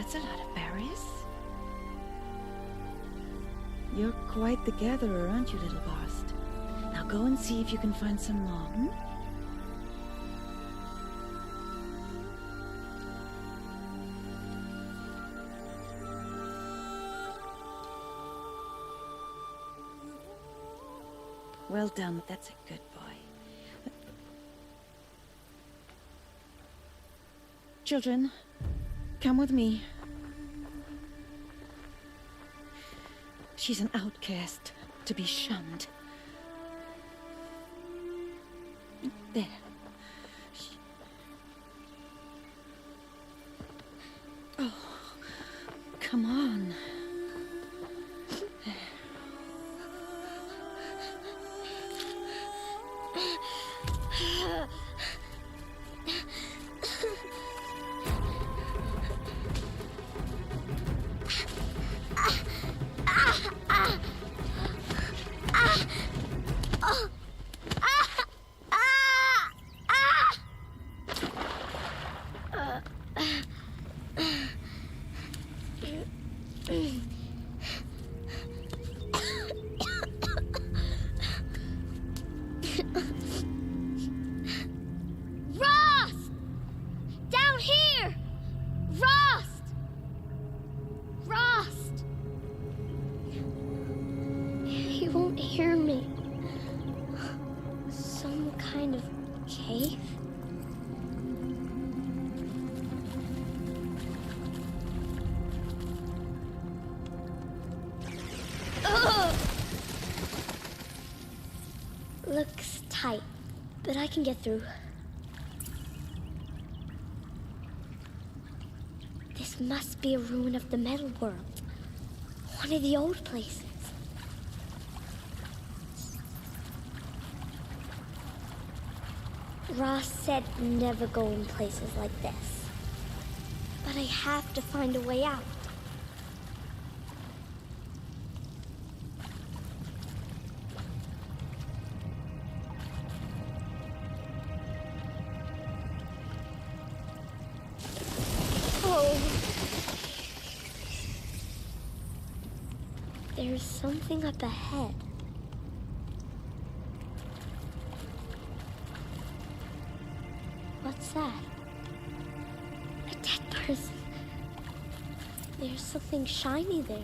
That's a lot of berries. You're quite the gatherer, aren't you, little Bast? Now go and see if you can find some more, hmm? Well done, that's a good boy. Children, come with me. She's an outcast, to be shunned. There. Oh, come on. Looks tight, but I can get through. This must be a ruin of the metal world. One of the old places. Ross said never go in places like this. But I have to find a way out. There's something up ahead. What's that? A dead person. There's something shiny there.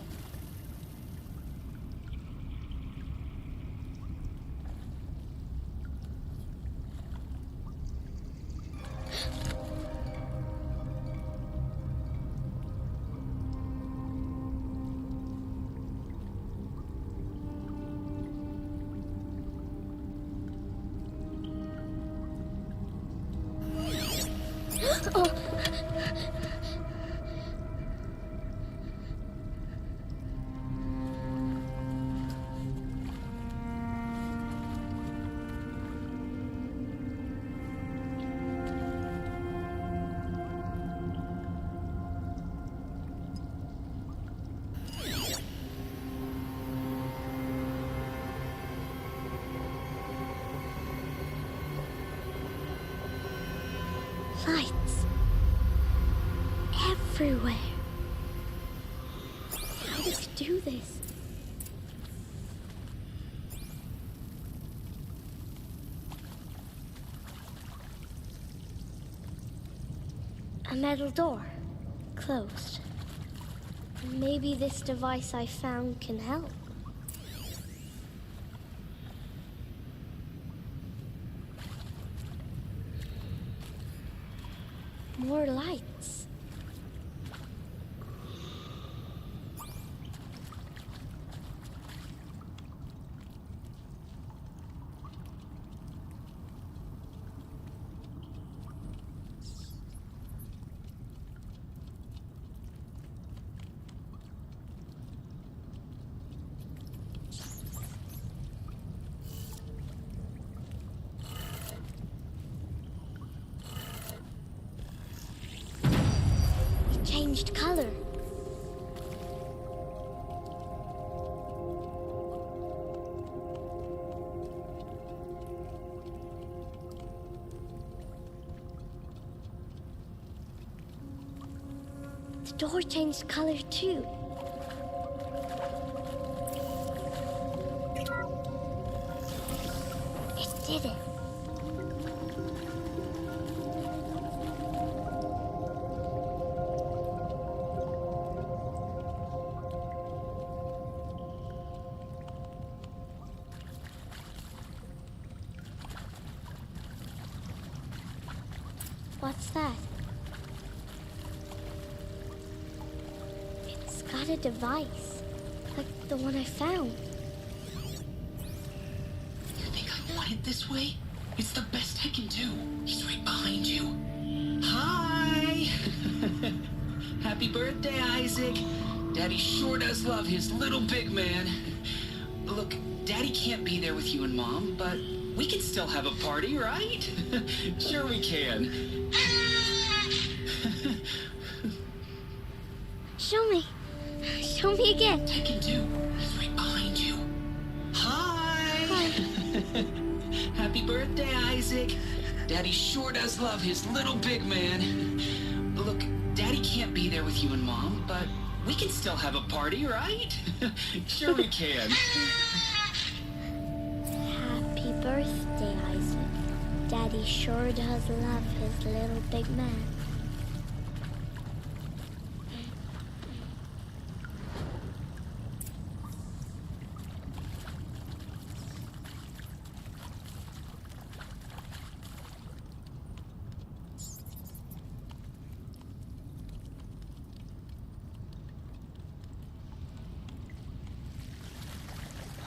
Lights. Everywhere. How does it do this? A metal door. Closed. Maybe this device I found can help. More lights. door changed color too. It did it. What's that? It's got a device, like the one I found. You think I want it this way? It's the best I can do. He's right behind you. Hi! Happy birthday, Isaac. Daddy sure does love his little big man. Look, Daddy can't be there with you and Mom, but we can still have a party, right? Sure we can. Show me. Show me again. I can do. He's right behind you. Hi! Hi. Happy birthday, Isaac. Daddy sure does love his little big man. Look, Daddy can't be there with you and Mom, but we can still have a party, right? Sure we can. Happy birthday, Isaac. Daddy sure does love his little big man.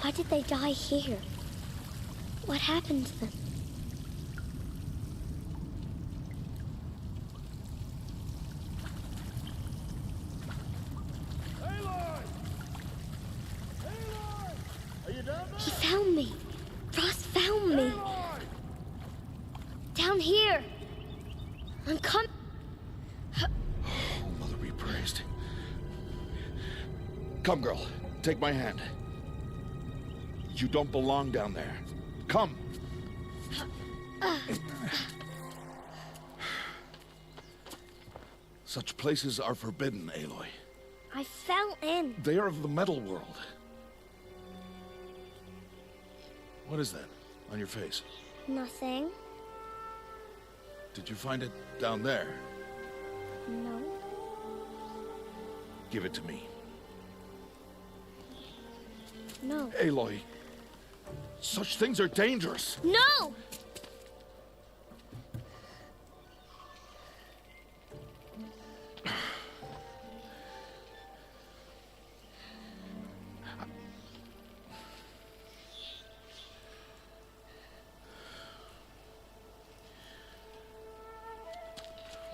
Why did they die here? What happened to them? Aloy! Aloy! Are you down there? He found me. Ross found me. Aloy! Down here. I'm coming. Oh, Mother be praised. Come, girl. Take my hand. You don't belong down there. Come. Such places are forbidden, Aloy. I fell in. They are of the metal world. What is that on your face? Nothing. Did you find it down there? No. Give it to me. No. Aloy, such things are dangerous. No!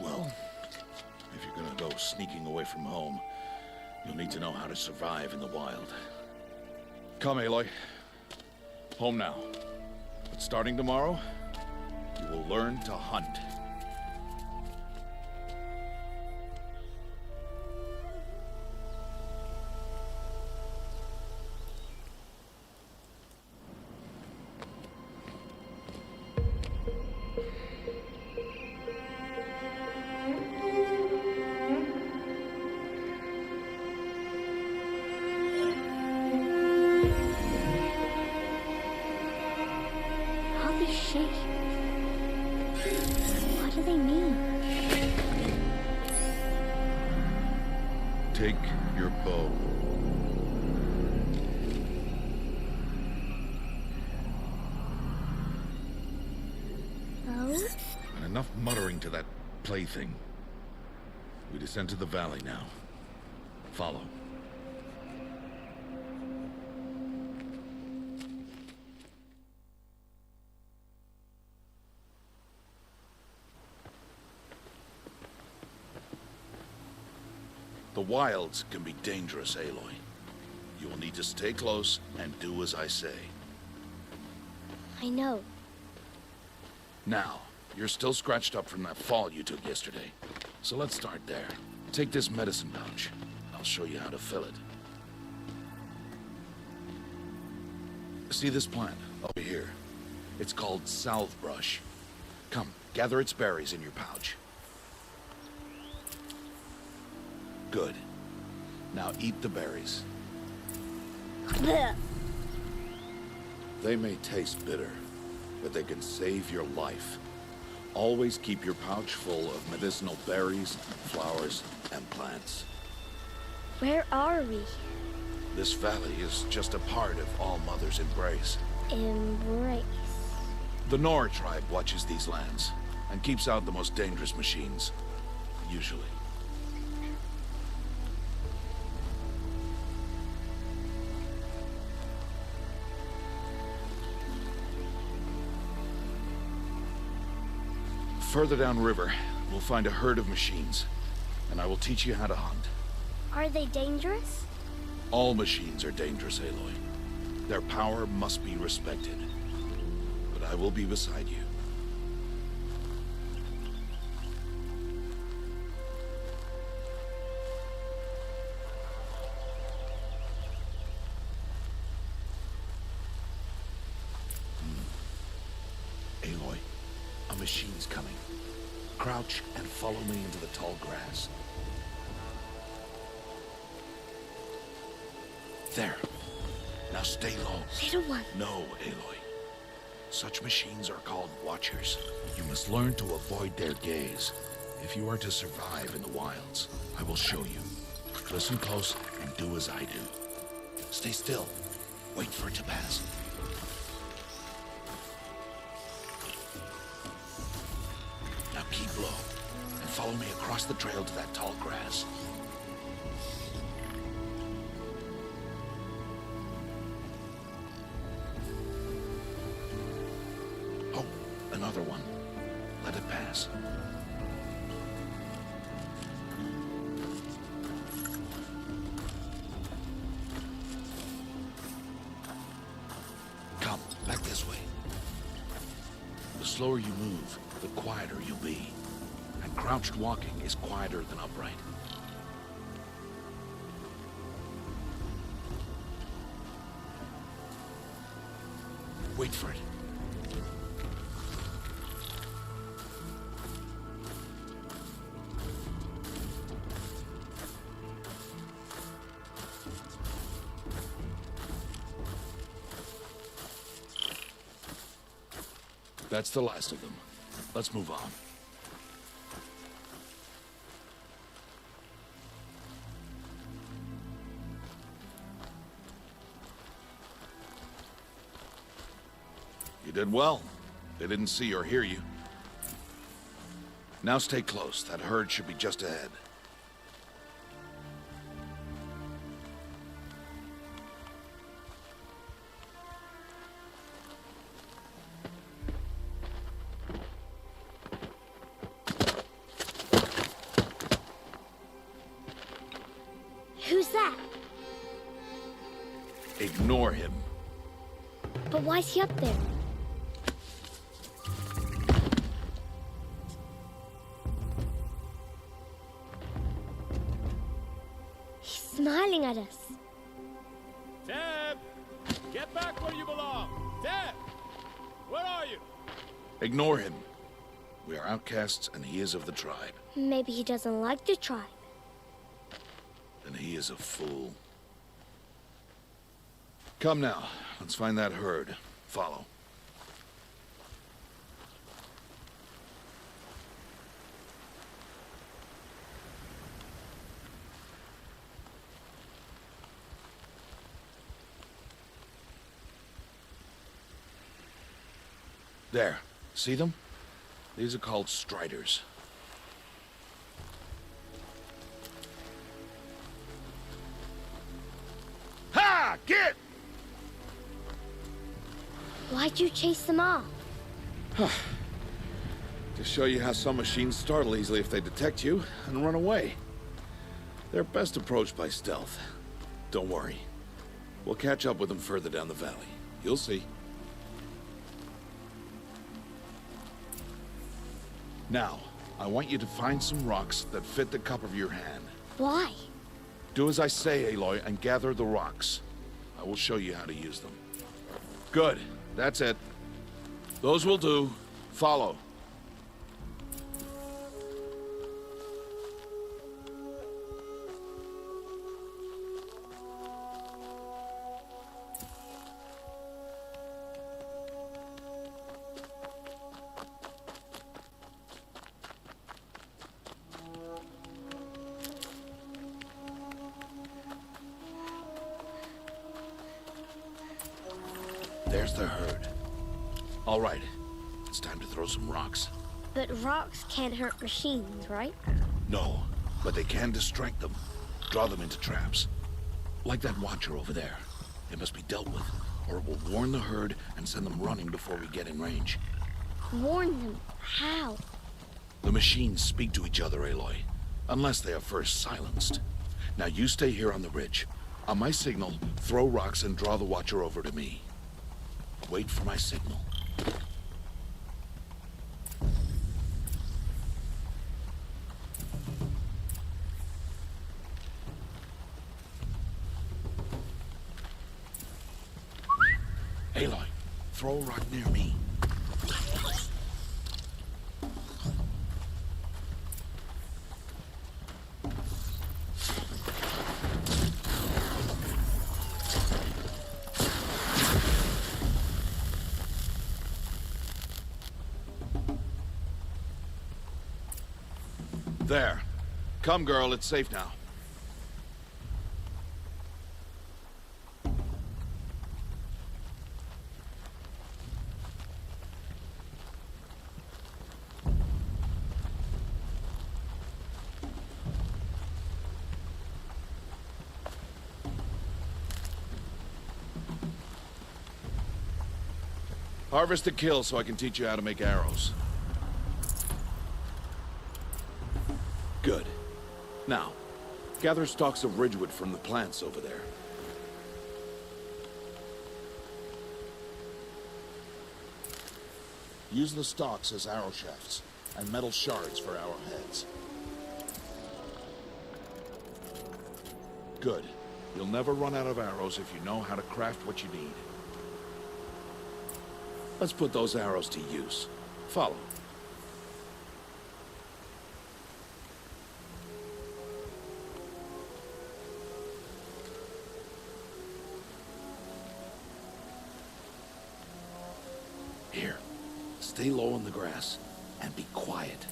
Well, if you're gonna go sneaking away from home, you'll need to know how to survive in the wild. Come, Aloy. Home now. But starting tomorrow, you will learn to hunt. All these shapes. What do they mean? Take your bow. Oh? And enough muttering to that plaything. We descend to the valley now. Follow. The wilds can be dangerous, Aloy. You will need to stay close and do as I say. I know. Now, you're still scratched up from that fall you took yesterday. So let's start there. Take this medicine pouch. I'll show you how to fill it. See this plant over here? It's called salve brush. Come, gather its berries in your pouch. Good. Now eat the berries. Blech. They may taste bitter, but they can save your life. Always keep your pouch full of medicinal berries, flowers, and plants. Where are we? This valley is just a part of All Mother's embrace. Embrace. The Nora tribe watches these lands and keeps out the most dangerous machines, usually. Further downriver, we'll find a herd of machines, and I will teach you how to hunt. Are they dangerous? All machines are dangerous, Aloy. Their power must be respected. But I will be beside you. Aloy, a machine's coming. Crouch and follow me into the tall grass. There. Now stay low. Little one. No, Aloy. Such machines are called Watchers. You must learn to avoid their gaze if you are to survive in the wilds. I will show you. Listen close and do as I do. Stay still. Wait for it to pass. Now keep low and follow me across the trail to that tall grass. Oh, another one. Let it pass. Come, back this way. The slower you move, the quieter you'll be. And crouched walking is quieter than upright. Wait for it. That's the last of them. Let's move on. You did well. They didn't see or hear you. Now stay close. That herd should be just ahead. Who's that? Ignore him. But why's he up there? He's smiling at us. Tab! Get back where you belong! Tab! Where are you? Ignore him. We are outcasts and he is of the tribe. Maybe he doesn't like the tribe. Then he is a fool. Come now. Let's find that herd. Follow. There. See them? These are called striders. Ha! Get! Why'd you chase them off? To show you how some machines startle easily if they detect you and run away. They're best approached by stealth. Don't worry. We'll catch up with them further down the valley. You'll see. Now, I want you to find some rocks that fit the cup of your hand. Why? Do as I say, Aloy, and gather the rocks. I will show you how to use them. Good. That's it. Those will do. Follow. There's the herd. All right, it's time to throw some rocks. But rocks can't hurt machines, right? No, but they can distract them. Draw them into traps. Like that watcher over there. It must be dealt with, or it will warn the herd and send them running before we get in range. Warn them? How? The machines speak to each other, Aloy. Unless they are first silenced. Now you stay here on the ridge. On my signal, throw rocks and draw the watcher over to me. Wait for my signal. Aloy, throw a rock near me. There. Come, girl, it's safe now. Harvest and kill so I can teach you how to make arrows. Good. Now, gather stalks of ridgewood from the plants over there. Use the stalks as arrow shafts, and metal shards for arrowheads. Good. You'll never run out of arrows if you know how to craft what you need. Let's put those arrows to use. Follow. Here, stay low in the grass and be quiet.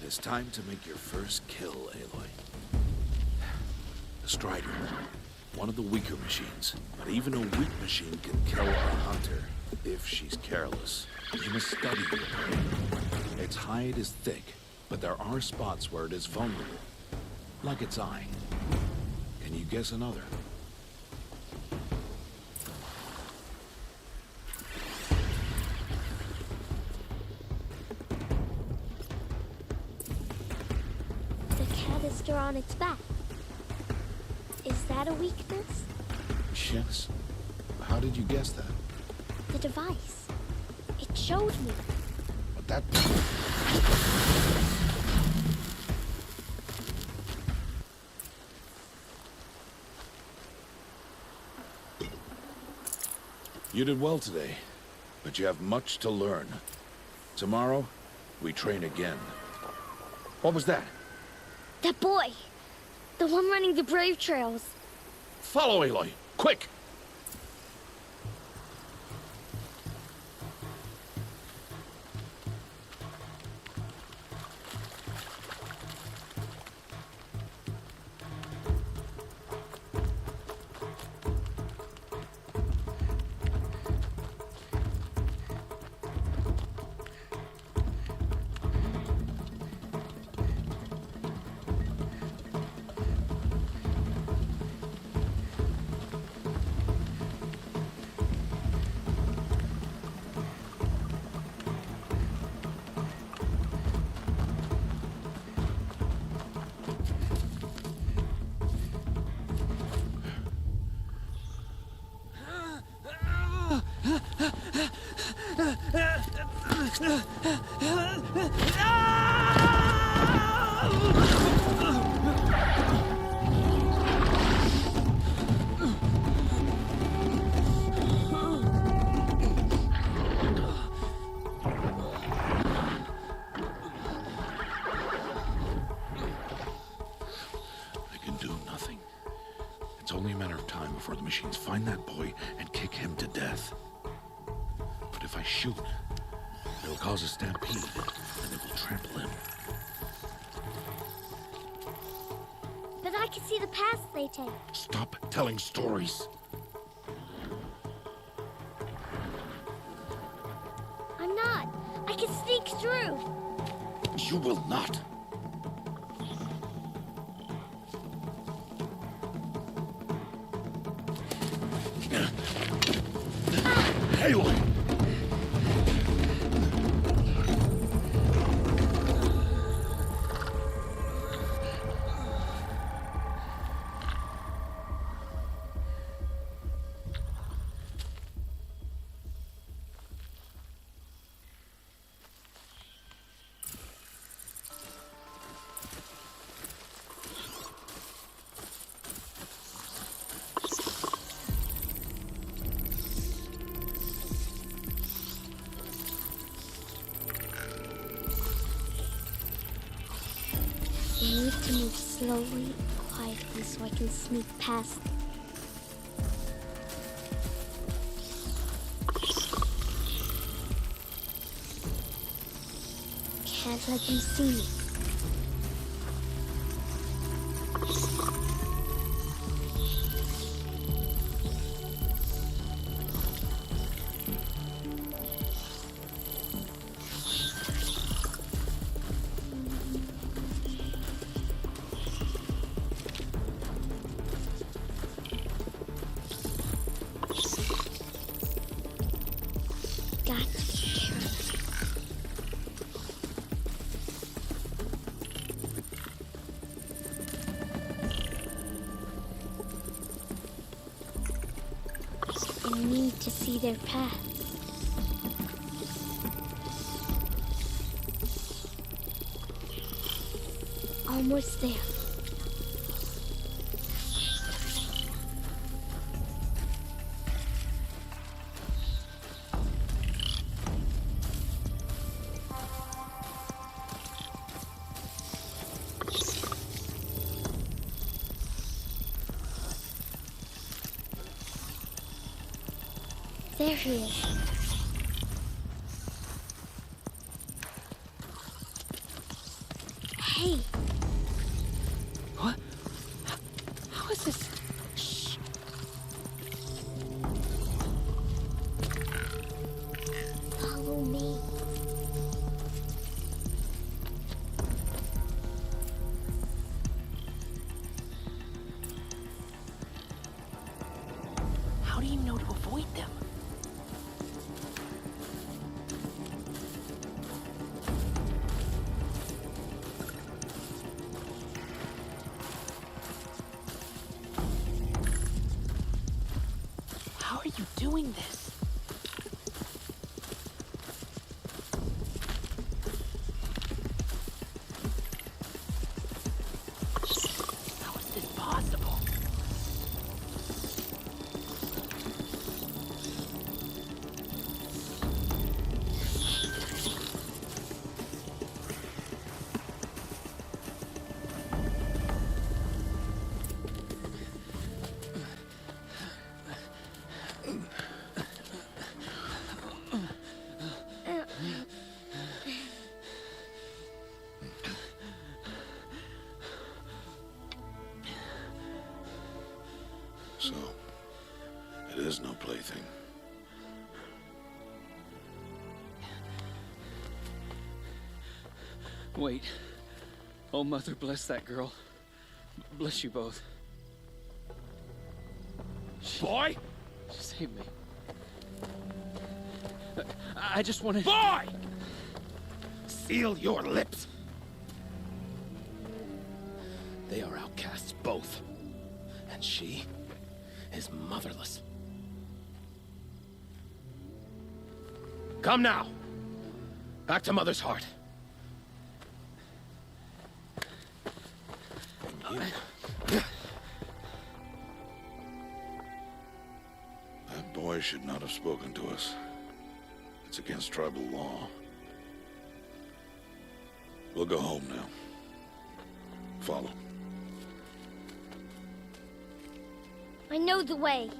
It is time to make your first kill, Aloy. The Strider. One of the weaker machines, but even a weak machine can kill a hunter if she's careless. You must study the prey. Its hide is thick, but there are spots where it is vulnerable, like its eye. Can you guess another? The canister on its back. Is that a weakness? Yes. How did you guess that? The device. It showed me. But that... You did well today, but you have much to learn. Tomorrow, we train again. What was that? That boy! The one running the brave trails. Follow Aloy, quick! Before the machines find that boy and kick him to death. But if I shoot, it'll cause a stampede, and it will trample him. But I can see the paths they take. Stop telling stories. I'm not. I can sneak through. You will not. Aloy! I need to move slowly and quietly so I can sneak past them. Can't let them see me. Got to be careful. I need to see their paths. Almost there. There he is. Hey. What? How is this? Shh. Follow me. How do you know to avoid them? How are you doing this? How is this possible? So, it is no plaything. Wait. Oh, Mother, bless that girl. Bless you both. Boy! She saved me. I just wanted... Boy! Seal your lips! They are outcasts, both. And she is motherless. Come now. Back to Mother's heart. That boy should not have spoken to us. It's against tribal law. We'll go home now. Follow. I know the way.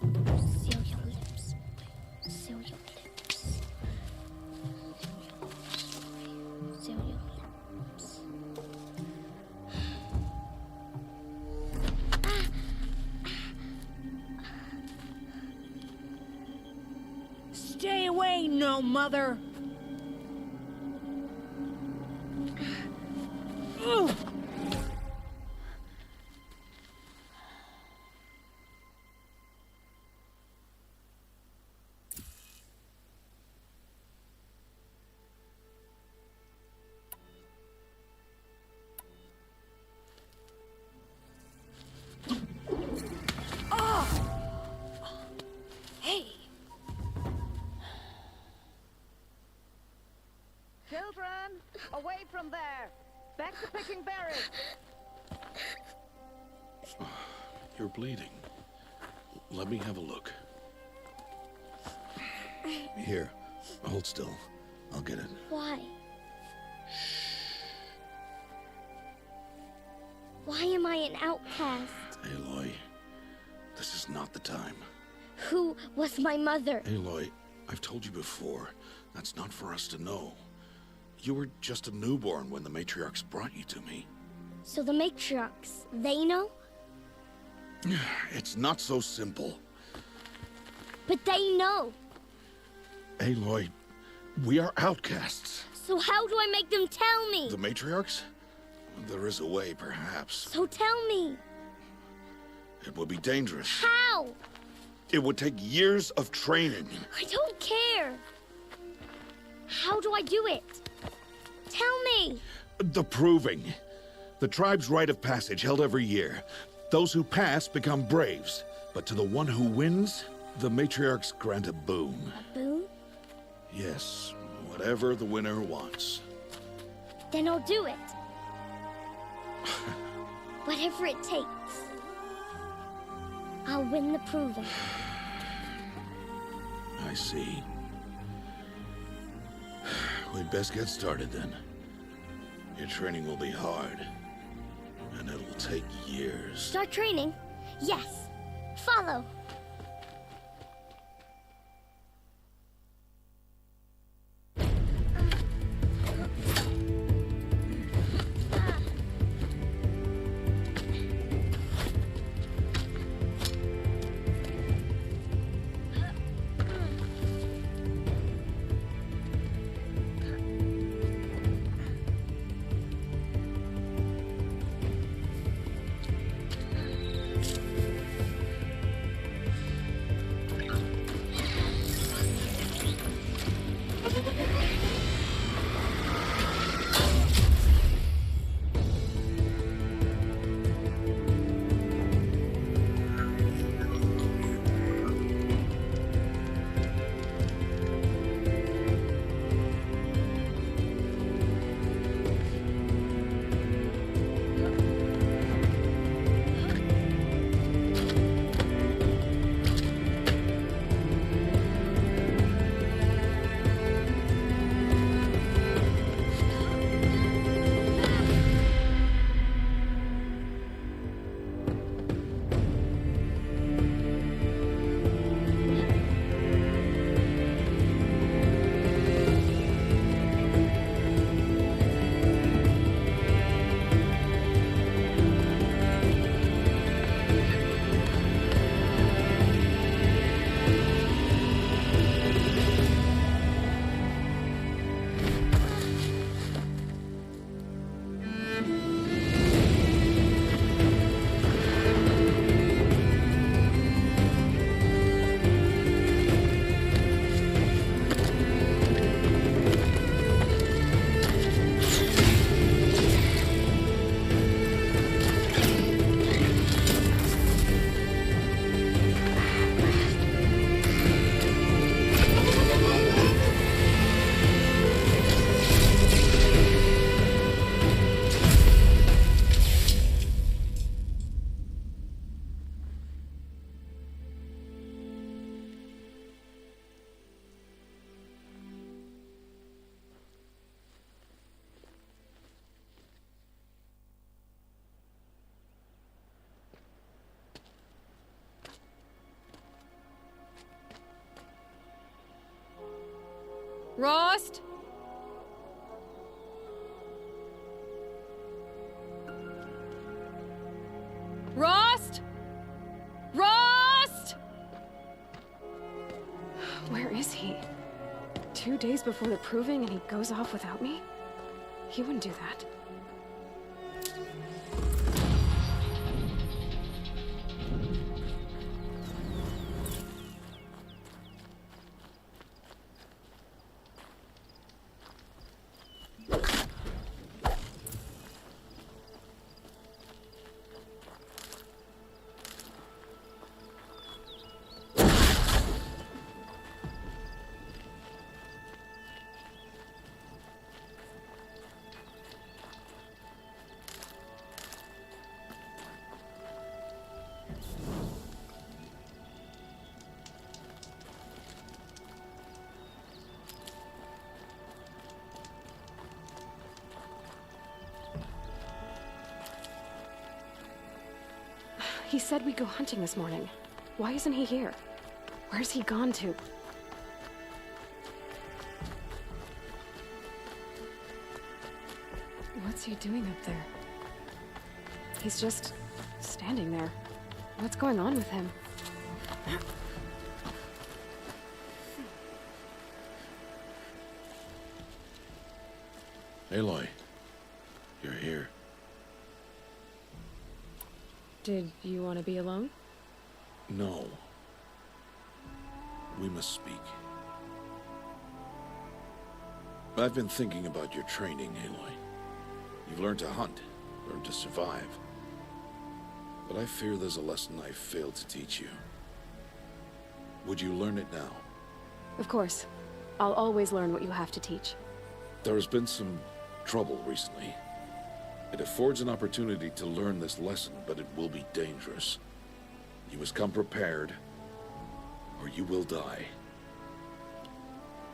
Seal your lips. Seal your lips. Seal your lips. know, Mother? Ugh. Hey! Children, away from there! Back to picking berries! You're bleeding. Let me have a look. Here, hold still. I'll get it. Why? Why am I an outcast? Aloy, this is not the time. Who was my mother? Aloy, I've told you before, that's not for us to know. You were just a newborn when the matriarchs brought you to me. So the matriarchs, they know? It's not so simple. But they know. Aloy, we are outcasts. So how do I make them tell me? The matriarchs? There is a way, perhaps. So tell me. It would be dangerous. How? It would take years of training. I don't care. How do I do it? Tell me. The proving. The tribe's rite of passage held every year. Those who pass become braves. But to the one who wins, the matriarchs grant a boon. A boon? Yes, whatever the winner wants. Then I'll do it. Whatever it takes. I'll win the proving. I see. We'd best get started then. Your training will be hard, and it'll take years. Start training? Yes. Follow. Rost? Rost? Rost? Where is he? 2 days before the proving and he goes off without me? He wouldn't do that. He said we'd go hunting this morning. Why isn't he here? Where's he gone to? What's he doing up there? He's just standing there. What's going on with him? Aloy, you're here. Did you want to be alone? No. We must speak. I've been thinking about your training, Aloy. You've learned to hunt, learned to survive. But I fear there's a lesson I failed to teach you. Would you learn it now? Of course. I'll always learn what you have to teach. There has been some trouble recently. It affords an opportunity to learn this lesson, but it will be dangerous. You must come prepared, or you will die.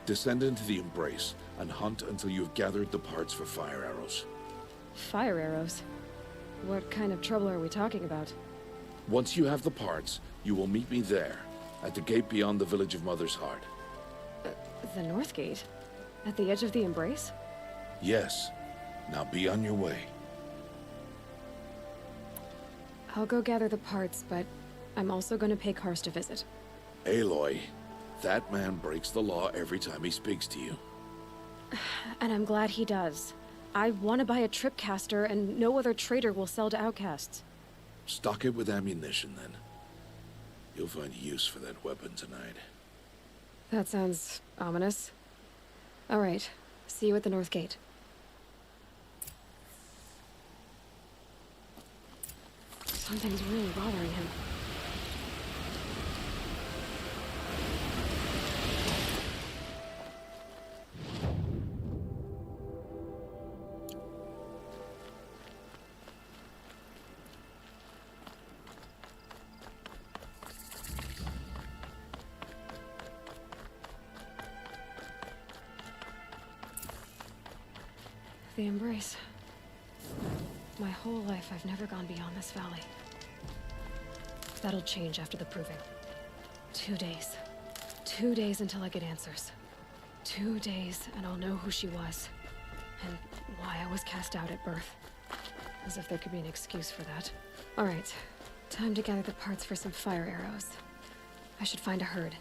Descend into the Embrace, and hunt until you have gathered the parts for fire arrows. Fire arrows? What kind of trouble are we talking about? Once you have the parts, you will meet me there, at the gate beyond the village of Mother's Heart. The North Gate? At the edge of the Embrace? Yes. Now be on your way. I'll go gather the parts, but I'm also going to pay Karst a visit. Aloy, that man breaks the law every time he speaks to you. And I'm glad he does. I want to buy a tripcaster, and no other trader will sell to outcasts. Stock it with ammunition, then. You'll find use for that weapon tonight. That sounds ominous. All right. See you at the North Gate. Something's really bothering him. The Embrace. My whole life, I've never gone beyond this valley. That'll change after the proving. 2 days. 2 days until I get answers. 2 days, and I'll know who she was. And why I was cast out at birth. As if there could be an excuse for that. Alright. Time to gather the parts for some fire arrows. I should find a herd.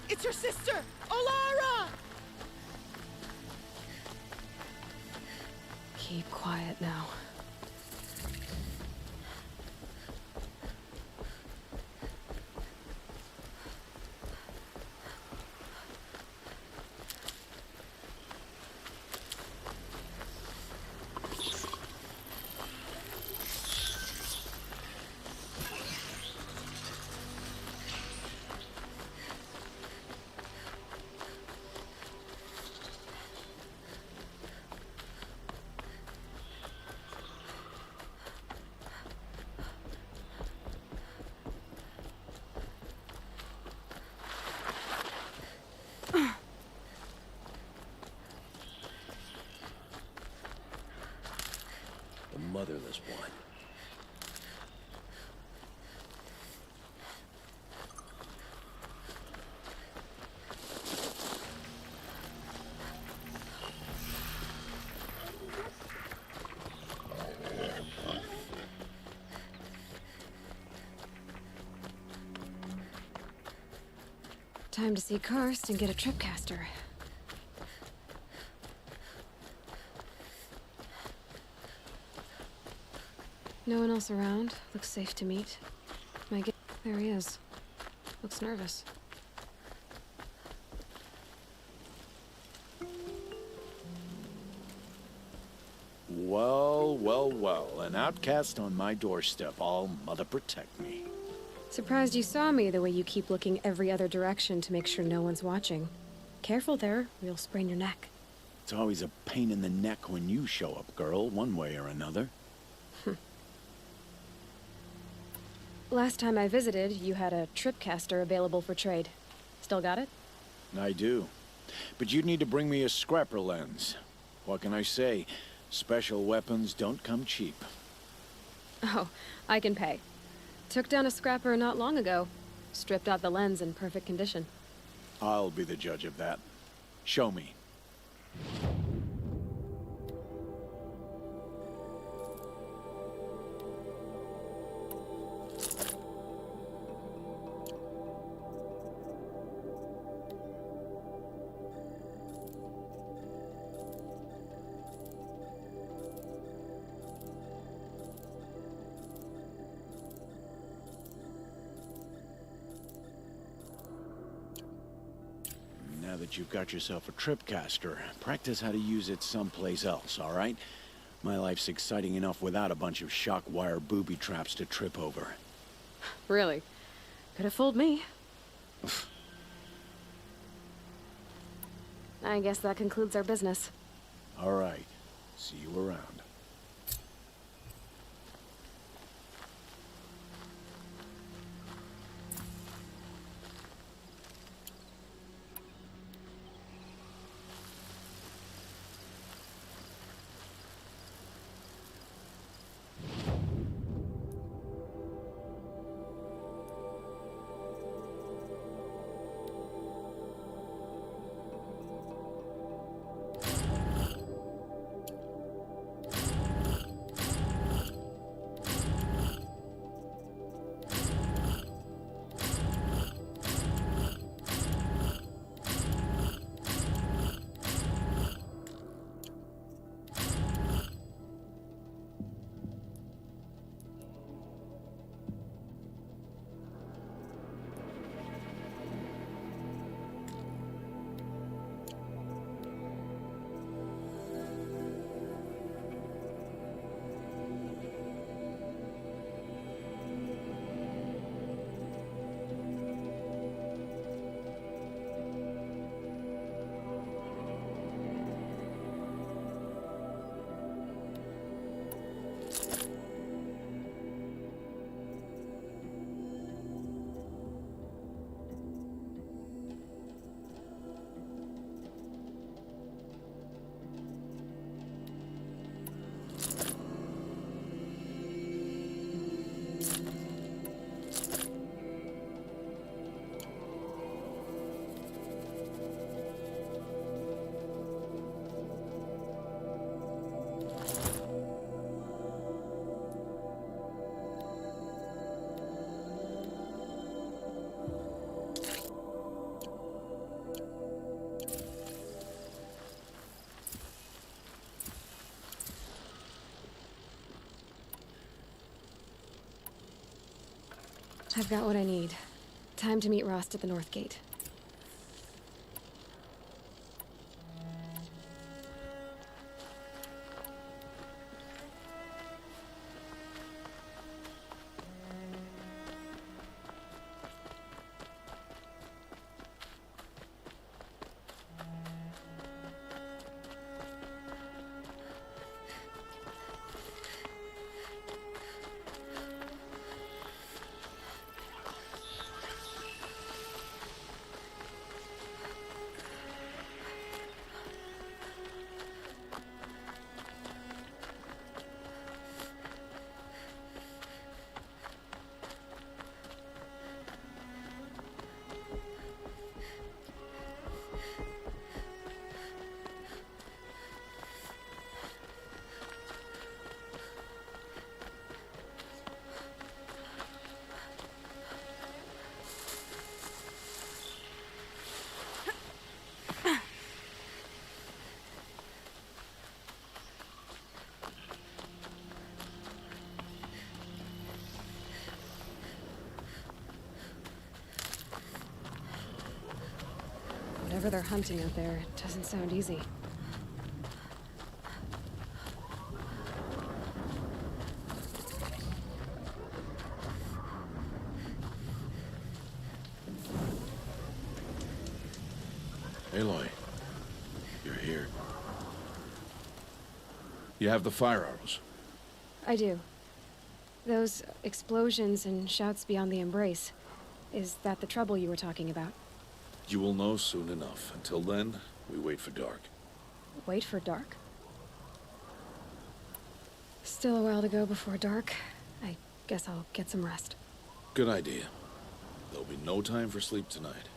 It's your sister, Olara! Keep quiet now. Time to see Karst and get a tripcaster. No one else around. Looks safe to meet. There he is. Looks nervous. Well, well, well. An outcast on my doorstep. All mother protect me. Surprised you saw me the way you keep looking every other direction to make sure no one's watching. Careful there, or you'll sprain your neck. It's always a pain in the neck when you show up, girl, one way or another. Last time I visited, you had a tripcaster available for trade. Still got it? I do. But you'd need to bring me a scrapper lens. What can I say? Special weapons don't come cheap. Oh, I can pay. Took down a scrapper not long ago. Stripped out the lens in perfect condition. I'll be the judge of that. Show me. Now that you've got yourself a tripcaster, practice how to use it someplace else, all right? My life's exciting enough without a bunch of shock wire booby traps to trip over. Really? Could have fooled me. I guess that concludes our business. All right. See you around. I've got what I need. Time to meet Rost at the North Gate. Whatever they're hunting out there, it doesn't sound easy. Aloy, you're here. You have the fire arrows. I do. Those explosions and shouts beyond the embrace. Is that the trouble you were talking about? You will know soon enough. Until then, we wait for dark. Wait for dark? Still a while to go before dark. I guess I'll get some rest. Good idea. There'll be no time for sleep tonight.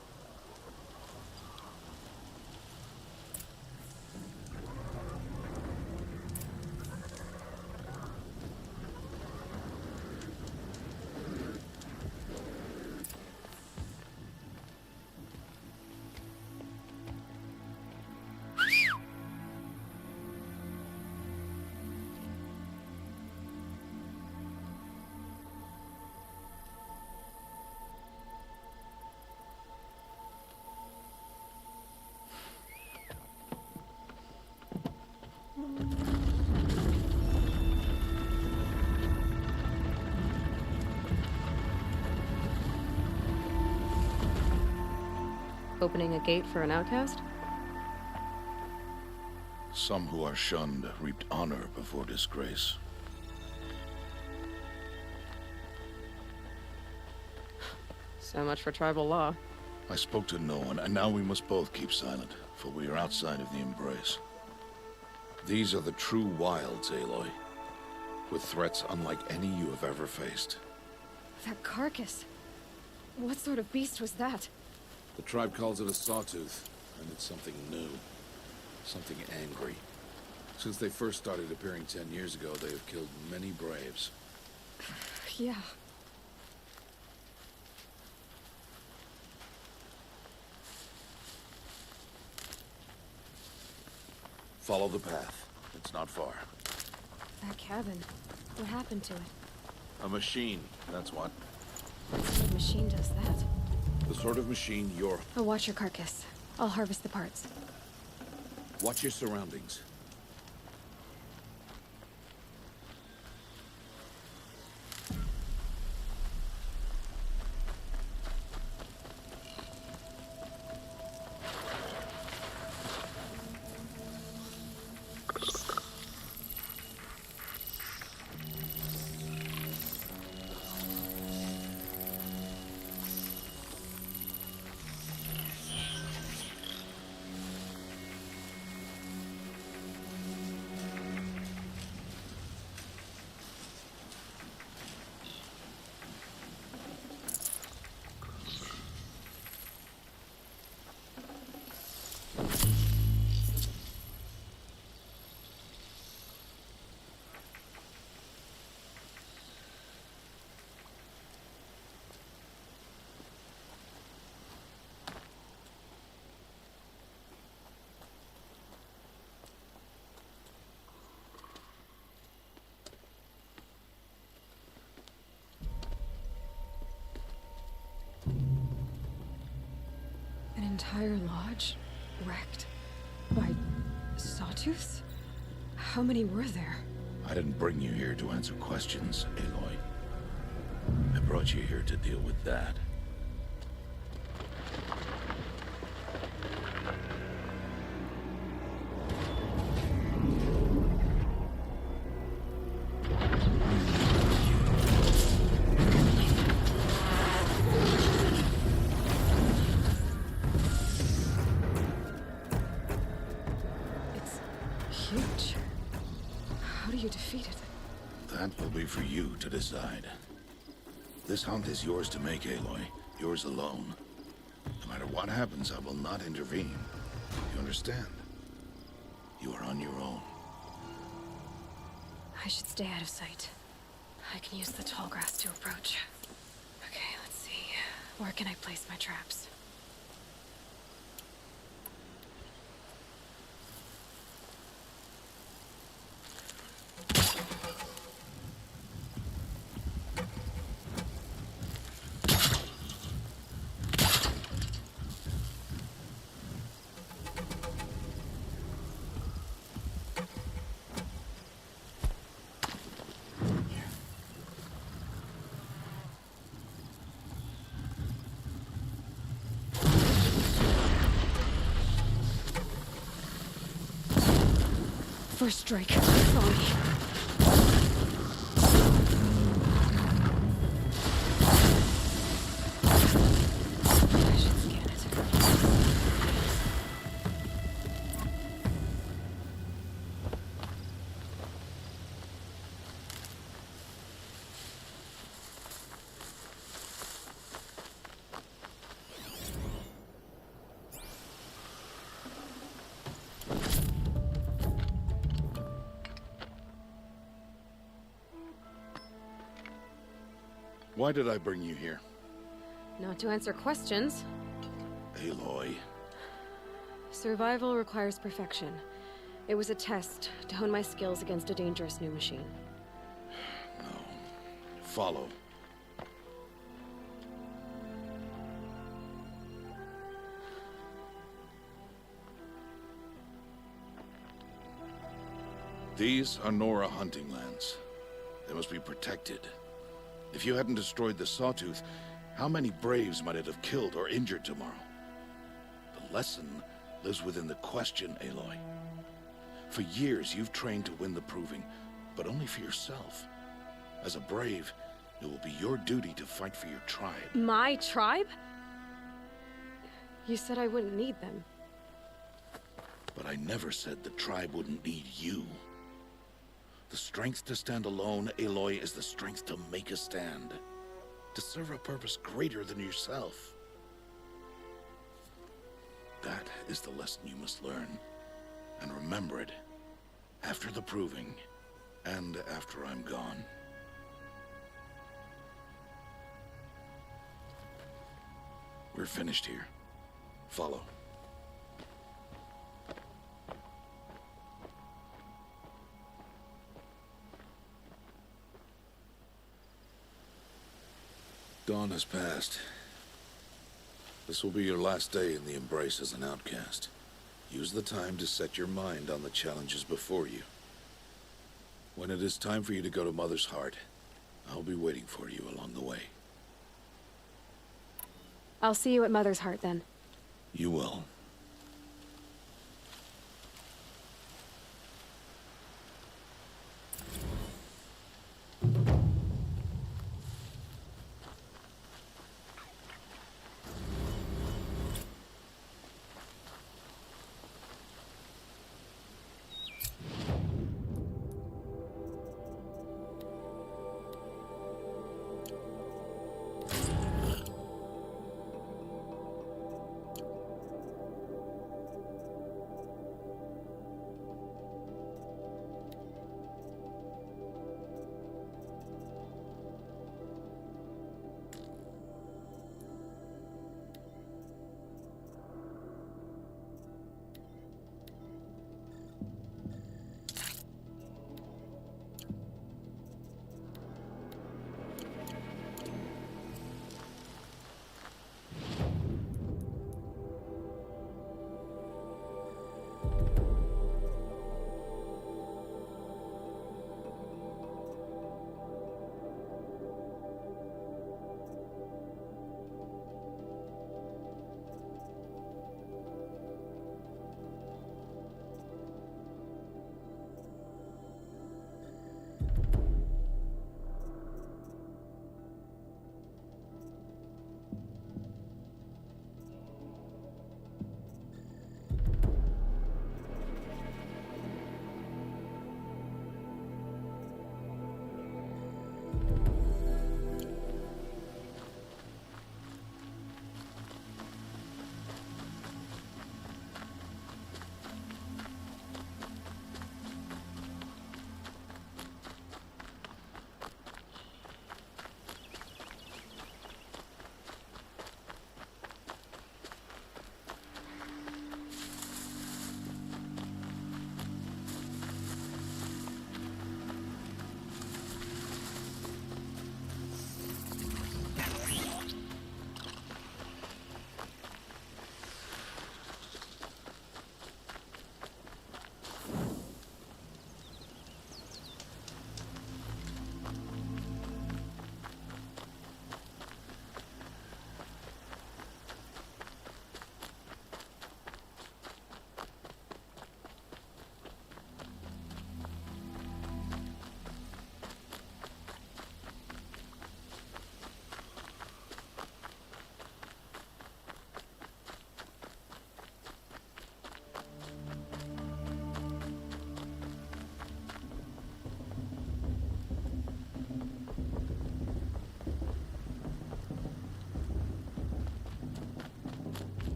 Opening a gate for an outcast? Some who are shunned reaped honor before disgrace. So much for tribal law. I spoke to no one, and now we must both keep silent, for we are outside of the embrace. These are the true wilds, Aloy, with threats unlike any you have ever faced. That carcass. What sort of beast was that? The tribe calls it a sawtooth, and it's something new. Something angry. Since they first started appearing 10 years ago, they have killed many braves. Yeah. Follow the path. It's not far. That cabin. What happened to it? A machine, that's what. What sort of machine does that? The sort of machine you're... I'll watch your carcass. I'll harvest the parts. Watch your surroundings. An entire lodge wrecked by sawtooths? How many were there? I didn't bring you here to answer questions, Aloy. I brought you here to deal with that. Huge. How do you defeat it? That will be for you to decide. This hunt is yours to make, Aloy. Yours alone. No matter what happens, I will not intervene. You understand? You are on your own. I should stay out of sight. I can use the tall grass to approach. Okay, let's see. Where can I place my traps? First strike. Sorry. I should scan it. Why did I bring you here? Not to answer questions. Aloy. Survival requires perfection. It was a test to hone my skills against a dangerous new machine. No. Follow. These are Nora hunting lands. They must be protected. If you hadn't destroyed the Sawtooth, how many Braves might it have killed or injured tomorrow? The lesson lives within the question, Aloy. For years, you've trained to win the Proving, but only for yourself. As a Brave, it will be your duty to fight for your tribe. My tribe? You said I wouldn't need them. But I never said the tribe wouldn't need you. The strength to stand alone, Aloy, is the strength to make a stand. To serve a purpose greater than yourself. That is the lesson you must learn. And remember it. After the Proving. And after I'm gone. We're finished here. Follow. Dawn has passed. This will be your last day in the Embrace as an outcast. Use the time to set your mind on the challenges before you. When it is time for you to go to Mother's Heart, I'll be waiting for you along the way. I'll see you at Mother's Heart then. You will.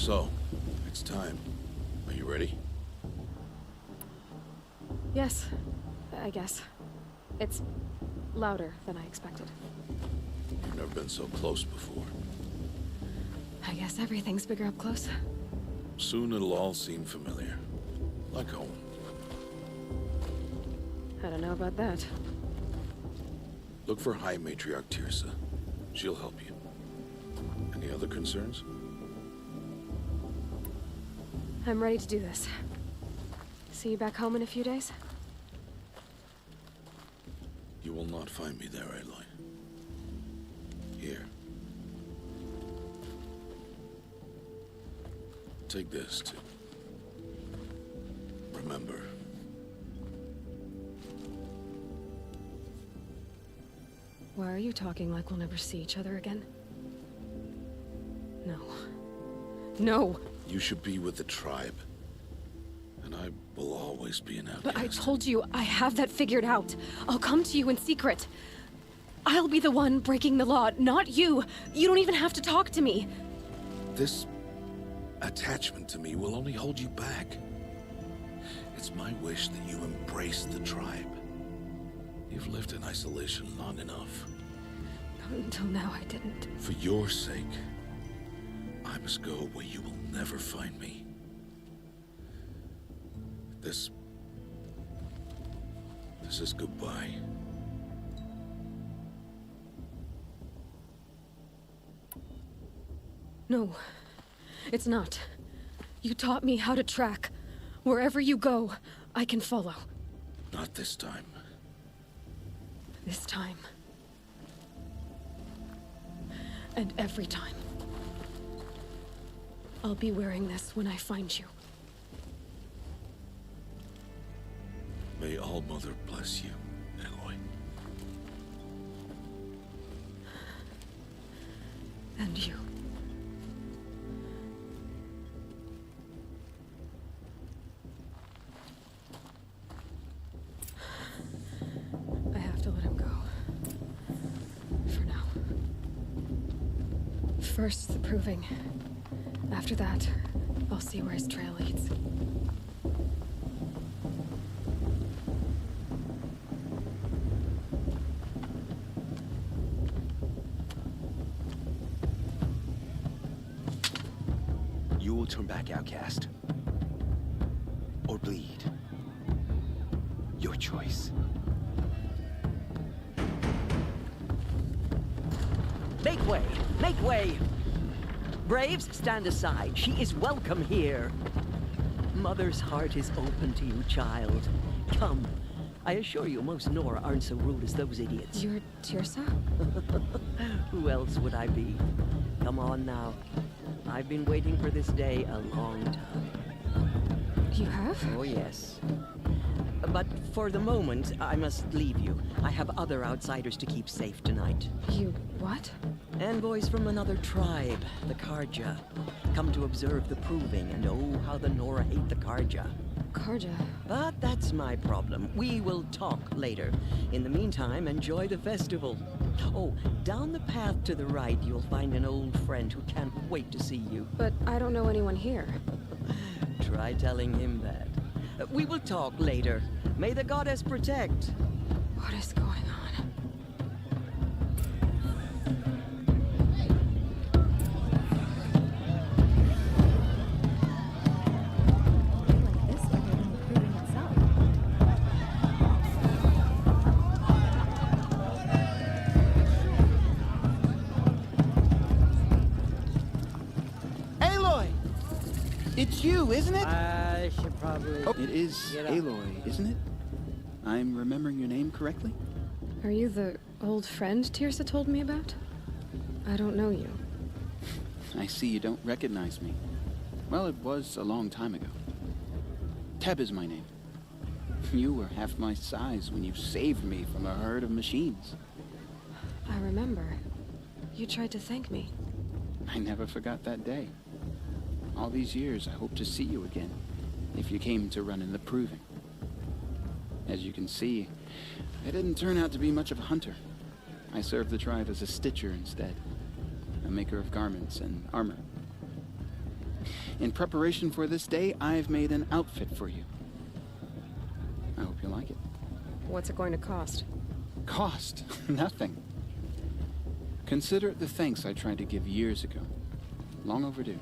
So, it's time. Are you ready? Yes, I guess. It's louder than I expected. You've never been so close before. I guess everything's bigger up close. Soon it'll all seem familiar. Like home. I don't know about that. Look for High Matriarch Tirsa. She'll help you. Any other concerns? I'm ready to do this. See you back home in a few days? You will not find me there, Aloy. Here. Take this to remember. Why are you talking like we'll never see each other again? No. No! You should be with the tribe. And I will always be an outcast. But I told you, I have that figured out. I'll come to you in secret. I'll be the one breaking the law, not you. You don't even have to talk to me. This attachment to me will only hold you back. It's my wish that you embrace the tribe. You've lived in isolation long enough. Until now, I didn't. For your sake, I must go where you will never find me. This is goodbye. No, it's not. You taught me how to track. Wherever you go, I can follow. Not this time. This time. And every time. I'll be wearing this when I find you. May All-Mother bless you, Aloy. And you. I have to let him go. For now. First, the proving. After that, I'll see where his trail leads. You will turn back, outcast. Or bleed. Your choice. Make way! Make way! Braves, stand aside. She is welcome here. Mother's heart is open to you, child. Come. I assure you, most Nora aren't so rude as those idiots. You're Tirsa? Who else would I be? Come on now. I've been waiting for this day a long time. You have? Oh, yes. But for the moment, I must leave you. I have other outsiders to keep safe tonight. You what? Envoys from another tribe, the Karja. Come to observe the proving, and oh, how the Nora hate the Karja. Karja? But that's my problem. We will talk later. In the meantime, enjoy the festival. Oh, down the path to the right, you'll find an old friend who can't wait to see you. But I don't know anyone here. Try telling him that. We will talk later. May the goddess protect. What is going on? It's you, isn't it? I should probably... It is Aloy, isn't it? I'm remembering your name correctly? Are you the old friend Tirsa told me about? I don't know you. I see you don't recognize me. Well, it was a long time ago. Teb is my name. You were half my size when you saved me from a herd of machines. I remember. You tried to thank me. I never forgot that day. All these years, I hope to see you again, if you came to run in the proving. As you can see, I didn't turn out to be much of a hunter. I served the tribe as a stitcher instead, a maker of garments and armor. In preparation for this day, I've made an outfit for you. I hope you like it. What's it going to cost? Cost? Nothing. Consider it the thanks I tried to give years ago. Long overdue.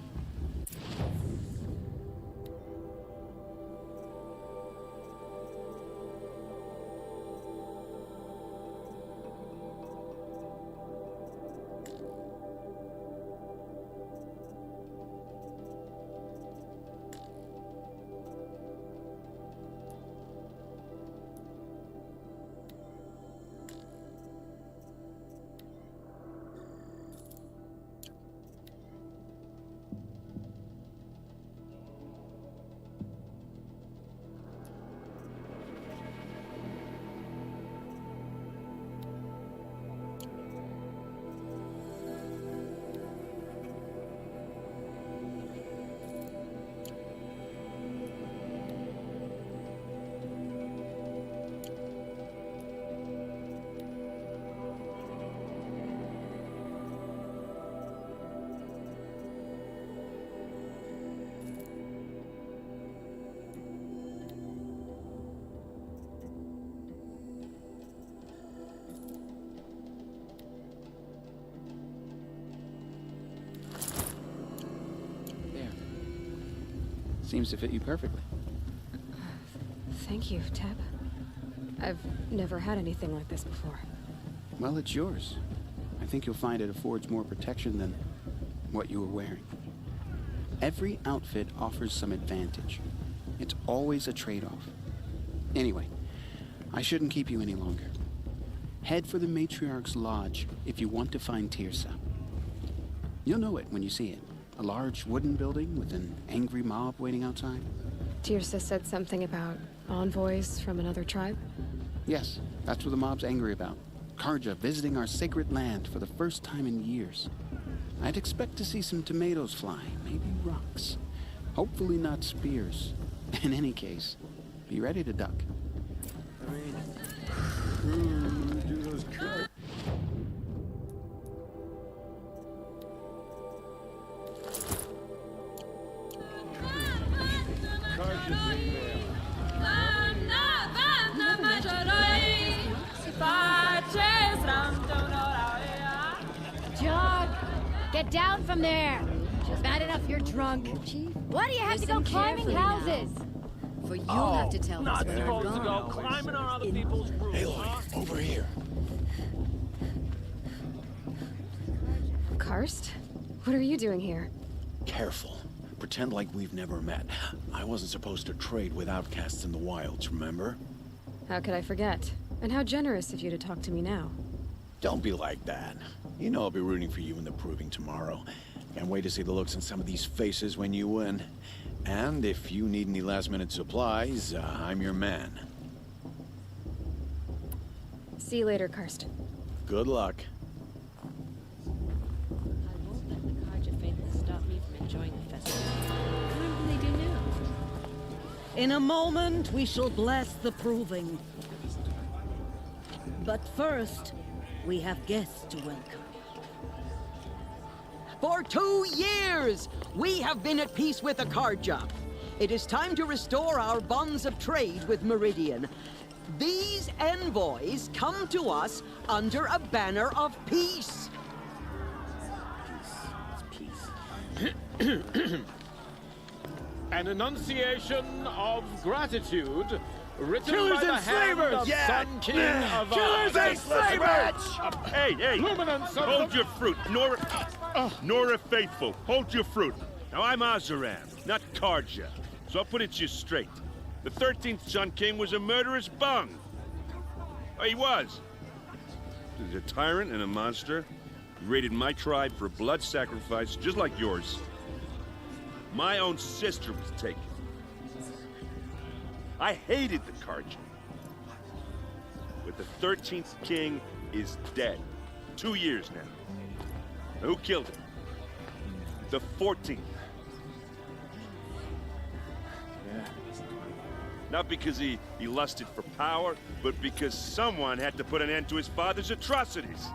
Seems to fit you perfectly. Thank you, Teb. I've never had anything like this before. Well, it's yours. I think you'll find it affords more protection than what you were wearing. Every outfit offers some advantage. It's always a trade-off. Anyway, I shouldn't keep you any longer. Head for the Matriarch's Lodge if you want to find Tirsa. You'll know it when you see it. A large wooden building with an angry mob waiting outside. Tirsa said something about envoys from another tribe? Yes, that's what the mob's angry about. Karja visiting our sacred land for the first time in years. I'd expect to see some tomatoes fly, maybe rocks. Hopefully not spears. In any case, be ready to duck. Do those cuts. Jog, get down from there. Bad enough you're drunk. Why do you have to go climbing houses? For you'll have to tell us when I'm to go gone. climbing on other people's roofs, Aloy, over here. Karst? What are you doing here? Careful. Pretend like we've never met. I wasn't supposed to trade with outcasts in the wilds, remember? How could I forget? And how generous of you to talk to me now. Don't be like that. You know I'll be rooting for you in the proving tomorrow. Can't wait to see the looks on some of these faces when you win. And if you need any last-minute supplies, I'm your man. See you later, Karst. Good luck. I won't let the Karja faithful stop me from enjoying the festival. What will they do now? In a moment, we shall bless the proving. But first, we have guests to welcome. For 2 years, we have been at peace with the Karja. It is time to restore our bonds of trade with Meridian. These envoys come to us under a banner of peace. An enunciation of gratitude written Killers by the and hand slavers! of Sun King of Killers and slavers! Hey, hey! Luminance of Hold the... your fruit, Nora Faithful. Hold your fruit. Now I'm Azaram, not Karja, so I'll put it to you straight. The 13th Sun King was a murderous bung. Oh, he was. He's a tyrant and a monster. He raided my tribe for a blood sacrifice, just like yours. My own sister was taken. I hated the Karja. But the 13th king is dead. 2 years now. Now, who killed him? The 14th. Yeah. Not because he lusted for power, but because someone had to put an end to his father's atrocities.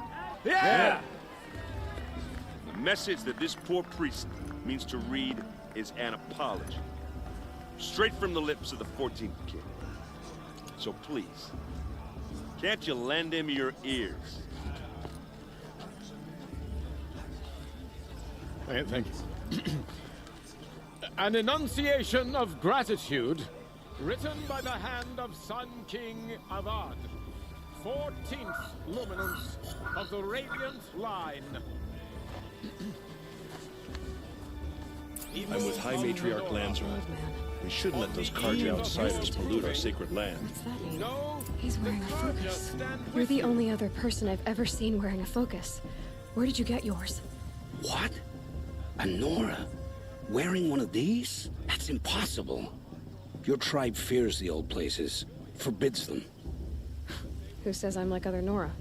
Yeah! The message that this poor priest means to read is an apology. Straight from the lips of the 14th king. So please, can't you lend him your ears? Thank you. An enunciation of gratitude, written by the hand of Sun King Avad, 14th luminance of the Radiant Line. I'm with High Matriarch Lanzar. We shouldn't let those Karja outsiders pollute our sacred land. What's that mean? He's wearing a focus. You're the only other person I've ever seen wearing a focus. Where did you get yours? What? A Nora? Wearing one of these? That's impossible. Your tribe fears the old places, forbids them. Who says I'm like other Nora?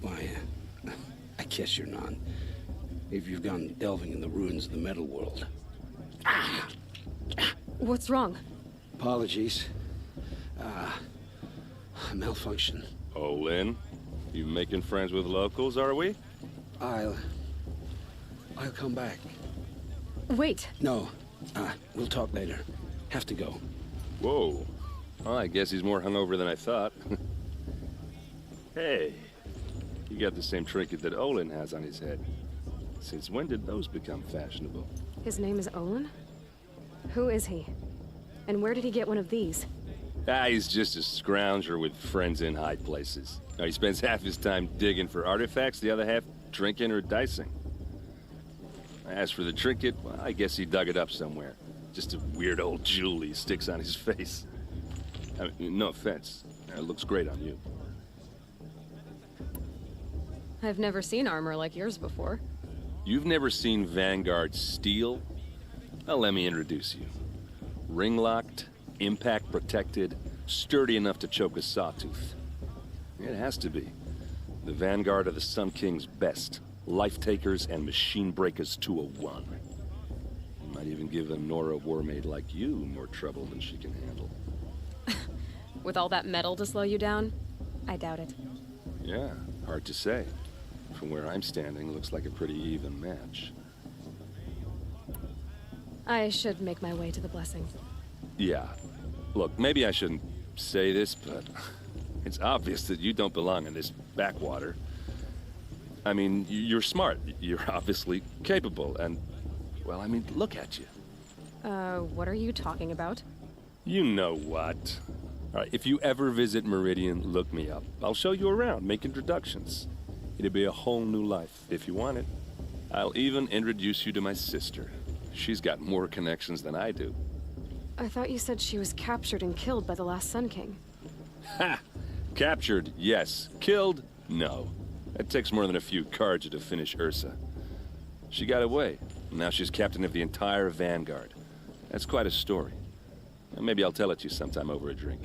Why, I guess you're not. If you've gone delving in the ruins of the metal world. What's wrong? Apologies. Malfunction. Oh, Lynn, you making friends with locals, are we? I'll come back. Wait. No. We'll talk later. Have to go. Whoa. Well, I guess he's more hungover than I thought. Hey, you got the same trinket that Olin has on his head. Since when did those become fashionable? His name is Olin? Who is he? And where did he get one of these? He's just a scrounger with friends in high places. Now, he spends half his time digging for artifacts, the other half drinking or dicing. As for the trinket, well, I guess he dug it up somewhere. Just a weird old jewel he sticks on his face. I mean, no offense. It looks great on you. I've never seen armor like yours before. You've never seen Vanguard steel? Well, let me introduce you. Ring-locked, impact-protected, sturdy enough to choke a sawtooth. It has to be. The Vanguard of the Sun King's best. Life-takers and machine-breakers 201. Might even give a Nora warmaid like you more trouble than she can handle. With all that metal to slow you down? I doubt it. Yeah, hard to say. From where I'm standing, looks like a pretty even match. I should make my way to the blessing. Yeah. Look, maybe I shouldn't say this, but it's obvious that you don't belong in this backwater. I mean, you're smart. You're obviously capable, and, well, I mean, look at you. What are you talking about? You know what. All right, if you ever visit Meridian, look me up. I'll show you around, make introductions. It'll be a whole new life, if you want it. I'll even introduce you to my sister. She's got more connections than I do. I thought you said she was captured and killed by the last Sun King. Ha! Captured, yes. Killed, no. It takes more than a few Karja to finish Ursa. She got away. Now she's captain of the entire Vanguard. That's quite a story. Maybe I'll tell it to you sometime over a drink.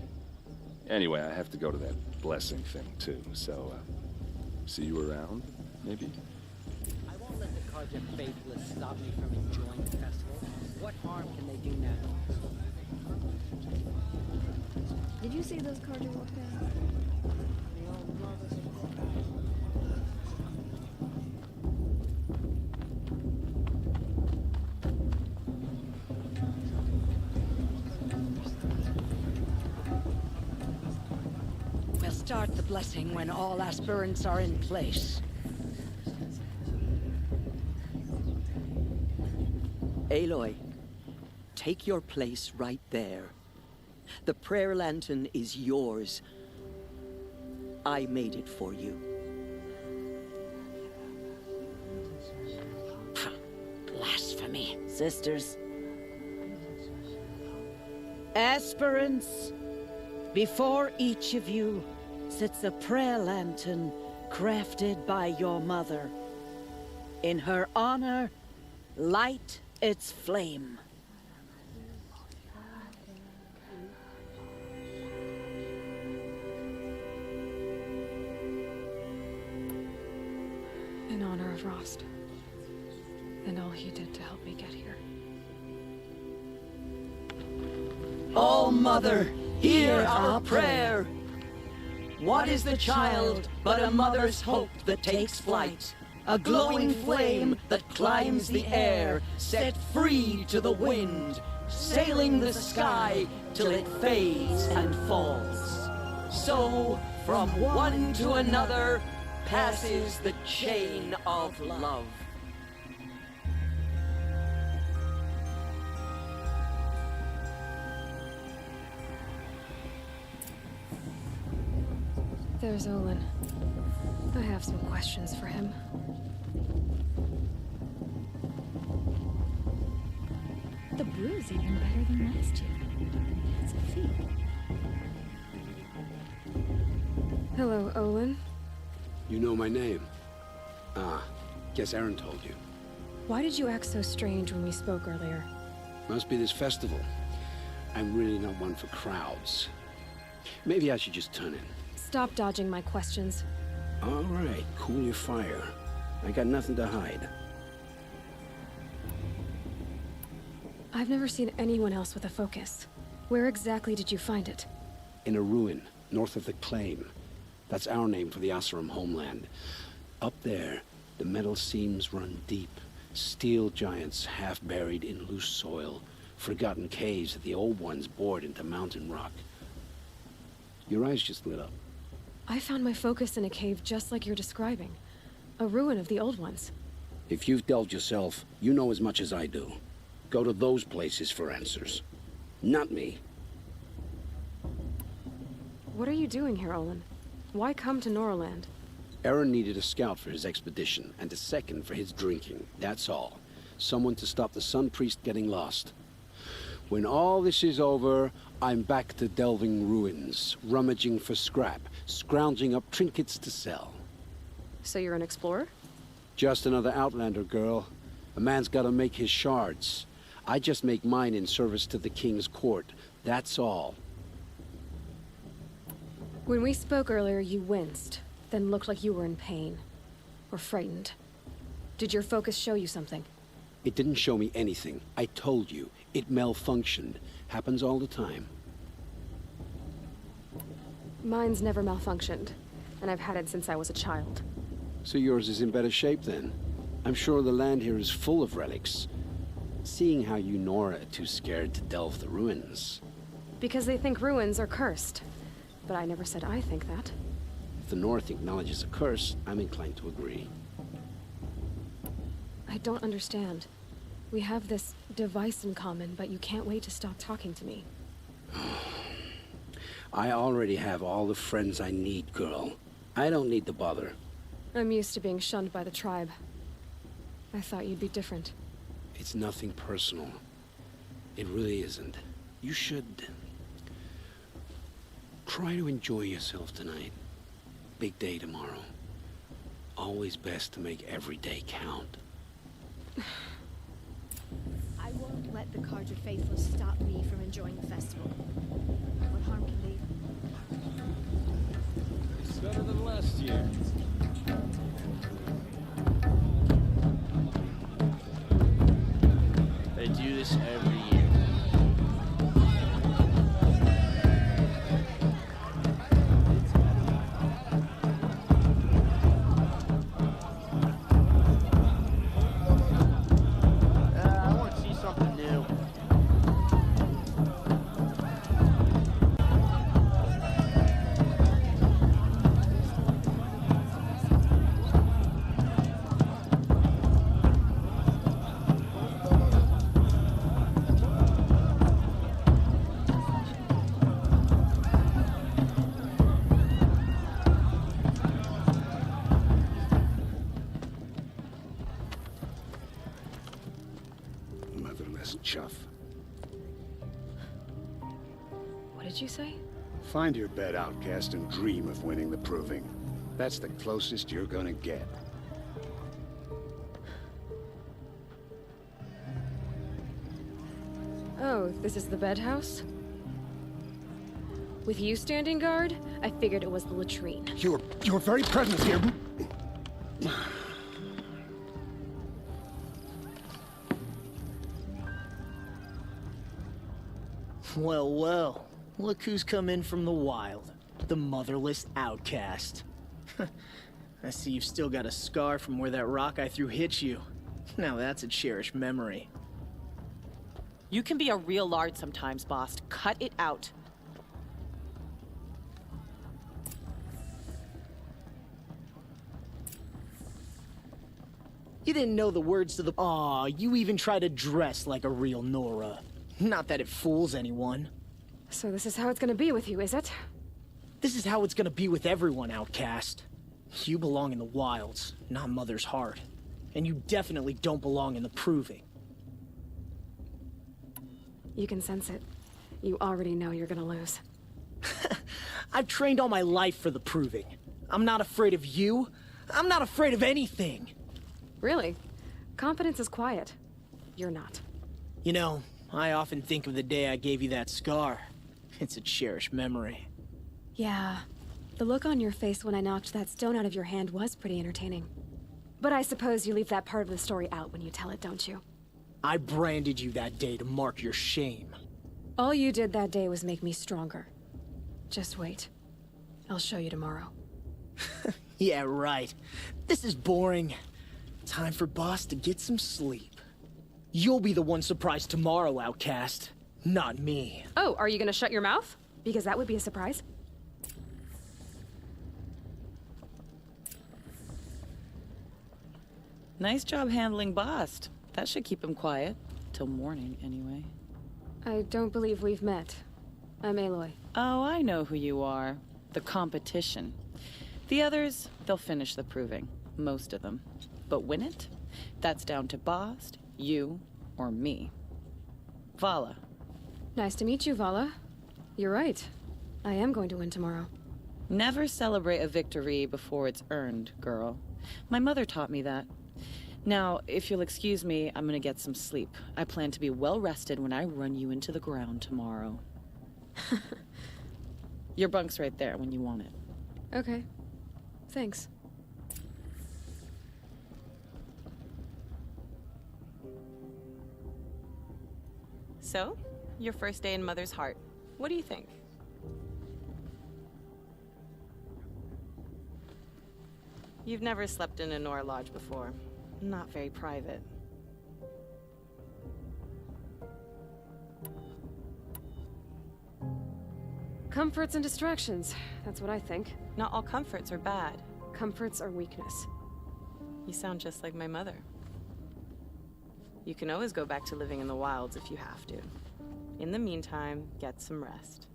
Anyway, I have to go to that blessing thing, too, so, see you around, maybe? I won't let the Karja faithless stop me from enjoying the festival. What harm can they do now? Did you see those Karja walk down? We'll start the blessing when all aspirants are in place. Aloy, take your place right there. The prayer lantern is yours. I made it for you. Blasphemy. Sisters. Aspirants, before each of you sits a prayer lantern crafted by your mother. In her honor, light its flame. In honor of Rost. And all he did to help me get here. All Mother, hear our prayer. What is the child but a mother's hope that takes flight? a glowing flame that climbs the air, set free to the wind, sailing the sky till it fades and falls. So, from one to another, passes the chain of love. There's Olin. I have some questions for him. The brew's even better than last year. It's a feat. Hello, Olin. You know my name? Ah, guess Aaron told you. Why did you act so strange when we spoke earlier? Must be this festival. I'm really not one for crowds. Maybe I should just turn in. Stop dodging my questions. All right, cool your fire. I got nothing to hide. I've never seen anyone else with a focus. Where exactly did you find it? In a ruin, north of the Claim. That's our name for the Asuram homeland. Up there, the metal seams run deep. Steel giants half buried in loose soil. Forgotten caves that the old ones bored into mountain rock. Your eyes just lit up. I found my focus in a cave just like you're describing. A ruin of the old ones. If you've delved yourself, you know as much as I do. Go to those places for answers. Not me. What are you doing here, Olin? Why come to Norland? Aaron needed a scout for his expedition, and a second for his drinking. That's all. Someone to stop the Sun Priest getting lost. When all this is over, I'm back to delving ruins, rummaging for scrap, scrounging up trinkets to sell. So you're an explorer? Just another Outlander, girl. A man's gotta make his shards. I just make mine in service to the King's court. That's all. When we spoke earlier, you winced, then looked like you were in pain. Or frightened. Did your focus show you something? It didn't show me anything. I told you. It malfunctioned. Happens all the time. Mine's never malfunctioned, and I've had it since I was a child. So yours is in better shape then. I'm sure the land here is full of relics. Seeing how you Nora are too scared to delve the ruins. Because they think ruins are cursed. But I never said I think that. If the North acknowledges a curse, I'm inclined to agree. I don't understand. We have this device in common, but you can't wait to stop talking to me. I already have all the friends I need, girl. I don't need the bother. I'm used to being shunned by the tribe. I thought you'd be different. It's nothing personal. It really isn't. You should... try to enjoy yourself tonight. Big day tomorrow. Always best to make every day count. I won't let the Carja faithful stop me from enjoying the festival. What harm can they? It's better than last year. They do this every year. I want to see something new. Motherless chuff. What did you say? Find your bed, outcast, and dream of winning the proving. That's the closest you're gonna get. Oh, this is the bed house? With you standing guard, I figured it was the latrine. Your very presence here... Well, well. Look who's come in from the wild. The motherless outcast. I see you've still got a scar from where that rock I threw hit you. Now that's a cherished memory. You can be a real lard sometimes, boss. Cut it out. You didn't know the words to the... Aw, you even try to dress like a real Nora. Not that it fools anyone. So this is how it's gonna be with you, is it? This is how it's gonna be with everyone, Outcast. You belong in the wilds, not Mother's heart. And you definitely don't belong in the Proving. You can sense it. You already know you're gonna lose. I've trained all my life for the Proving. I'm not afraid of you. I'm not afraid of anything. Really? Confidence is quiet. You're not. You know, I often think of the day I gave you that scar. It's a cherished memory. Yeah. The look on your face when I knocked that stone out of your hand was pretty entertaining. But I suppose you leave that part of the story out when you tell it, don't you? I branded you that day to mark your shame. All you did that day was make me stronger. Just wait. I'll show you tomorrow. Yeah, right. This is boring. Time for Boss to get some sleep. You'll be the one surprised tomorrow, Outcast. Not me. Oh, are you gonna shut your mouth? Because that would be a surprise. Nice job handling Bast. That should keep him quiet. Till morning, anyway. I don't believe we've met. I'm Aloy. Oh, I know who you are. The competition. The others, they'll finish the proving. Most of them. But win it? That's down to Bast, you, or me. Vala. Nice to meet you, Vala. You're right. I am going to win tomorrow. Never celebrate a victory before it's earned, girl. My mother taught me that. Now, if you'll excuse me, I'm gonna get some sleep. I plan to be well rested when I run you into the ground tomorrow. Your bunk's right there when you want it. Okay. Thanks. So, your first day in Mother's heart. What do you think? You've never slept in a Nora lodge before. Not very private. Comforts and distractions. That's what I think. Not all comforts are bad. Comforts are weakness. You sound just like my mother. You can always go back to living in the wilds if you have to. In the meantime, get some rest.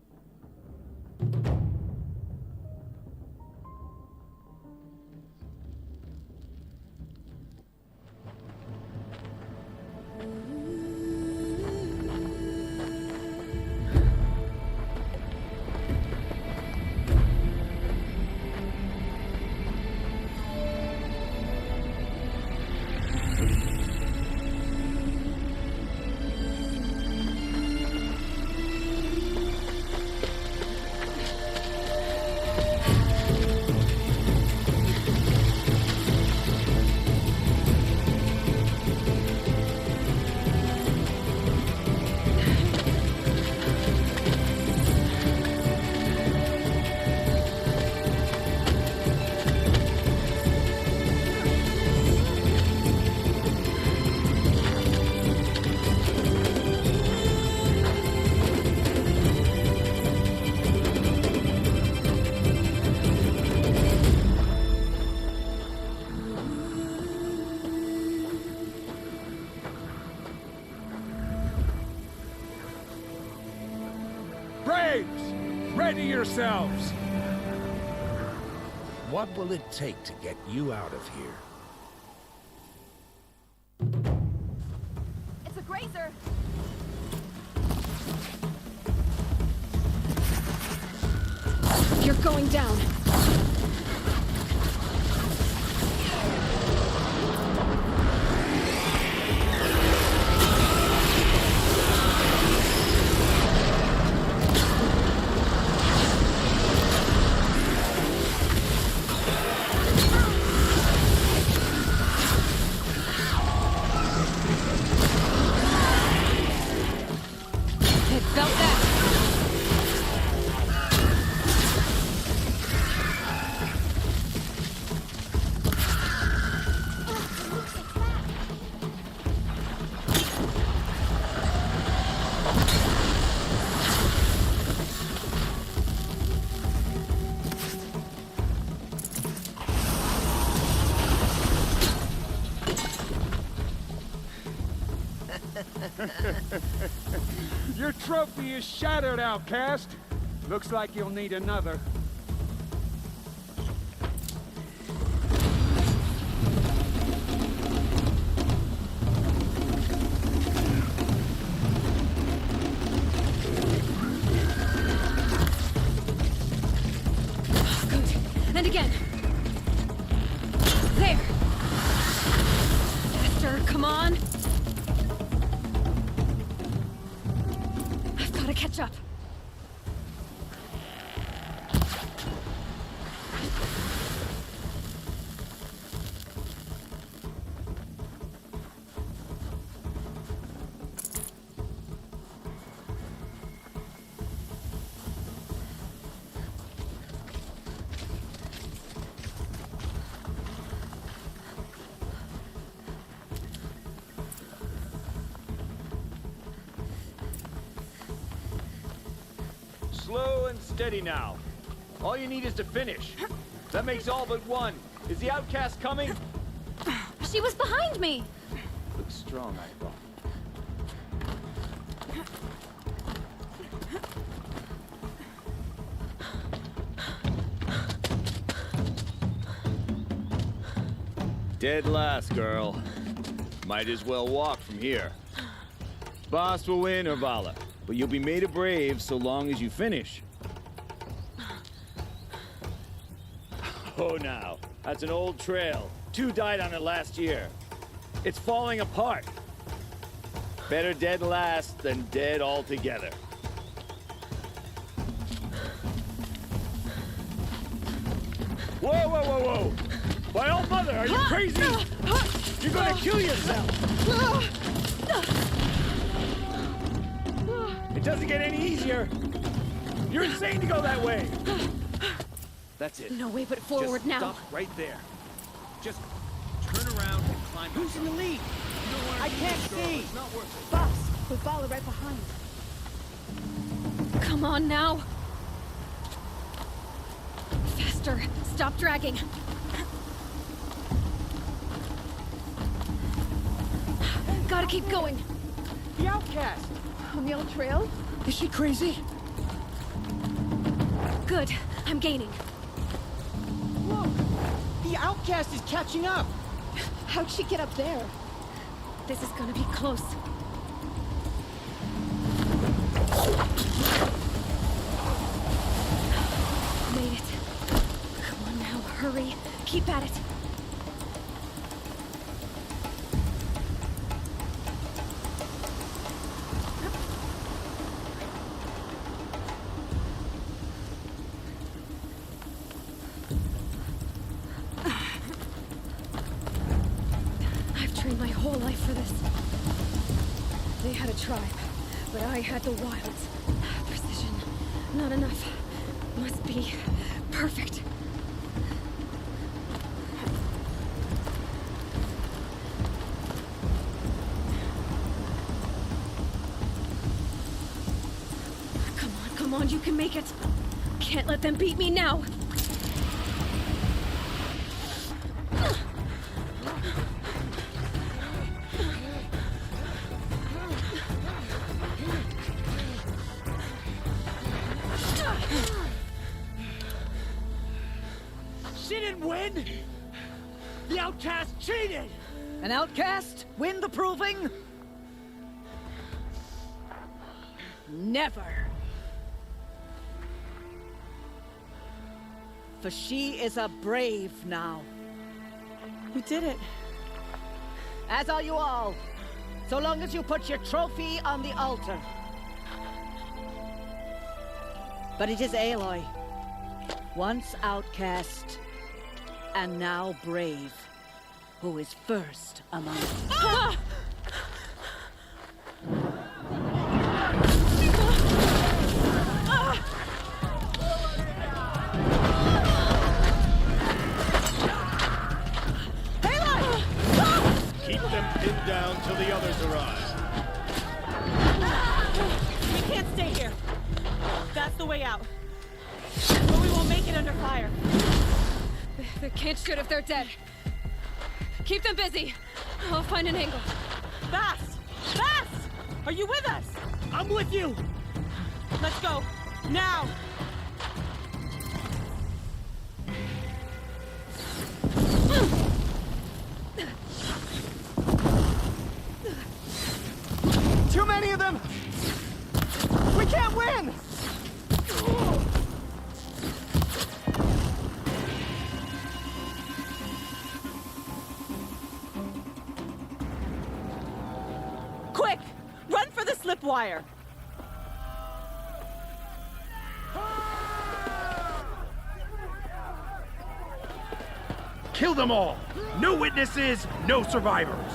Ready yourselves! What will it take to get you out of here? It's a grazer! You're going down! trophy is shattered, outcast. Looks like you'll need another. And again. There. Faster, come on. I've got to catch up. Slow and steady now. All you need is to finish. That makes all but one. Is the outcast coming? She was behind me. Looks strong, I thought. Dead last, girl. Might as well walk from here. Boss will win, or Vala. But you'll be made a brave so long as you finish. Oh, now. That's an old trail. 2 died on it last year. It's falling apart. Better dead last than dead altogether. Whoa, whoa, whoa, whoa! My old mother, are you crazy? You're gonna kill yourself! It doesn't get any easier. You're insane to go that way. That's it. No way but forward Just now. Stop right there. Just turn around and climb. Who's in the lead? I can't see. It's not worth it. Boss, with Vala right behind. Come on now. Faster. Stop dragging. Gotta keep going. The outcast! On the old trail? Is she crazy? Good. I'm gaining. Look! The outcast is catching up! How'd she get up there? This is gonna be close. Made it. Come on now, hurry. Keep at it. My whole life for this. They had a tribe, but I had the wilds. Precision, not enough. Must be perfect. Come on, you can make it. Can't let them beat me now. She didn't win! The outcast cheated! An outcast? Win the proving? Never. For she is a brave now. You did it. As are you all. So long as you put your trophy on the altar. But it is Aloy. Once outcast, and now brave, who is first among us. Ah! Keep them pinned down till the others arrive. We can't stay here. That's the way out. But we won't make it under fire. They can't shoot if they're dead. Keep them busy. I'll find an angle. Fast! Fast! Are you with us? I'm with you! Let's go! Now! Too many of them! We can't win! Quick! Run for the slip wire! Kill them all! No witnesses, no survivors!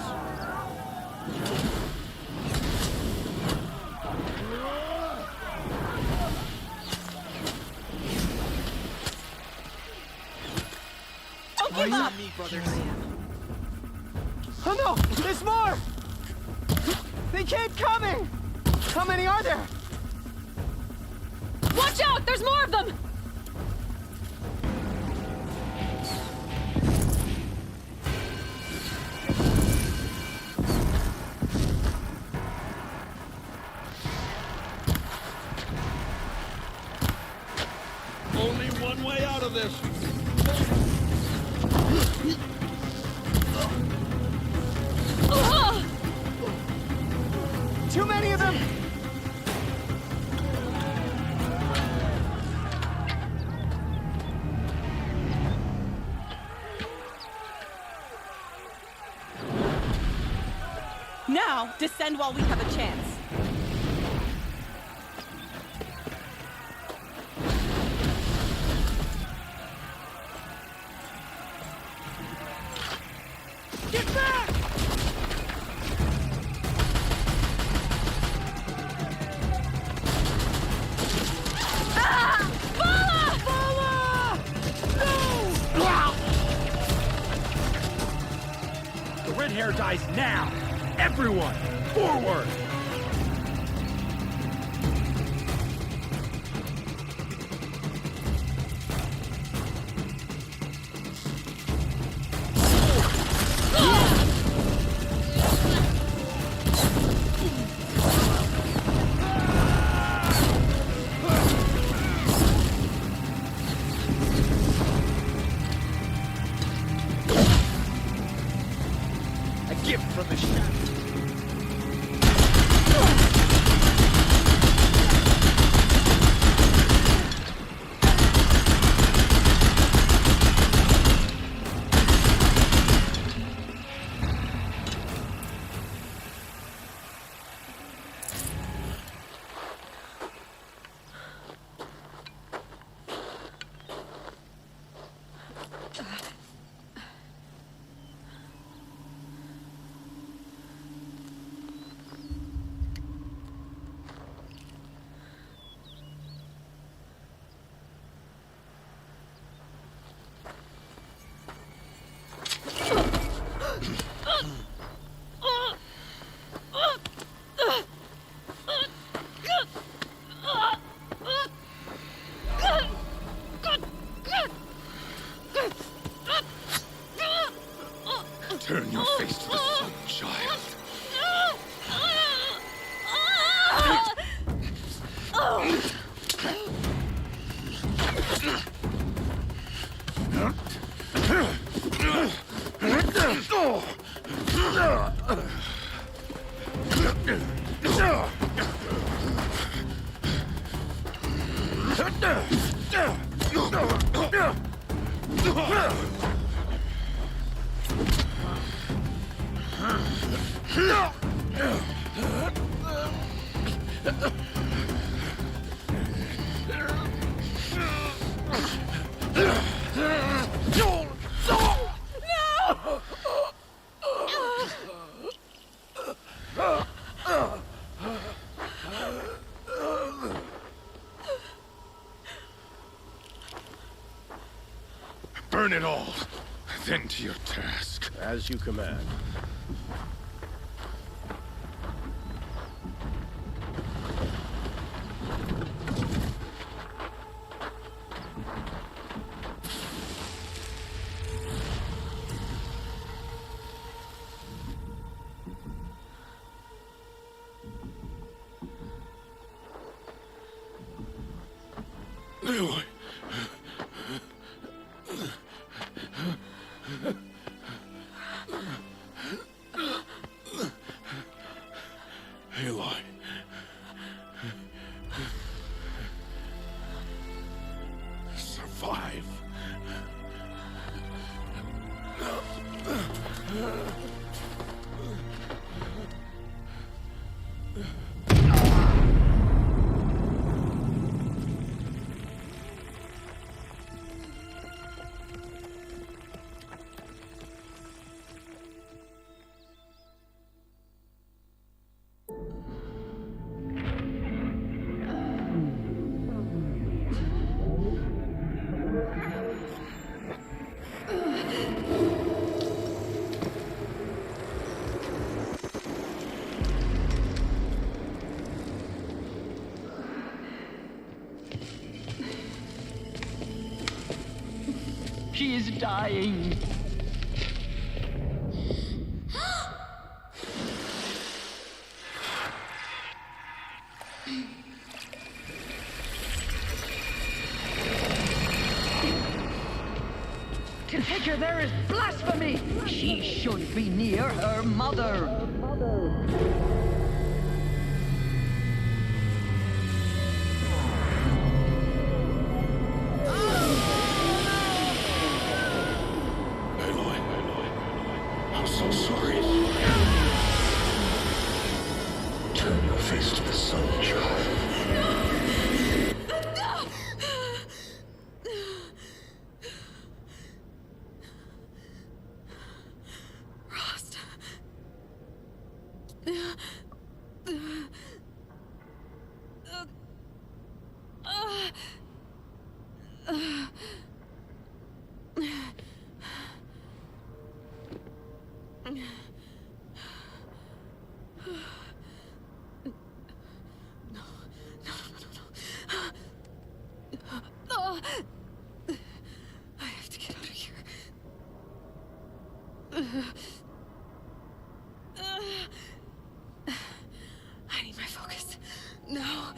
Don't give up! Oh no! There's more! They keep coming! How many are there? Watch out! There's more of them! Only one way out of this. Too many of them! Now, descend while we have a chance. Get back! The red hair dies now! Everyone, forward! A gift from the shadow. Turn your face to the sun, child. Burn it all, then to your task. As you command. Aloy. Aloy. Survive. She is dying. To take her there is blasphemy. She should be near her mother. I'm so sorry. Turn your face to the sun, child. Rost. I have to get out of here. I need my focus. No.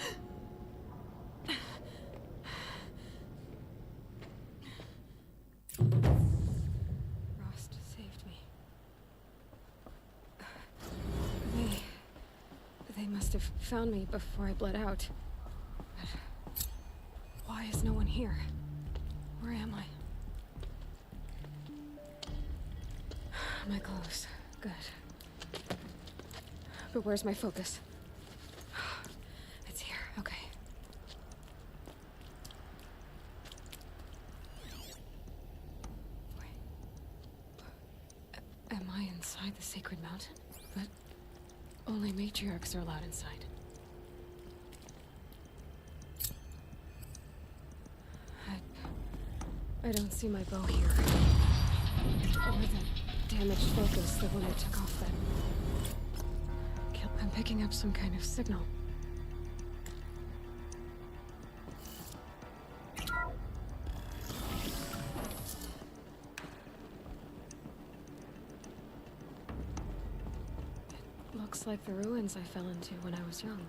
Rost saved me. They must have found me before I bled out. But why is no one here? Where am I? My clothes. Good. But where's my focus? It's here. Okay. Wait. Am I inside the sacred mountain? But only matriarchs are allowed inside. I don't see my bow here. Or the damaged focus, the one I took off that... I'm picking up some kind of signal. It looks like the ruins I fell into when I was young.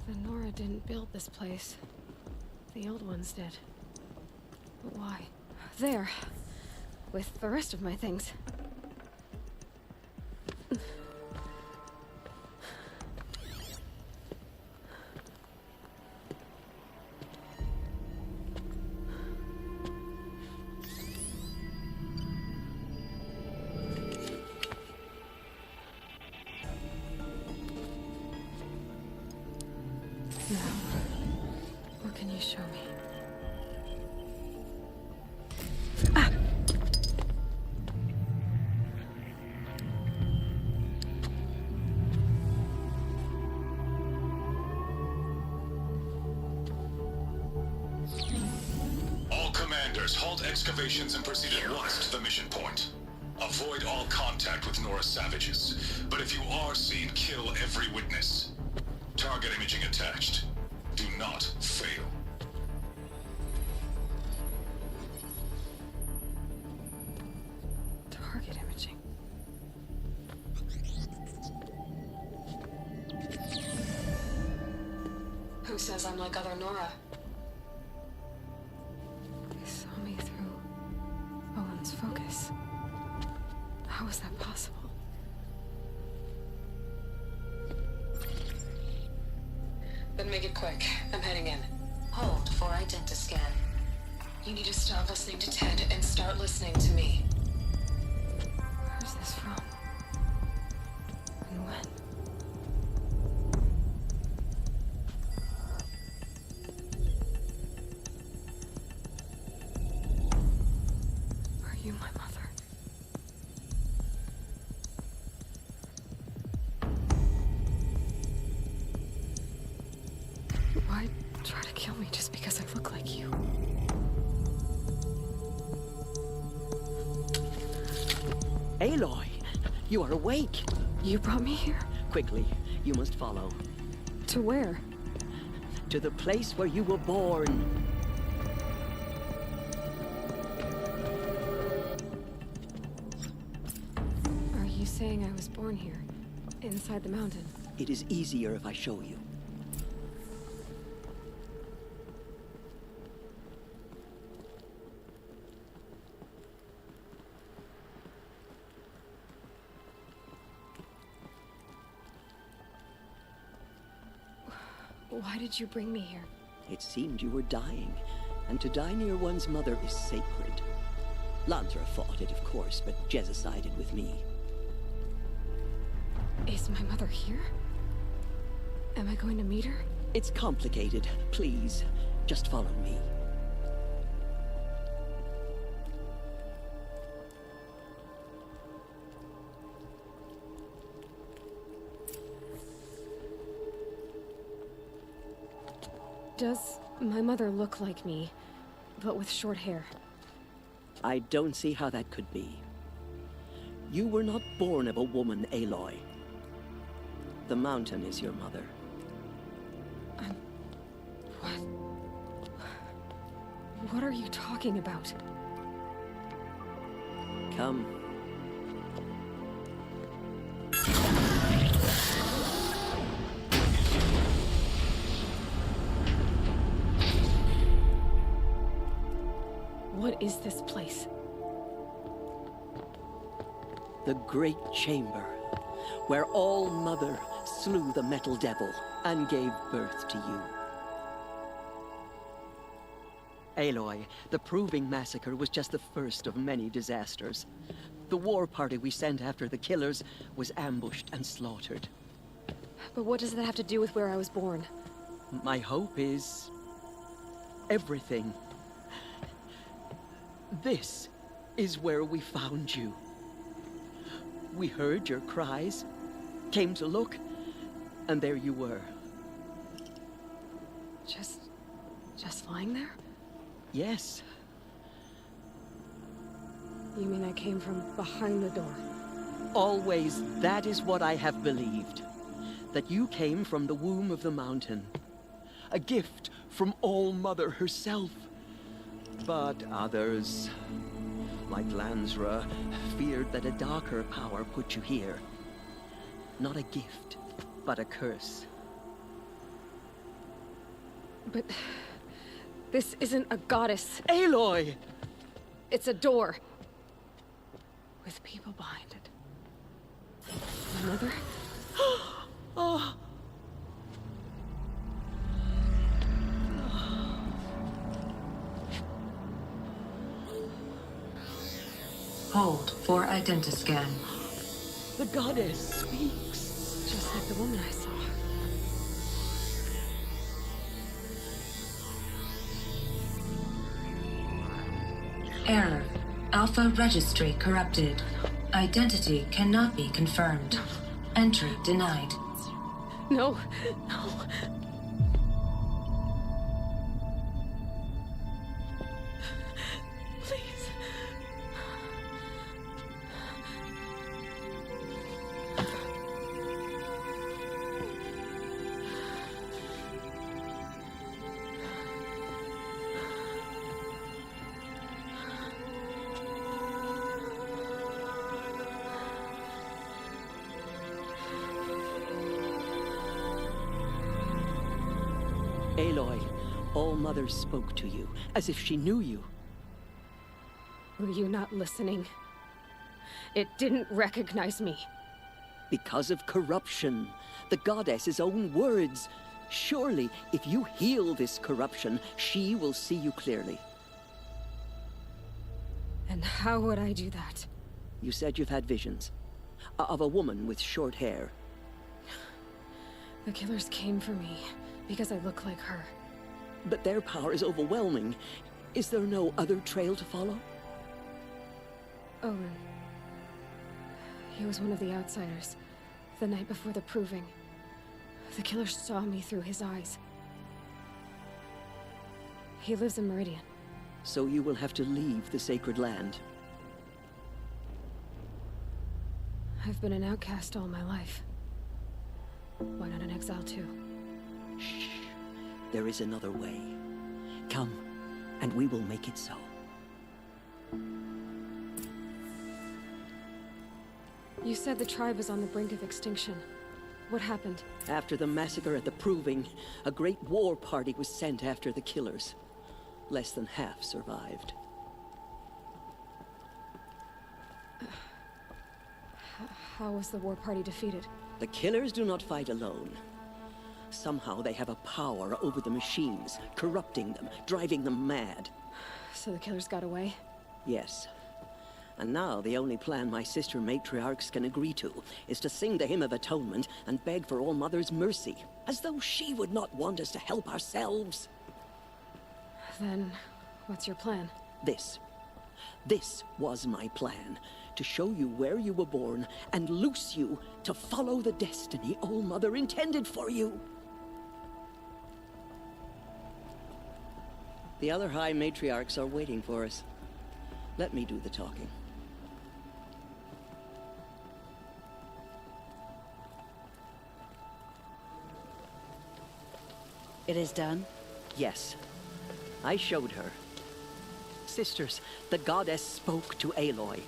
The Nora didn't build this place. The old ones did. But why? There. With the rest of my things. Now, what can you show me? All commanders, halt excavations and proceed at once to the mission point. Avoid all contact with Nora savages, but if you are seen, kill every witness. Target imaging attached. Do not fail. Target imaging. says I'm like other Nora. They saw me through Owen's focus. How is that possible? Then make it quick. I'm heading in. Hold for identiscan. You need to stop listening to Ted and start listening to me. Where's this from? And when? Are you my mother? Why try to kill me just because I look like you? Aloy, you are awake. You brought me here? Quickly, you must follow. To where? To the place where you were born. Are you saying I was born here? Inside the mountain? It is easier if I show you. Why did you bring me here? It seemed you were dying, and to die near one's mother is sacred. Lansra fought it, of course, but Jezza sided with me. Is my mother here? Am I going to meet her? It's complicated. Please, just follow me. Does my mother look like me, but with short hair? I don't see how that could be. You were not born of a woman, Aloy. The mountain is your mother. What are you talking about? Come. What is this place? The Great Chamber, where All-Mother slew the Metal Devil and gave birth to you. Aloy, the Proving Massacre was just the first of many disasters. The war party we sent after the killers was ambushed and slaughtered. But what does that have to do with where I was born? My hope is everything. This is where we found you. We heard your cries, came to look, and there you were. Just lying there? Yes. You mean I came from behind the door? Always, that is what I have believed. That you came from the womb of the mountain. A gift from All-Mother herself. But others, like Lansra, feared that a darker power put you here. Not a gift, but a curse. But this isn't a goddess. Aloy! It's a door. With people behind it. My mother? Oh. Hold for identiscan. The goddess speaks. Just like the woman I saw. Error. Alpha registry corrupted. Identity cannot be confirmed. Entry denied. No, no. Please. Aloy, All-Mother spoke to you, as if she knew you. Were you not listening? It didn't recognize me. Because of corruption. The goddess's own words. Surely, if you heal this corruption, she will see you clearly. And how would I do that? You said you've had visions. Of a woman with short hair. The killers came for me because I look like her. But their power is overwhelming. Is there no other trail to follow? Owen. He was one of the outsiders. The night before the proving. The killers saw me through his eyes. He lives in Meridian. So you will have to leave the sacred land. I've been an outcast all my life. Why not an exile too? Shh. There is another way. Come, and we will make it so. You said the tribe is on the brink of extinction. What happened? After the massacre at the Proving, a great war party was sent after the killers. Less than half survived. How was the war party defeated? The killers do not fight alone. Somehow they have a power over the machines, corrupting them, driving them mad. So the killers got away? Yes. And now the only plan my sister matriarchs can agree to is to sing the Hymn of Atonement and beg for All-Mother's mercy, as though she would not want us to help ourselves. Then, what's your plan? This. This was my plan. To show you where you were born and loose you to follow the destiny All-Mother intended for you. The other High Matriarchs are waiting for us. Let me do the talking. It is done? Yes. I showed her. Sisters, the goddess spoke to Aloy.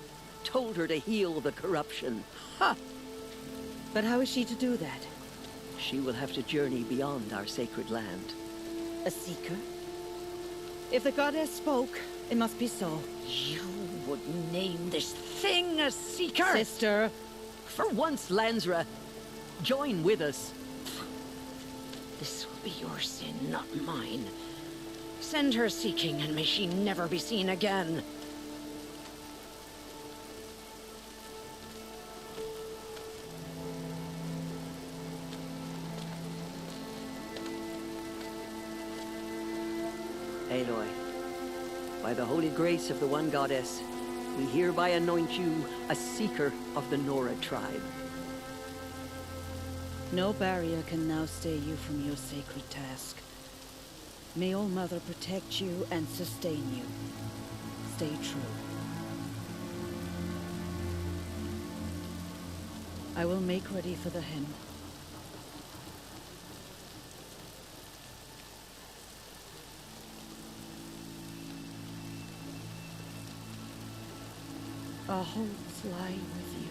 Told her to heal the corruption. Ha! But how is she to do that? She will have to journey beyond our sacred land. A seeker? If the goddess spoke, it must be so. You would name this thing a seeker? Sister! For once, Lansra, join with us. This will be your sin, not mine. Send her seeking, and may she never be seen again. Aloy, by the holy grace of the one goddess, we hereby anoint you a seeker of the Nora tribe. No barrier can now stay you from your sacred task. May All-Mother protect you and sustain you. Stay true. I will make ready for the hymn. Our hopes lie with you.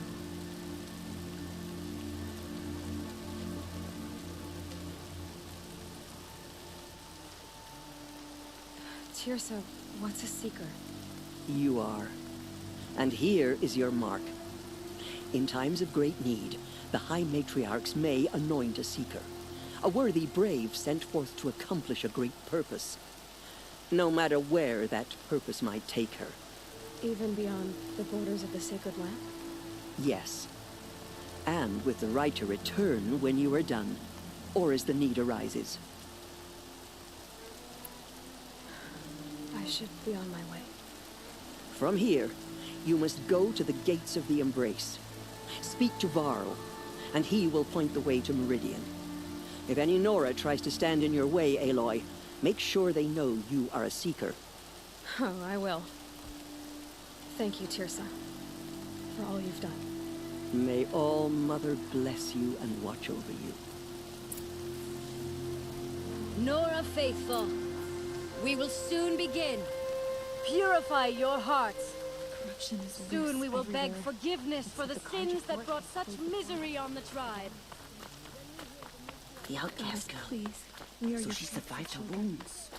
Tirsa, what's a seeker? You are. And here is your mark. In times of great need, the High Matriarchs may anoint a seeker. A worthy brave sent forth to accomplish a great purpose. No matter where that purpose might take her. Even beyond the borders of the sacred land? Yes. And with the right to return when you are done, or as the need arises. I should be on my way. From here, you must go to the gates of the Embrace. Speak to Varl, and he will point the way to Meridian. If any Nora tries to stand in your way, Aloy, make sure they know you are a seeker. Oh, I will. Thank you, Tirsa, for all you've done. May All-Mother bless you and watch over you. Nora faithful, we will soon begin. Purify your hearts. Corruption is Soon we will beg everywhere. forgiveness for the sins that brought such misery on the tribe. The outcast girl. Please, So she survived her wounds.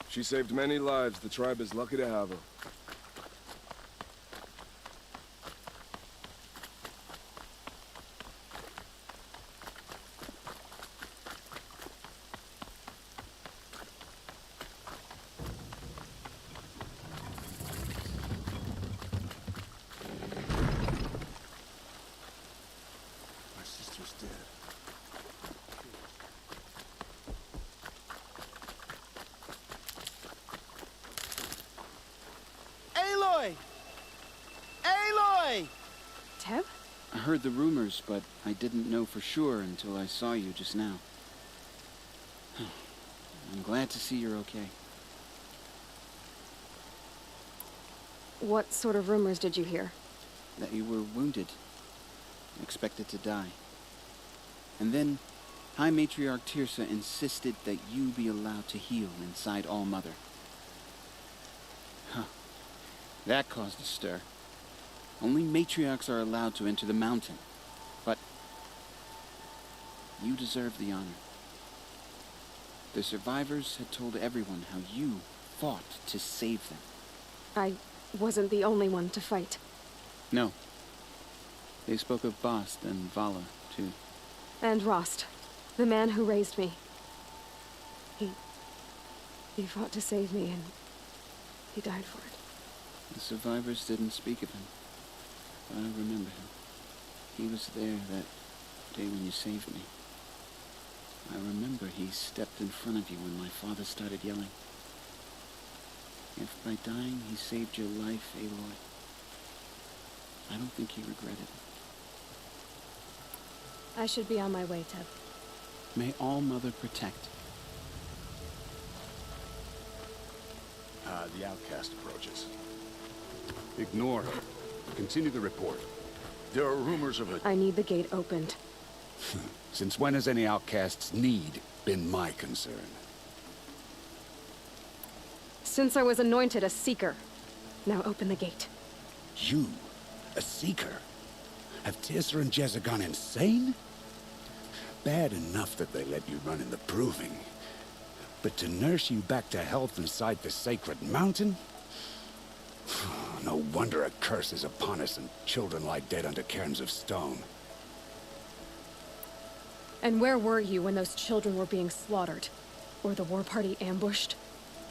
She saved many lives. The tribe is lucky to have her. Aloy! Aloy! Teb? I heard the rumors, but I didn't know for sure until I saw you just now. I'm glad to see you're okay. What sort of rumors did you hear? That you were wounded, expected to die. And then, High Matriarch Tirsa insisted that you be allowed to heal inside All-Mother. Huh. That caused a stir. Only matriarchs are allowed to enter the mountain. But you deserve the honor. The survivors had told everyone how you fought to save them. I wasn't the only one to fight. No. They spoke of Bast and Vala, too. And Rost, the man who raised me. He fought to save me, and he died for it. The survivors didn't speak of him, but I remember him. He was there that day when you saved me. I remember he stepped in front of you when my father started yelling. If by dying he saved your life, Aloy, I don't think he regretted it. I should be on my way, Teb. May All-Mother protect. The outcast approaches. Ignore her. Continue the report. There are rumors of a... I need the gate opened. Since when has any outcast's need been my concern? Since I was anointed a Seeker. Now open the gate. You? A Seeker? Have Tirsa and Jezza gone insane? Bad enough that they let you run in the Proving. But to nurse you back to health inside the sacred mountain? No wonder a curse is upon us and children lie dead under cairns of stone. And where were you when those children were being slaughtered? Or the war party ambushed?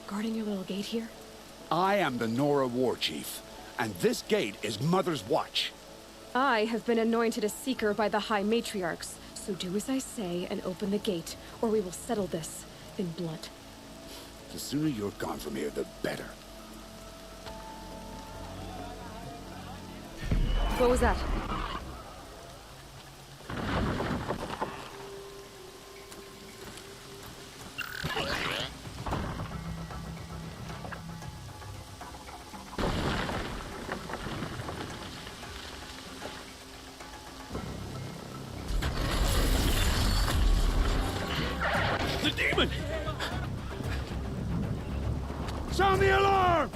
Guarding your little gate here? I am the Nora war chief, and this gate is Mother's watch. I have been anointed a Seeker by the High Matriarchs, so do as I say and open the gate, or we will settle this in blood. The sooner you're gone from here, the better. What was that? The demon! Sound the alarm!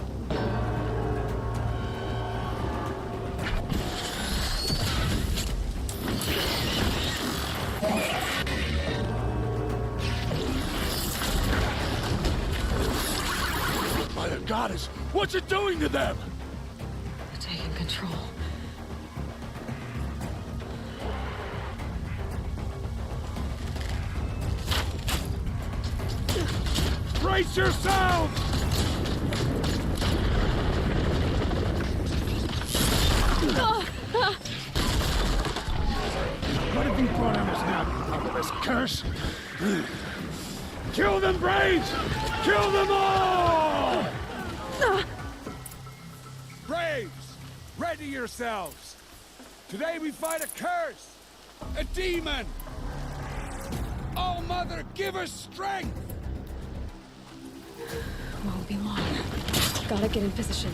By the goddess, what's it doing to them? Taking control. Brace yourselves! What have you brought on us now, you motherless curse? Kill them, Braves! Kill them all! Braves, ready yourselves. Today we fight a curse, a demon. Oh, Mother, give us strength. Won't be long. Gotta get in position.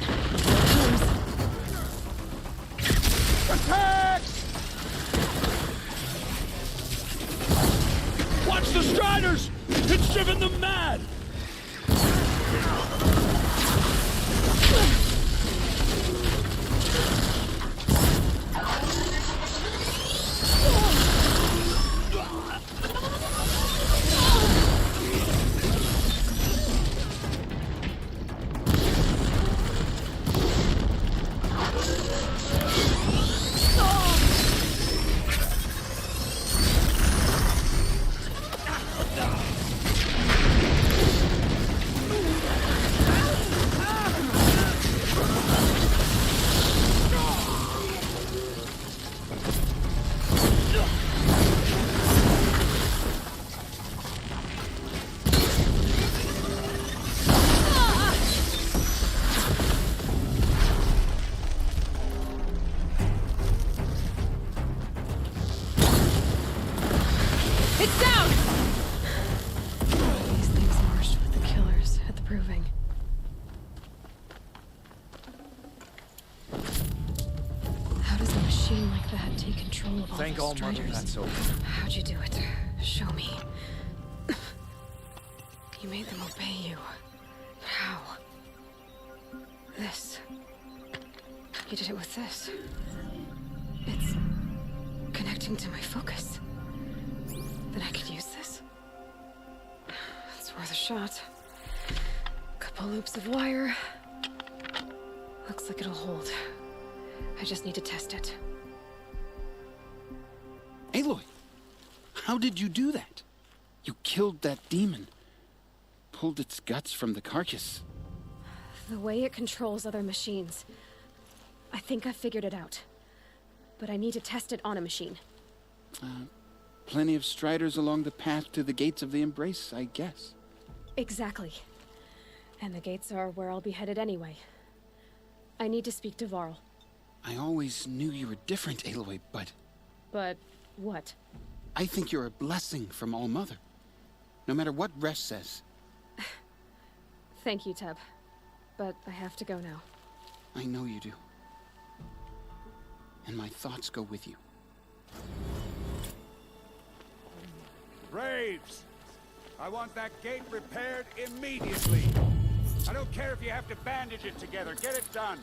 Attack! Watch the Striders! It's driven them mad! It's down! These things marched with the killers at the proving. How does a machine like that take control of all Thank those all mother striders? that's over. How'd you do it? Show me. You made them obey you. How? This. You did it with this. It's connecting to my focus. Then I could use this. It's worth a shot. Couple loops of wire. Looks like it'll hold. I just need to test it. Aloy, how did you do that? You killed that demon. Pulled its guts from the carcass. The way it controls other machines. I think I figured it out. But I need to test it on a machine. Plenty of striders along the path to the gates of the Embrace, I guess. Exactly. And the gates are where I'll be headed anyway. I need to speak to Varl. I always knew you were different, Aloy, but... But what? I think you're a blessing from All Mother. No matter what Resh says. Thank you, Teb. But I have to go now. I know you do. And my thoughts go with you. Braves! I want that gate repaired immediately. I don't care if you have to bandage it together. Get it done.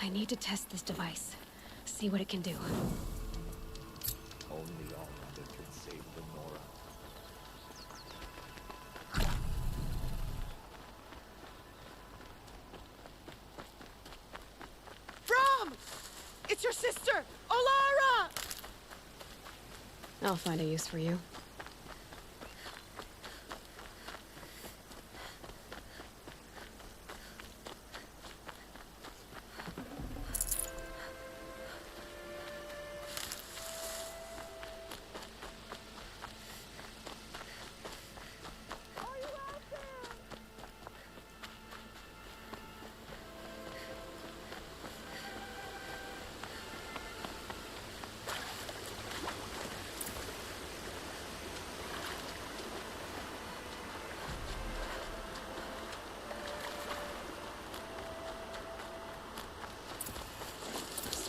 I need to test this device. See what it can do. Only All Mother could save the Nora. From! It's your sister, Olara! I'll find a use for you.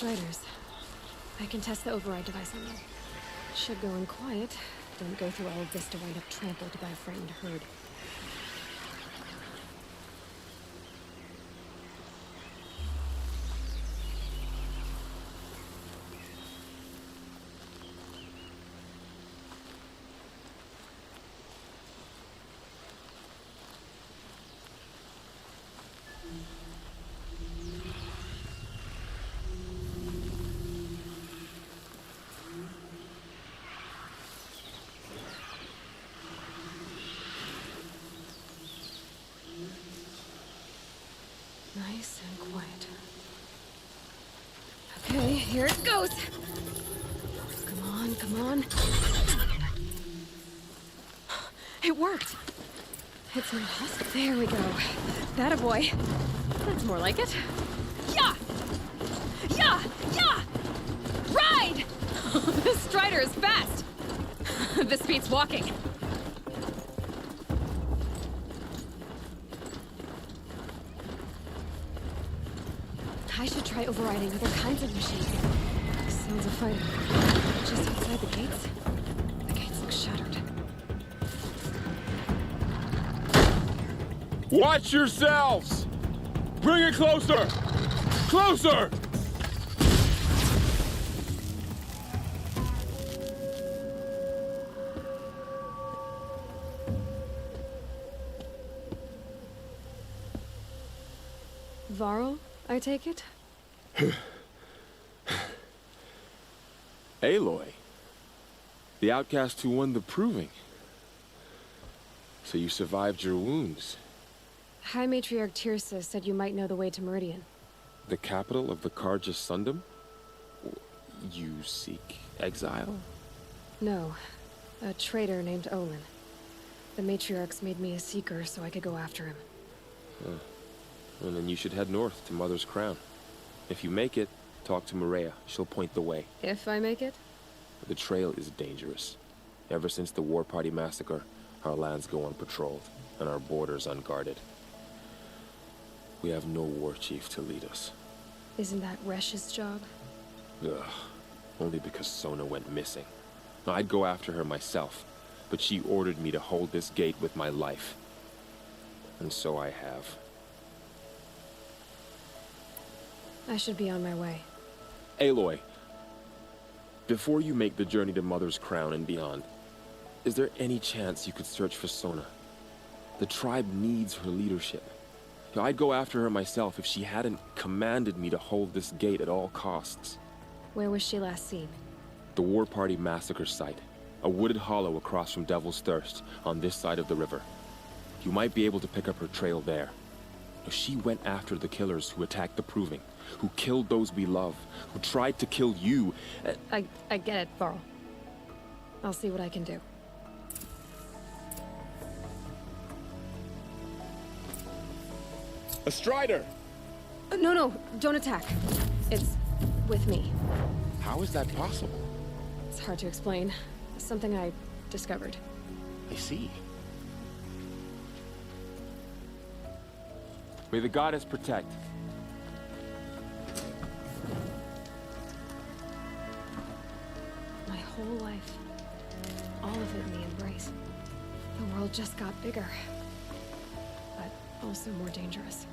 Striders. I can test the override device on them. Should go in quiet. Don't go through all of this to wind up trampled by a frightened herd. Nice and quiet. Okay, here it goes. Come on, come on. It worked. It's not hostile. There we go. That a boy. That's more like it. Yeah! Yeah! Yeah! Ride! This Strider is fast. This beats walking. I should try overriding other kinds of machines. Sounds a fighter. Just outside the gates? The gates look shuttered. Watch yourselves! Bring it closer! Closer! Varl, I take it? Aloy. The outcast who won the proving. So you survived your wounds. High Matriarch Tirsa said you might know the way to Meridian. The capital of the Carja Sundom? You seek exile? No. A traitor named Olin. The Matriarchs made me a seeker so I could go after him. Huh. And then you should head north to Mother's Crown. If you make it, talk to Maria. She'll point the way. If I make it? The trail is dangerous. Ever since the War Party massacre, our lands go unpatrolled, and our borders unguarded. We have no war chief to lead us. Isn't that Resh's job? Ugh. Only because Sona went missing. Now, I'd go after her myself, but she ordered me to hold this gate with my life. And so I have. I should be on my way. Aloy, before you make the journey to Mother's Crown and beyond, is there any chance you could search for Sona? The tribe needs her leadership. Now, I'd go after her myself if she hadn't commanded me to hold this gate at all costs. Where was she last seen? The War Party massacre site. A wooded hollow across from Devil's Thirst, on this side of the river. You might be able to pick up her trail there. Now, she went after the killers who attacked the Proving, who killed those we love, who tried to kill you. I get it, Varl. I'll see what I can do. A Strider! No, don't attack. It's with me. How is that possible? It's hard to explain. Something I discovered. I see. May the goddess protect. My whole life. All of it in the embrace. The world just got bigger. But also more dangerous.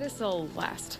This'll last.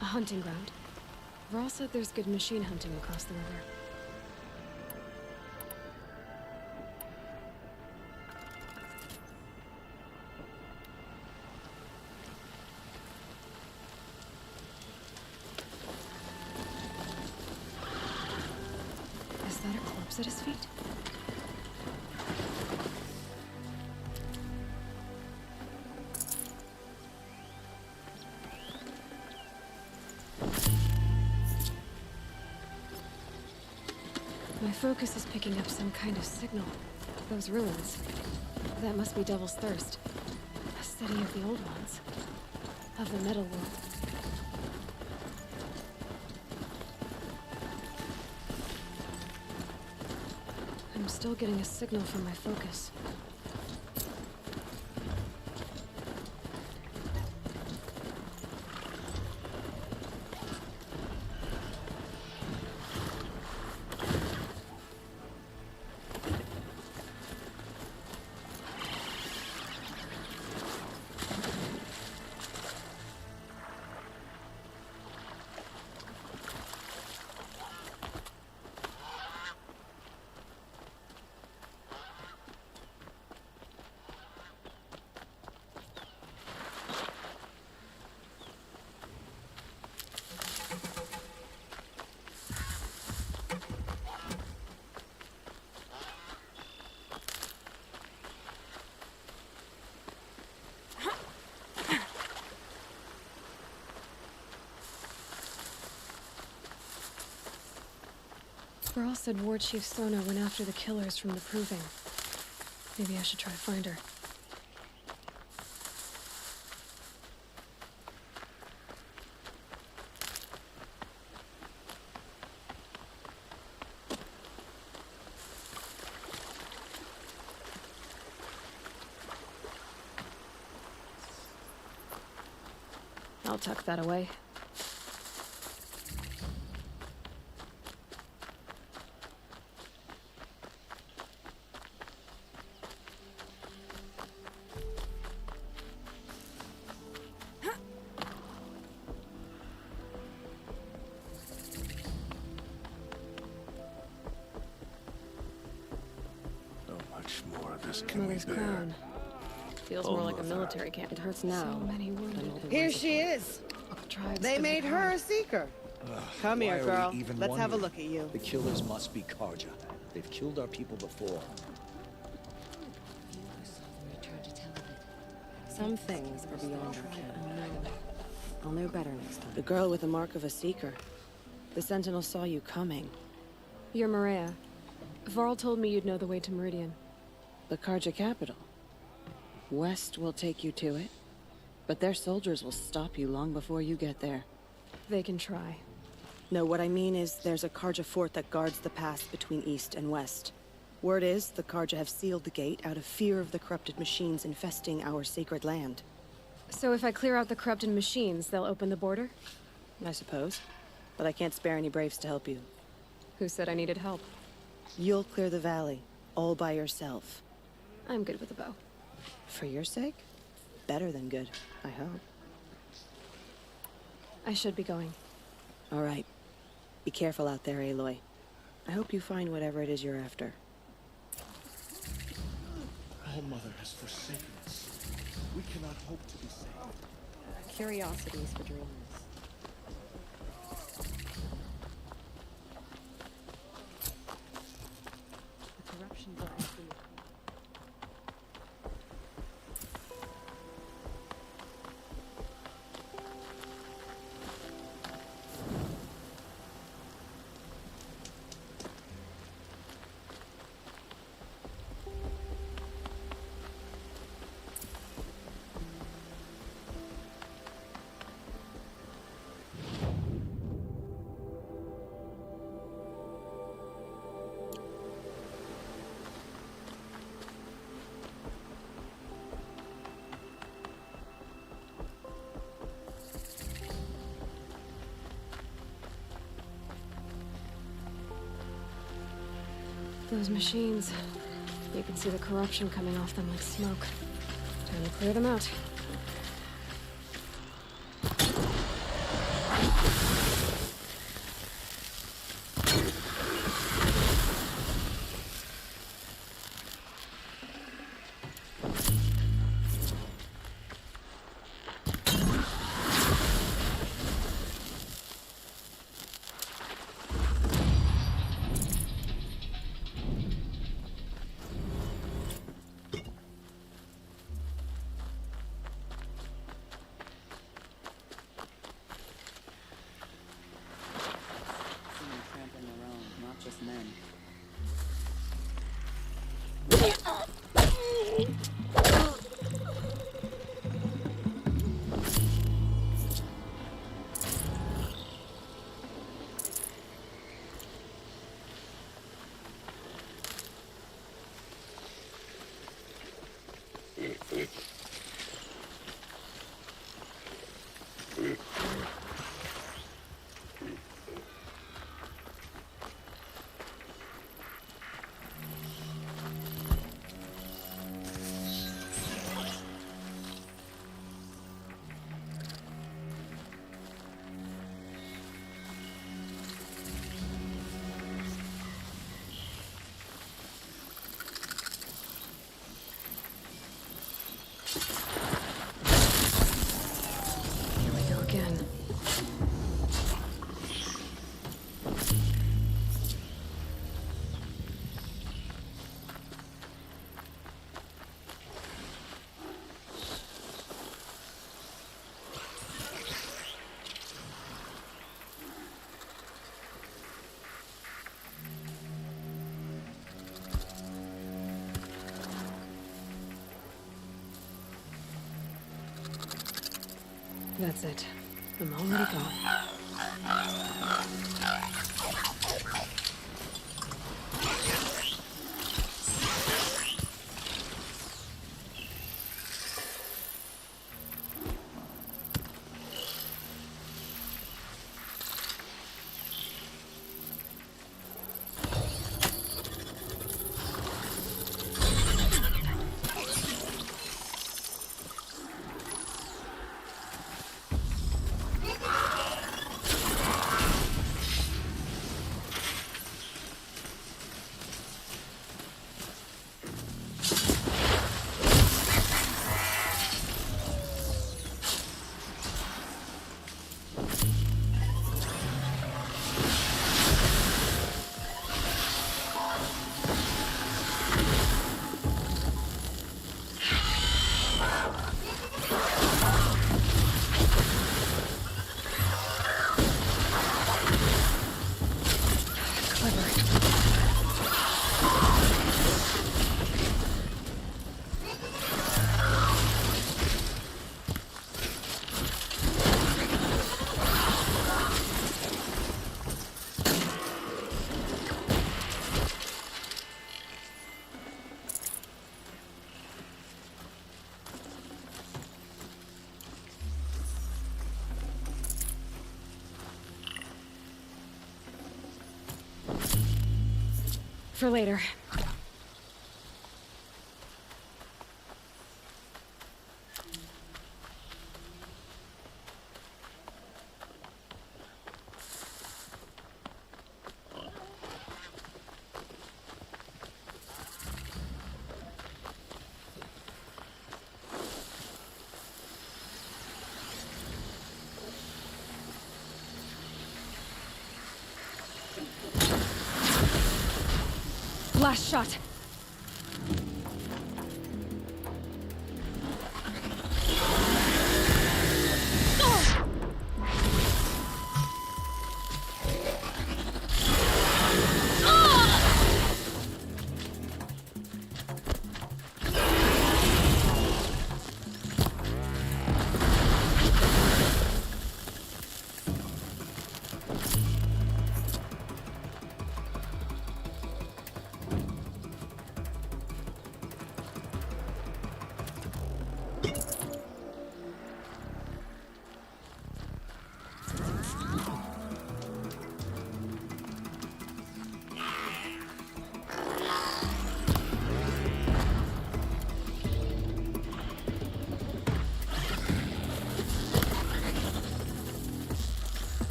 A hunting ground. Varl said there's good machine hunting across the river. Is that a corpse at his feet? My focus is picking up some kind of signal. Those ruins. That must be Devil's Thirst. A city of the old ones. Of the metal world. I'm still getting a signal from my focus. Varl said Ward Chief Sona went after the killers from the Proving. Maybe I should try to find her. I'll tuck that away. Mother's crown. Feels more like a military camp. It hurts now. So many wounded. Here she is. They made her a seeker. Come here, Why are girl. we even Let's have a wondering? look at you. The killers must be Karja. They've killed our people before. Some things are beyond our ken. I'll know better next time. The girl with the mark of a seeker. The Sentinel saw you coming. You're Maria. Varl told me you'd know the way to Meridian. The Karja capital. West will take you to it, but their soldiers will stop you long before you get there. They can try. No, what I mean is there's a Karja fort that guards the pass between East and West. Word is the Karja have sealed the gate out of fear of the corrupted machines infesting our sacred land. So if I clear out the corrupted machines, they'll open the border? I suppose. But I can't spare any braves to help you. Who said I needed help? You'll clear the valley, all by yourself. I'm good with a bow. For your sake? Better than good, I hope. I should be going. All right. Be careful out there, Aloy. I hope you find whatever it is you're after. All Mother has forsaken us. We cannot hope to be saved. Curiosities for dreamers. The corruptions are unclear. Those machines. You can see the corruption coming off them like smoke. Time to clear them out. That's it. I'm already gone. For later. Last shot.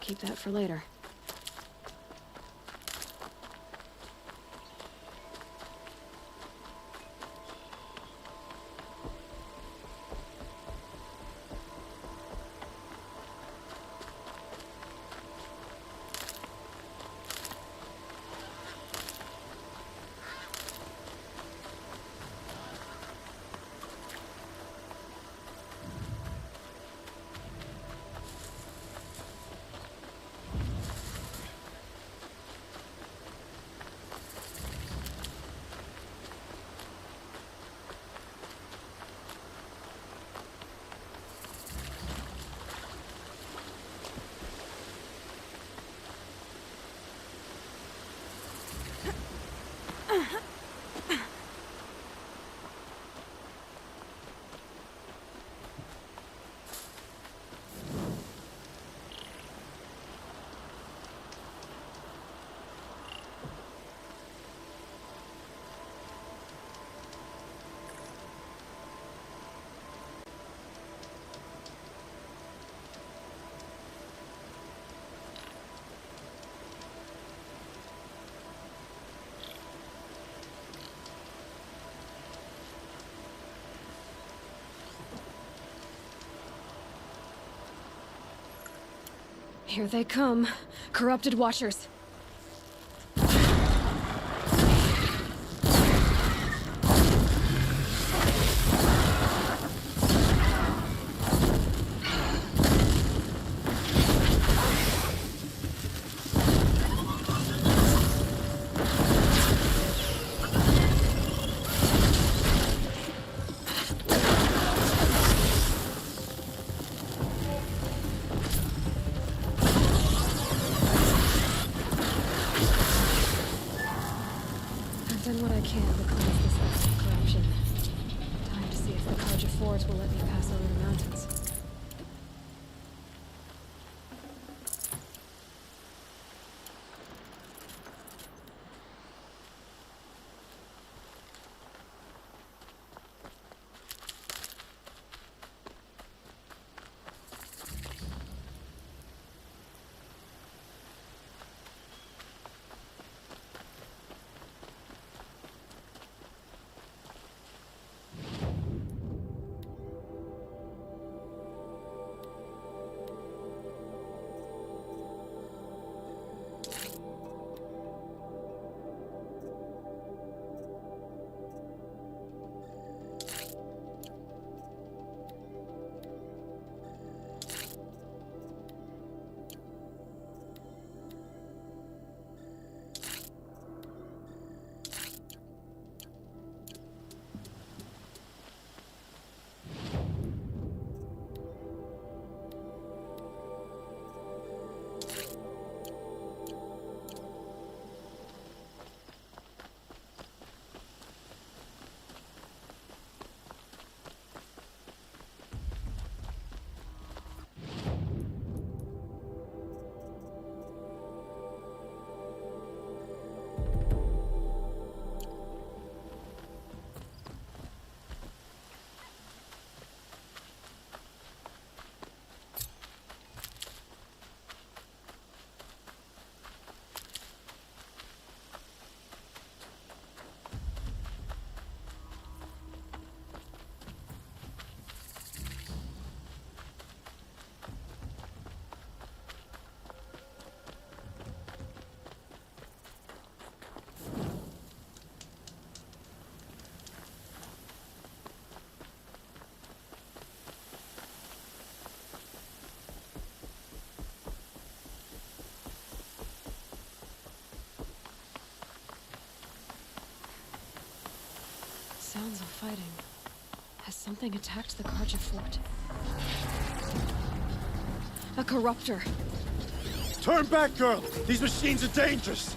Keep that for later. Here they come. Corrupted Watchers. chance to cleanse this earth of corruption. Time to see if the Carja Forge will let me pass over the mountains. Sounds of fighting. Has something attacked the Carja fort? A corruptor! Turn back, girl! These machines are dangerous!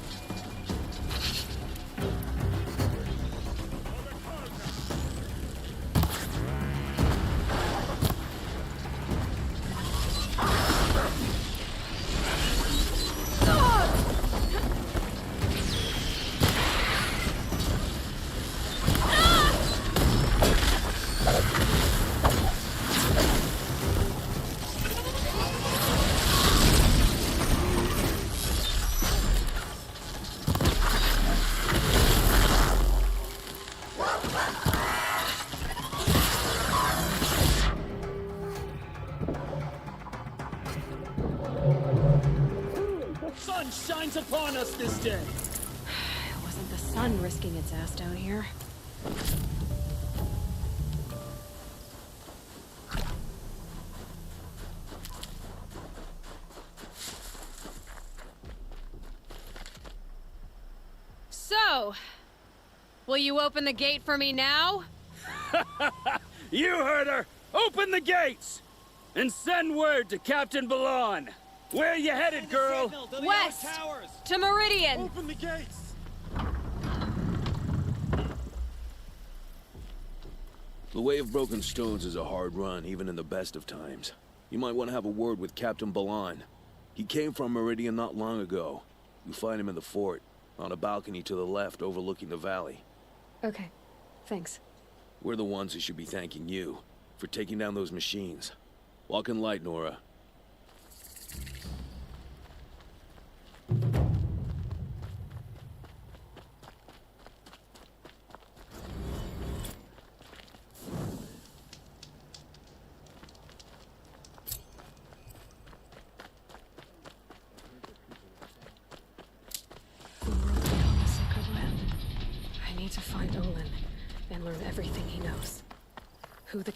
Shines upon us this day. It wasn't the sun risking its ass down here. So, will you open the gate for me now? You heard her! Open the gates! And send word to Captain Balan. Where are you headed, girl? West! To Meridian! Open the gates! The Way of Broken Stones is a hard run, even in the best of times. You might want to have a word with Captain Balan. He came from Meridian not long ago. You'll find him in the fort, on a balcony to the left overlooking the valley. Okay, thanks. We're the ones who should be thanking you for taking down those machines. Walk in light, Nora. I need to find Olin and learn everything he knows. Who the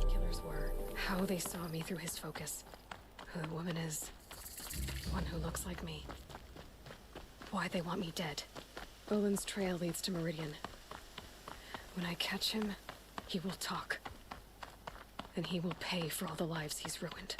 killers were, how they saw me through his focus, who the woman is, one who looks like me, why they want me dead. Olin's trail leads to Meridian. When I catch him, he will talk. And he will pay for all the lives he's ruined.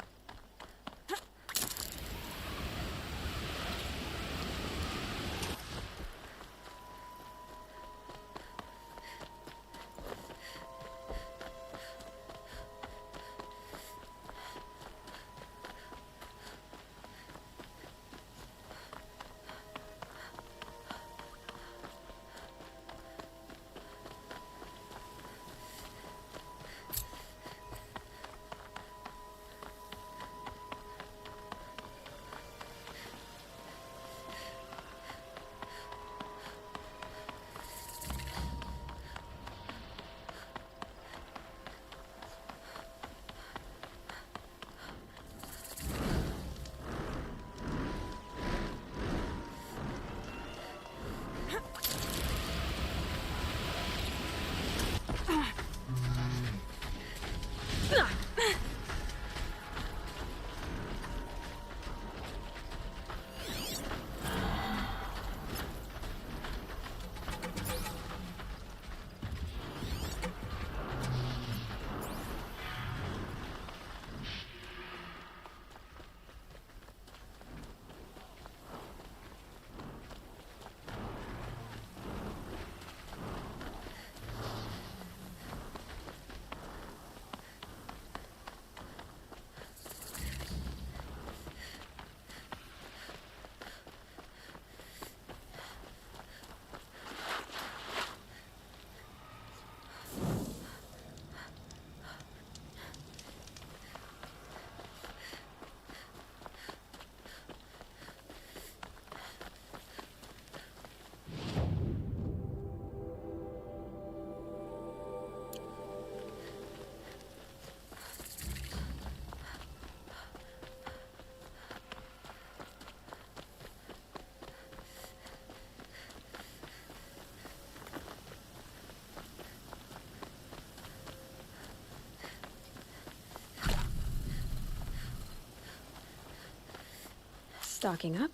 Stocking up.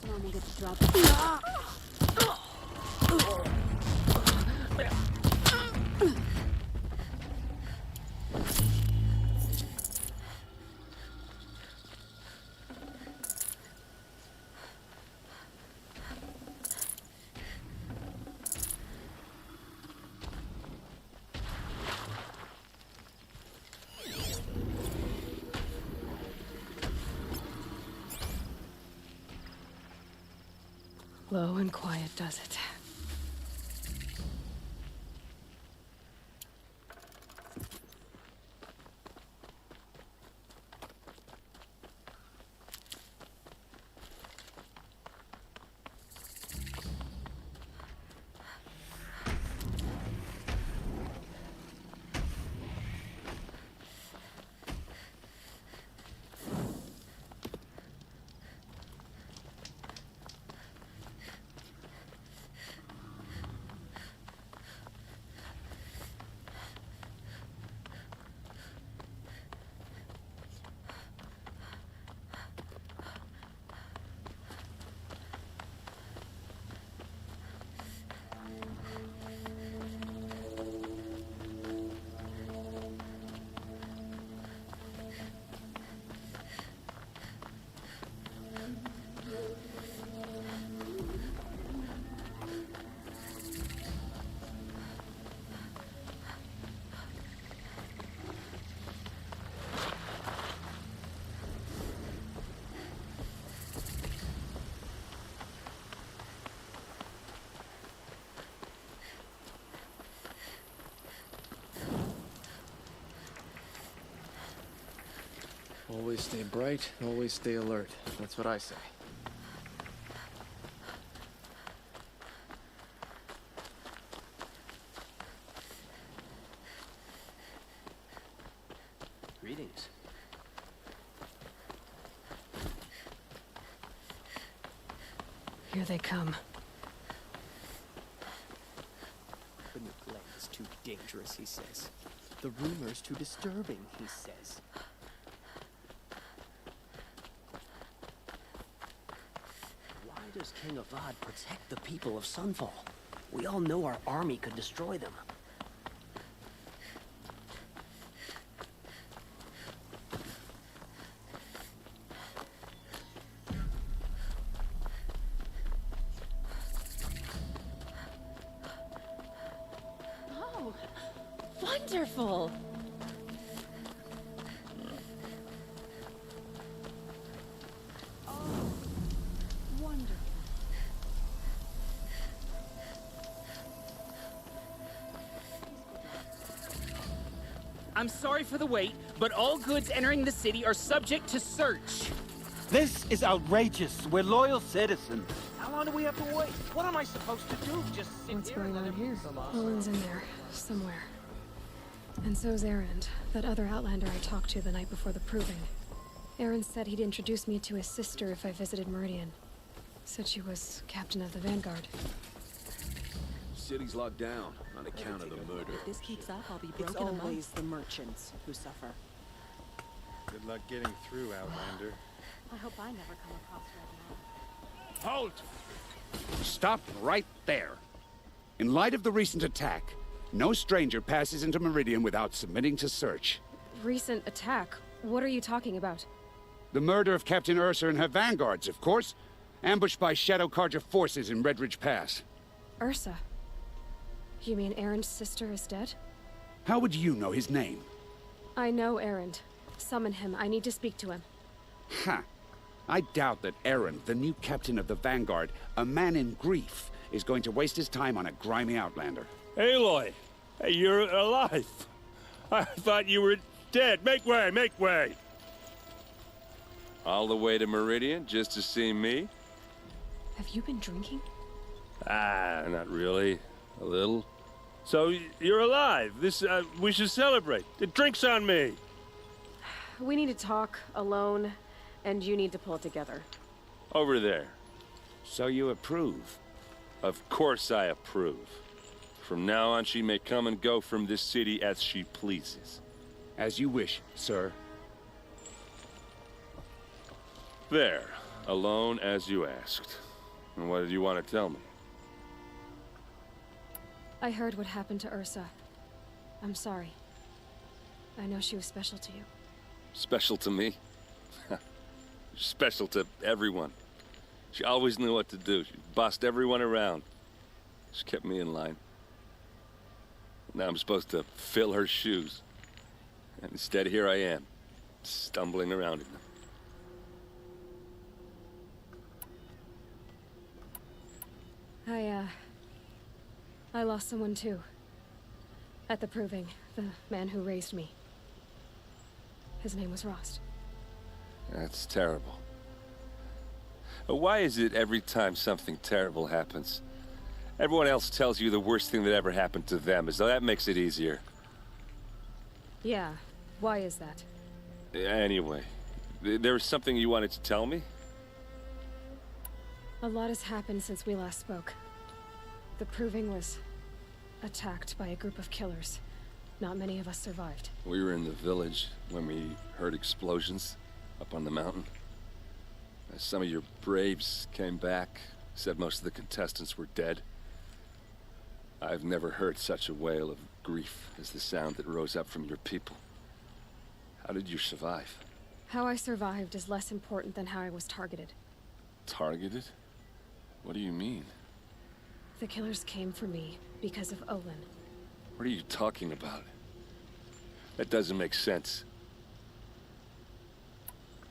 Someone gets dropped. Low and quiet does it. Always stay bright, always stay alert. That's what I say. Greetings. Here they come. The neglect is too dangerous, he says. The rumors too disturbing, he says. Why does King Avad protect the people of Sunfall? We all know our army could destroy them. Oh, wonderful! I'm sorry for the wait, but all goods entering the city are subject to search. This is outrageous. We're loyal citizens. How long do we have to wait? What am I supposed to do? Just sit What's here going and let on here? it be Owen's in there, somewhere. And so's Aaron, that other Outlander I talked to the night before the proving. Aaron said he'd introduce me to his sister if I visited Meridian. Said she was captain of the Vanguard. city's locked down on account of the murder. If this keeps up, I'll be It's broken a month. always the merchants who suffer. Good luck getting through, Outlander. I hope I never come across Red Man. Halt! Stop right there. In light of the recent attack, no stranger passes into Meridian without submitting to search. Recent attack? What are you talking about? The murder of Captain Ursa and her vanguards, of course. Ambushed by Shadow Carja forces in Redridge Pass. Ursa? You mean Erend's sister is dead? How would you know his name? I know Erend. Summon him. I need to speak to him. Ha! I doubt that Erend, the new captain of the Vanguard, a man in grief, is going to waste his time on a grimy outlander. Aloy! Hey, you're alive! I thought you were dead. Make way, make way! All the way to Meridian just to see me? Have you been drinking? Ah, not really. A little. So, you're alive. We should celebrate. The drink's on me. We need to talk, alone, and you need to pull it together. Over there. So you approve? Of course I approve. From now on, she may come and go from this city as she pleases. As you wish, sir. There. Alone as you asked. And what did you want to tell me? I heard what happened to Ursa. I'm sorry. I know she was special to you. Special to me? Special to everyone. She always knew what to do. She bossed everyone around. She kept me in line. Now I'm supposed to fill her shoes. And instead, here I am, stumbling around in them. I lost someone too. At the Proving, the man who raised me. His name was Rost. That's terrible. Why is it every time something terrible happens, everyone else tells you the worst thing that ever happened to them, as though that makes it easier? Yeah, why is that? Anyway, there was something you wanted to tell me? A lot has happened since we last spoke. The Proving was attacked by a group of killers. Not many of us survived. We were in the village when we heard explosions up on the mountain. Some of your braves came back, said most of the contestants were dead. I've never heard such a wail of grief as the sound that rose up from your people. How did you survive? How I survived is less important than how I was targeted. Targeted? What do you mean? The killers came for me because of Olin. What are you talking about? That doesn't make sense.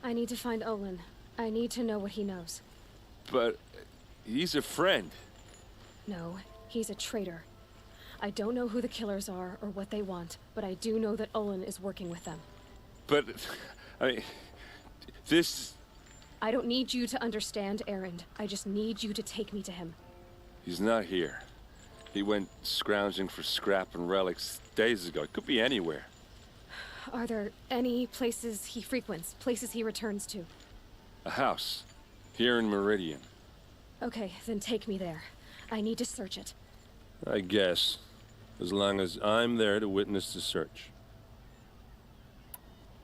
I need to find Olin. I need to know what he knows. But he's a friend. No, he's a traitor. I don't know who the killers are or what they want, but I do know that Olin is working with them. But, I mean, this... I don't need you to understand, Erend. I just need you to take me to him. He's not here. He went scrounging for scrap and relics days ago. It could be anywhere. Are there any places he frequents, places he returns to? A house. Here in Meridian. Okay, then take me there. I need to search it. I guess. As long as I'm there to witness the search.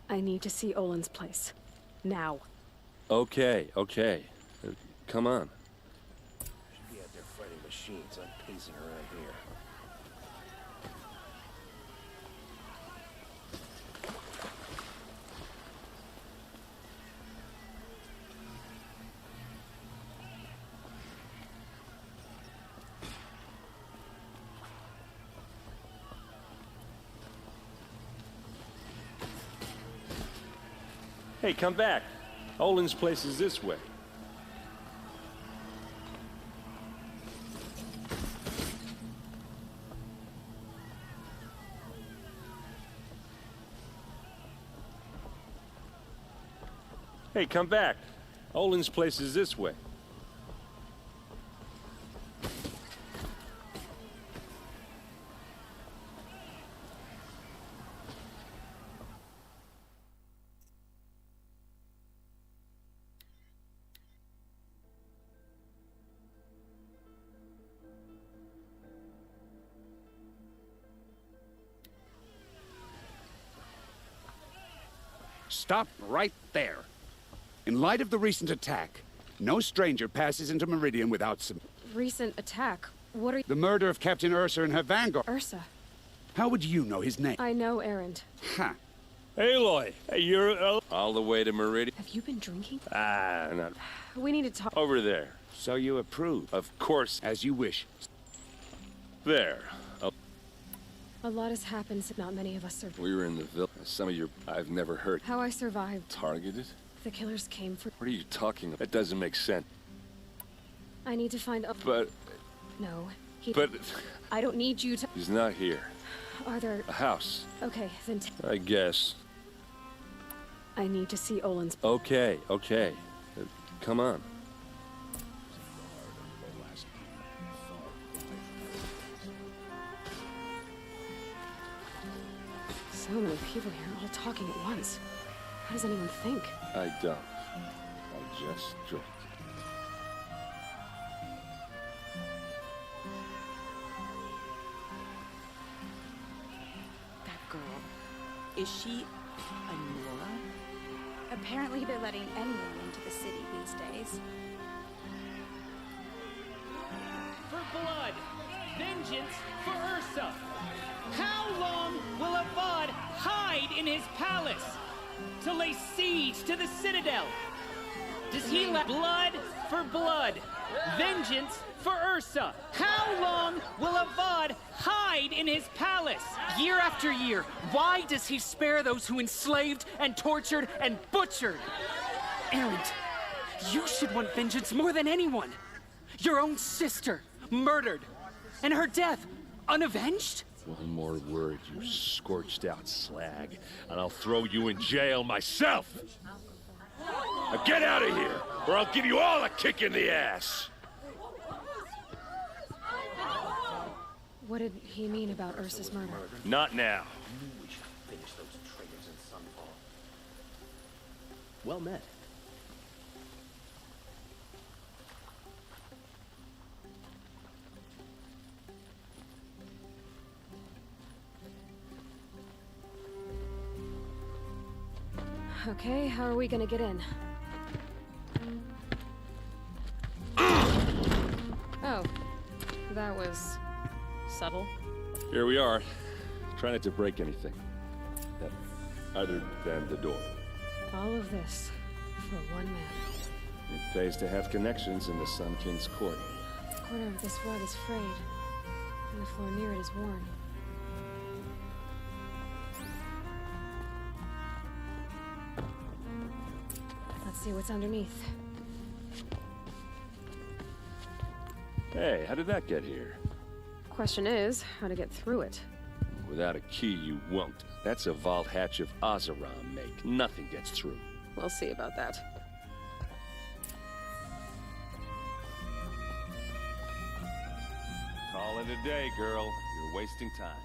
I need to see Olin's place. Now. Okay, okay. Come on. Should be out there fighting machines. I'm pacing around here. Hey, come back. Olin's place is this way. Hey, come back. Olin's place is this way. Stop right there. In light of the recent attack, no stranger passes into Meridian without some... Recent attack? What are you... The murder of Captain Ursa and her vanguard. Ursa? How would you know his name? I know Erend. Ha! Aloy, you're... All the way to Meridian? Have you been drinking? Not... We need to talk... Over there. So you approve? Of course. As you wish. There. A lot has happened, so not many of us survived. We were in the village. Some of your... I've never heard. How I survived. Targeted? The killers came for... What are you talking about? That doesn't make sense. I need to find a... But... No. He... But... I don't need you to... He's not here. Are there... A house. Okay, then... I guess. I need to see Olin's... Okay. Come on. So many people here, all talking at once. How does anyone think? I don't. I just drink. That girl. Is she Anora? Apparently they're letting anyone into the city these days. For blood! Vengeance for Ursa! How long will Avad hide in his palace to lay siege to the citadel? Does he let blood for blood? Vengeance for Ursa! How long will Avad hide in his palace? Year after year, why does he spare those who enslaved and tortured and butchered? Erend, you should want vengeance more than anyone. Your own sister, murdered, and her death, unavenged? One more word, you scorched out slag, and I'll throw you in jail myself! Now get out of here, or I'll give you all a kick in the ass! What did he mean about Ursa's murder? Not now. We should finish those traitors in Sunfall. Well met. Okay, how are we gonna get in? Oh, that was subtle. Here we are. Try not to break anything. Other than the door. All of this for one man. It pays to have connections in the Sun King's court. The corner of this rug is frayed, and the floor near it is worn. Let's see what's underneath. Hey, how did that get here? Question is, how to get through it. Without a key, you won't. That's a vault hatch of Azeram make. Nothing gets through. We'll see about that. Call it a day, girl. You're wasting time.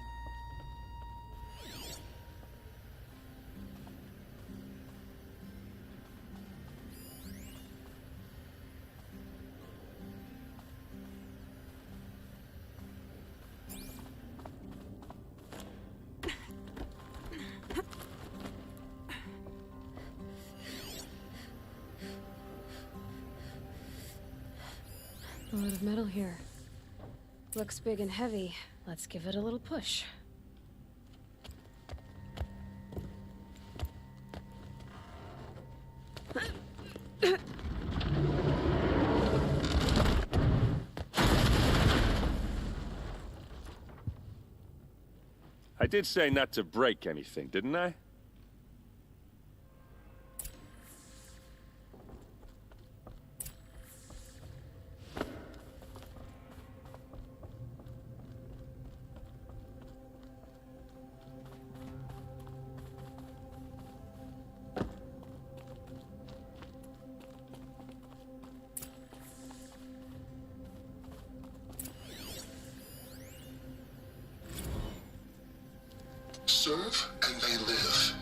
A lot of metal here. Looks big and heavy. Let's give it a little push. I did say not to break anything, didn't I? Serve and they live.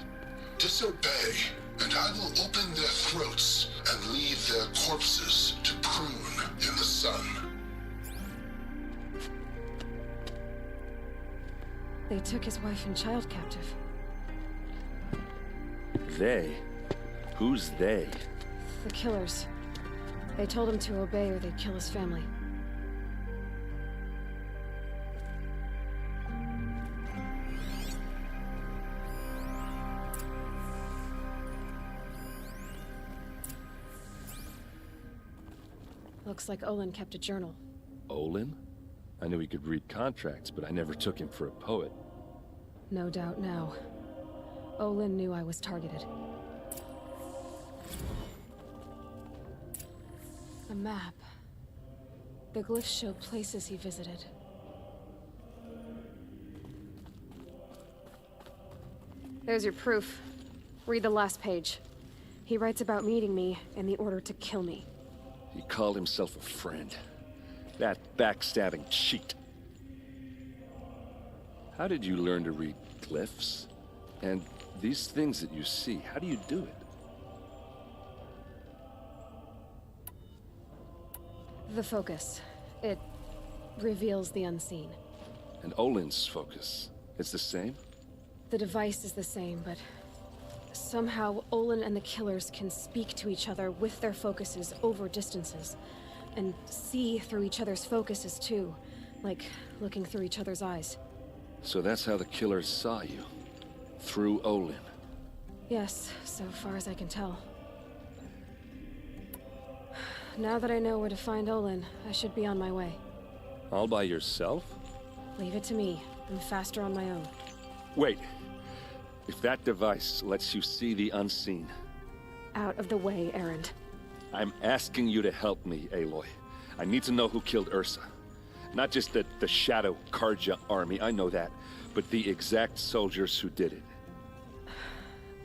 Disobey, and I will open their throats and leave their corpses to prune in the sun. They took his wife and child captive. They? Who's they? The killers. They told him to obey or they'd kill his family. Looks like Olin kept a journal. Olin? I knew he could read contracts, but I never took him for a poet. No doubt now. Olin knew I was targeted. A map. The glyphs show places he visited. There's your proof. Read the last page. He writes about meeting me and the order to kill me. He called himself a friend. That backstabbing cheat. How did you learn to read glyphs? And these things that you see, how do you do it? The focus. It reveals the unseen. And Olin's focus, it's the same? The device is the same, but somehow Olin and the killers can speak to each other with their focuses over distances. And see through each other's focuses too, like looking through each other's eyes. So that's how the killers saw you? Through Olin? Yes, so far as I can tell. Now that I know where to find Olin, I should be on my way. All by yourself? Leave it to me. I'm faster on my own. Wait. If that device lets you see the unseen... Out of the way, Erend. I'm asking you to help me, Aloy. I need to know who killed Ursa. Not just the Shadow Karja army, I know that, but the exact soldiers who did it.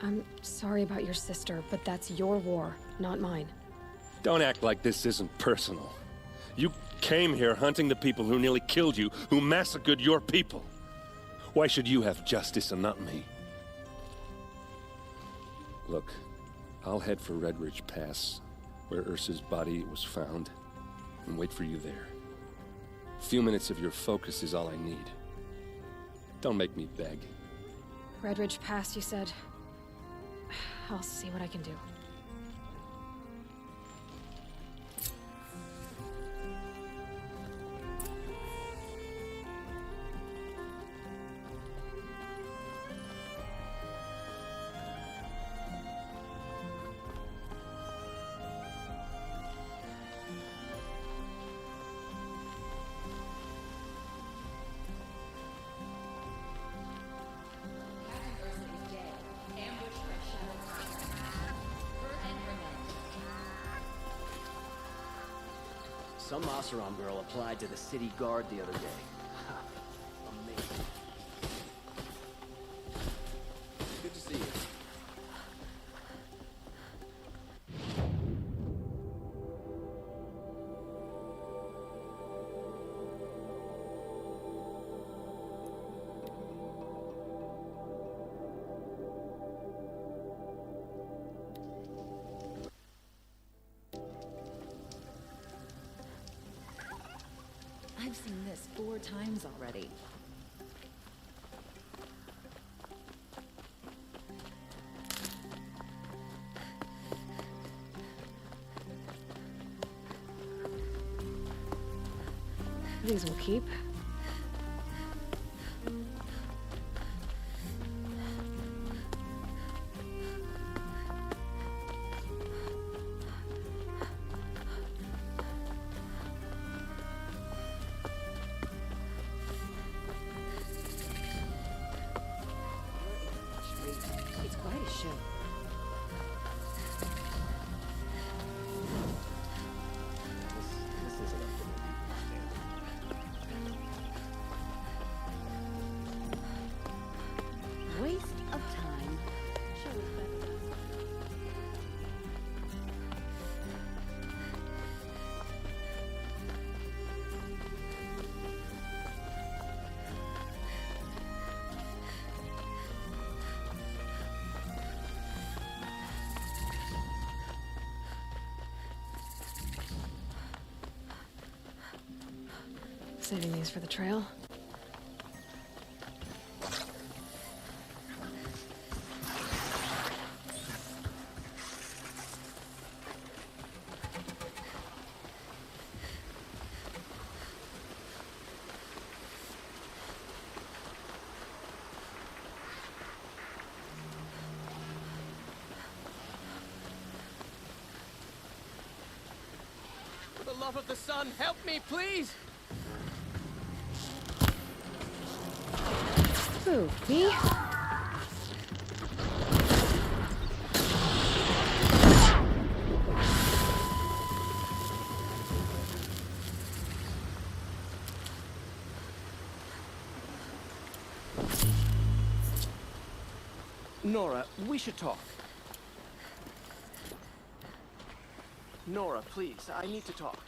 I'm sorry about your sister, but that's your war, not mine. Don't act like this isn't personal. You came here hunting the people who nearly killed you, who massacred your people. Why should you have justice and not me? Look, I'll head for Red Ridge Pass, where Ursa's body was found, and wait for you there. A few minutes of your focus is all I need. Don't make me beg. Red Ridge Pass, you said? I'll see what I can do. Some Oseram girl applied to the city guard the other day. Amazing. Good to see you. I've seen this 4 times already. These will keep. It's quite a show. This isn't up to me. Waste of time. Show is better. Saving these for the trail. love of the sun, help me, please! Who, me? Nora, we should talk. Nora, please, I need to talk.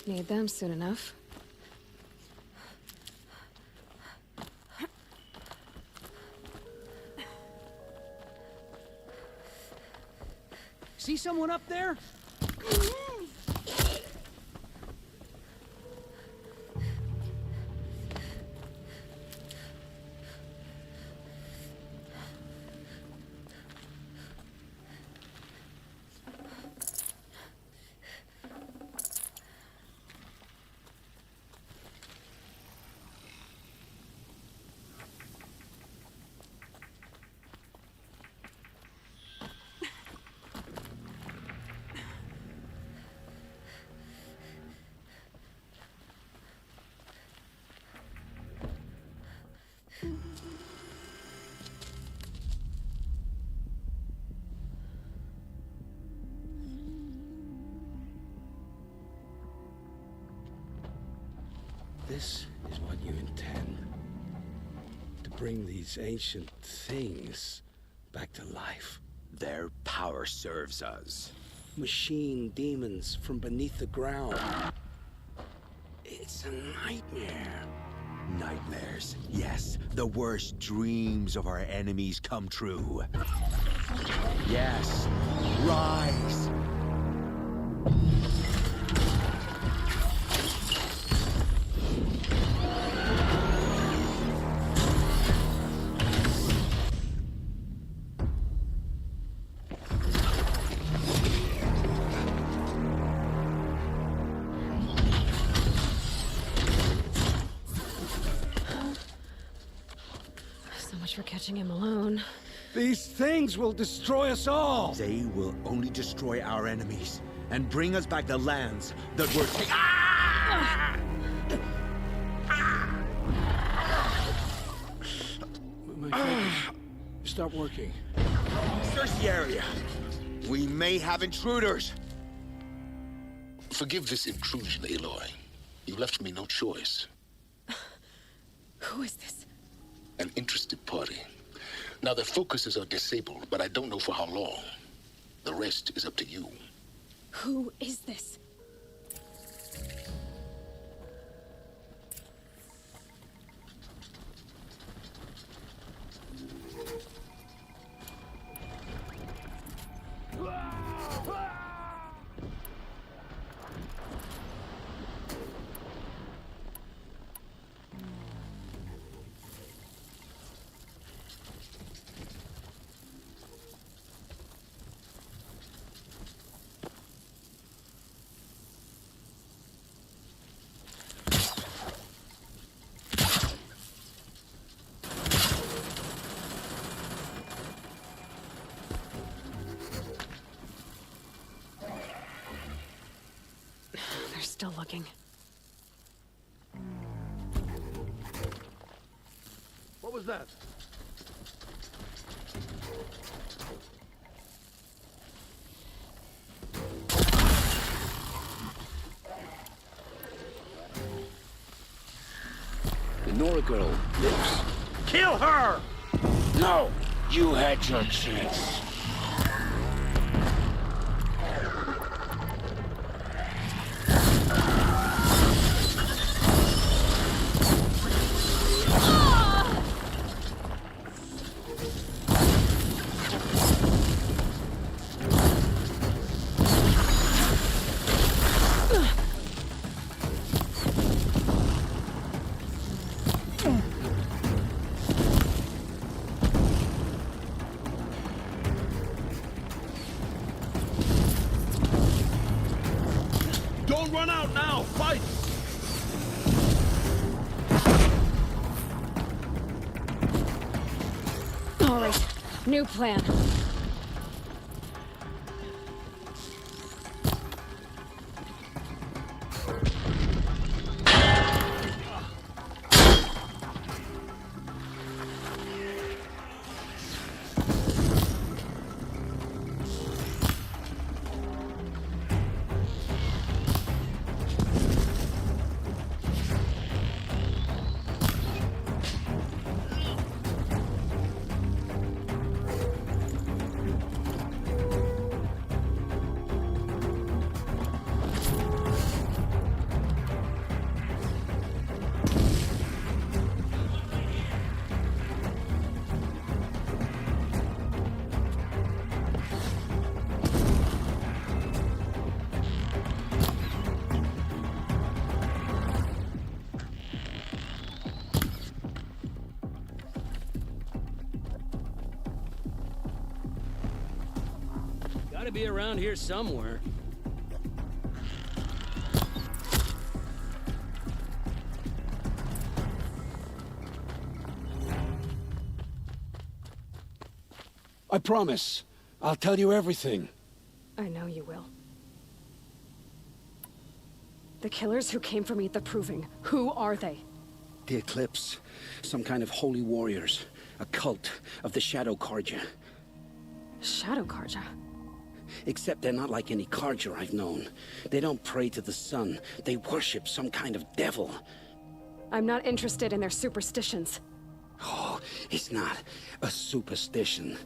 Need them soon enough. See someone up there? This is what you intend. To bring these ancient things back to life. Their power serves us. Machine demons from beneath the ground. It's a nightmare. Nightmares. Yes, the worst dreams of our enemies come true. Yes, rise! For catching him alone. These things will destroy us all! They will only destroy our enemies and bring us back the lands that were taken. My fingers stop working. Search the area. We may have intruders. Forgive this intrusion, Aloy. You left me no choice. Who is this? An interested party. Now, their focuses are disabled, but I don't know for how long. The rest is up to you. Who is this? Still looking. What was that? The Nora girl lives. Kill her! No! You had your chance. Don't run out now! Fight! All right, new plan. Gotta be around here somewhere. I promise. I'll tell you everything. I know you will. The killers who came for me at the Proving, who are they? The Eclipse. Some kind of holy warriors. A cult of the Shadow Carja. Shadow Carja? Except they're not like any Carja I've known. They don't pray to the sun. They worship some kind of devil. I'm not interested in their superstitions. Oh, it's not a superstition.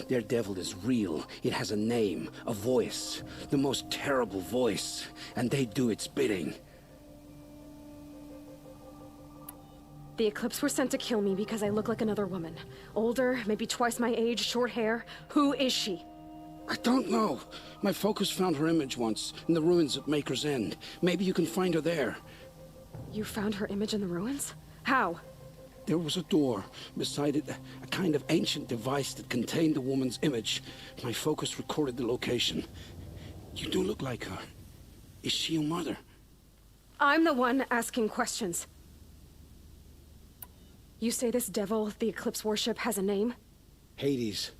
Their devil is real. It has a name, a voice. The most terrible voice. And they do its bidding. The Eclipse were sent to kill me because I look like another woman. Older, maybe twice my age, short hair. Who is she? I don't know. My focus found her image once, in the ruins at Maker's End. Maybe you can find her there. You found her image in the ruins? How? There was a door. Beside it, a kind of ancient device that contained the woman's image. My focus recorded the location. You do look like her. Is she your mother? I'm the one asking questions. You say this devil the Eclipse worship has a name? Hades.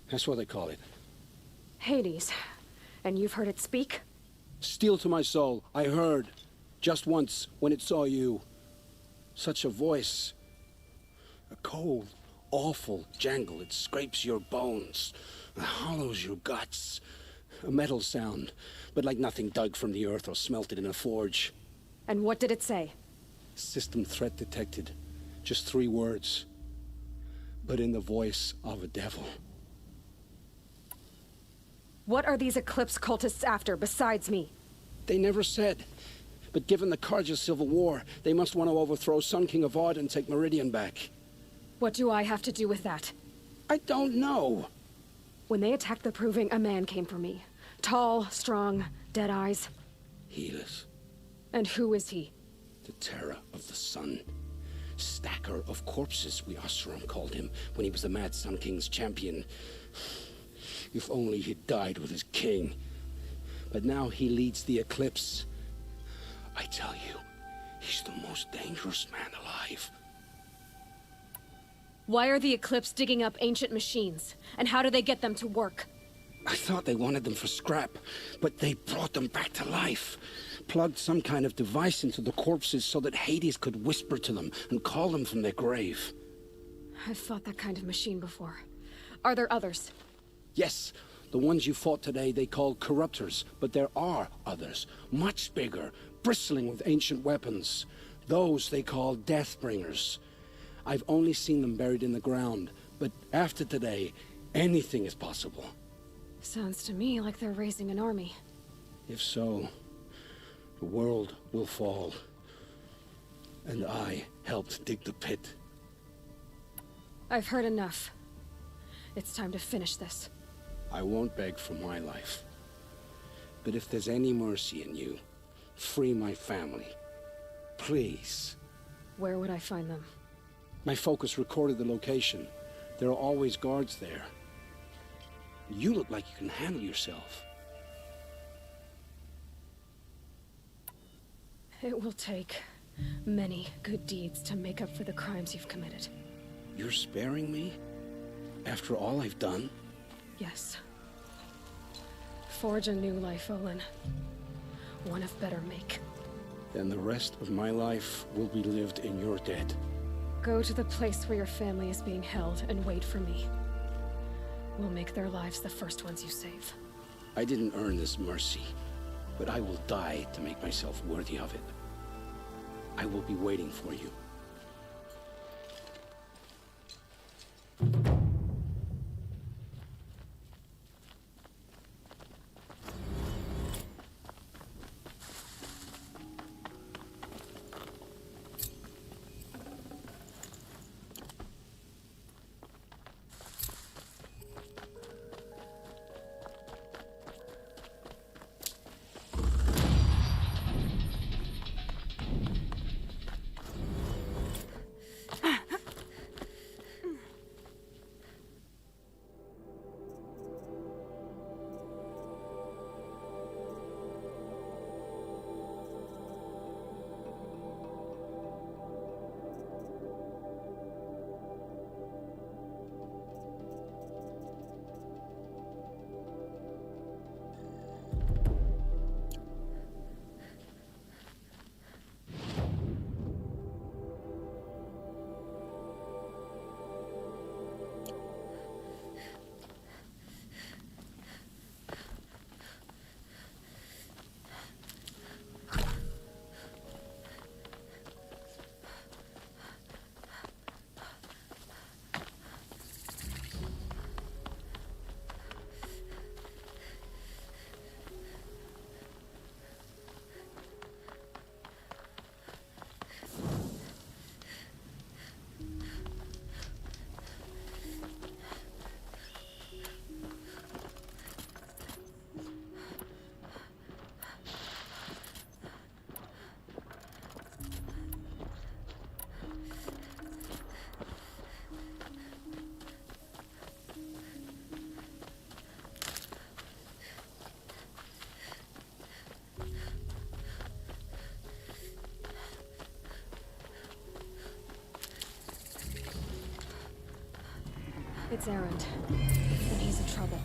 That's what they call it. Hades. And you've heard it speak? Steel to my soul. I heard. Just once, when it saw you. Such a voice. A cold, awful jangle. It scrapes your bones. It hollows your guts. A metal sound, but like nothing dug from the earth or smelted in a forge. And what did it say? System threat detected. Just 3 words. But in the voice of a devil. What are these Eclipse cultists after, besides me? They never said. But given the Carja Civil War, they must want to overthrow Sun King of Odd and take Meridian back. What do I have to do with that? I don't know. When they attacked the Proving, a man came for me. Tall, strong, dead eyes. Healers. And who is he? The terror of the sun. Stacker of corpses, we Oseram called him, when he was the Mad Sun King's champion. If only he'd died with his king. But now he leads the Eclipse. I tell you, he's the most dangerous man alive. Why are the Eclipse digging up ancient machines? And how do they get them to work? I thought they wanted them for scrap, but they brought them back to life. plugged some kind of device into the corpses so that Hades could whisper to them and call them from their grave. I've fought that kind of machine before. Are there others? Yes, the ones you fought today they called corruptors, but there are others, much bigger, bristling with ancient weapons. Those they call Deathbringers. I've only seen them buried in the ground, but after today, anything is possible. Sounds to me like they're raising an army. If so, the world will fall. And I helped dig the pit. I've heard enough. It's time to finish this. I won't beg for my life. But if there's any mercy in you, free my family. Please. Where would I find them? My focus recorded the location. There are always guards there. You look like you can handle yourself. It will take many good deeds to make up for the crimes you've committed. You're sparing me? After all I've done? Yes. Forge a new life, Olin. One of better make. Then the rest of my life will be lived in your debt. Go to the place where your family is being held and wait for me. We'll make their lives the first ones you save. I didn't earn this mercy, but I will die to make myself worthy of it. I will be waiting for you. It's Erend, and he's in trouble.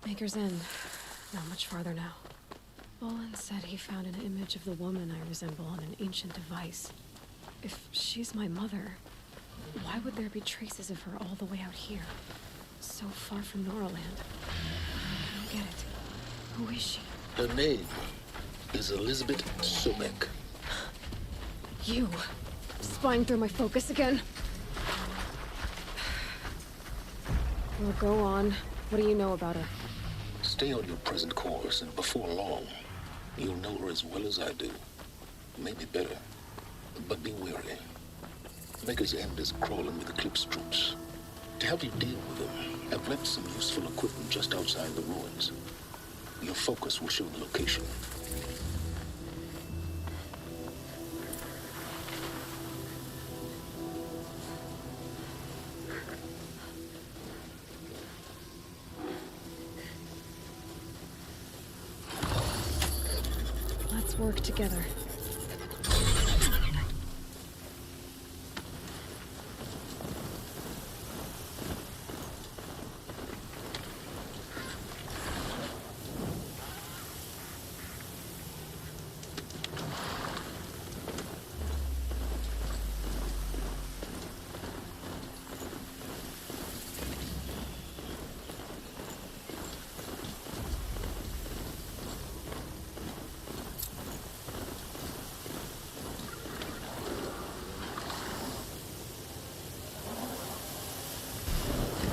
Maker's End. Not much farther now. Olin said he found an image of the woman I resemble on an ancient device. If she's my mother, why would there be traces of her all the way out here? So far from Noraland. I don't get it. Who is she? Her name is Elizabeth Sobek. You. Spying through my focus again. Well, go on. What do you know about her? Stay on your present course, and before long, you'll know her as well as I do. Maybe better. But be wary. Maker's End is crawling with Eclipse troops. To help you deal with them, I've left some useful equipment just outside the ruins. Your focus will show the location. Let's work together.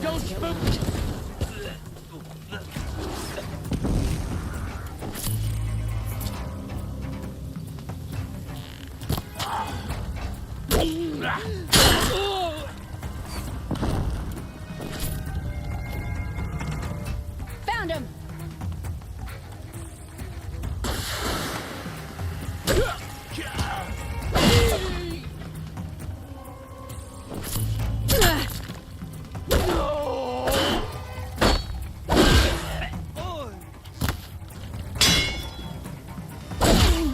Don't spook! Found him!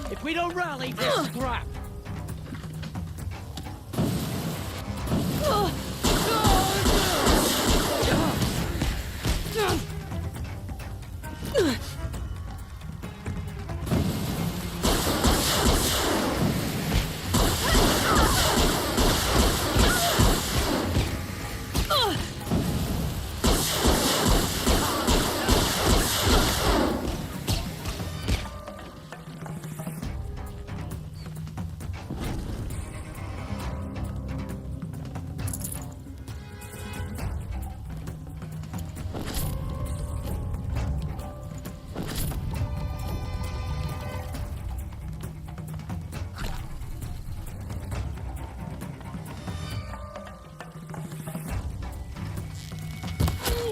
If we don't rally, they're scrap!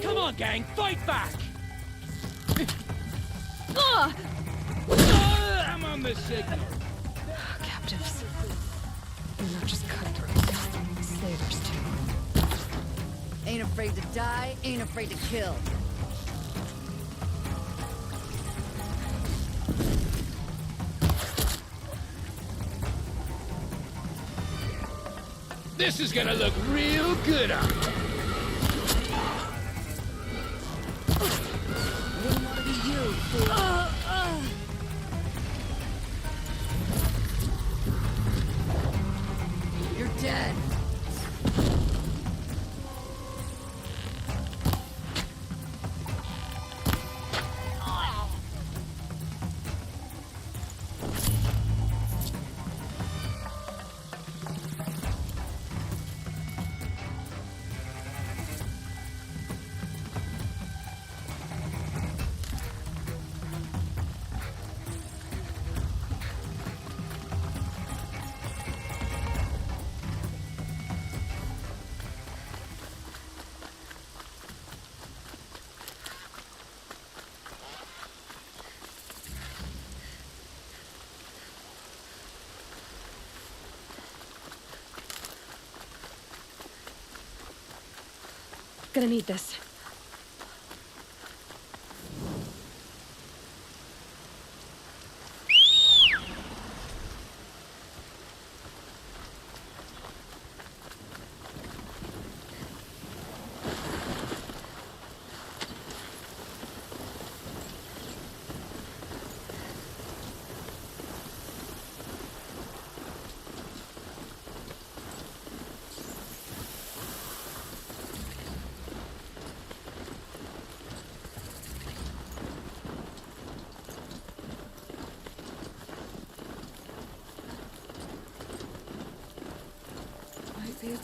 Come on, gang, fight back! I'm on the signal. Captives. They're not just cutthroats. Slavers, too. Ain't afraid to die, ain't afraid to kill. This is gonna look real good on you. You're dead. Gonna need this.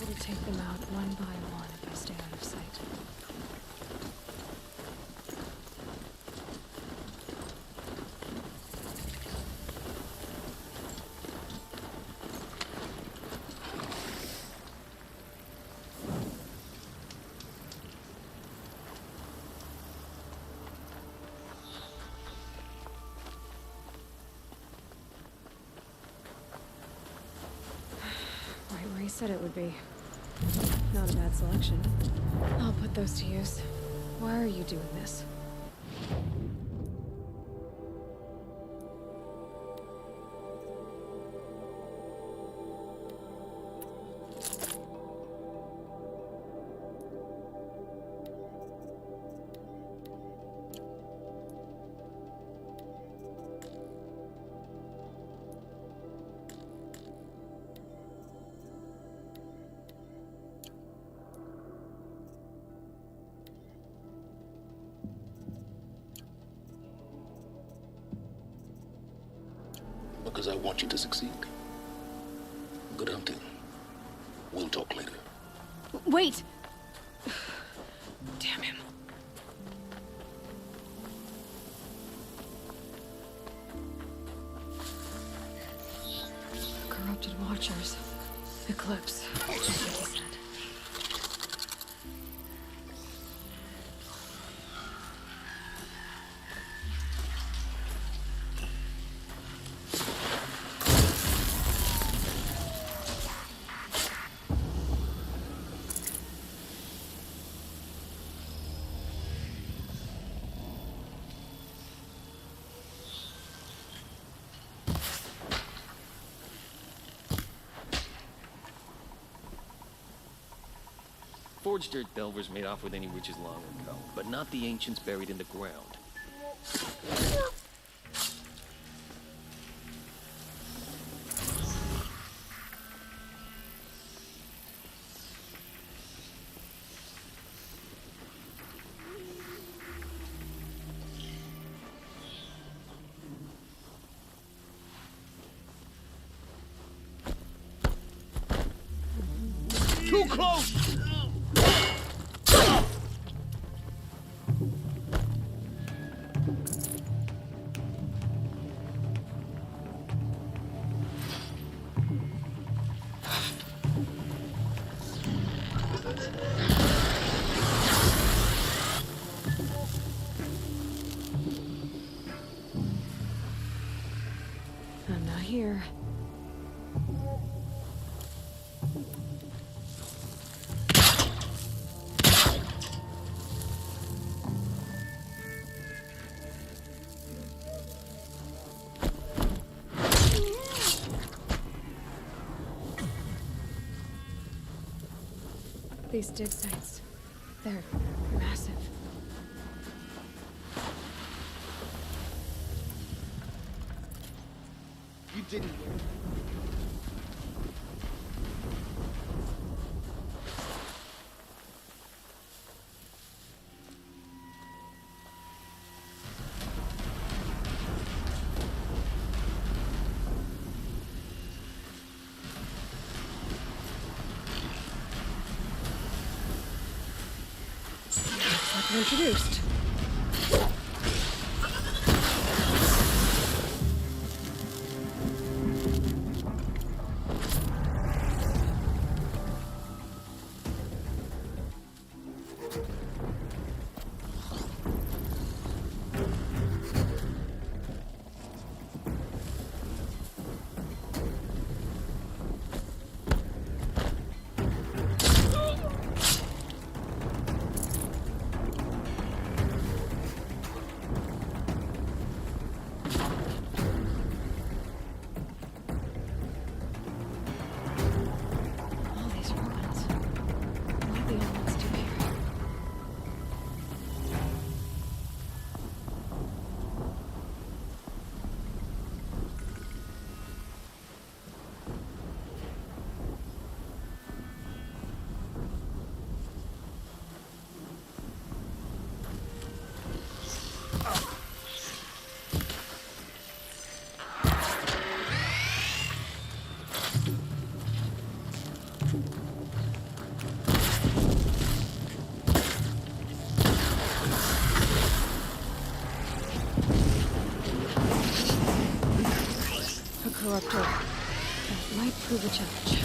able to take them out one by one if I stay out of sight. Right where he said it would be. Not a bad selection. I'll put those to use. Why are you doing this? Because I want you to succeed. Good hunting. We'll talk later. Wait! Damn him. Corrupted Watchers. Eclipse. I think he said. Forged Earth Delvers made off with any riches long ago, but not the ancients buried in the ground. Too close! I'm not here. These dig sites, they're massive. You didn't. Like we're introduced. disruptor. That might prove a challenge.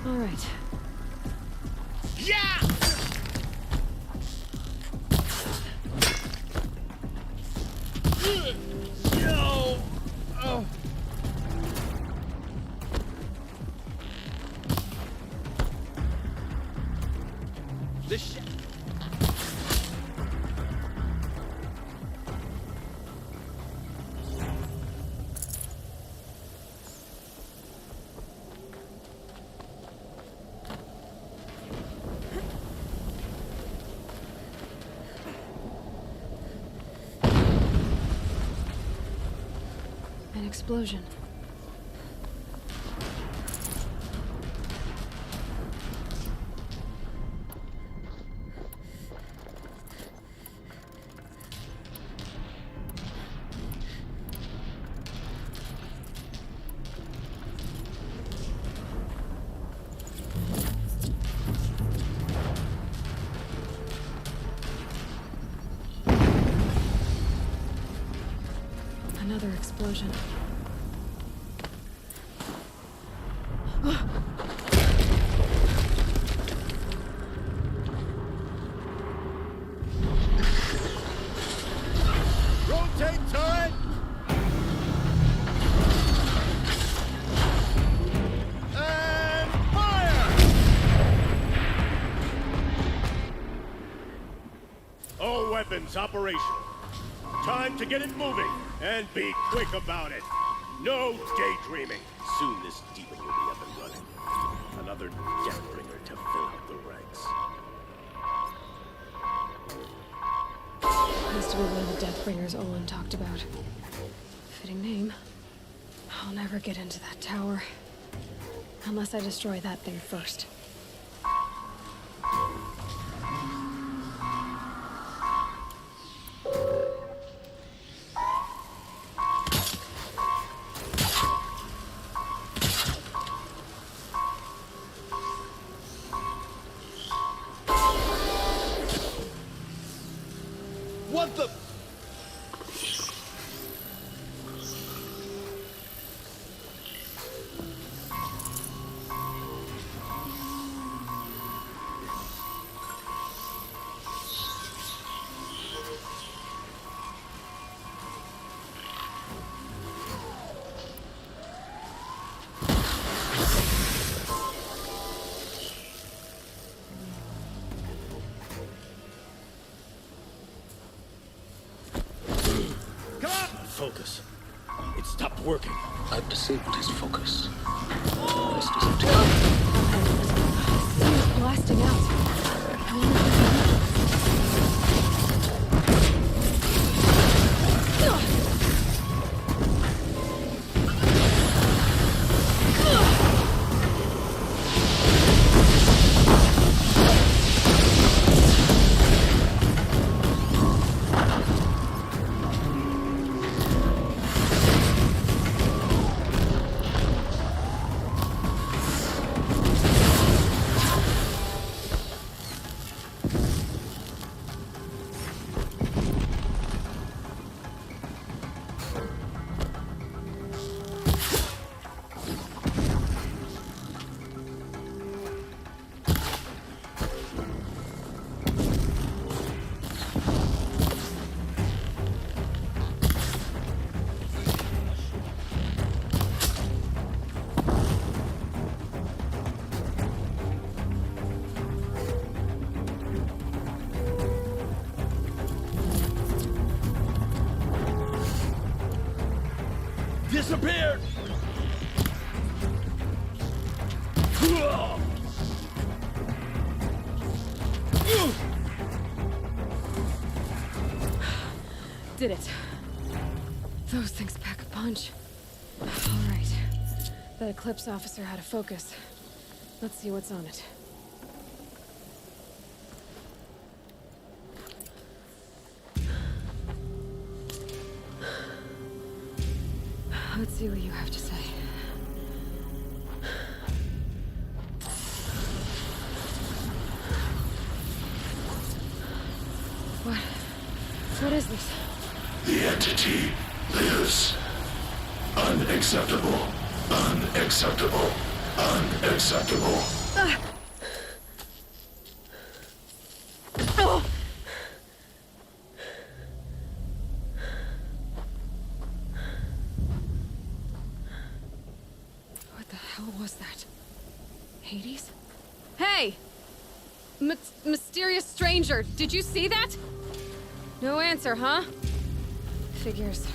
All right. Yeah! No! Oh. The shit. An explosion. Another explosion. Rotate turret! And fire! All weapons operational. Time to get it moving, and be quick about it. No daydreaming. Soon this demon will be up and running. Another Deathbringer to fill up the ranks. Has to be one of the Deathbringers Olin talked about. Fitting name. I'll never get into that tower. Unless I destroy that thing first. What the? Focus. It stopped working. I've disabled his focus. He's blasting out. Did it. Those things pack a punch. All right. That Eclipse officer had a focus. Let's see what's on it. Let's see what you have to say. What is this? The entity lives. Unacceptable. Unacceptable. Unacceptable. Oh! What the hell was that? Hades? Hey! Mysterious stranger, did you see that? No answer, huh? Figures.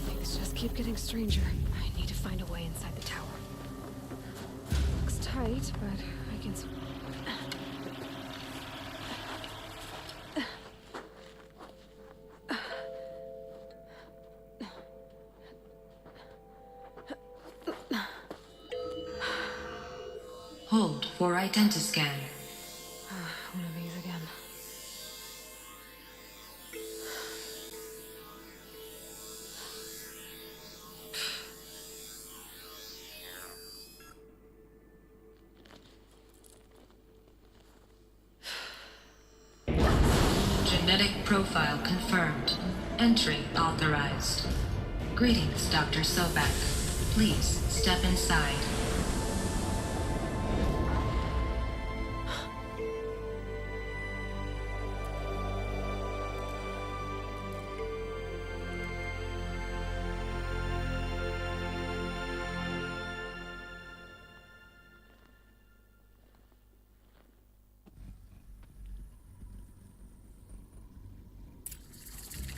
Things just keep getting stranger. I need to find a way inside the tower. Looks tight, but I can... Hold for identiscan. One of these again. Genetic profile confirmed. Entry authorized. Greetings, Dr. Sobek. Please step inside.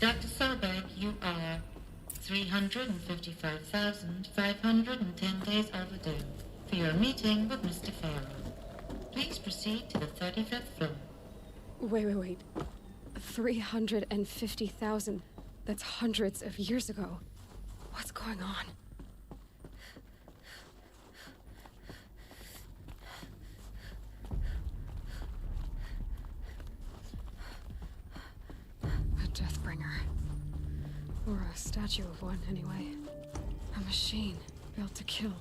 Dr. Sobek, you are 355,510 days overdue for your meeting with Mr. Farrell. Please proceed to the 35th floor. Wait. 350,000. That's hundreds of years ago. What's going on? Deathbringer. Or a statue of one, anyway. A machine built to kill.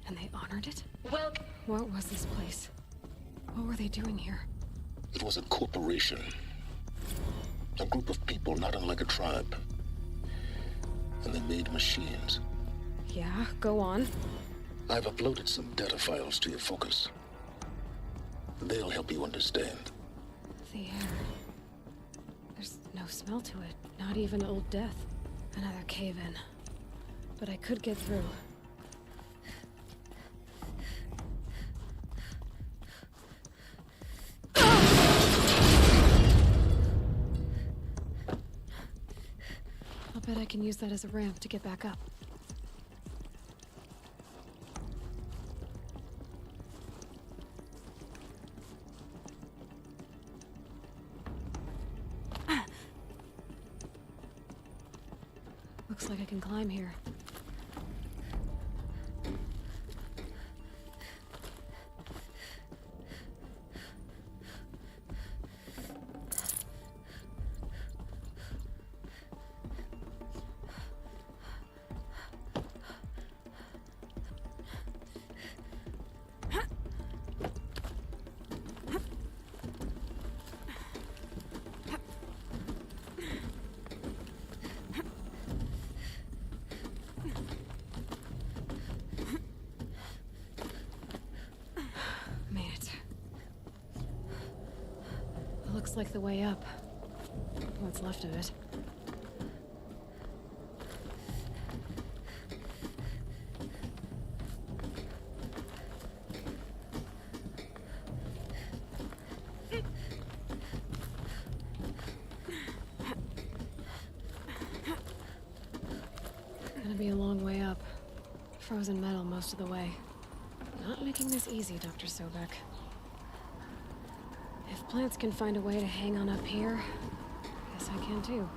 And they honored it? Welcome. What was this place? What were they doing here? It was a corporation. A group of people not unlike a tribe. And they made machines. Yeah, go on. I've uploaded some data files to your focus. They'll help you understand. The air. There's no smell to it. Not even Old Death. Another cave-in. But I could get through. I'll bet I can use that as a ramp to get back up. Looks like I can climb here. Looks like the way up. What's left of it. Gonna be a long way up. Frozen metal most of the way. Not making this easy, Dr. Sobek. If plants can find a way to hang on up here, guess I can too.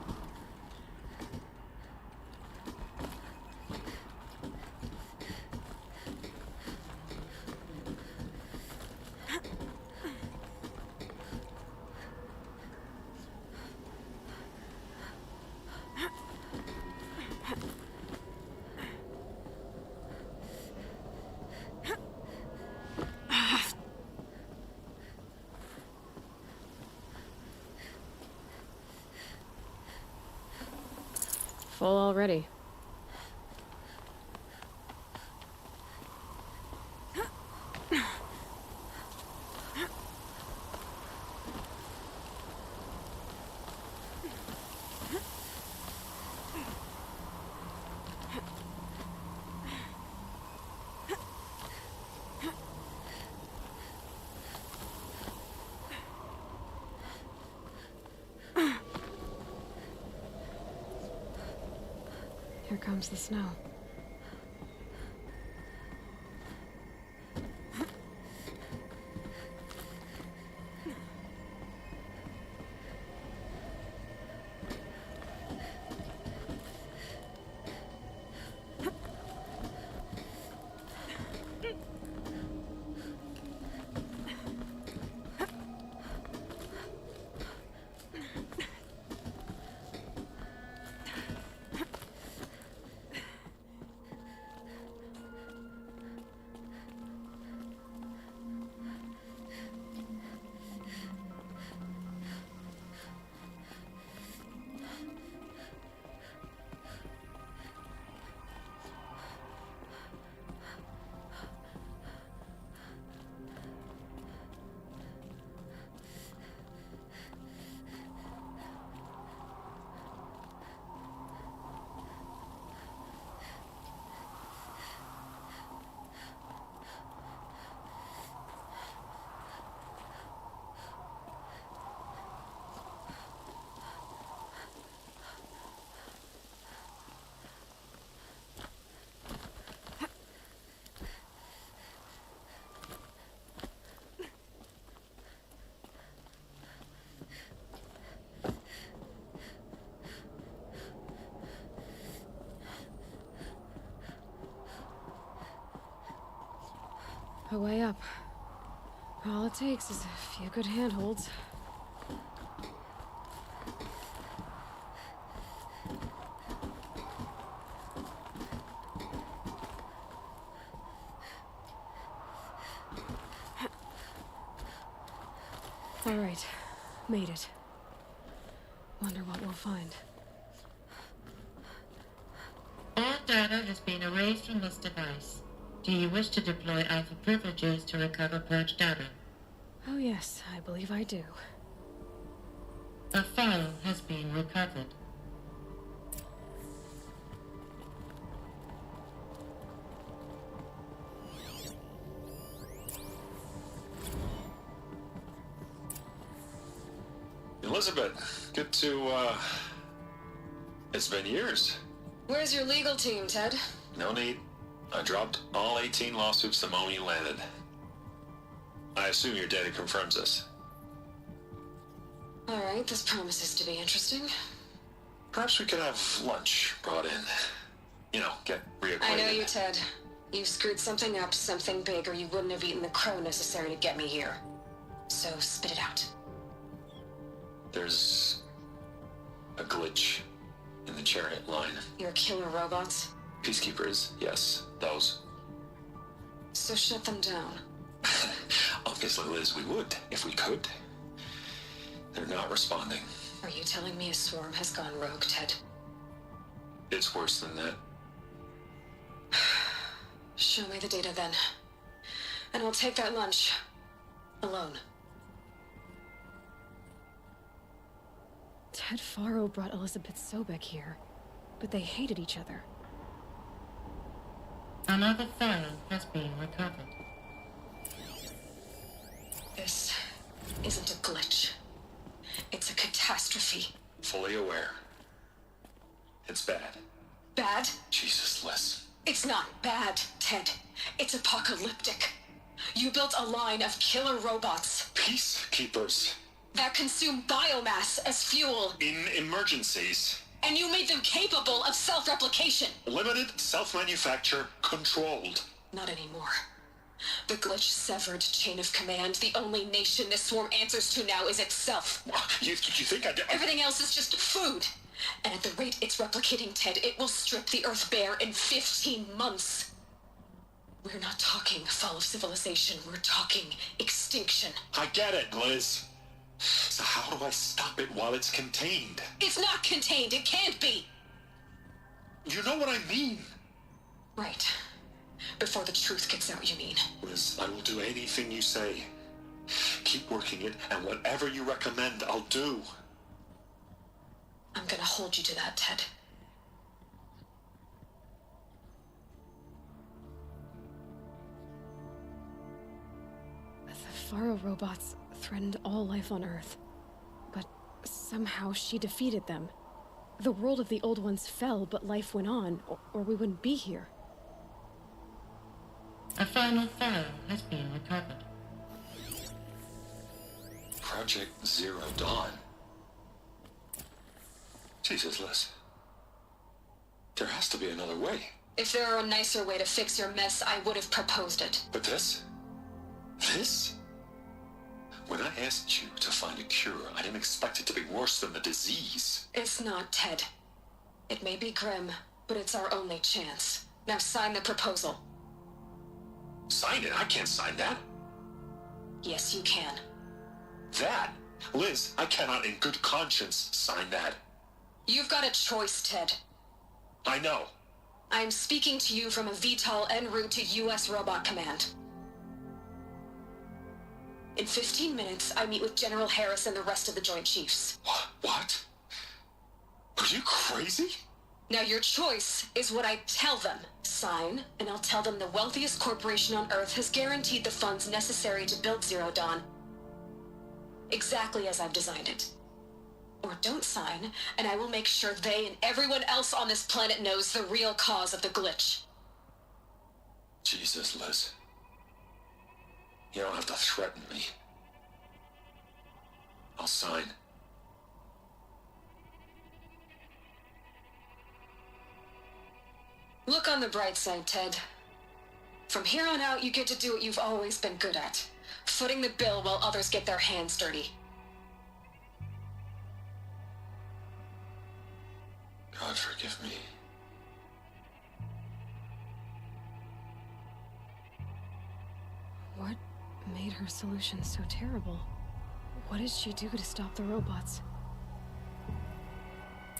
Full already. Here comes the snow. A way up. All it takes is a few good handholds. All right, made it. Wonder what we'll find. All data has been erased from this device. Do you wish to deploy Alpha privileges to recover purged data? Oh yes, I believe I do. A file has been recovered. Elizabeth, good to, it's been years. Where's your legal team, Ted? No need. I dropped all 18 lawsuits the moment you landed. I assume your data confirms this. All right, this promises to be interesting. Perhaps we could have lunch brought in. You know, get reacquainted. I know you, Ted. You screwed something up, something big, or you wouldn't have eaten the crow necessary to get me here. So spit it out. There's a glitch in the chariot line. Your killer robots? Peacekeepers, yes, those. So shut them down. Obviously, Liz, we would, if we could. They're not responding. Are you telling me a swarm has gone rogue, Ted? It's worse than that. Show me the data then. And I'll take that lunch. Alone. Ted Faro brought Elizabeth Sobek here, but they hated each other. Another file has been recovered. This isn't a glitch. It's a catastrophe. Fully aware. It's bad. Bad? Jesus, Liz. It's not bad, Ted. It's apocalyptic. You built a line of killer robots. Peacekeepers. That consume biomass as fuel. In emergencies. And you made them capable of self-replication. Limited, self-manufacture, controlled. Not anymore. The glitch severed chain of command. The only nation this swarm answers to now is itself. You think I did? Everything else is just food. And at the rate it's replicating, Ted, it will strip the Earth bare in 15 months. We're not talking fall of civilization. We're talking extinction. I get it, Liz. So how do I stop it while it's contained? It's not contained. It can't be. You know what I mean. Right. Before the truth gets out, you mean? Liz, I will do anything you say. Keep working it, and whatever you recommend, I'll do. I'm gonna hold you to that, Ted. The Faro robots threatened all life on Earth. But somehow she defeated them. The world of the old ones fell, but life went on, or we wouldn't be here. A final file has been recovered. Project Zero Dawn. Jesus, Liz. There has to be another way. If there were a nicer way to fix your mess, I would have proposed it. But this? This? When I asked you to find a cure, I didn't expect it to be worse than the disease. It's not, Ted. It may be grim, but it's our only chance. Now sign the proposal. Sign it? I can't sign that. Yes, you can. That? Liz, I cannot in good conscience sign that. You've got a choice, Ted. I know. I'm speaking to you from a VTOL en route to U.S. Robot Command. In 15 minutes, I meet with General Harris and the rest of the Joint Chiefs. What? Are you crazy? Now your choice is what I tell them. Sign, and I'll tell them the wealthiest corporation on Earth has guaranteed the funds necessary to build Zero Dawn. Exactly as I've designed it. Or don't sign, and I will make sure they and everyone else on this planet knows the real cause of the glitch. Jesus, Liz. You don't have to threaten me. I'll sign. Look on the bright side, Ted. From here on out, you get to do what you've always been good at. Footing the bill while others get their hands dirty. God forgive me. What made her solution so terrible? What did she do to stop the robots?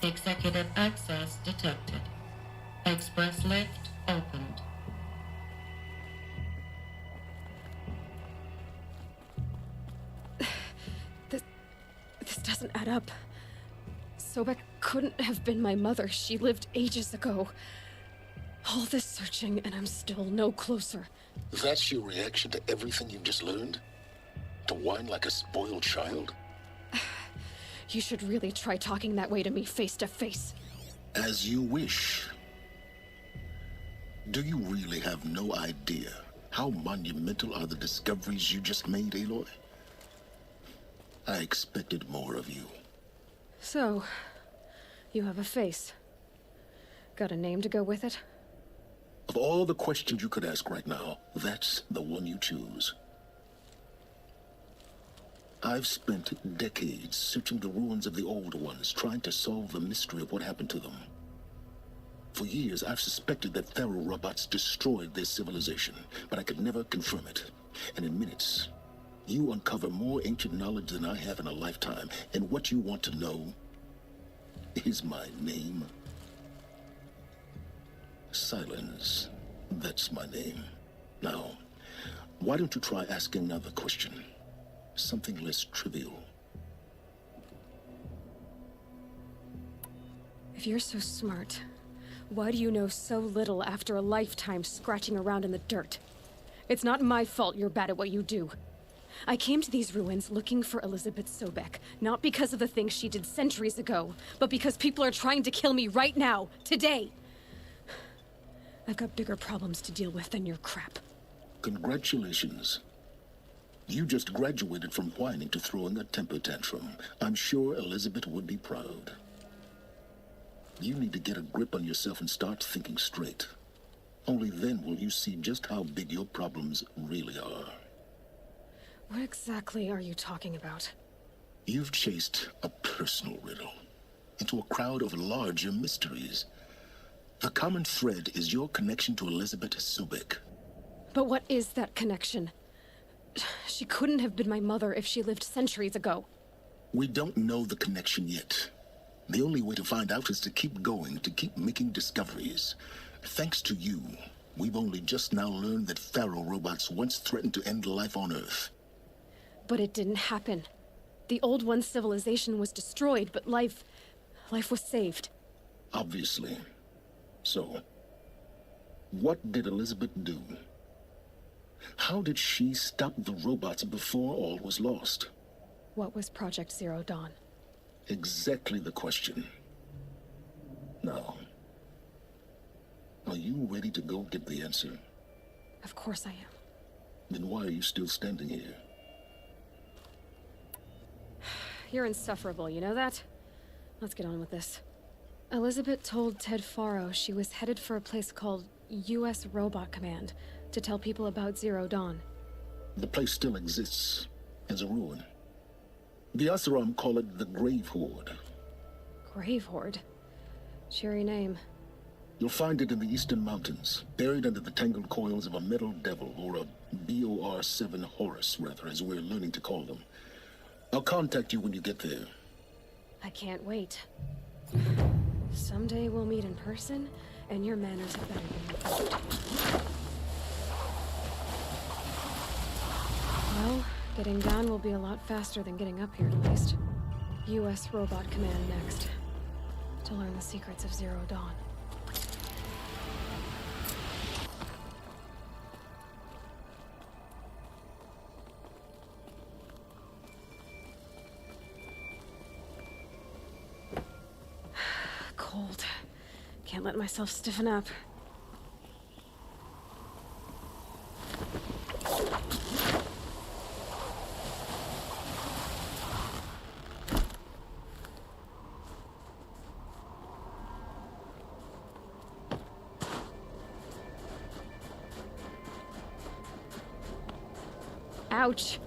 Executive access detected. Express lift opened. This doesn't add up. Sobek couldn't have been my mother. She lived ages ago. All this searching, and I'm still no closer. That's your reaction to everything you've just learned? To whine like a spoiled child? You should really try talking that way to me face to face. As you wish. Do you really have no idea how monumental are the discoveries you just made, Aloy? I expected more of you. So, you have a face. Got a name to go with it? Of all the questions you could ask right now, that's the one you choose. I've spent decades searching the ruins of the older ones, trying to solve the mystery of what happened to them. For years, I've suspected that Faro robots destroyed their civilization, but I could never confirm it. And in minutes, you uncover more ancient knowledge than I have in a lifetime, and what you want to know is my name. Silence. That's my name. Now, why don't you try asking another question? Something less trivial. If you're so smart, why do you know so little after a lifetime scratching around in the dirt? It's not my fault you're bad at what you do. I came to these ruins looking for Elizabeth Sobek, not because of the things she did centuries ago, but because people are trying to kill me right now, today. I've got bigger problems to deal with than your crap. Congratulations. You just graduated from whining to throwing a temper tantrum. I'm sure Elizabeth would be proud. You need to get a grip on yourself and start thinking straight. Only then will you see just how big your problems really are. What exactly are you talking about? You've chased a personal riddle into a crowd of larger mysteries. The common thread is your connection to Elizabeth Sobek. But what is that connection? She couldn't have been my mother if she lived centuries ago. We don't know the connection yet. The only way to find out is to keep going, to keep making discoveries. Thanks to you, we've only just now learned that Pharaoh robots once threatened to end life on Earth. But it didn't happen. The Old One's civilization was destroyed, but life was saved. Obviously. So, what did Elizabeth do? How did she stop the robots before all was lost? What was Project Zero Dawn? Exactly the question. Now, are you ready to go get the answer? Of course I am. Then why are you still standing here? You're insufferable, you know that? Let's get on with this. Elizabeth told Ted Faro she was headed for a place called U.S. Robot Command to tell people about Zero Dawn. The place still exists as a ruin. The Oseram call it the Grave Horde. Grave Horde? Cheery name. You'll find it in the Eastern Mountains, buried under the tangled coils of a metal devil, or a BOR-7 Horus, rather, as we're learning to call them. I'll contact you when you get there. I can't wait. Someday we'll meet in person, and your manners have better be improved. Well, getting down will be a lot faster than getting up here, at least. U.S. Robot Command next. To learn the secrets of Zero Dawn. Cold. Can't let myself stiffen up. Ouch.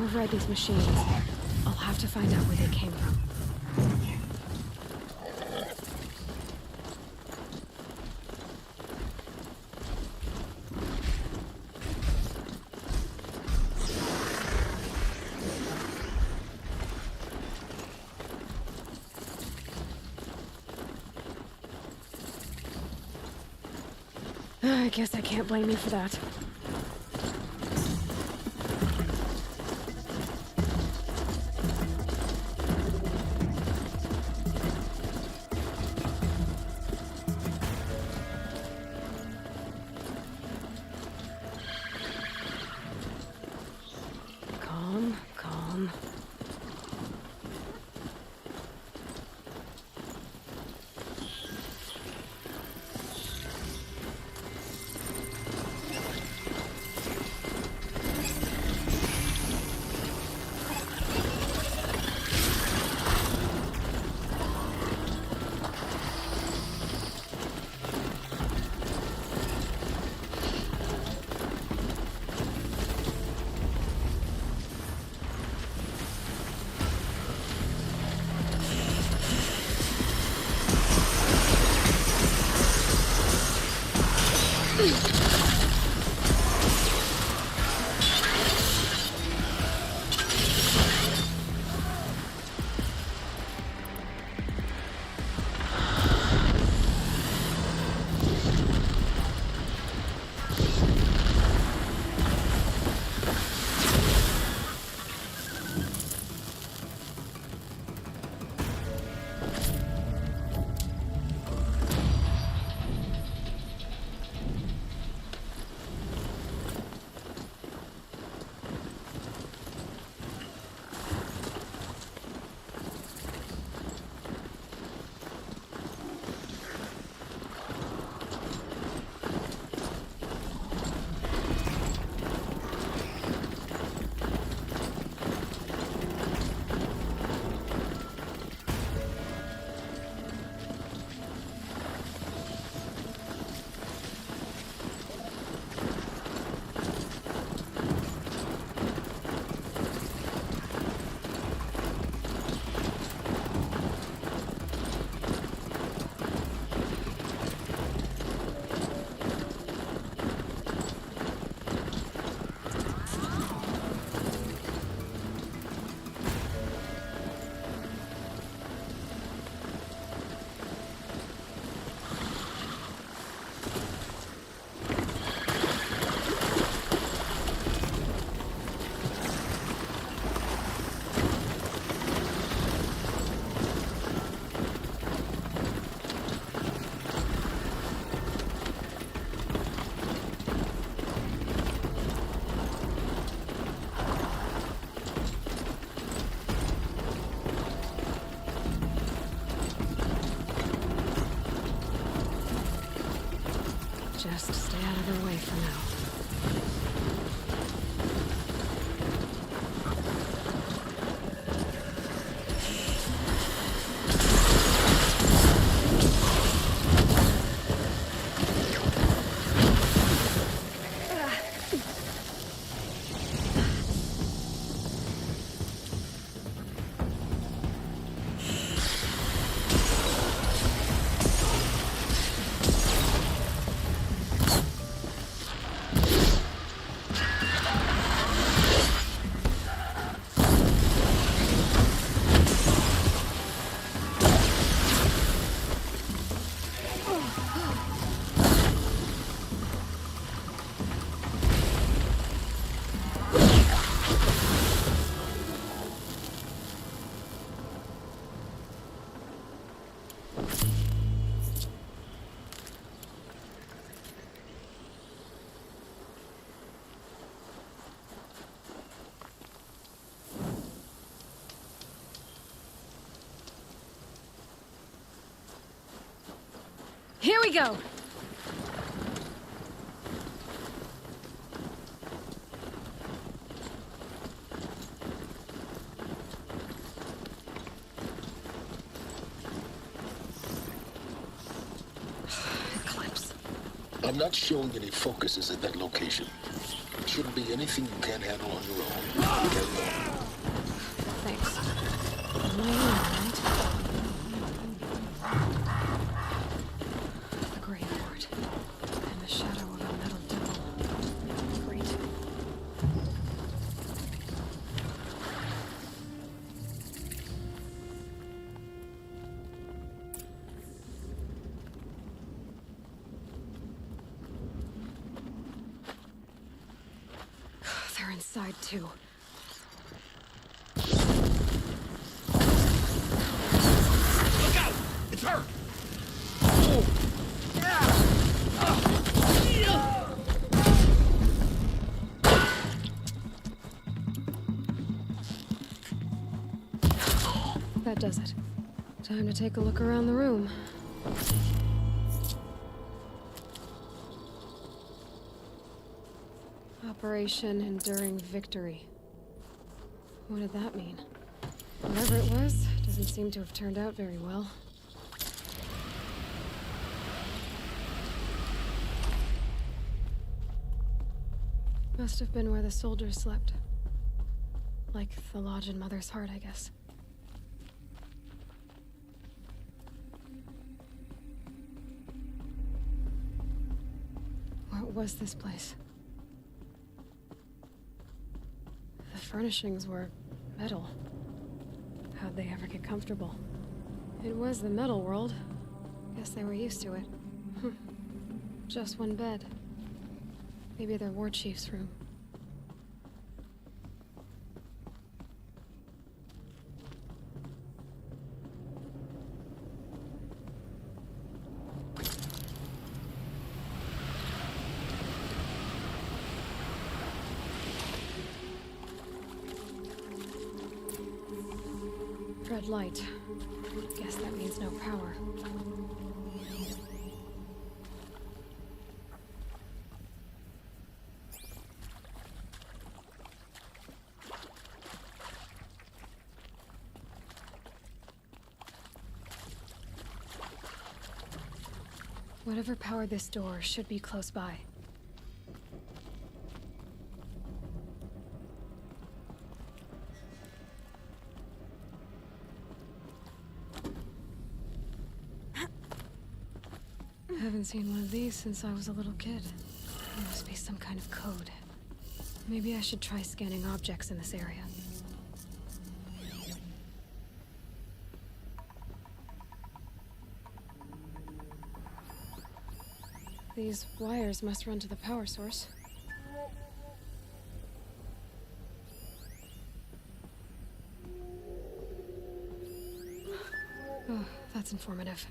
override these machines, I'll have to find out where they came from. I guess I can't blame you for that. Calm, calm. Just stay out of their way for now. Here we go! Eclipse. I'm not showing any focuses at that location. Shouldn't be anything you can't handle on your own. Carry on. Thanks. On my own, right? The Grey Lord. And the shadow of a metal devil. Great. They're inside, too. Look out! It's her! That does it. Time to take a look around the room. Operation Enduring Victory. What did that mean? Whatever it was, doesn't seem to have turned out very well. Must have been where the soldiers slept. Like the lodge in Mother's Heart, I guess. What was this place? The furnishings were metal. How'd they ever get comfortable? It was the metal world. Guess they were used to it. Just one bed. Maybe their war chief's room. Red light. Guess that means no power. Whatever powered this door should be close by. Haven't seen one of these since I was a little kid. There must be some kind of code. Maybe I should try scanning objects in this area. These wires must run to the power source. Oh, that's informative.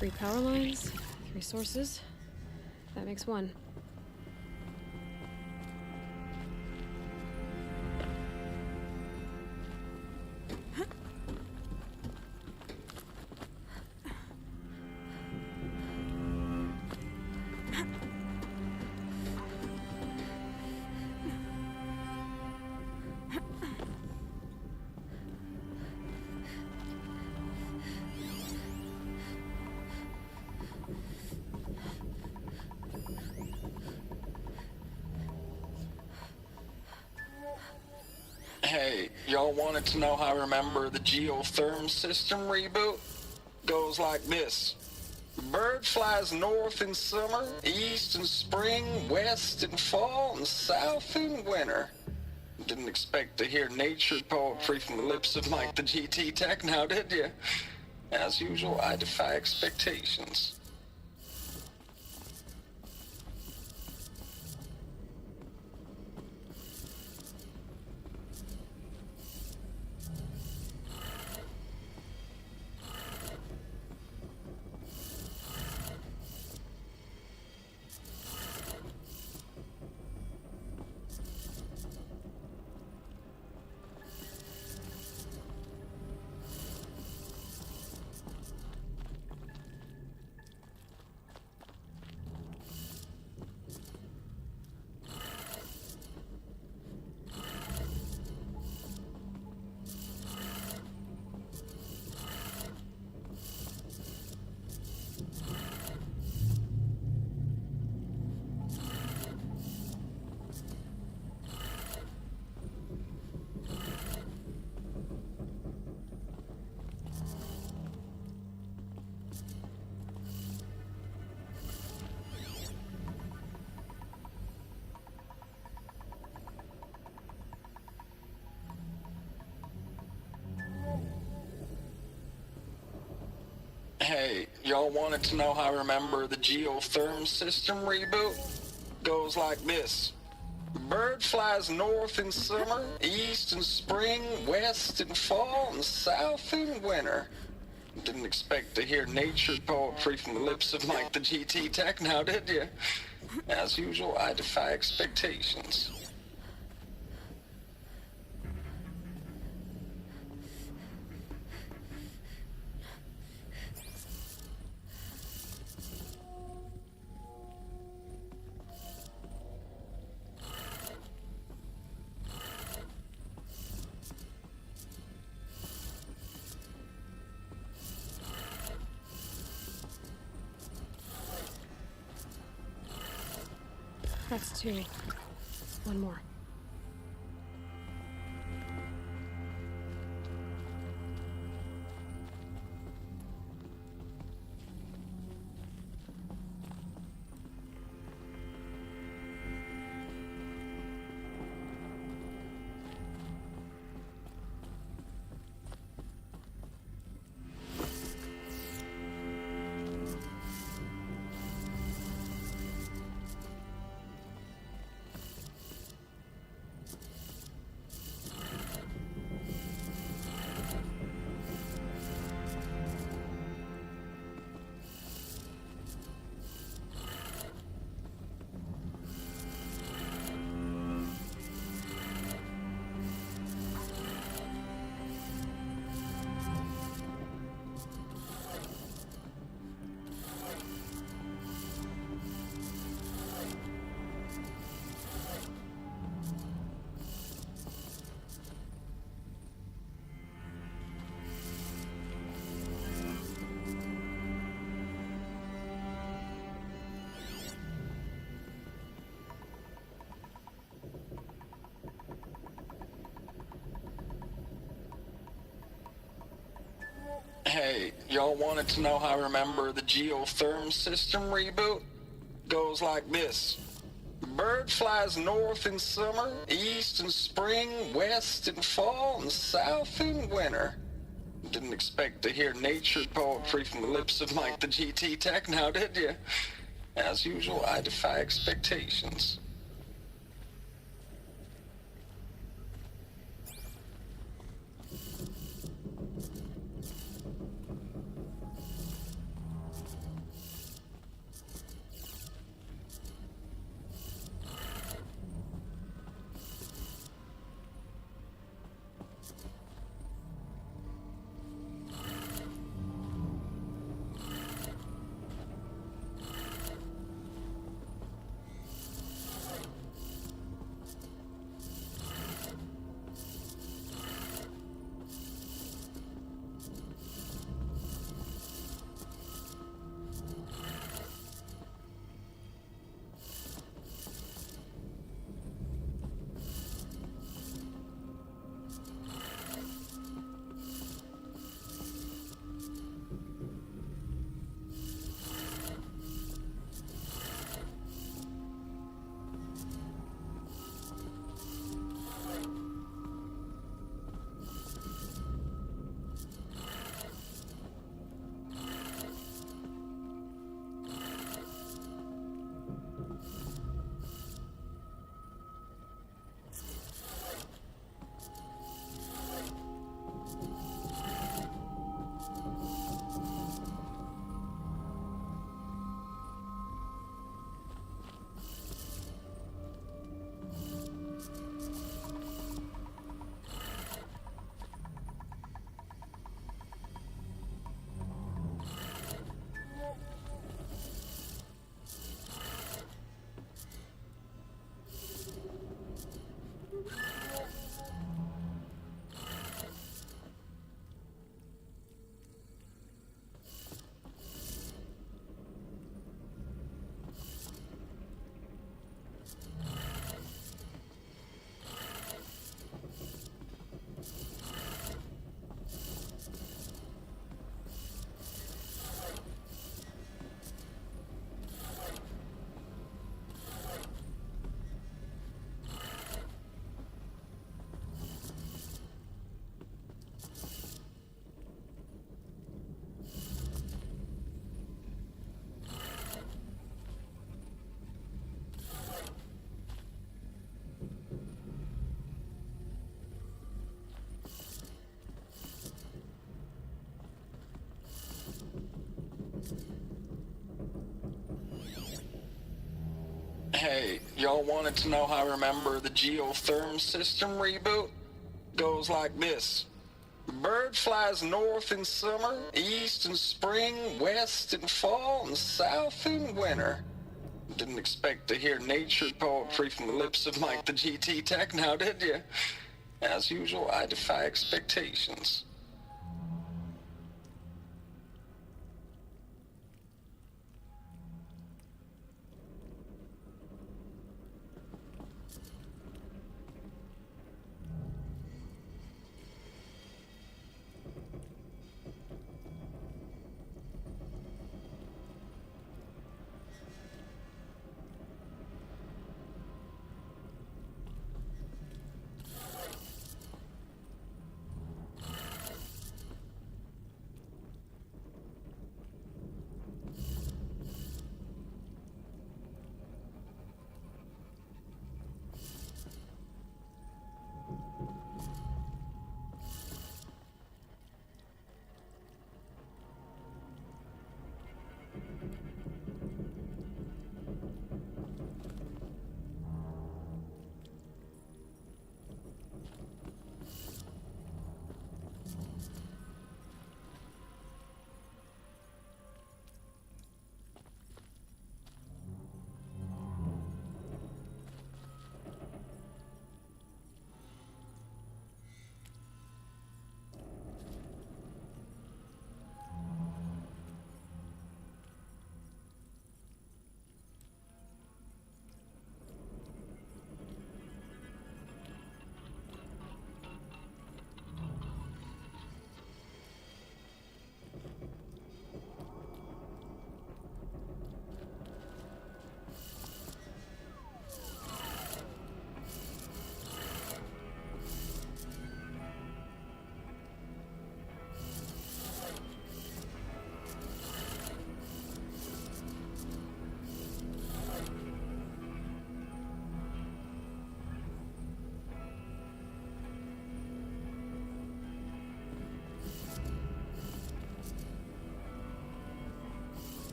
Three power lines, 3 sources. That makes 1. y'all wanted to know how I remember the geotherm system reboot? Goes like this. Bird flies north in summer, east in spring, west in fall, and south in winter. Didn't expect to hear nature poetry from the lips of Mike the GT Tech now, did you? As usual, I defy expectations. Hey, y'all wanted to know how I remember the geotherm system reboot? Goes like this. Bird flies north in summer, east in spring, west in fall, and south in winter. Didn't expect to hear nature poetry from the lips of Mike the GT Tech now, did you? As usual, I defy expectations. That's two. One more. Hey, y'all wanted to know how I remember the geotherm system reboot? Goes like this. Bird flies north in summer, east in spring, west in fall, and south in winter. Didn't expect to hear nature poetry from the lips of Mike the GT Tech now, did you? As usual, I defy expectations. y'all wanted to know how I remember the geotherm system reboot? Goes like this. Bird flies north in summer, east in spring, west in fall, and south in winter. Didn't expect to hear nature poetry from the lips of Mike the GT Tech now, did you? As usual, I defy expectations.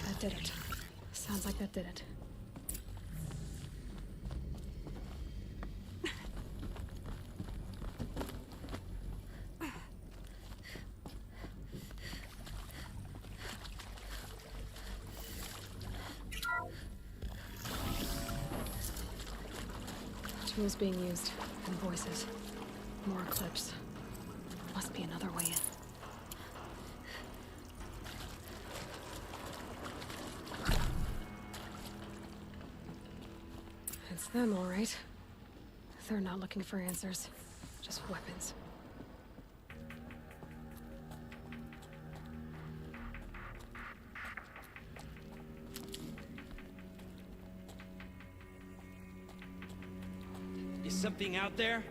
That did it. Sounds like that did it. Tools being used, and voices. More clips. Must be another way in. It's them, all right. They're not looking for answers, just weapons. Is something out there?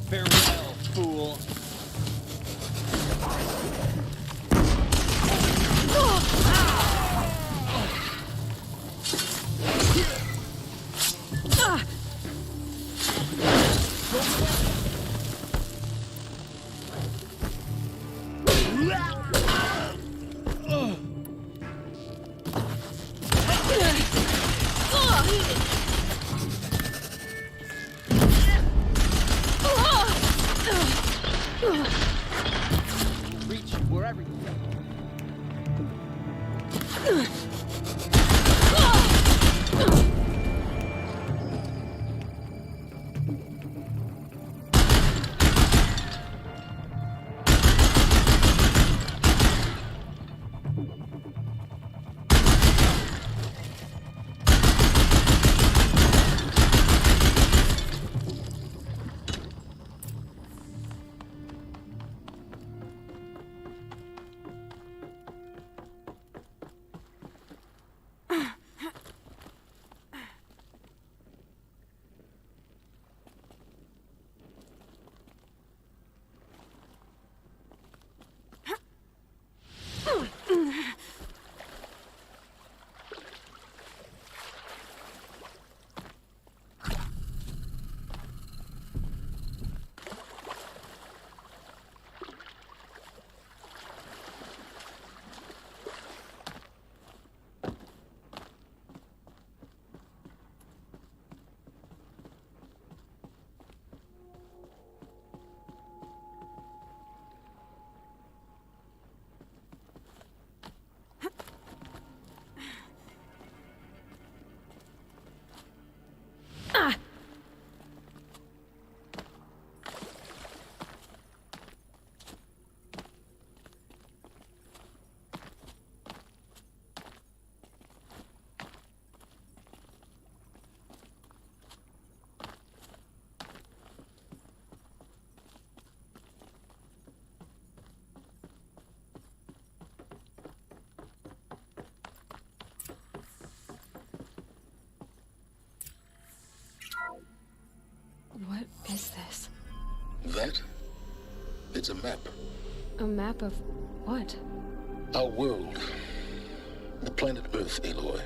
Farewell, fool. Reach you wherever you go. It's a map. A map of what? Our world. The planet Earth, Aloy.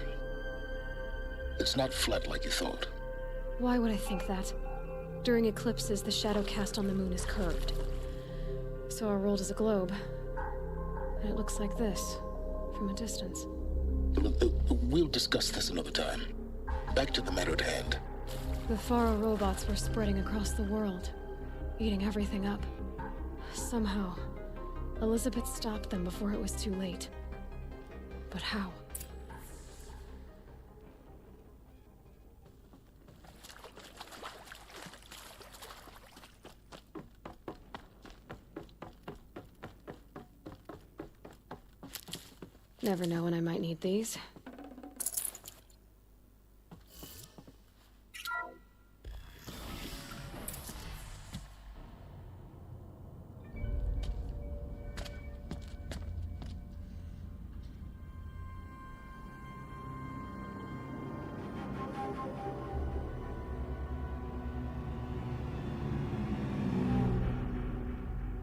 It's not flat like you thought. Why would I think that? During eclipses, the shadow cast on the moon is curved. So our world is a globe. And it looks like this, from a distance. We'll discuss this another time. Back to the matter at hand. The Faro robots were spreading across the world, eating everything up. Somehow, Elizabeth stopped them before it was too late. But how? Never know when I might need these.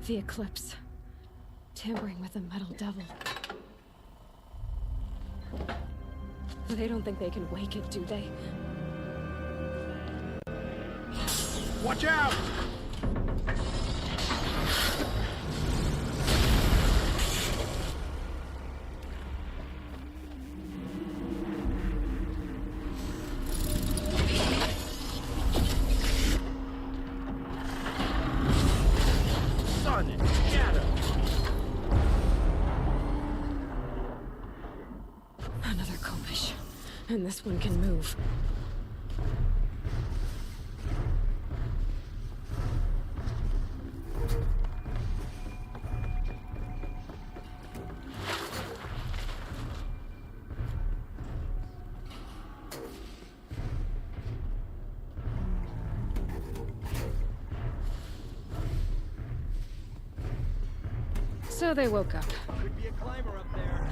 The eclipse. Tampering with the metal devil. They don't think they can wake it, do they? Watch out! Sun and shadow. Another Komish. And this one can move. So they woke up. Could be a climber up there.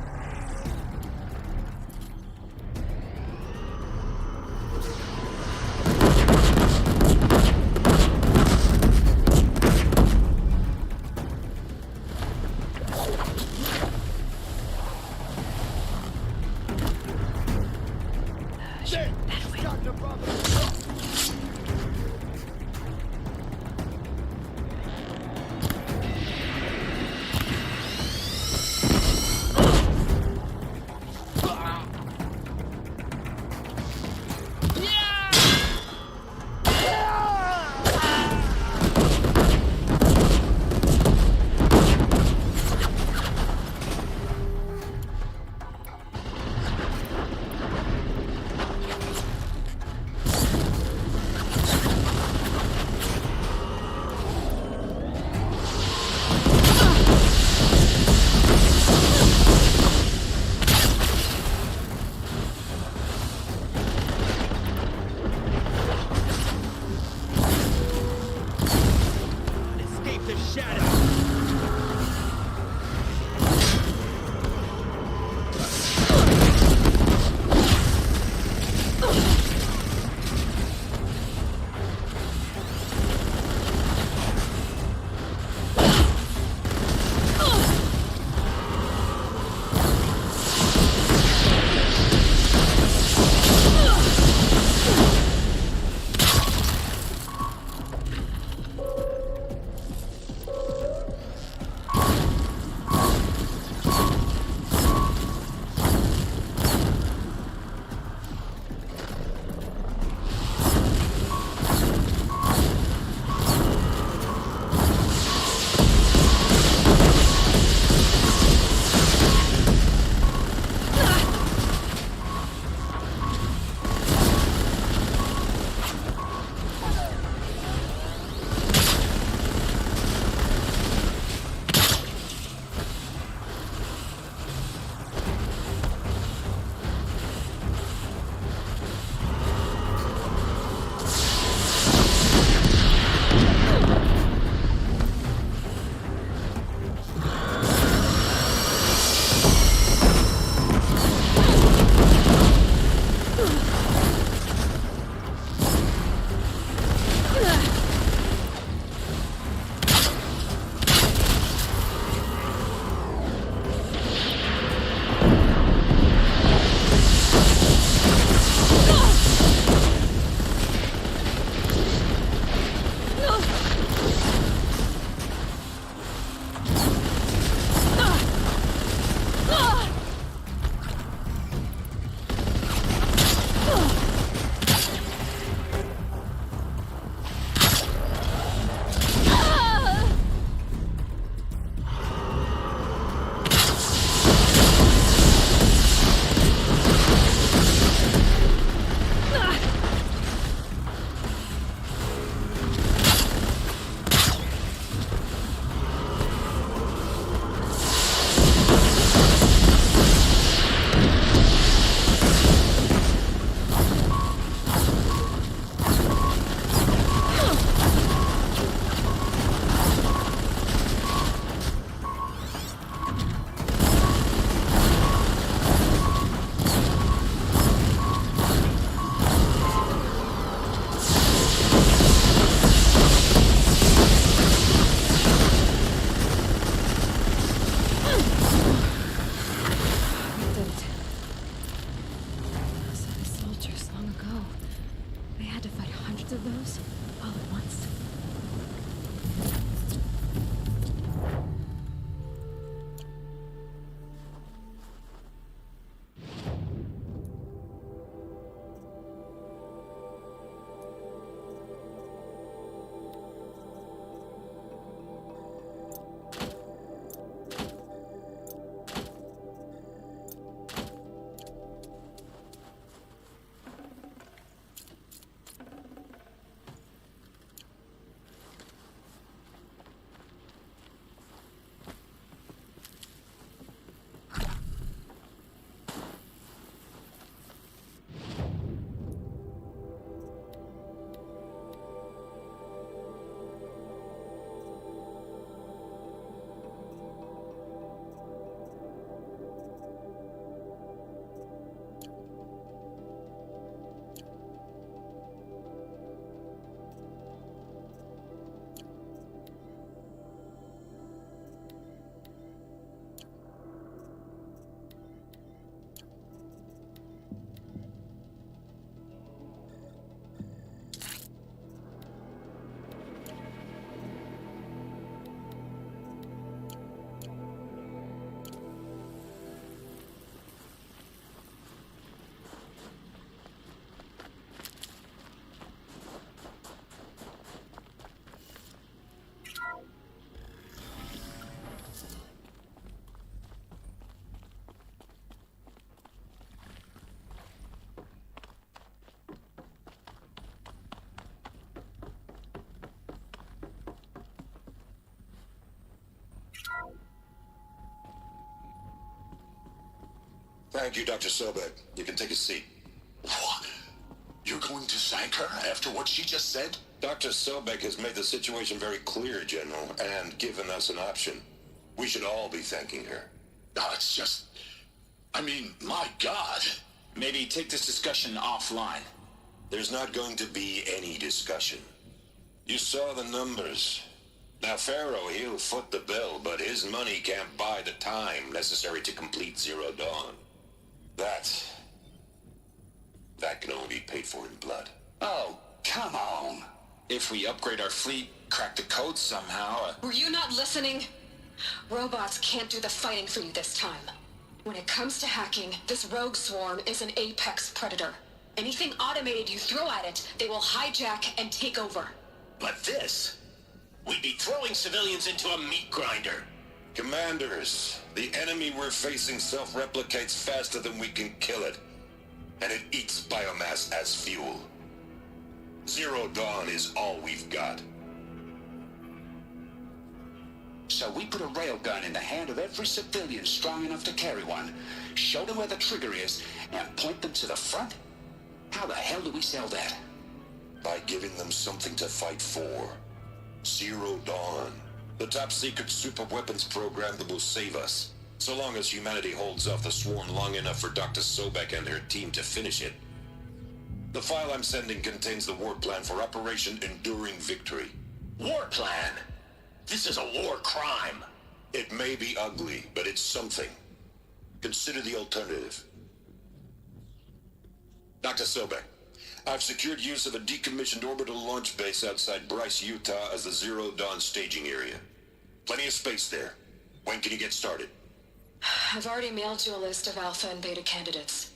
Thank you, Dr. Sobek. You can take a seat. What? You're going to thank her after what she just said? Dr. Sobek has made the situation very clear, General, and given us an option. We should all be thanking her. No, it's just... I mean, my God. Maybe take this discussion offline. There's not going to be any discussion. You saw the numbers. Now, Pharaoh, he'll foot the bill, but his money can't buy the time necessary to complete Zero Dawn. That can only be paid for in blood. Oh, come on. If we upgrade our fleet, crack the code somehow... Were you not listening? Robots can't do the fighting for you this time. When it comes to hacking, this rogue swarm is an apex predator. Anything automated you throw at it, they will hijack and take over. But this... we'd be throwing civilians into a meat grinder. Commanders, the enemy we're facing self-replicates faster than we can kill it. And it eats biomass as fuel. Zero Dawn is all we've got. So we put a railgun in the hand of every civilian strong enough to carry one, show them where the trigger is, and point them to the front? How the hell do we sell that? By giving them something to fight for. Zero Dawn. The top-secret super-weapons program that will save us. So long as humanity holds off the swarm long enough for Dr. Sobek and her team to finish it. The file I'm sending contains the war plan for Operation Enduring Victory. War plan? This is a war crime. It may be ugly, but it's something. Consider the alternative. Dr. Sobek, I've secured use of a decommissioned orbital launch base outside Bryce, Utah as the Zero Dawn staging area. Plenty of space there. When can you get started? I've already mailed you a list of alpha and beta candidates.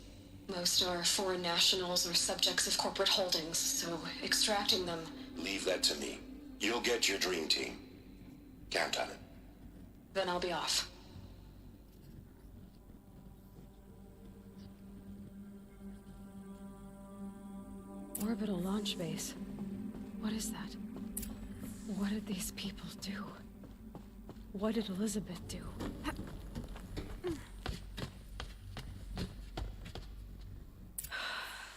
Most are foreign nationals or subjects of corporate holdings, so extracting them... Leave that to me. You'll get your dream team. Count on it. Then I'll be off. Orbital launch base. What is that? What did these people do? What did Elizabeth do?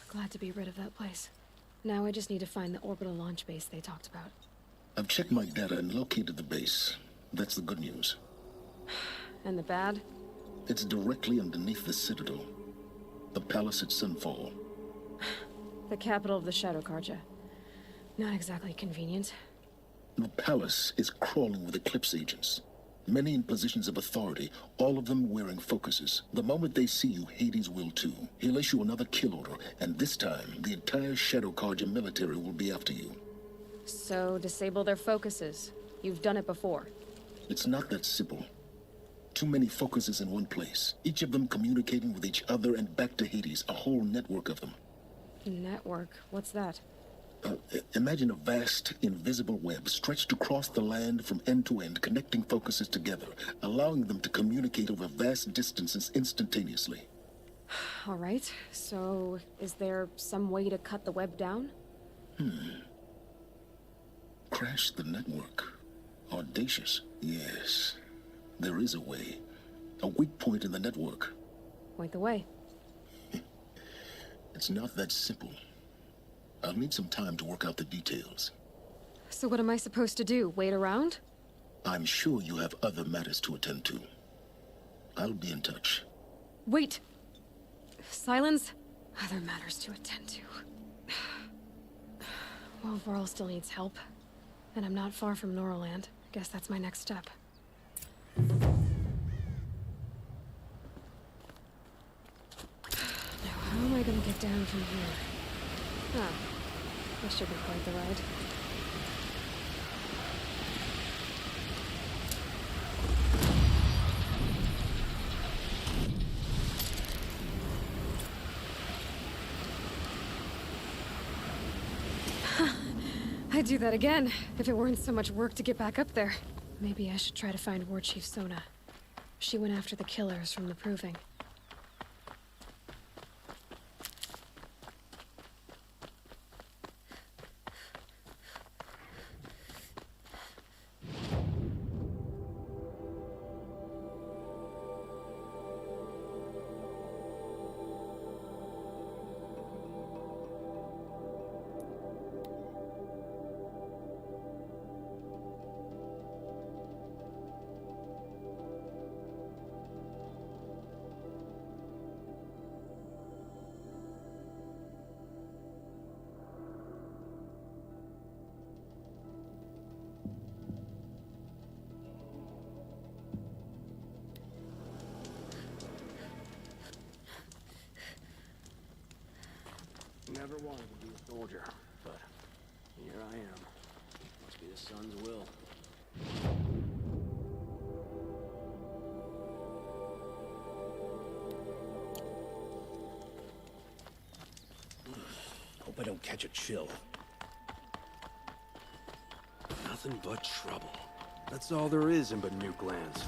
Glad to be rid of that place. Now I just need to find the orbital launch base they talked about. I've checked my data and located the base. That's the good news. And the bad? It's directly underneath the Citadel. The palace at Sunfall. The capital of the Shadow Carja. Not exactly convenient. The palace is crawling with Eclipse agents. Many in positions of authority, all of them wearing focuses. The moment they see you, Hades will too. He'll issue another kill order, and this time, the entire Shadow Carja military will be after you. So, disable their focuses. You've done it before. It's not that simple. Too many focuses in one place, each of them communicating with each other and back to Hades, a whole network of them. Network? What's that? Imagine a vast, invisible web stretched across the land from end to end, connecting focuses together, allowing them to communicate over vast distances instantaneously. All right, so is there some way to cut the web down? Crash the network. Audacious. Yes, there is a way. A weak point in the network. Point the way. It's not that simple. I'll need some time to work out the details. So what am I supposed to do? Wait around? I'm sure you have other matters to attend to. I'll be in touch. Wait! Silence? Other matters to attend to. Well, Varl still needs help. And I'm not far from Norland. Guess that's my next step. Now, how am I gonna get down from here? Ah, this should be quite the ride. I'd do that again, if it weren't so much work to get back up there. Maybe I should try to find War Chief Sona. She went after the killers from the Proving. never wanted to be a soldier, but here I am. Must be the sun's will. Hope I don't catch a chill. Nothing but trouble. That's all there is in Nuke Lands.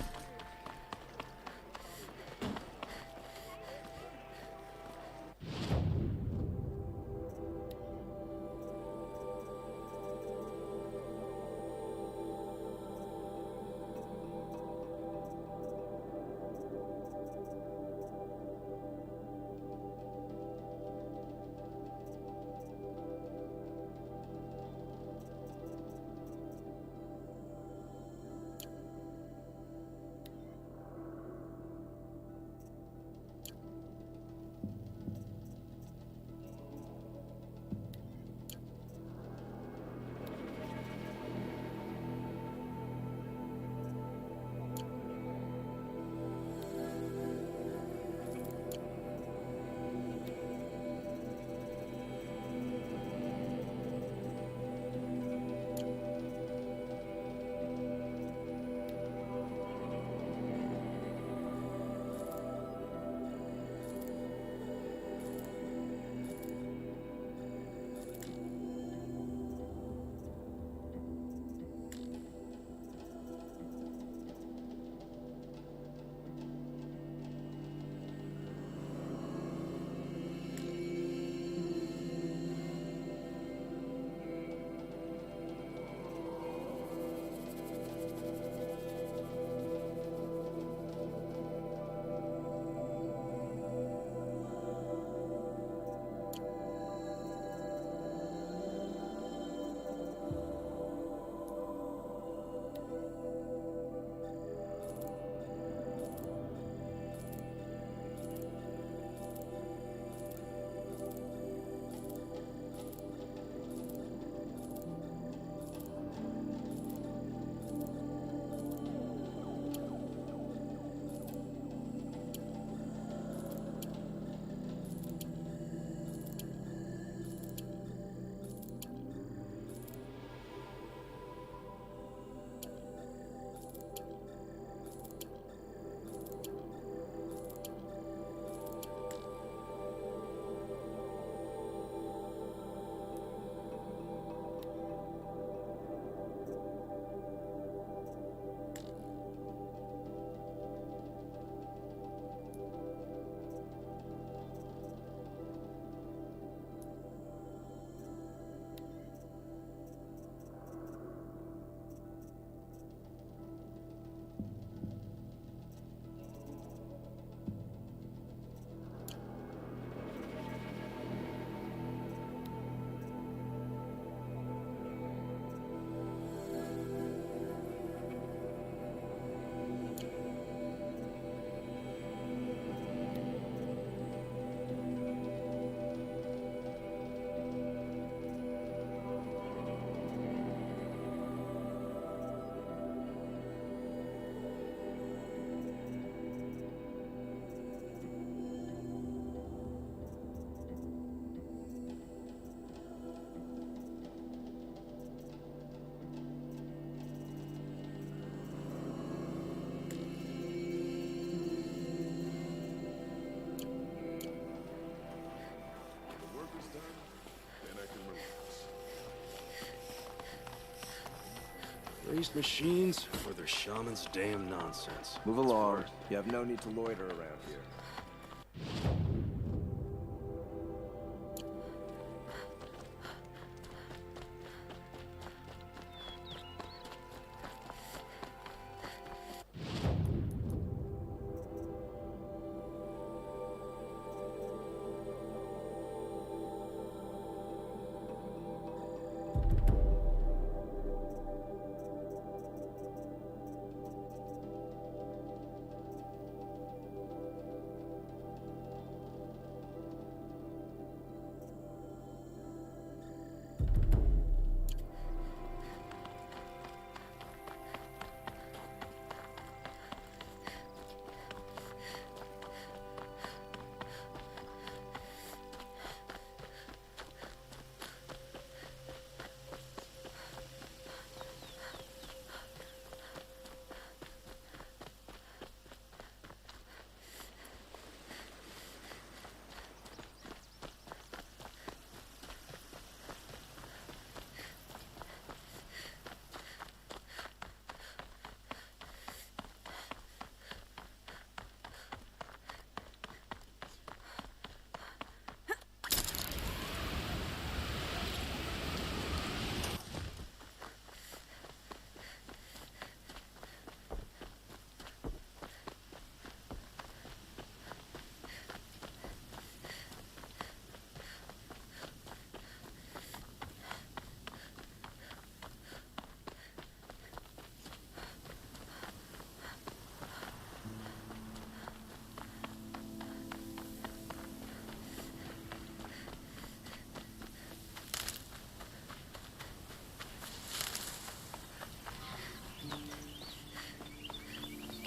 Raised machines or their shaman's damn nonsense. Move along. You have no need to loiter around here.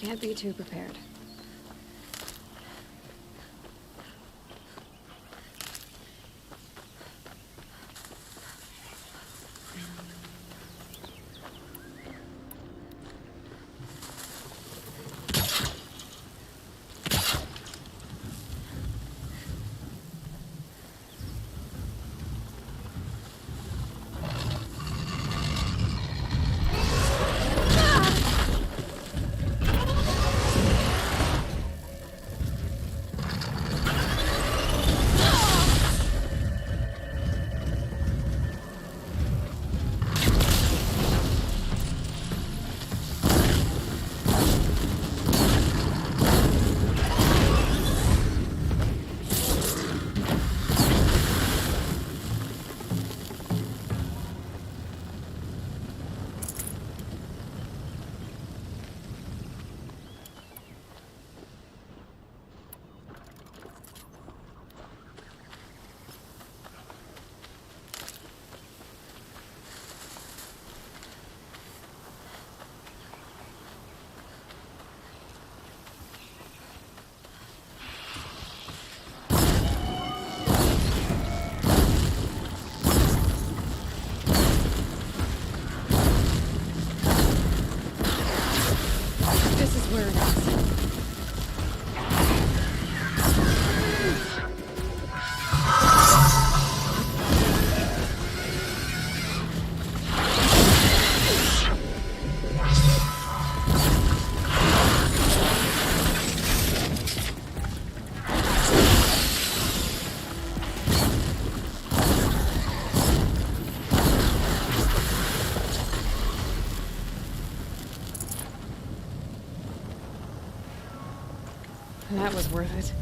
Can't be too prepared. That was worth it.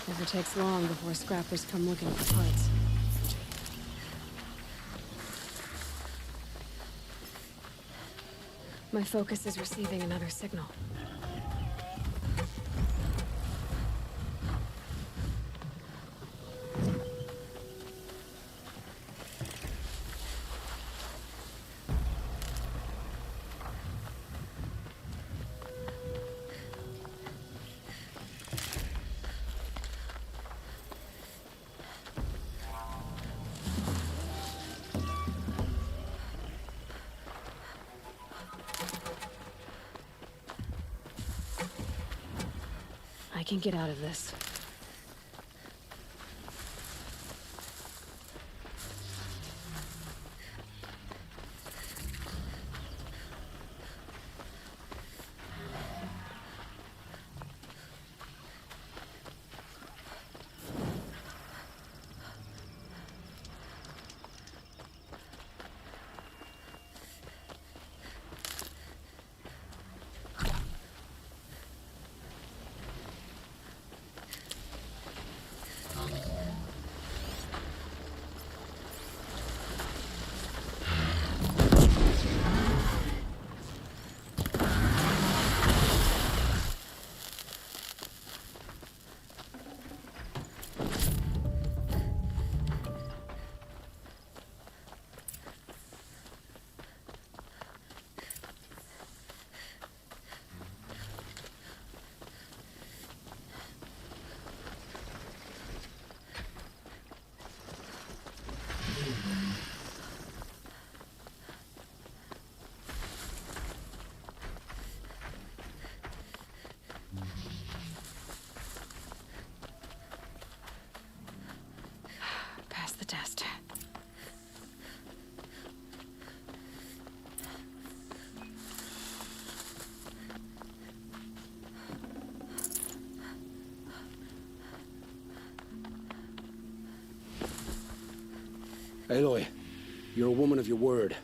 Never takes long before scrappers come looking for parts. My focus is receiving another signal. I can get out of this. Aloy, you're a woman of your word.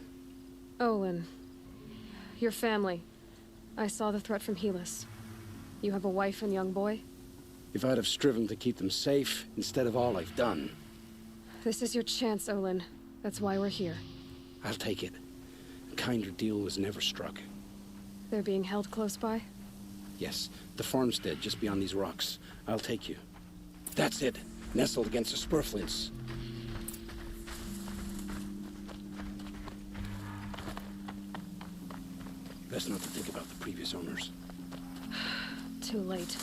Olin. Your family. I saw the threat from Helis. You have a wife and young boy? If I'd have striven to keep them safe, instead of all I've done. This is your chance, Olin. That's why we're here. I'll take it. A kinder deal was never struck. They're being held close by? Yes, the farmstead just beyond these rocks. I'll take you. That's it. Nestled against the spurflints. Best not to think about the previous owners. Too late.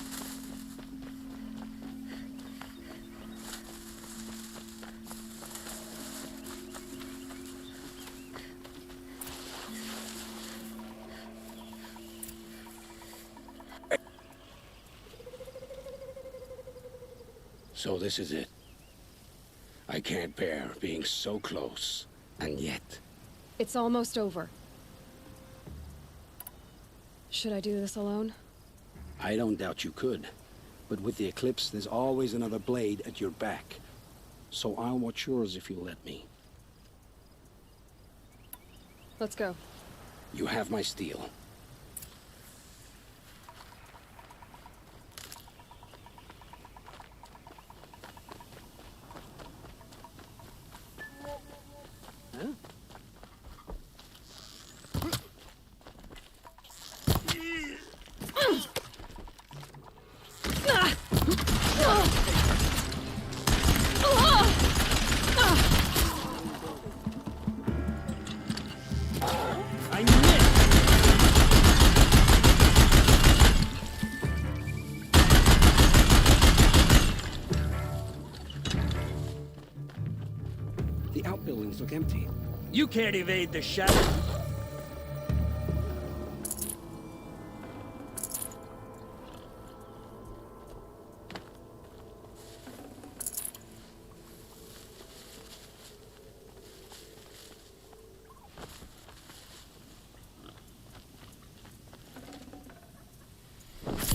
So this is it. I can't bear being so close, and yet... It's almost over. Should I do this alone? I don't doubt you could. But with the Eclipse, there's always another blade at your back. So I'll watch yours if you let me. Let's go. You have my steel. The outbuildings look empty. You can't evade the shadow.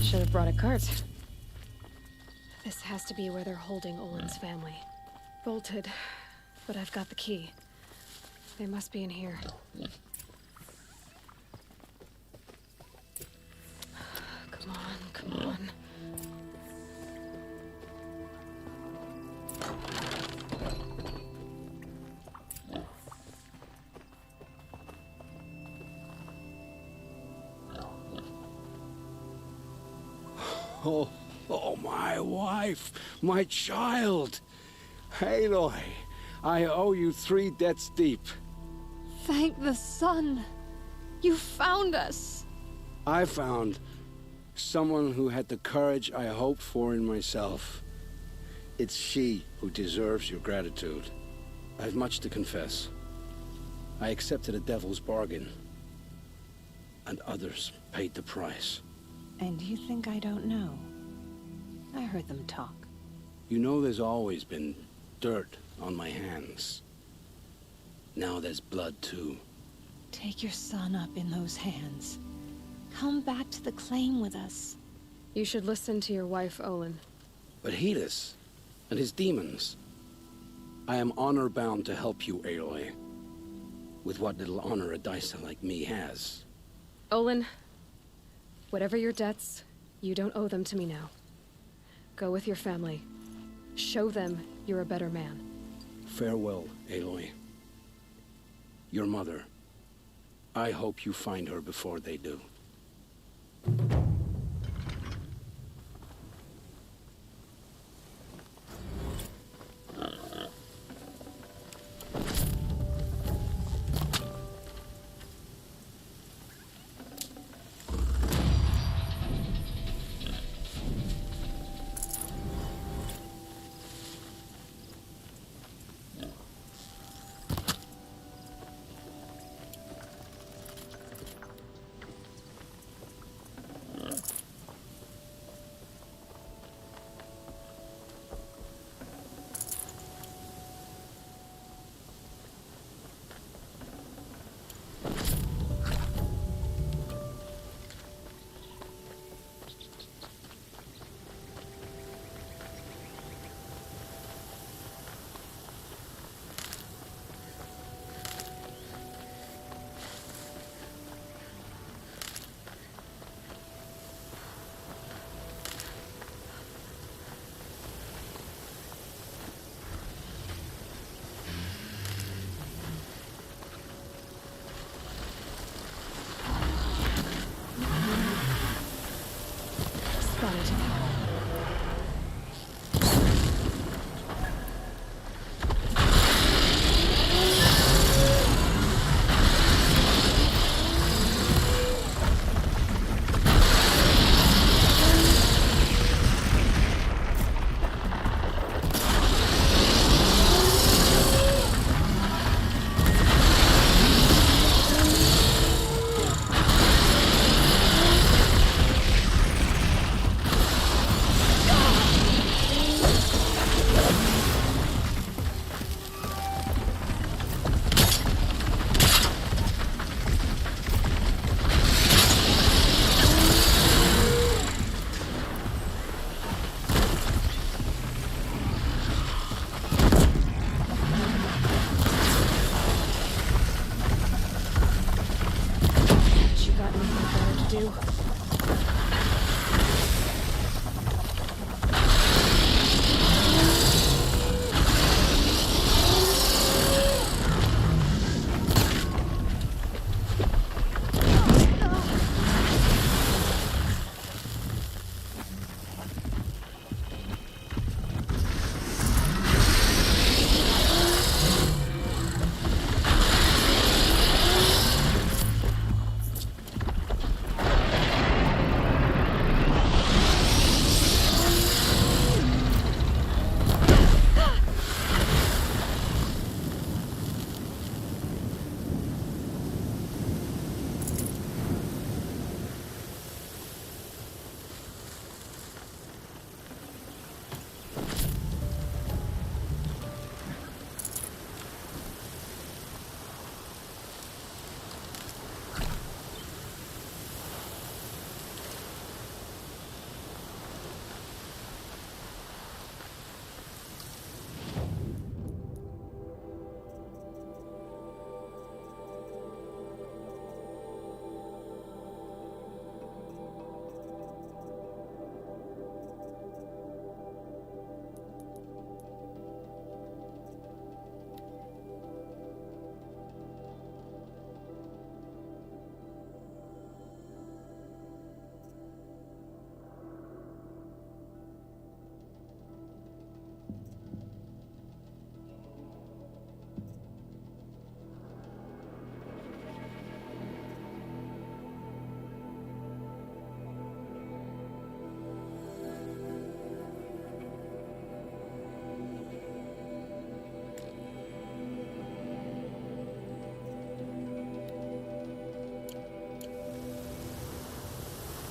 Should have brought a cart. This has to be where they're holding Olin's family. Bolted, but I've got the key. They must be in here. Come on, come on. Oh, my wife, my child. Aloy, I owe you 3 debts deep. Thank the sun. You found us. I found someone who had the courage I hoped for in myself. It's she who deserves your gratitude. I've much to confess. I accepted a devil's bargain, and others paid the price. And you think I don't know? I heard them talk. You know there's always been dirt on my hands. Now there's blood, too. Take your son up in those hands. Come back to the claim with us. You should listen to your wife, Olin. But Helis and his demons. I am honor-bound to help you, Aloy. With what little honor a dicer like me has. Olin, whatever your debts, you don't owe them to me now. Go with your family. Show them you're a better man. Farewell, Aloy. Your mother. I hope you find her before they do. on it.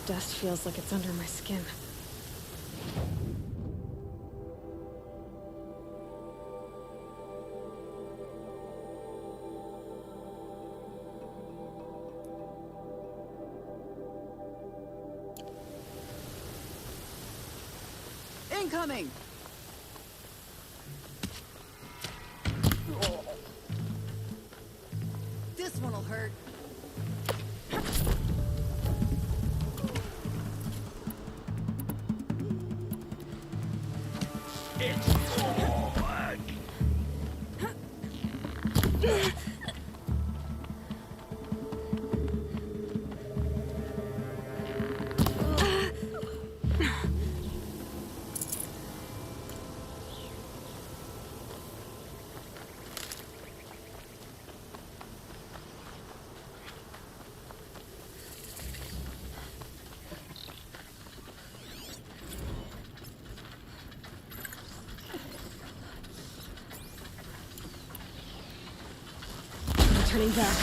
Dust feels like it's under my skin. Incoming! This one'll hurt. Turning back.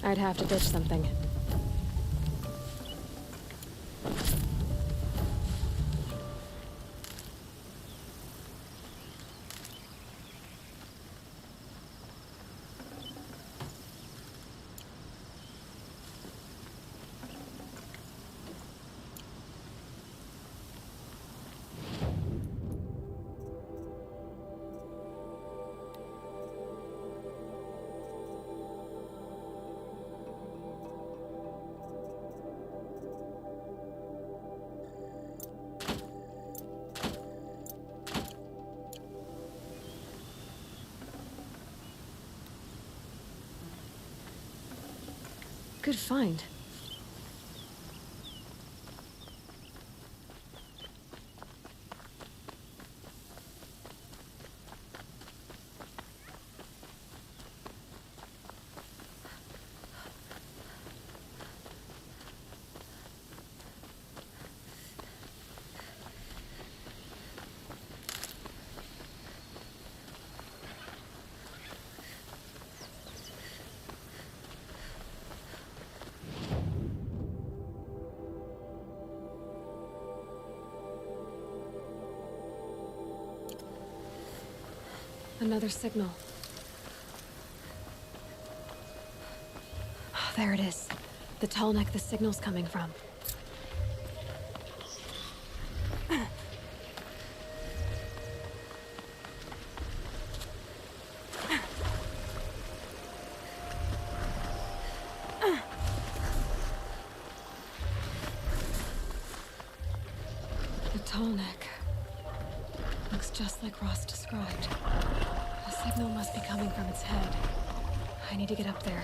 I'd have to ditch something. good find. Another signal. There it is. The tall neck the signal's coming from. The tall neck. Looks just like Ross described. The signal must be coming from its head. I need to get up there.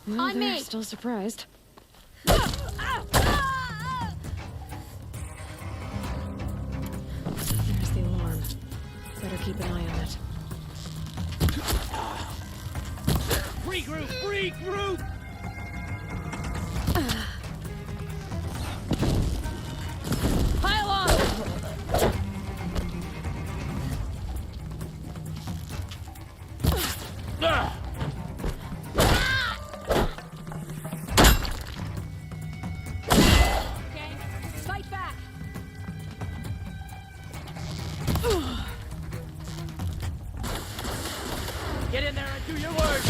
Well, they're still surprised. There's the alarm. Better keep an eye on it. Regroup! Regroup! Pile on! Fight back! Get in there and do your work!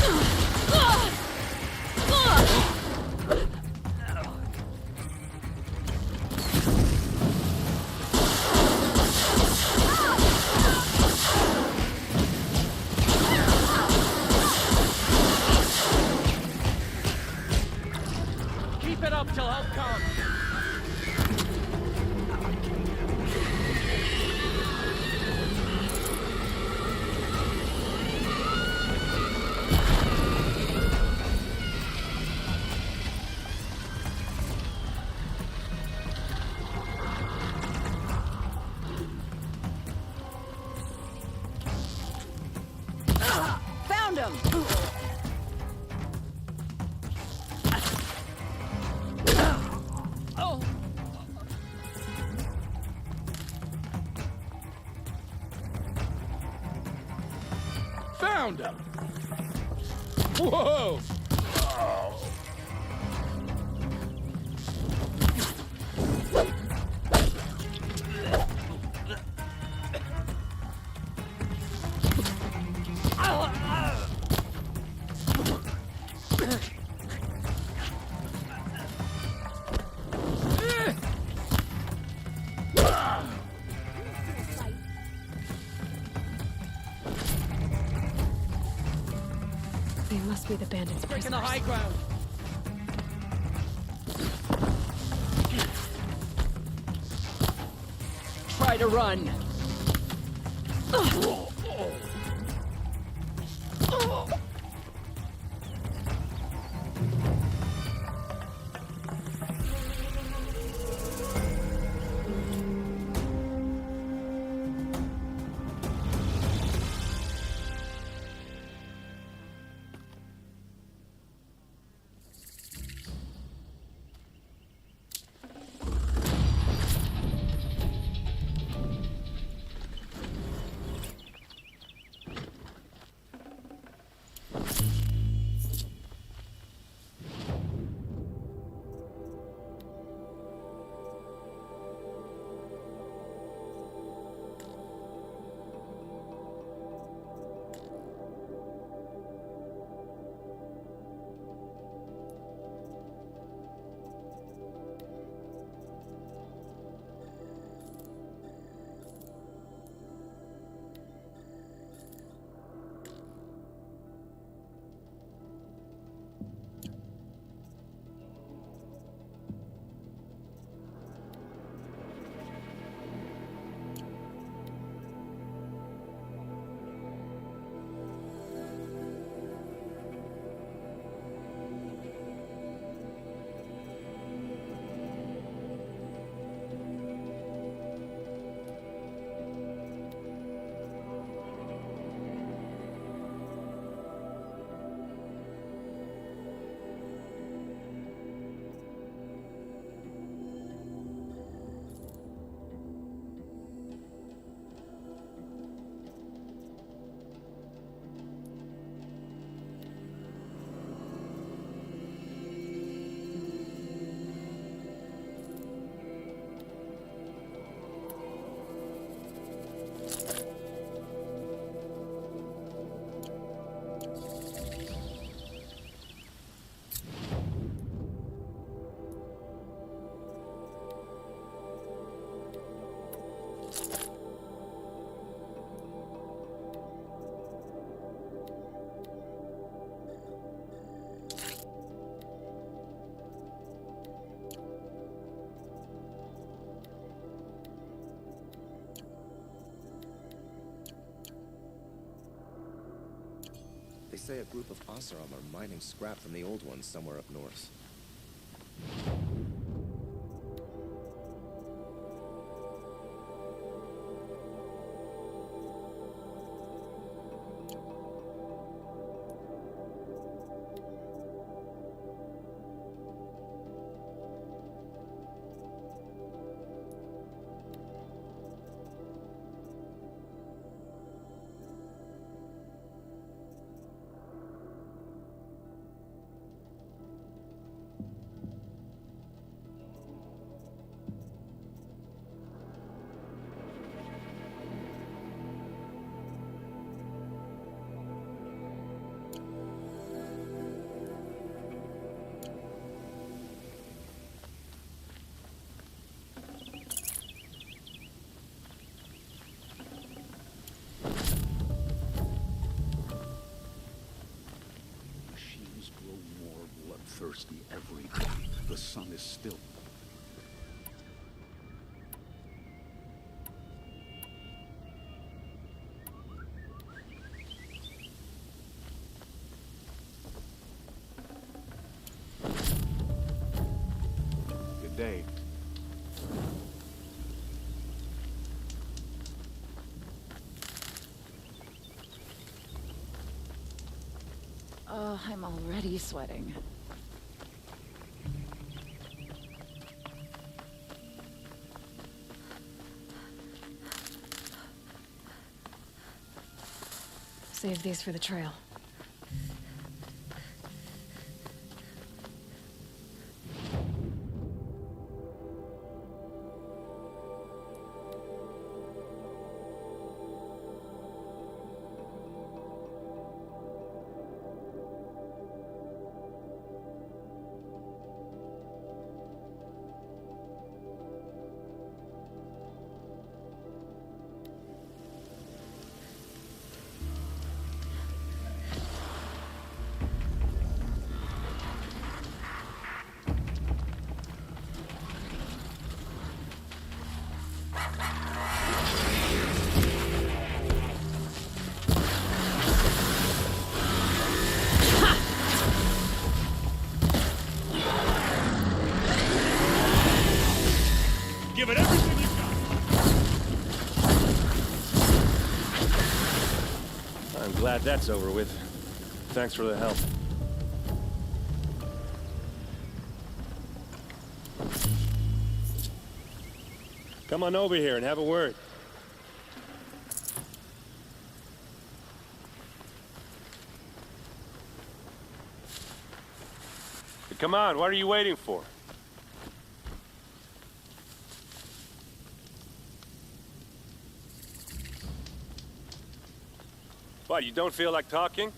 Keep it up till help comes. Found him! Oh! Found him! Whoa! They must be the bandits' Taking prisoners. the high ground. Try to run. They say a group of Oseram are mining scrap from the old ones somewhere up north. Thirsty every day. The sun is still. Good day. Oh, I'm already sweating. Save these for the trail. Give it everything you got! I'm glad that's over with. Thanks for the help. Come on over here and have a word. Come on, what are you waiting for? What, you don't feel like talking?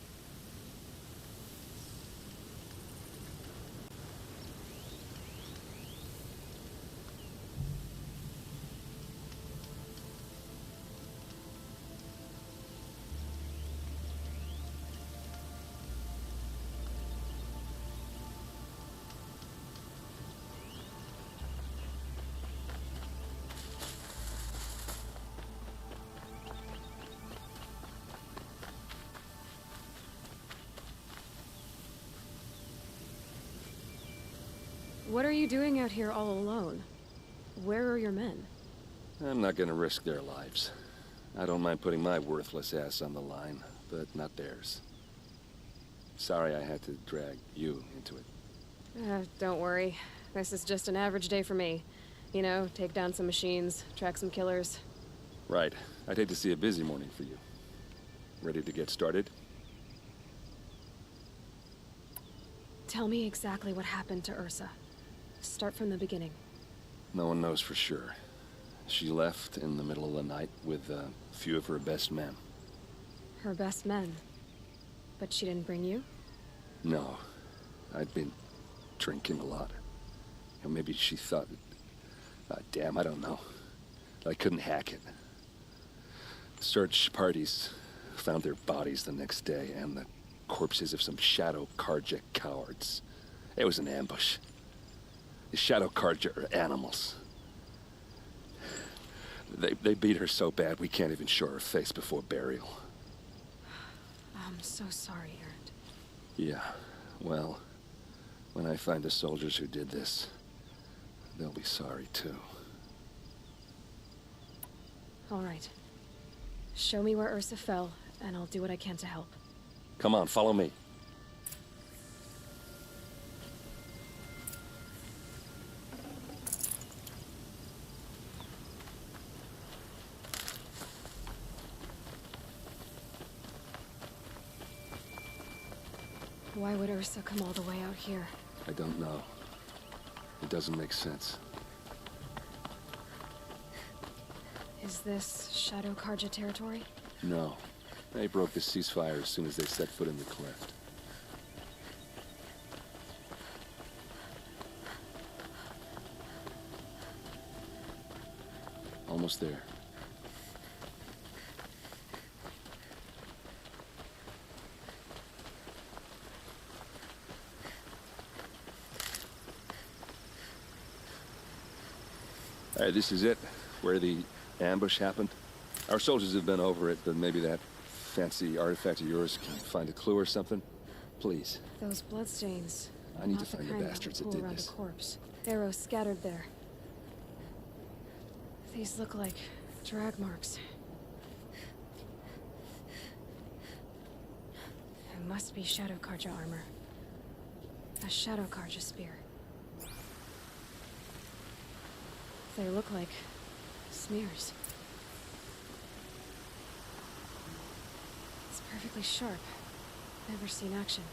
What are you doing out here all alone? Where are your men? I'm not gonna risk their lives. I don't mind putting my worthless ass on the line, but not theirs. Sorry I had to drag you into it. Don't worry. This is just an average day for me. You know, take down some machines, track some killers. Right. I'd hate to see a busy morning for you. Ready to get started? Tell me exactly what happened to Ursa. Start from the beginning. No one knows for sure. She left in the middle of the night with a few of her best men. Her best men? But she didn't bring you? No. I'd been drinking a lot. Or maybe she thought... damn, I don't know. I couldn't hack it. Search parties found their bodies the next day and the corpses of some Shadow Karja cowards. It was an ambush. The Shadow Karja are animals. They beat her so bad we can't even show her face before burial. I'm so sorry, Erend. Yeah, well, when I find the soldiers who did this, they'll be sorry too. All right. Show me where Ursa fell, and I'll do what I can to help. Come on, follow me. Why would Ursa come all the way out here? I don't know. It doesn't make sense. Is this Shadow Karja territory? No. They broke the ceasefire as soon as they set foot in the cleft. Almost there. All right, this is it, where the ambush happened. Our soldiers have been over it, but maybe that fancy artifact of yours can find a clue or something. Please. Those bloodstains. I need Not to find the kind bastards that pool did around this. A corpse. Arrows scattered there. These look like drag marks. It must be Shadow Karja armor. A Shadow Karja spear. They look like smears. It's perfectly sharp. Never seen action.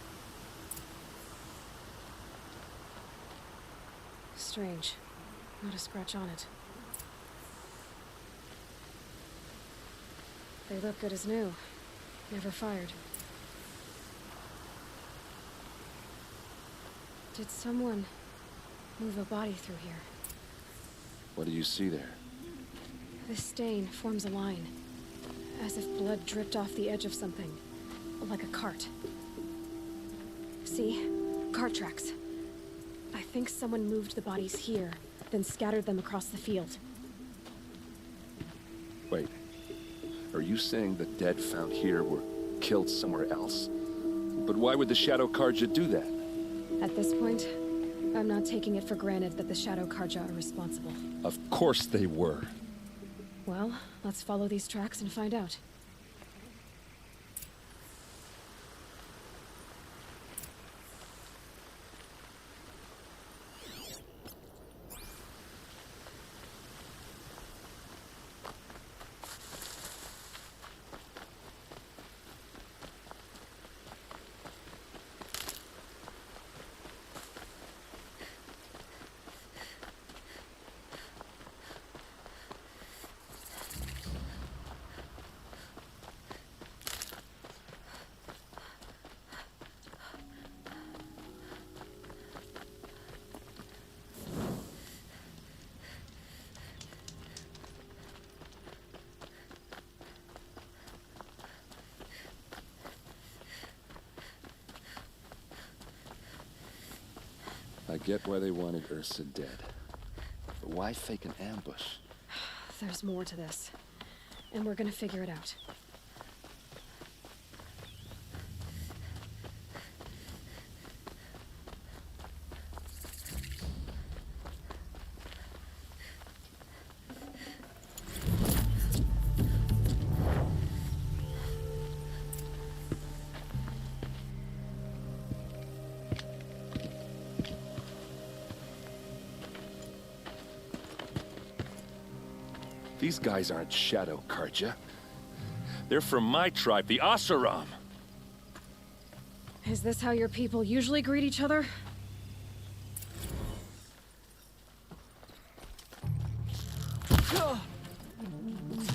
Strange. Not a scratch on it. They look good as new. Never fired. Did someone move a body through here? What do you see there? This stain forms a line, as if blood dripped off the edge of something, like a cart. See? Cart tracks. I think someone moved the bodies here, then scattered them across the field. Wait. Are you saying the dead found here were killed somewhere else? But why would the Shadow Karja do that? At this point, I'm not taking it for granted that the Shadow Karja are responsible. Of course they were. Well, let's follow these tracks and find out. I get why they wanted Ursa dead. But why fake an ambush? There's more to this, and we're gonna figure it out. These guys aren't Shadow Karja. They're from my tribe, the Asuram. Is this how your people usually greet each other?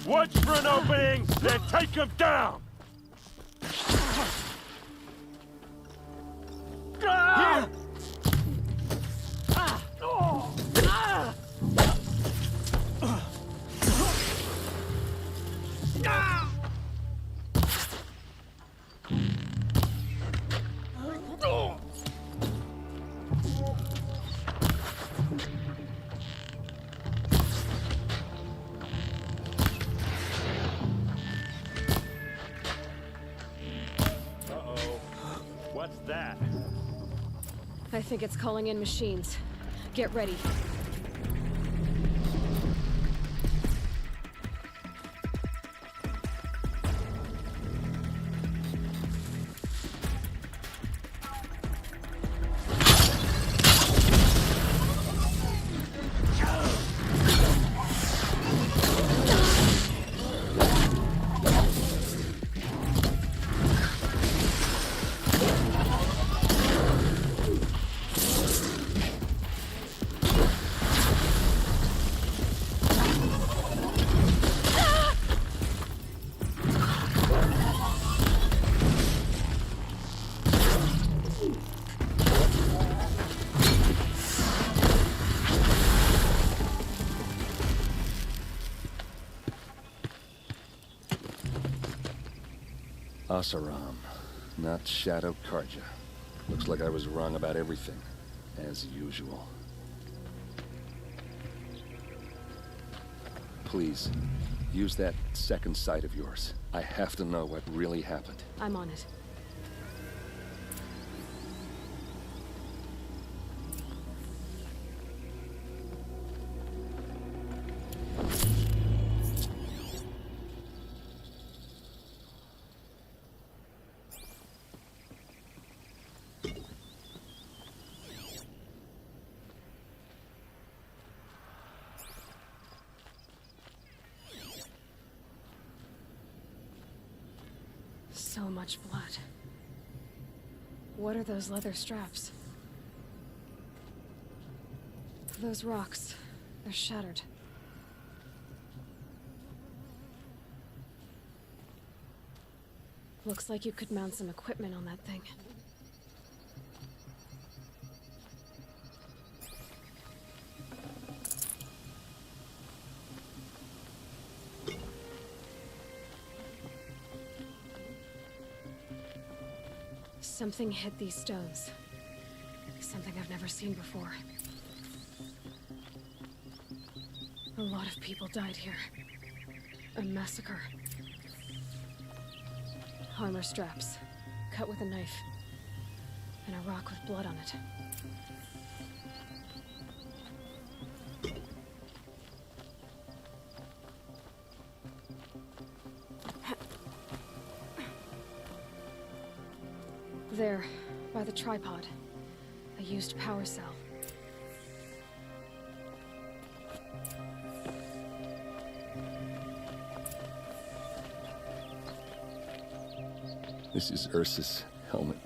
Watch for an opening, then take them down! Ah! What's that? I think it's calling in machines. Get ready. Asaram, not Shadow Karja. Looks like I was wrong about everything, as usual. Please, use that second sight of yours. I have to know what really happened. I'm on it. So much blood. What are those leather straps? Those rocks, they're shattered. Looks like you could mount some equipment on that thing. Something hit these stones. Something I've never seen before. A lot of people died here. A massacre. Armor straps, cut with a knife. And a rock with blood on it. There, by the tripod. A used power cell. This is Ursa's helmet.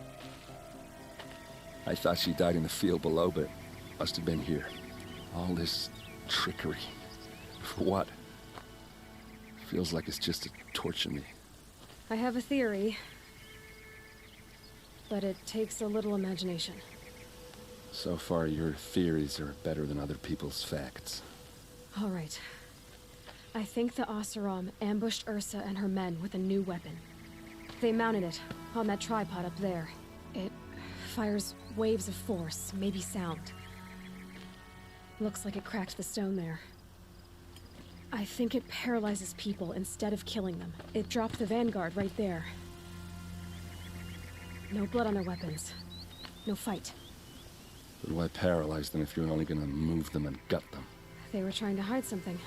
I thought she died in the field below, but must have been here. All this trickery. For what? Feels like it's just to torture me. I have a theory. But it takes a little imagination. So far, your theories are better than other people's facts. All right. I think the Oseram ambushed Ursa and her men with a new weapon. They mounted it on that tripod up there. It fires waves of force, maybe sound. Looks like it cracked the stone there. I think it paralyzes people instead of killing them. It dropped the vanguard right there. No blood on their weapons. No fight. But why paralyze them if you're only gonna move them and gut them? They were trying to hide something.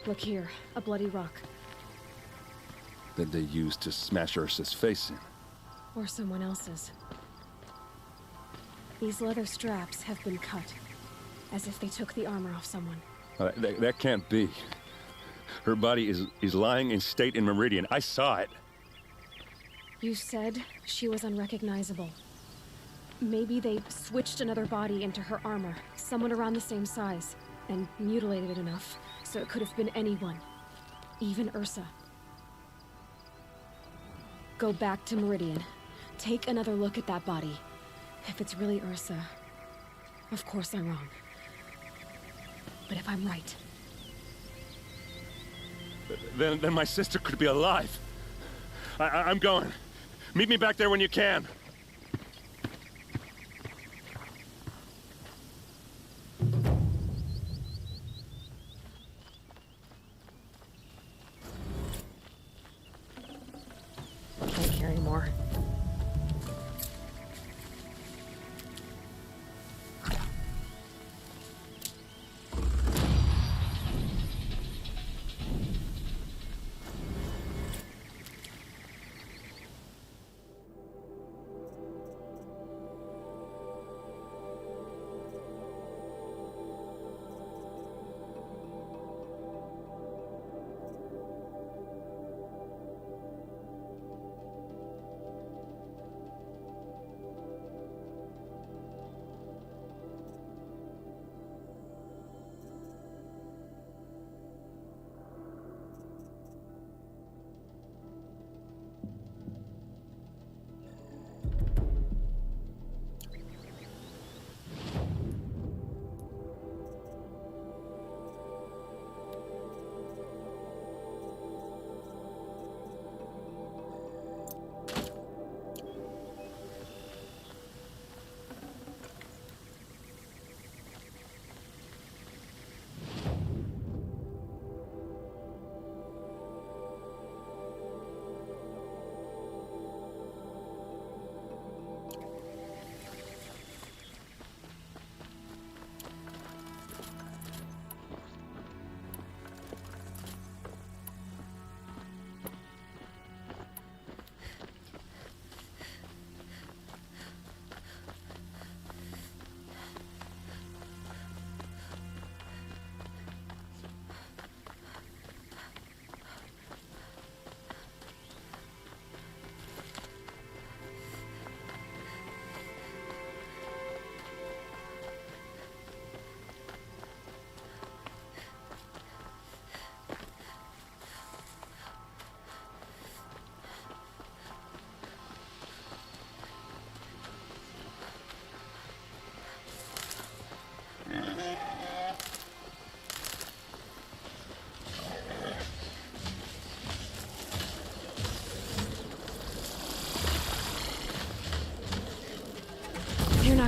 Look here, a bloody rock. That they used to smash Ursa's face in. Or someone else's. These leather straps have been cut. As if they took the armor off someone. That can't be. Her body is lying in state in Meridian. I saw it. You said she was unrecognizable. Maybe they switched another body into her armor, someone around the same size, and mutilated it enough, so it could have been anyone. Even Ursa. Go back to Meridian. Take another look at that body. If it's really Ursa, of course I'm wrong. But if I'm right... Then my sister could be alive. I'm going. Meet me back there when you can.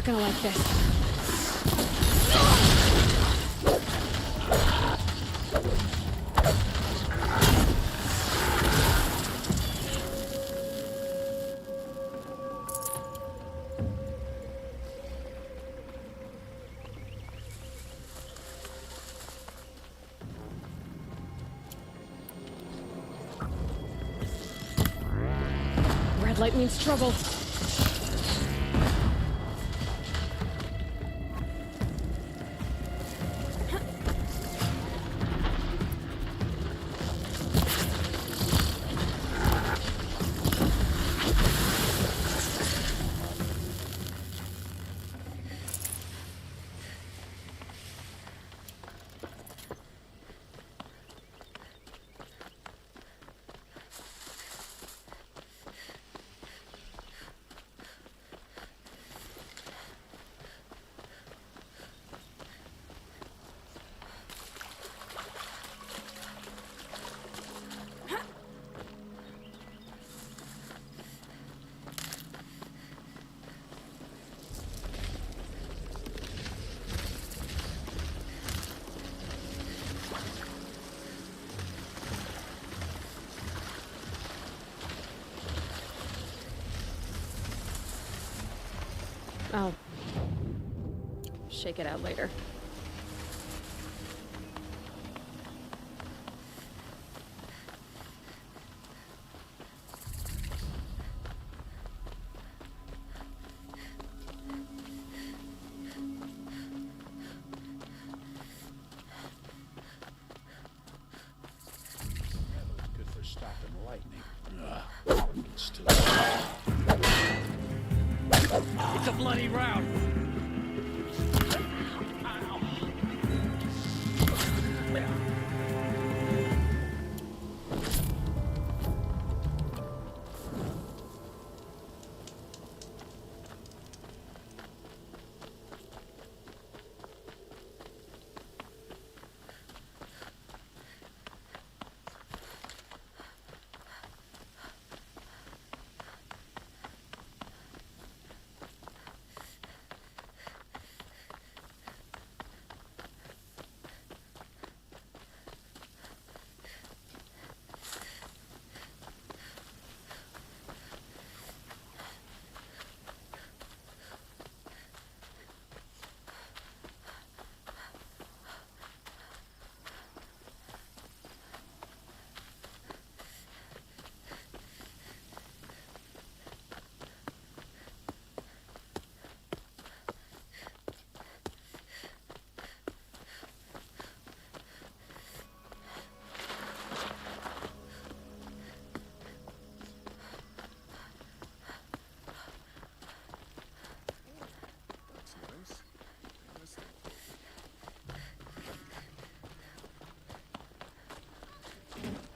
gonna like this. Red light means trouble. I'll shake it out later. Good for stopping lightning. Still. It's a bloody round.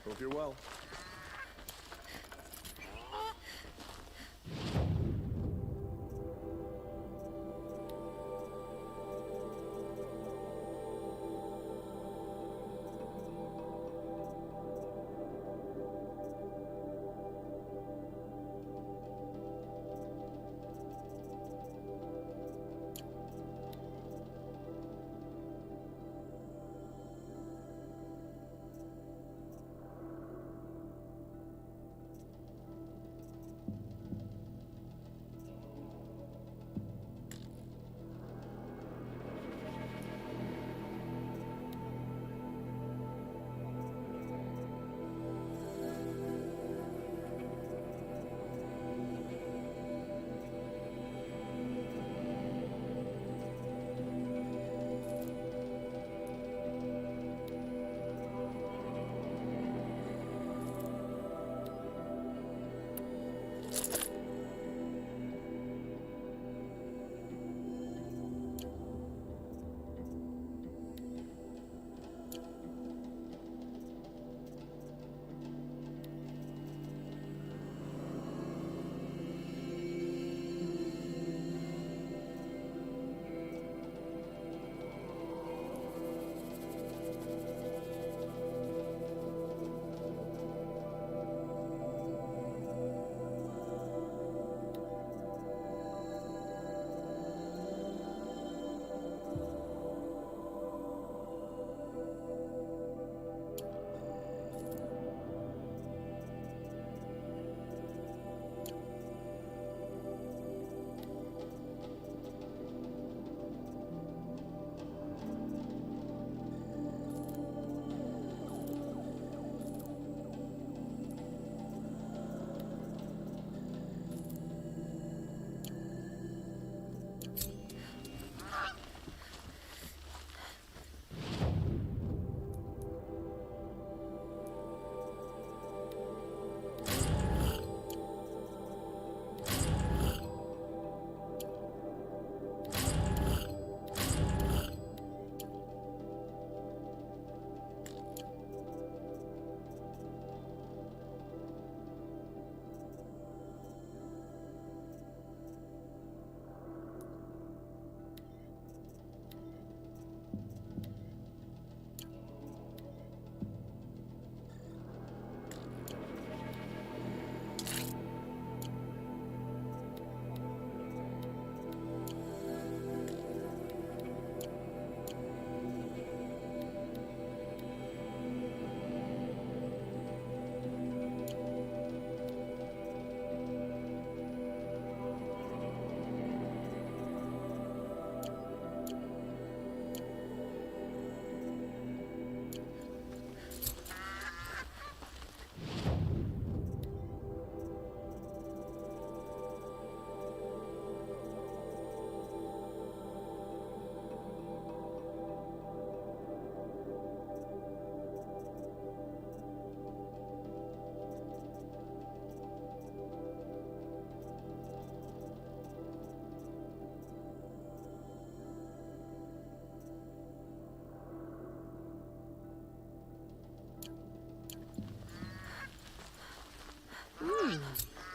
Hope you're well.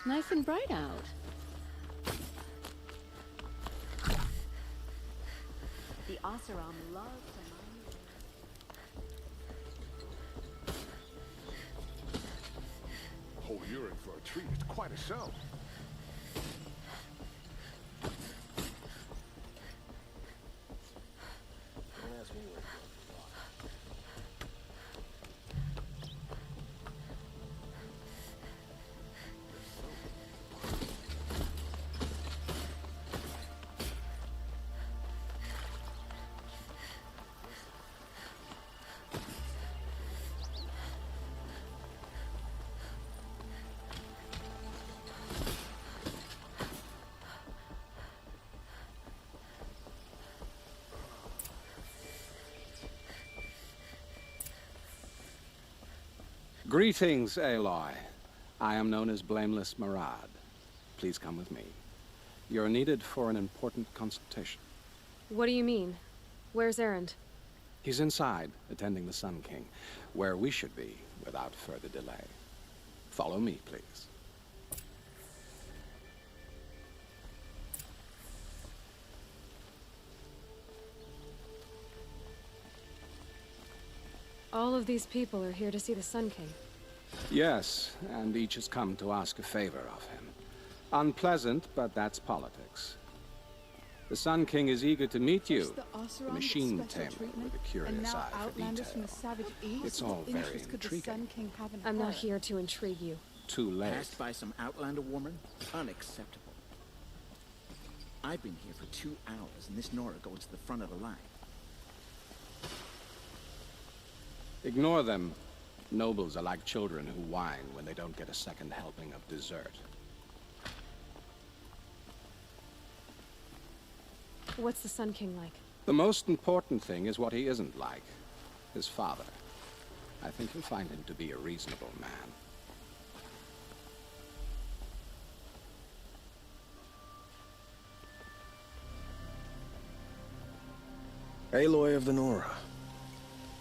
Nice and bright out. The Oseram loves to Oh, you're in for a treat. It's quite a show. Don't ask me what Greetings, Aloy. I am known as Blameless Murad. Please come with me. You're needed for an important consultation. What do you mean? Where's Erend? He's inside, attending the Sun King, where we should be without further delay. Follow me, please. All of these people are here to see the Sun King. Yes, and each has come to ask a favor of him. Unpleasant, but that's politics. The Sun King is eager to meet you, the machine tamer with a curious eye for detail. It's all very intriguing. I'm not here to intrigue you. Too late. Passed by some Outlander woman? Unacceptable. I've been here for 2 hours, and this Nora goes to the front of the line. Ignore them. Nobles are like children who whine when they don't get a second helping of dessert. What's the Sun King like? The most important thing is what he isn't like. His father. I think you'll find him to be a reasonable man. Aloy of the Nora.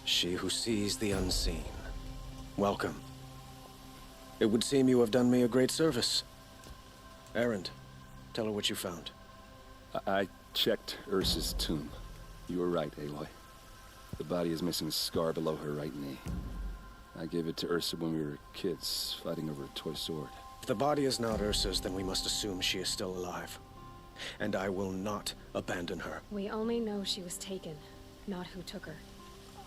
She who sees the unseen. Welcome. It would seem you have done me a great service. Erend, tell her what you found. I checked Ursa's tomb. You were right, Aloy. The body is missing a scar below her right knee. I gave it to Ursa when we were kids, fighting over a toy sword. If the body is not Ursa's, then we must assume she is still alive. And I will not abandon her. We only know she was taken, not who took her.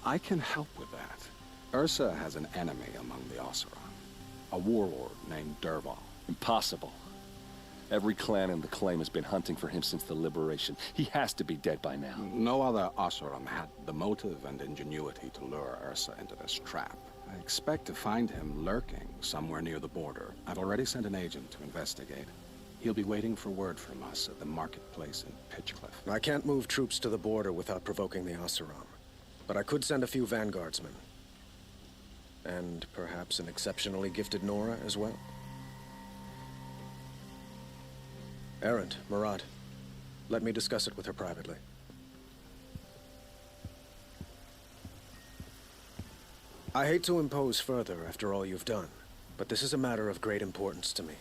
I can help with that. Ursa has an enemy among the Oseram. A warlord named Dervahl. Impossible. Every clan in the claim has been hunting for him since the liberation. He has to be dead by now. No other Oseram had the motive and ingenuity to lure Ursa into this trap. I expect to find him lurking somewhere near the border. I've already sent an agent to investigate. He'll be waiting for word from us at the marketplace in Pitchcliff. I can't move troops to the border without provoking the Oseram. But I could send a few vanguardsmen. And perhaps an exceptionally gifted Nora as well. Erend, Murad, let me discuss it with her privately. I hate to impose further after all you've done, but this is a matter of great importance to me.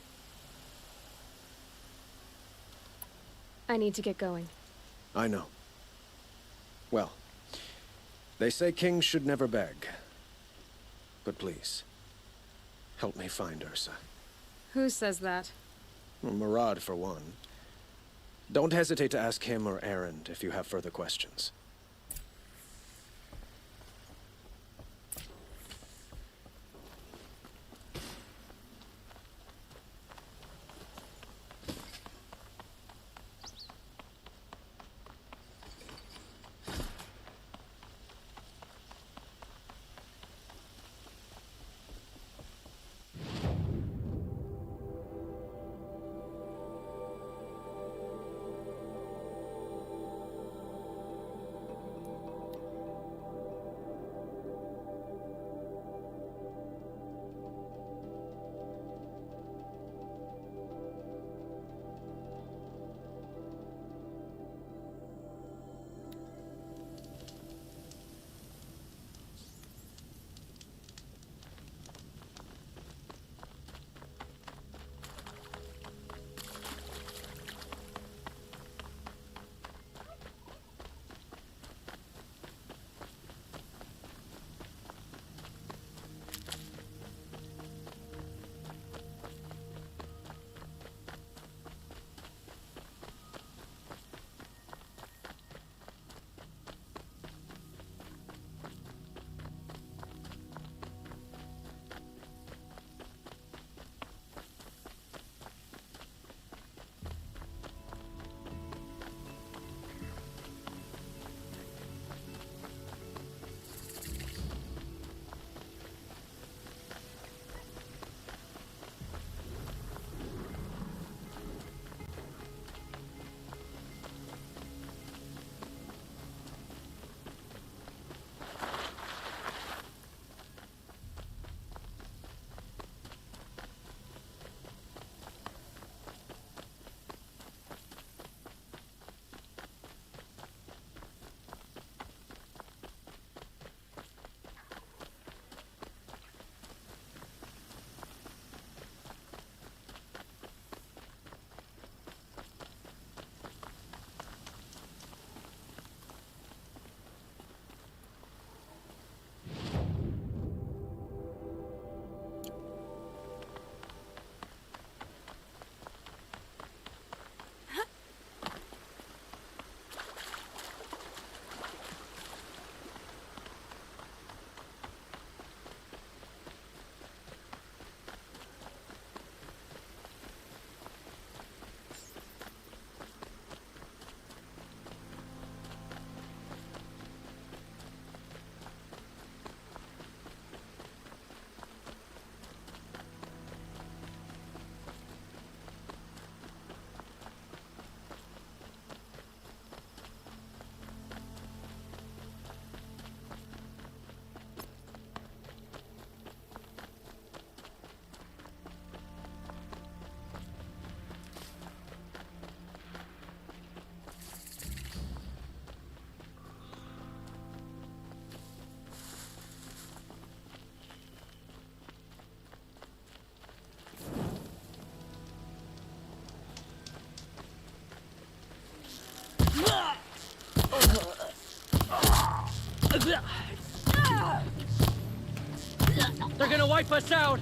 I need to get going. I know. Well, they say kings should never beg. But please, help me find Ursa. Who says that? Well, Murad, for one. Don't hesitate to ask him or Erend if you have further questions. They're gonna wipe us out!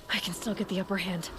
I can still get the upper hand.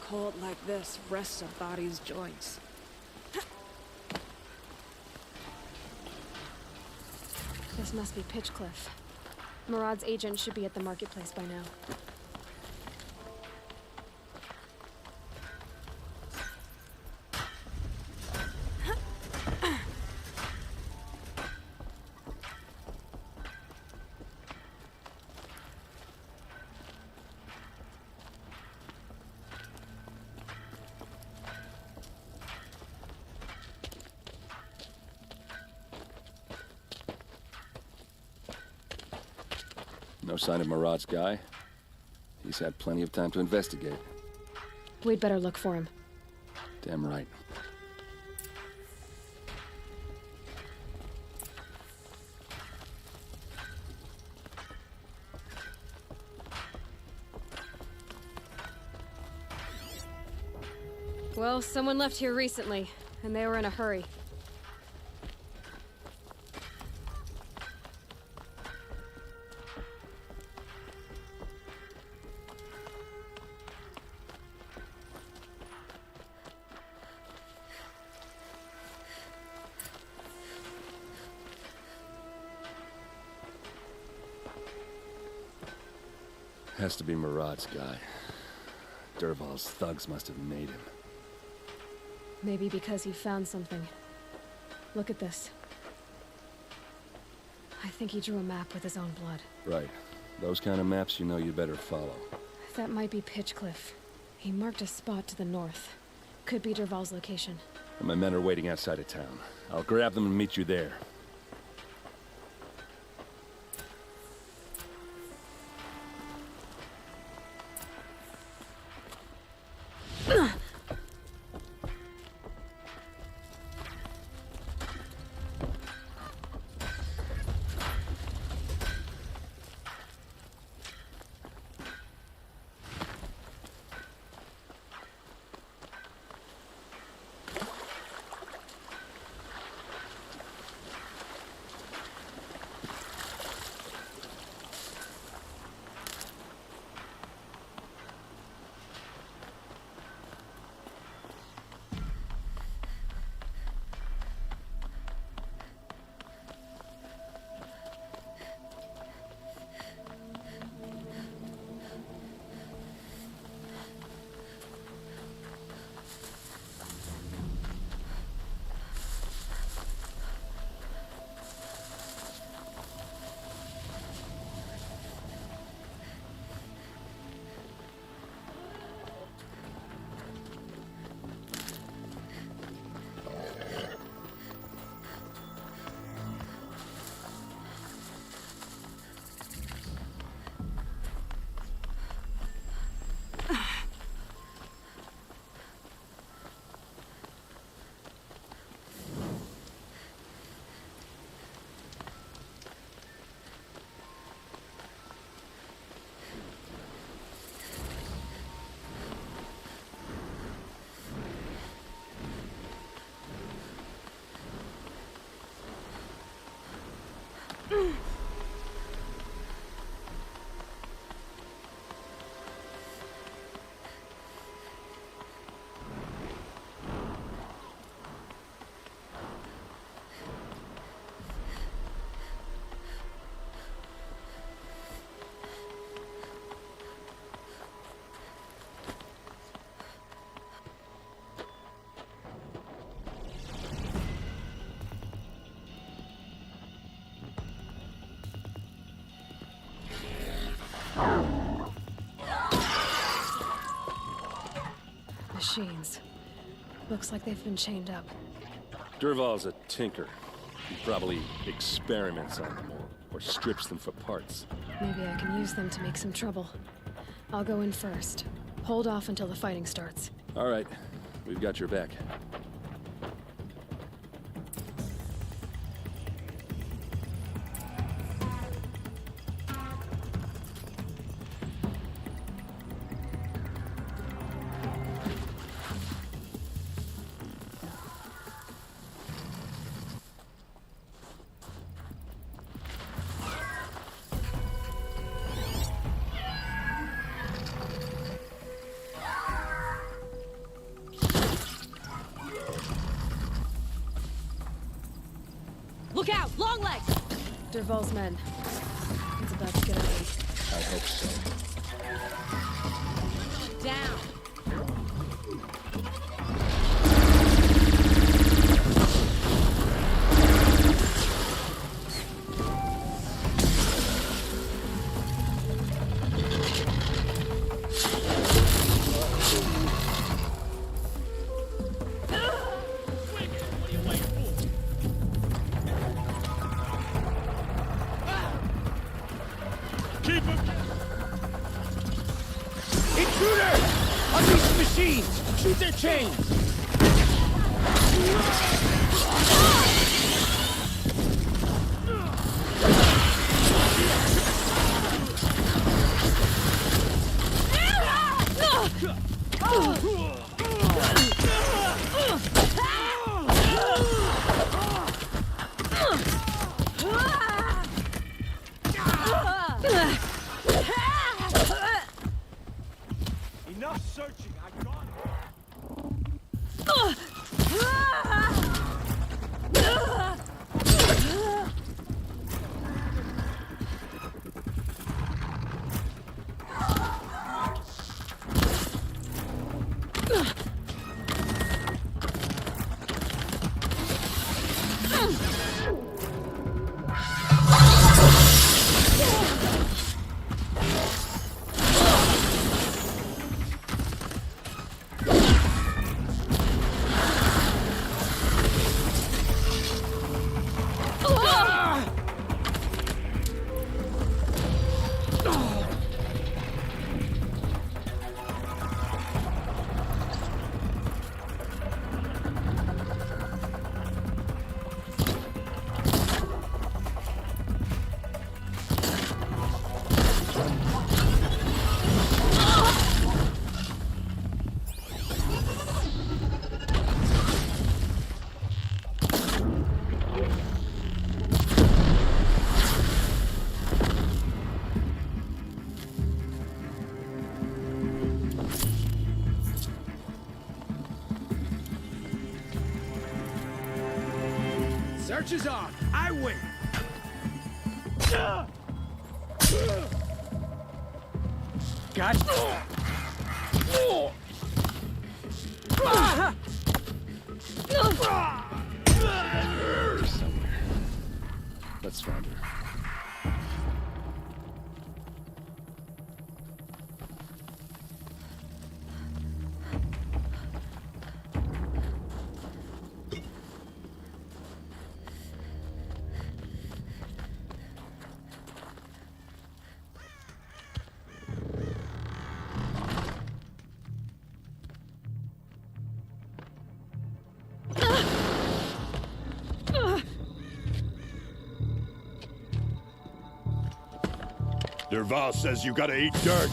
Cold like this rests a body's joints. This must be Pitchcliff. Murad's agent should be at the marketplace by now. sign of Murad's guy? He's had plenty of time to investigate. We'd better look for him. Damn right. Well, someone left here recently, and they were in a hurry. Has to be Murad's guy. Dervahl's thugs must have made him. Maybe because he found something. Look at this. I think he drew a map with his own blood. Right. Those kind of maps you know you better follow. That might be Pitchcliff. He marked a spot to the north. Could be Dervahl's location. And my men are waiting outside of town. I'll grab them and meet you there. Machines. Looks like they've been chained up. Dervahl's a tinker. He probably experiments on them or strips them for parts. Maybe I can use them to make some trouble. I'll go in first. Hold off until the fighting starts. All right. We've got your back. Look out! Long legs! Dervahl's men. It's about to get away. I hope so. Down! Keep him Shoot their chains! Enough searching, I got it. Search is on. I wait. Got Somewhere. Let's find her. Derval says you gotta eat dirt.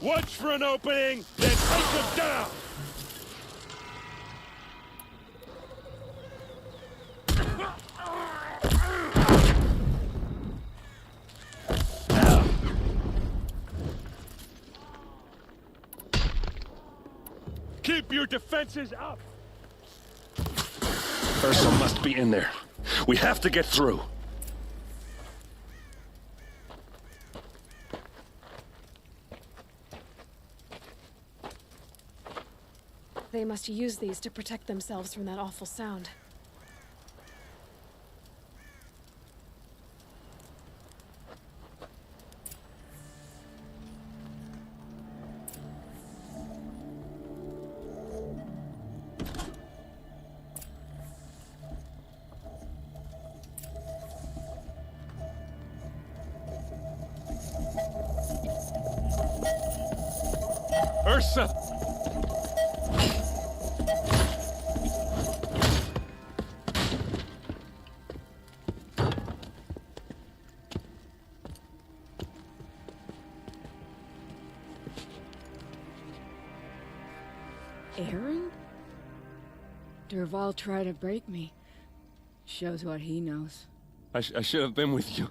Watch for an opening, then take them down! Keep your defenses up! Ursa must be in there. We have to get through. They must use these to protect themselves from that awful sound. Ursa! Aaron? Derval tried to break me. Shows what he knows. I should have been with you.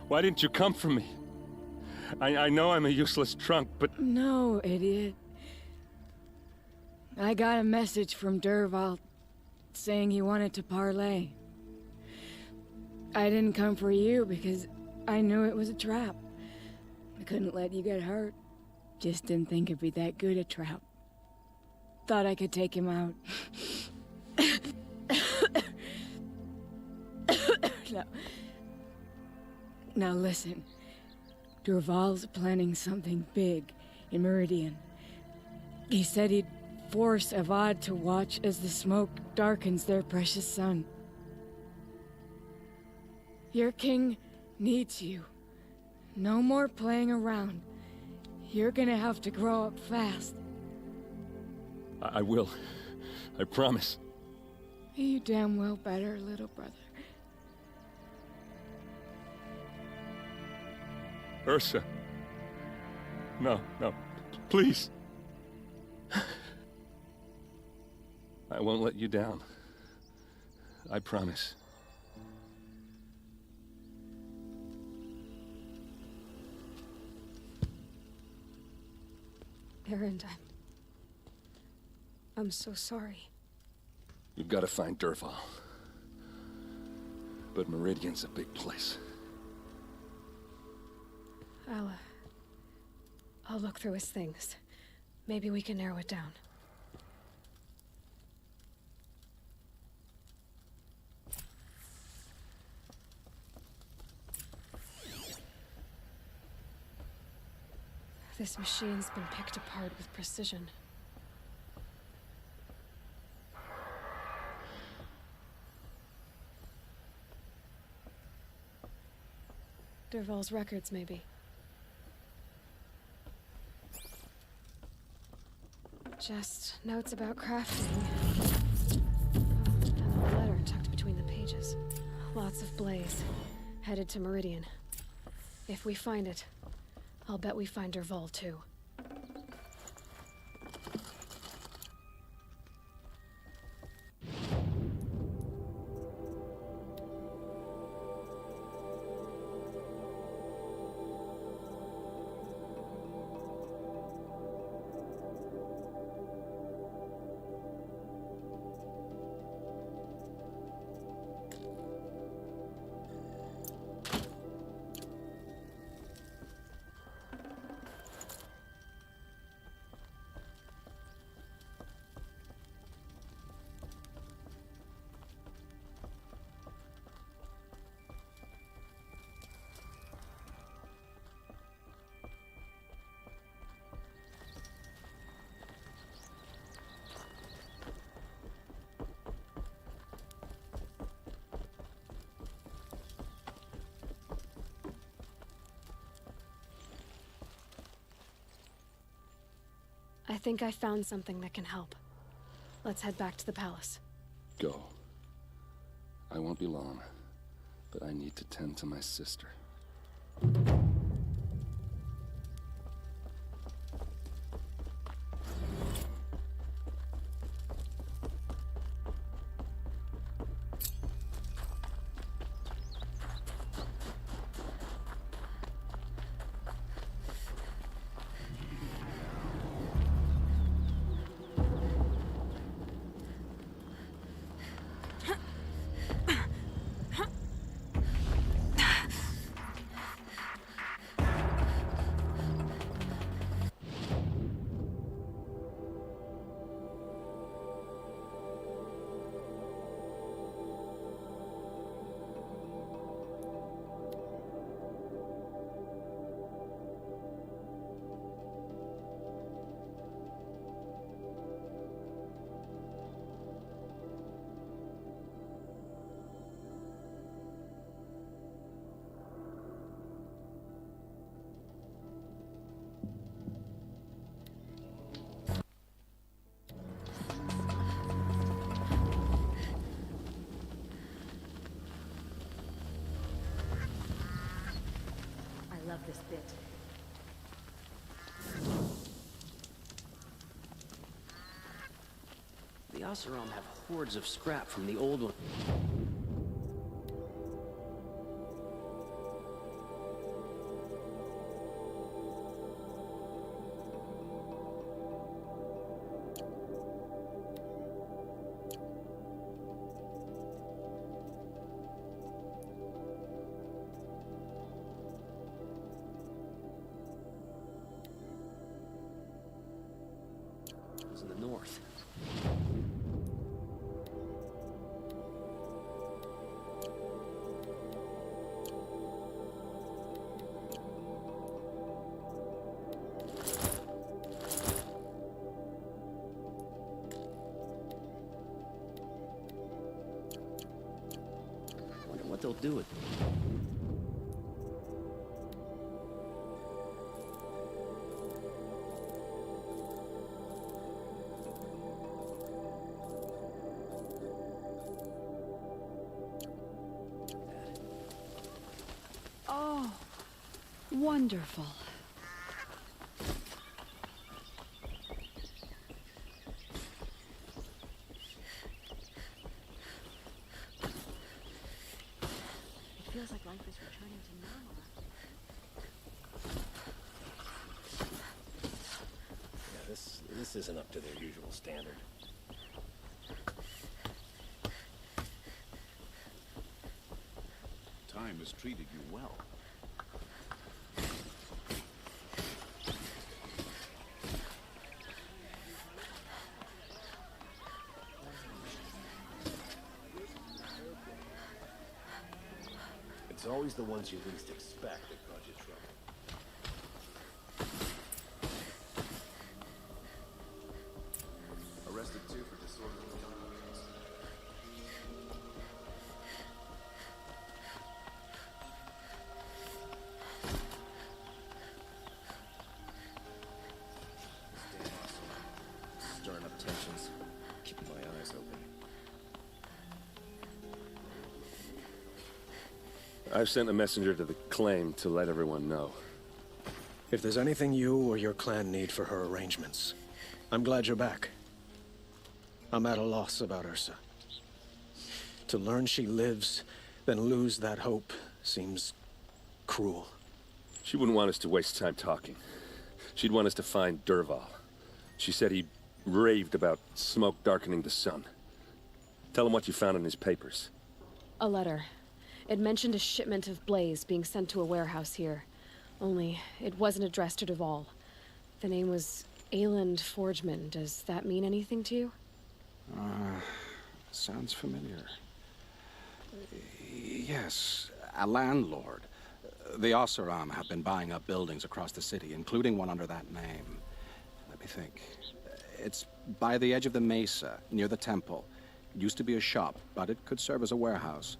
Why didn't you come for me? I know I'm a useless trunk, but... No, idiot. I got a message from Derval saying he wanted to parlay. I didn't come for you because I knew it was a trap. I couldn't let you get hurt. Just didn't think it'd be that good a trap. Thought I could take him out. Now listen. Durval's planning something big in Meridian. He said he'd force Avad to watch as the smoke darkens their precious sun. Your king needs you. No more playing around. You're gonna have to grow up fast. I will. I promise. You damn well better, little brother. Ursa. No, please. I won't let you down. I promise. Erend, I'm so sorry. You've got to find Dervahl. But Meridian's a big place. I'll look through his things. Maybe we can narrow it down. This machine's been picked apart with precision. Dervahl's records, maybe. Just notes about crafting. And a letter tucked between the pages. Lots of blaze. Headed to Meridian. If we find it, I'll bet we find Dervahl too. I think I found something that can help. Let's head back to the palace. Go. I won't be long, but I need to tend to my sister. Love this bit. The Oseram have hordes of scrap from the old one. north. Wonder what they'll do with them. Oh, wonderful. It feels like life is returning to normal. Yeah, this isn't up to their usual standard. Time has treated you well. It's always the ones you least expect that cause you trouble. Arrested 2 for disorderly conduct. Stirring up tensions, keeping my eyes open. I've sent a messenger to the claim to let everyone know. If there's anything you or your clan need for her arrangements, I'm glad you're back. I'm at a loss about Ursa. To learn she lives, then lose that hope, seems cruel. She wouldn't want us to waste time talking. She'd want us to find Dervahl. She said he raved about smoke darkening the sun. Tell him what you found in his papers. A letter. It mentioned a shipment of blaze being sent to a warehouse here. Only, it wasn't addressed to Dervahl. The name was Ayland Forgeman. Does that mean anything to you? Sounds familiar. Yes, a landlord. The Oseram have been buying up buildings across the city, including one under that name. Let me think. It's by the edge of the mesa, near the temple. It used to be a shop, but it could serve as a warehouse.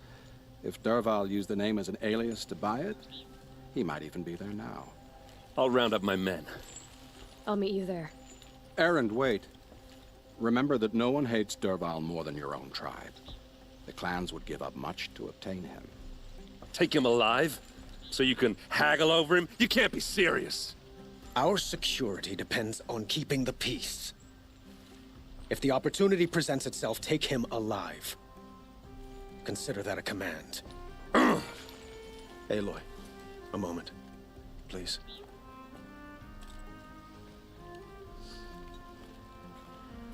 If Dervahl used the name as an alias to buy it, he might even be there now. I'll round up my men. I'll meet you there. Erend, wait. Remember that no one hates Dervahl more than your own tribe. The clans would give up much to obtain him. Take him alive? So you can haggle over him? You can't be serious. Our security depends on keeping the peace. If the opportunity presents itself, take him alive. Consider that a command. Aloy, a moment, please.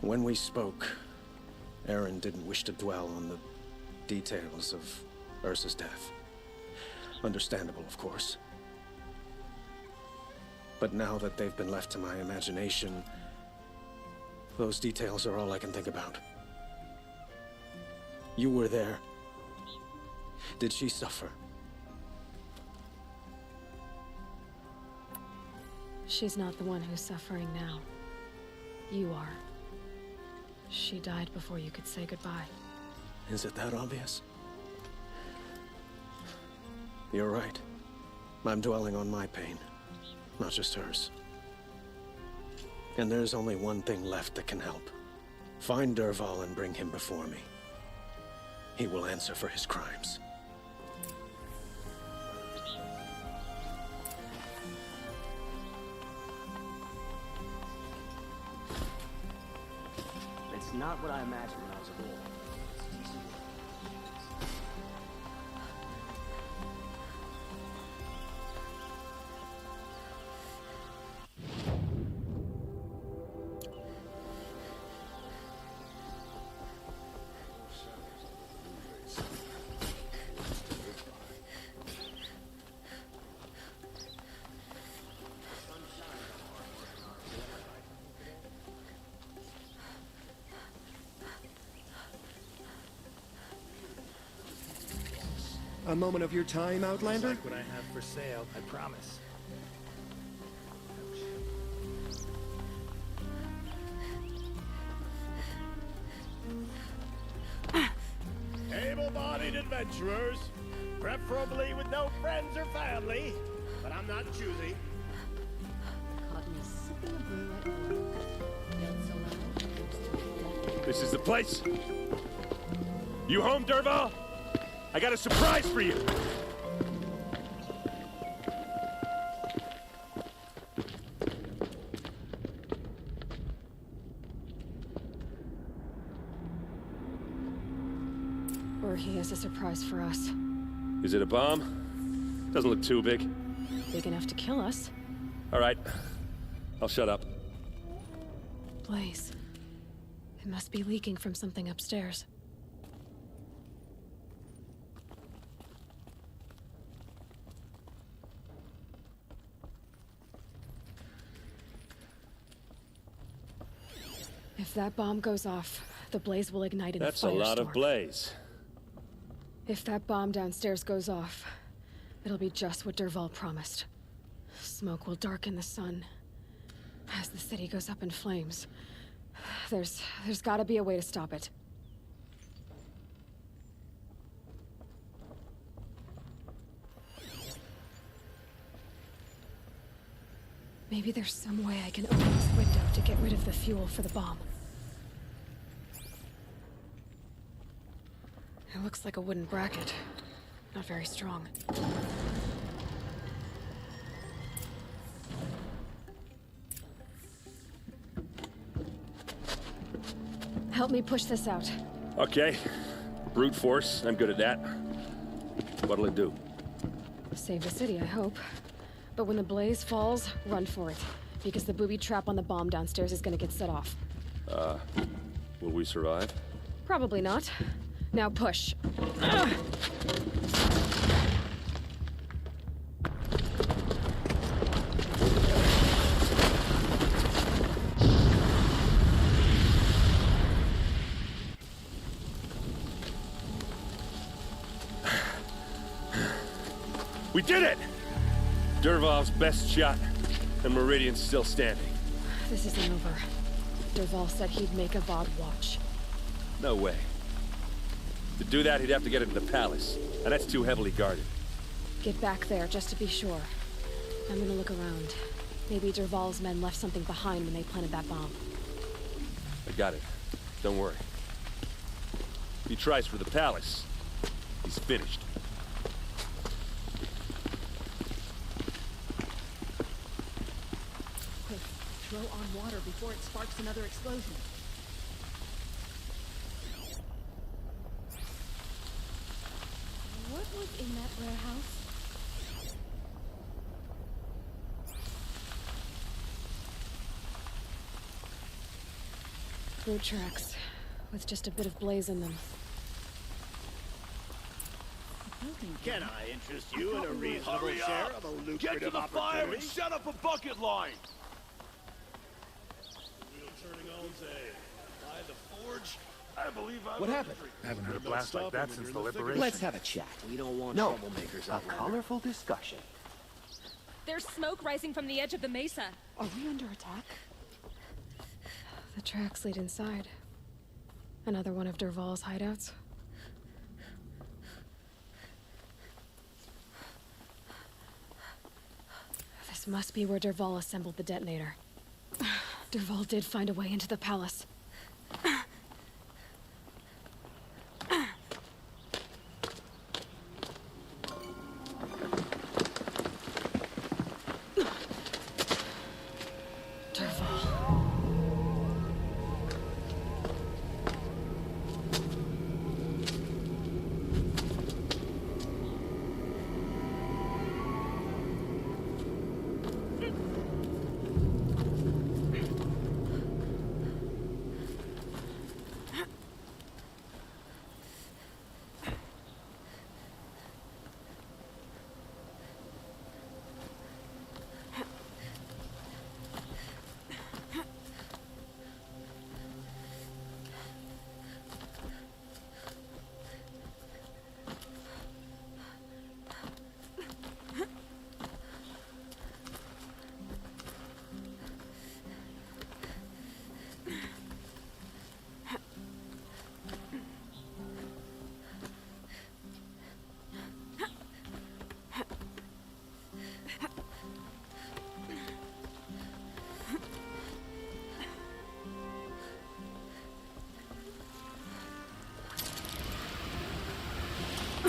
When we spoke, Erend didn't wish to dwell on the details of Ursa's death. Understandable, of course. But now that they've been left to my imagination, those details are all I can think about. You were there. Did she suffer? She's not the one who's suffering now. You are. She died before you could say goodbye. Is it that obvious? You're right. I'm dwelling on my pain, not just hers. And there's only one thing left that can help. Find Dervahl and bring him before me. He will answer for his crimes. It's not what I imagined when I was a boy. A moment of your time, Outlander? Like what I have for sale, I promise. Able-bodied adventurers, preferably with no friends or family, but I'm not choosy. Caught me sipping a brew at work. This is the place. You home, Derval? I got a surprise for you. Or he has a surprise for us. Is it a bomb? Doesn't look too big. Big enough to kill us. All right. I'll shut up. Blaze. It must be leaking from something upstairs. If that bomb goes off, the blaze will ignite in a firestorm. That's a lot of blaze. If that bomb downstairs goes off, it'll be just what Derval promised. Smoke will darken the sun as the city goes up in flames. There's gotta be a way to stop it. Maybe there's some way I can open this window to get rid of the fuel for the bomb. It looks like a wooden bracket. Not very strong. Help me push this out. Okay. Brute force. I'm good at that. What'll it do? Save the city, I hope. But when the blaze falls, run for it. Because the booby trap on the bomb downstairs is gonna get set off. Will we survive? Probably not. Now push. We did it! Derval's best shot, and Meridian's still standing. This isn't over. Derval said he'd make a VOD watch. No way. To do that, he'd have to get into the palace, and that's too heavily guarded. Get back there, just to be sure. I'm gonna look around. Maybe Derval's men left something behind when they planted that bomb. I got it. Don't worry. If he tries for the palace, he's finished. Quick, throw on water before it sparks another explosion. What was in that warehouse? Boot tracks, with just a bit of blaze in them. Can I interest you in a reasonable Hurry share up! of a lucrative Get to the fire and opportunity? set up a bucket line! Wheel turning all day. By the forge, I believe I What happened? I haven't heard a blast like that since the liberation. Let's have a chat. We don't want No. troublemakers A out there. colorful discussion. There's smoke rising from the edge of the mesa. Are we under attack? The tracks lead inside. Another one of Derval's hideouts. This must be where Derval assembled the detonator. Derval did find a way into the palace.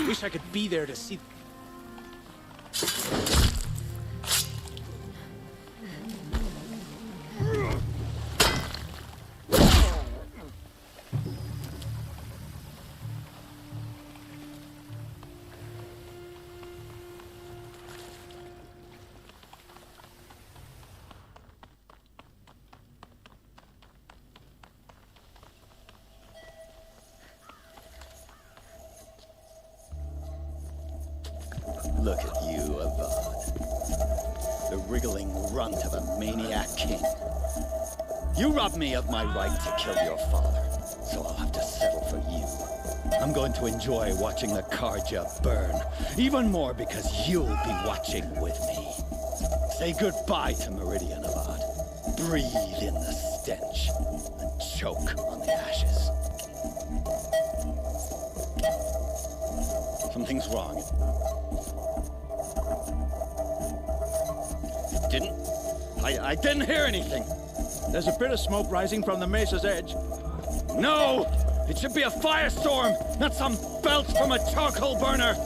Wish I could be there to see... Look at you, Avad. The wriggling runt of a maniac king. You robbed me of my right to kill your father, so I'll have to settle for you. I'm going to enjoy watching the Karja burn, even more because you'll be watching with me. Say goodbye to Meridian, Avad. Breathe in the stench and choke on the ashes. Something's wrong. I didn't hear anything. There's a bit of smoke rising from the mesa's edge. No! It should be a firestorm, not some belch from a charcoal burner!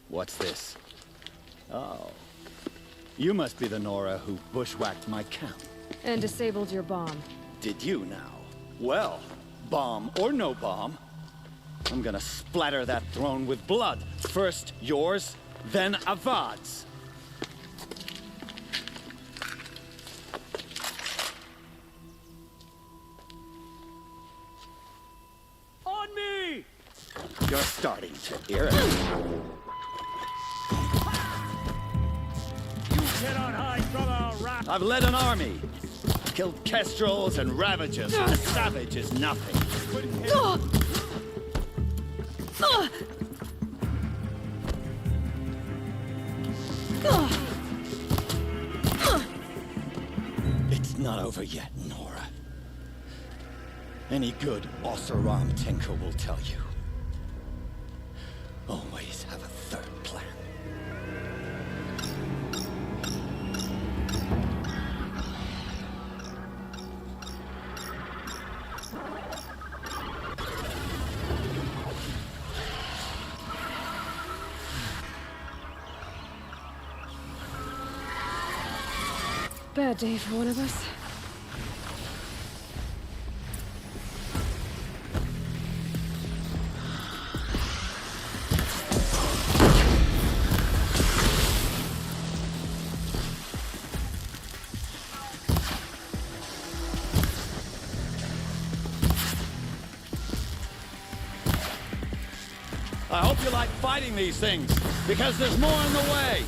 What's this? Oh. You must be the Nora who bushwhacked my camp. And disabled your bomb. Did you now? Well, bomb or no bomb, I'm gonna splatter that throne with blood. First yours, then Avad's. On me! You're starting to irritate. Get on high from our wrath. I've led an army. Killed kestrels and ravagers. A savage is nothing. It's not over yet, Nora. Any good Oseram tinker will tell you. Always have a third plan. Bad day for one of us. I hope you like fighting these things, because there's more on the way!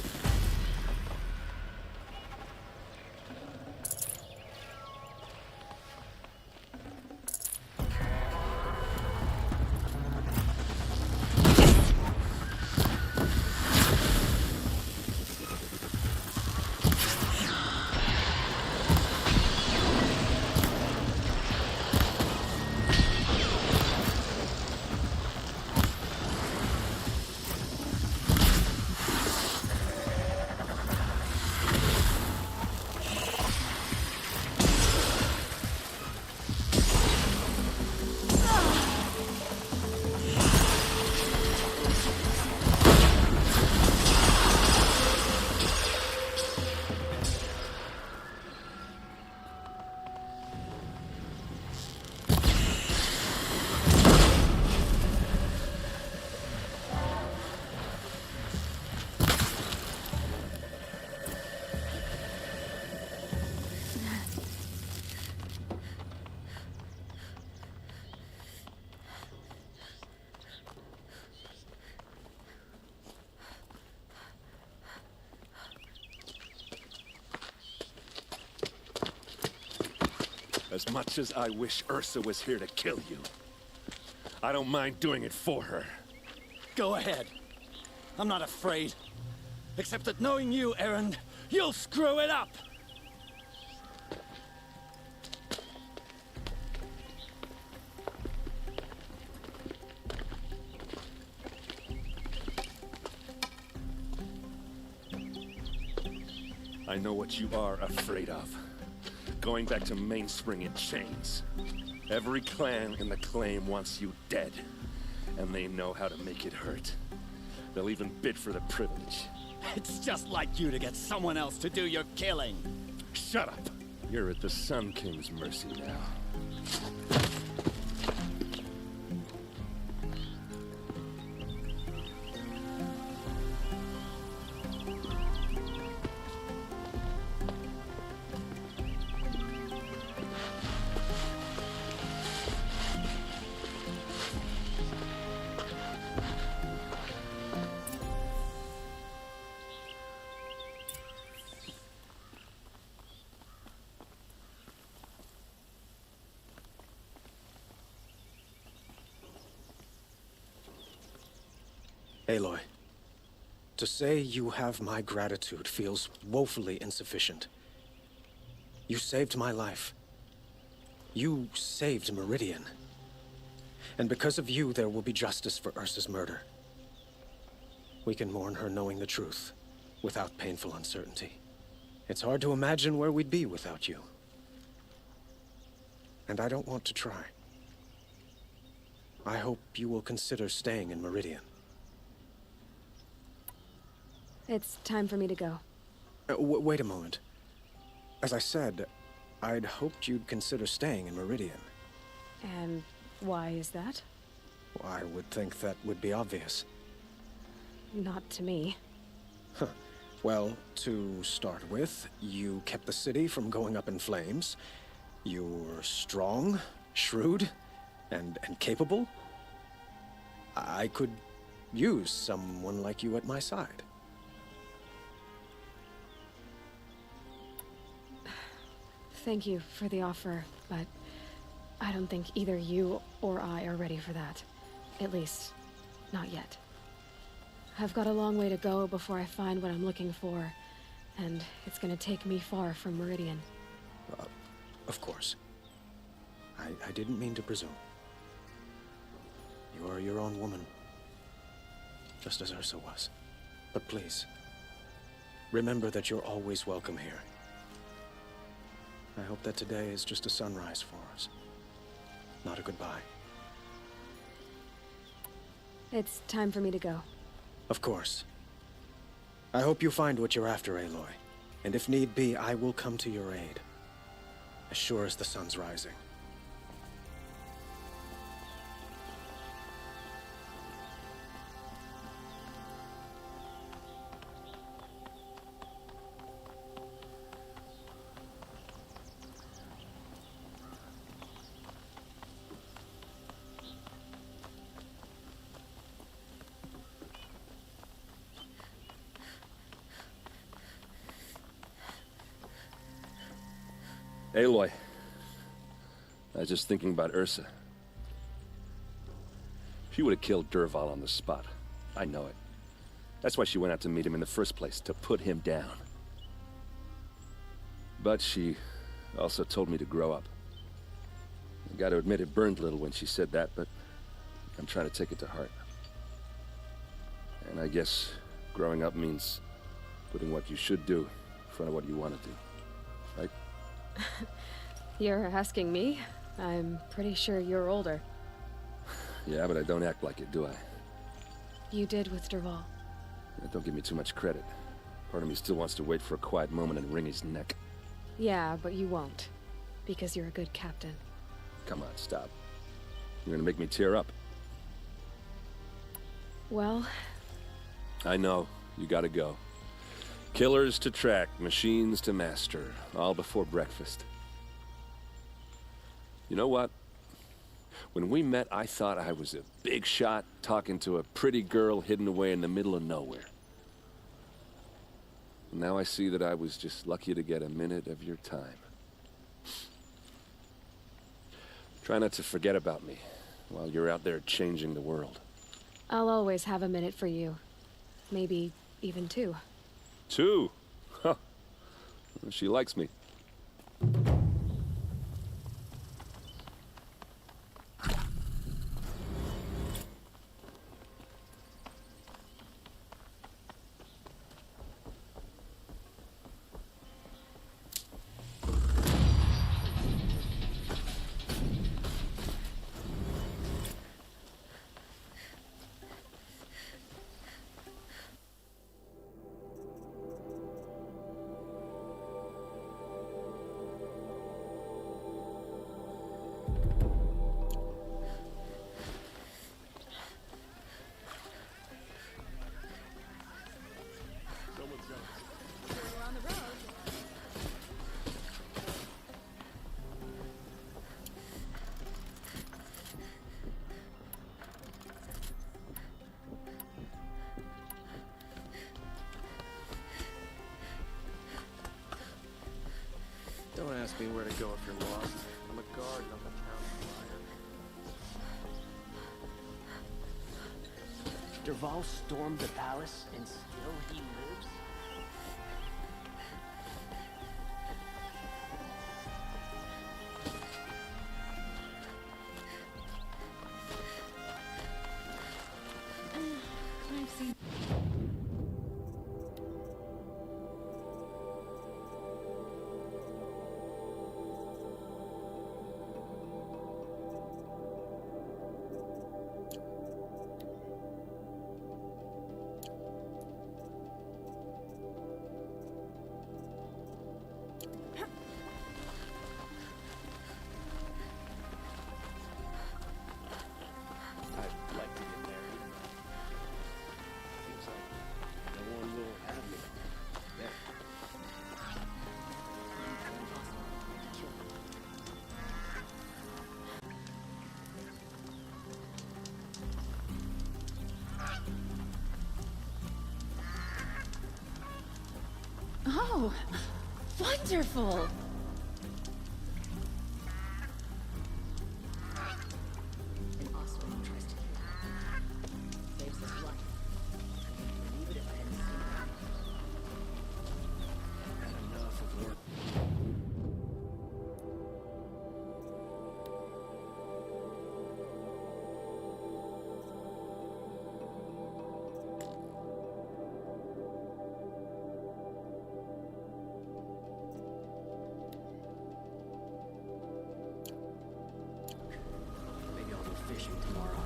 As much as I wish Ursa was here to kill you, I don't mind doing it for her. Go ahead. I'm not afraid. Except that knowing you, Erend, you'll screw it up! I know what you are afraid of. Going back to Mainspring in chains. Every clan in the claim wants you dead. And they know how to make it hurt. They'll even bid for the privilege. It's just like you to get someone else to do your killing. Shut up! You're at the Sun King's mercy now. Aloy, to say you have my gratitude feels woefully insufficient. You saved my life. You saved Meridian. And because of you, there will be justice for Ursa's murder. We can mourn her knowing the truth, without painful uncertainty. It's hard to imagine where we'd be without you. And I don't want to try. I hope you will consider staying in Meridian. It's time for me to go. Wait a moment. As I said, I'd hoped you'd consider staying in Meridian. And why is that? Well, I would think that would be obvious. Not to me. Huh. Well, to start with, you kept the city from going up in flames. You were strong, shrewd, and capable. I could use someone like you at my side. Thank you for the offer, but I don't think either you or I are ready for that. At least, not yet. I've got a long way to go before I find what I'm looking for, and it's gonna take me far from Meridian. Of course. I didn't mean to presume. You are your own woman, just as Ursa was. But please, remember that you're always welcome here. I hope that today is just a sunrise for us, not a goodbye. It's time for me to go. Of course. I hope you find what you're after, Aloy. And if need be, I will come to your aid. As sure as the sun's rising. Aloy, I was just thinking about Ursa. She would have killed Dervahl on the spot. I know it. That's why she went out to meet him in the first place, to put him down. But she also told me to grow up. I gotta admit it burned a little when she said that, but I'm trying to take it to heart. And I guess growing up means putting what you should do in front of what you want to do, right? You're asking me? I'm pretty sure you're older. Yeah, but I don't act like it, do I? You did with Dervahl. Yeah, don't give me too much credit. Part of me still wants to wait for a quiet moment and wring his neck. Yeah, but you won't. Because you're a good captain. Come on, stop. You're gonna make me tear up. Well... I know. You gotta go. Killers to track, machines to master, all before breakfast. You know what? When we met, I thought I was a big shot talking to a pretty girl hidden away in the middle of nowhere. And now I see that I was just lucky to get a minute of your time. Try not to forget about me while you're out there changing the world. I'll always have a minute for you. Maybe even two. Two? Huh. She likes me. We're on the road. Don't ask me where to go if you're lost. I'm a guard on the town flyer. Dervahl stormed the palace, and still he lives? I've seen... I'd like to get married. Seems like no one will have me. There. Oh, wonderful! An Oswald tries to kill him. Saves his life. I wouldn't believe it if I hadn't seen it. Had enough of work. Maybe I'll go fishing tomorrow.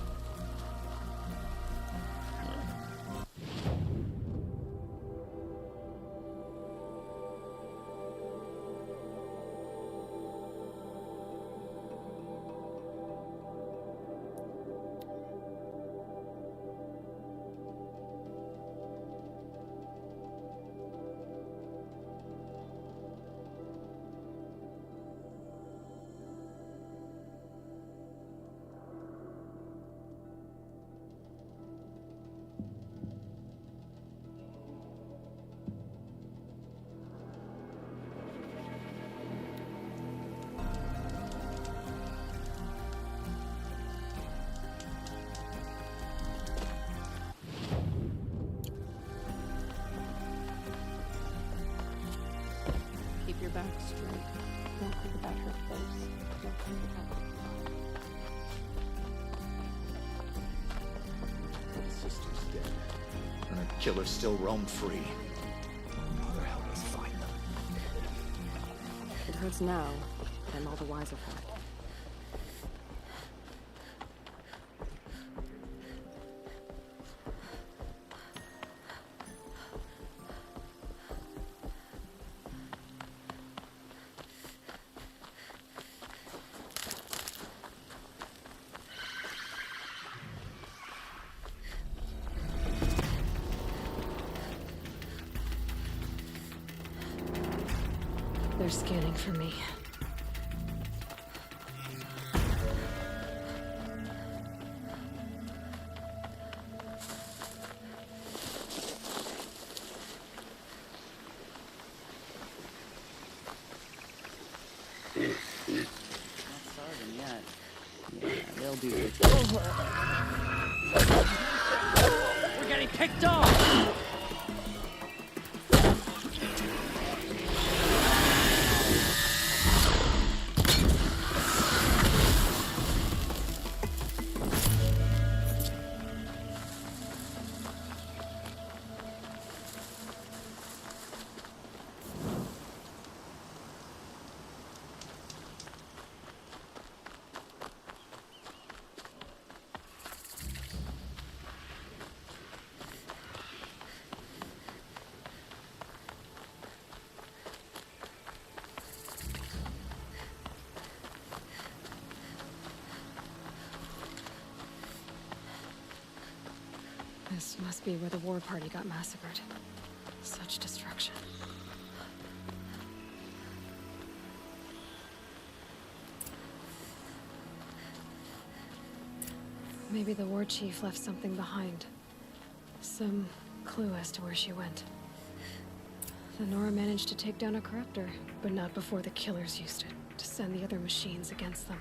Keep your back straight. Don't think about her face. Don't think about My sister's dead. And her killers still roam free. How the hell does find them? It hurts now, but I'm all the wiser for it. They're scanning for me. Yet. Yeah, they'll do it. We're getting picked off! This must be where the war party got massacred. Such destruction. Maybe the war chief left something behind. Some clue as to where she went. The Nora managed to take down a corruptor, but not before the killers used it to send the other machines against them.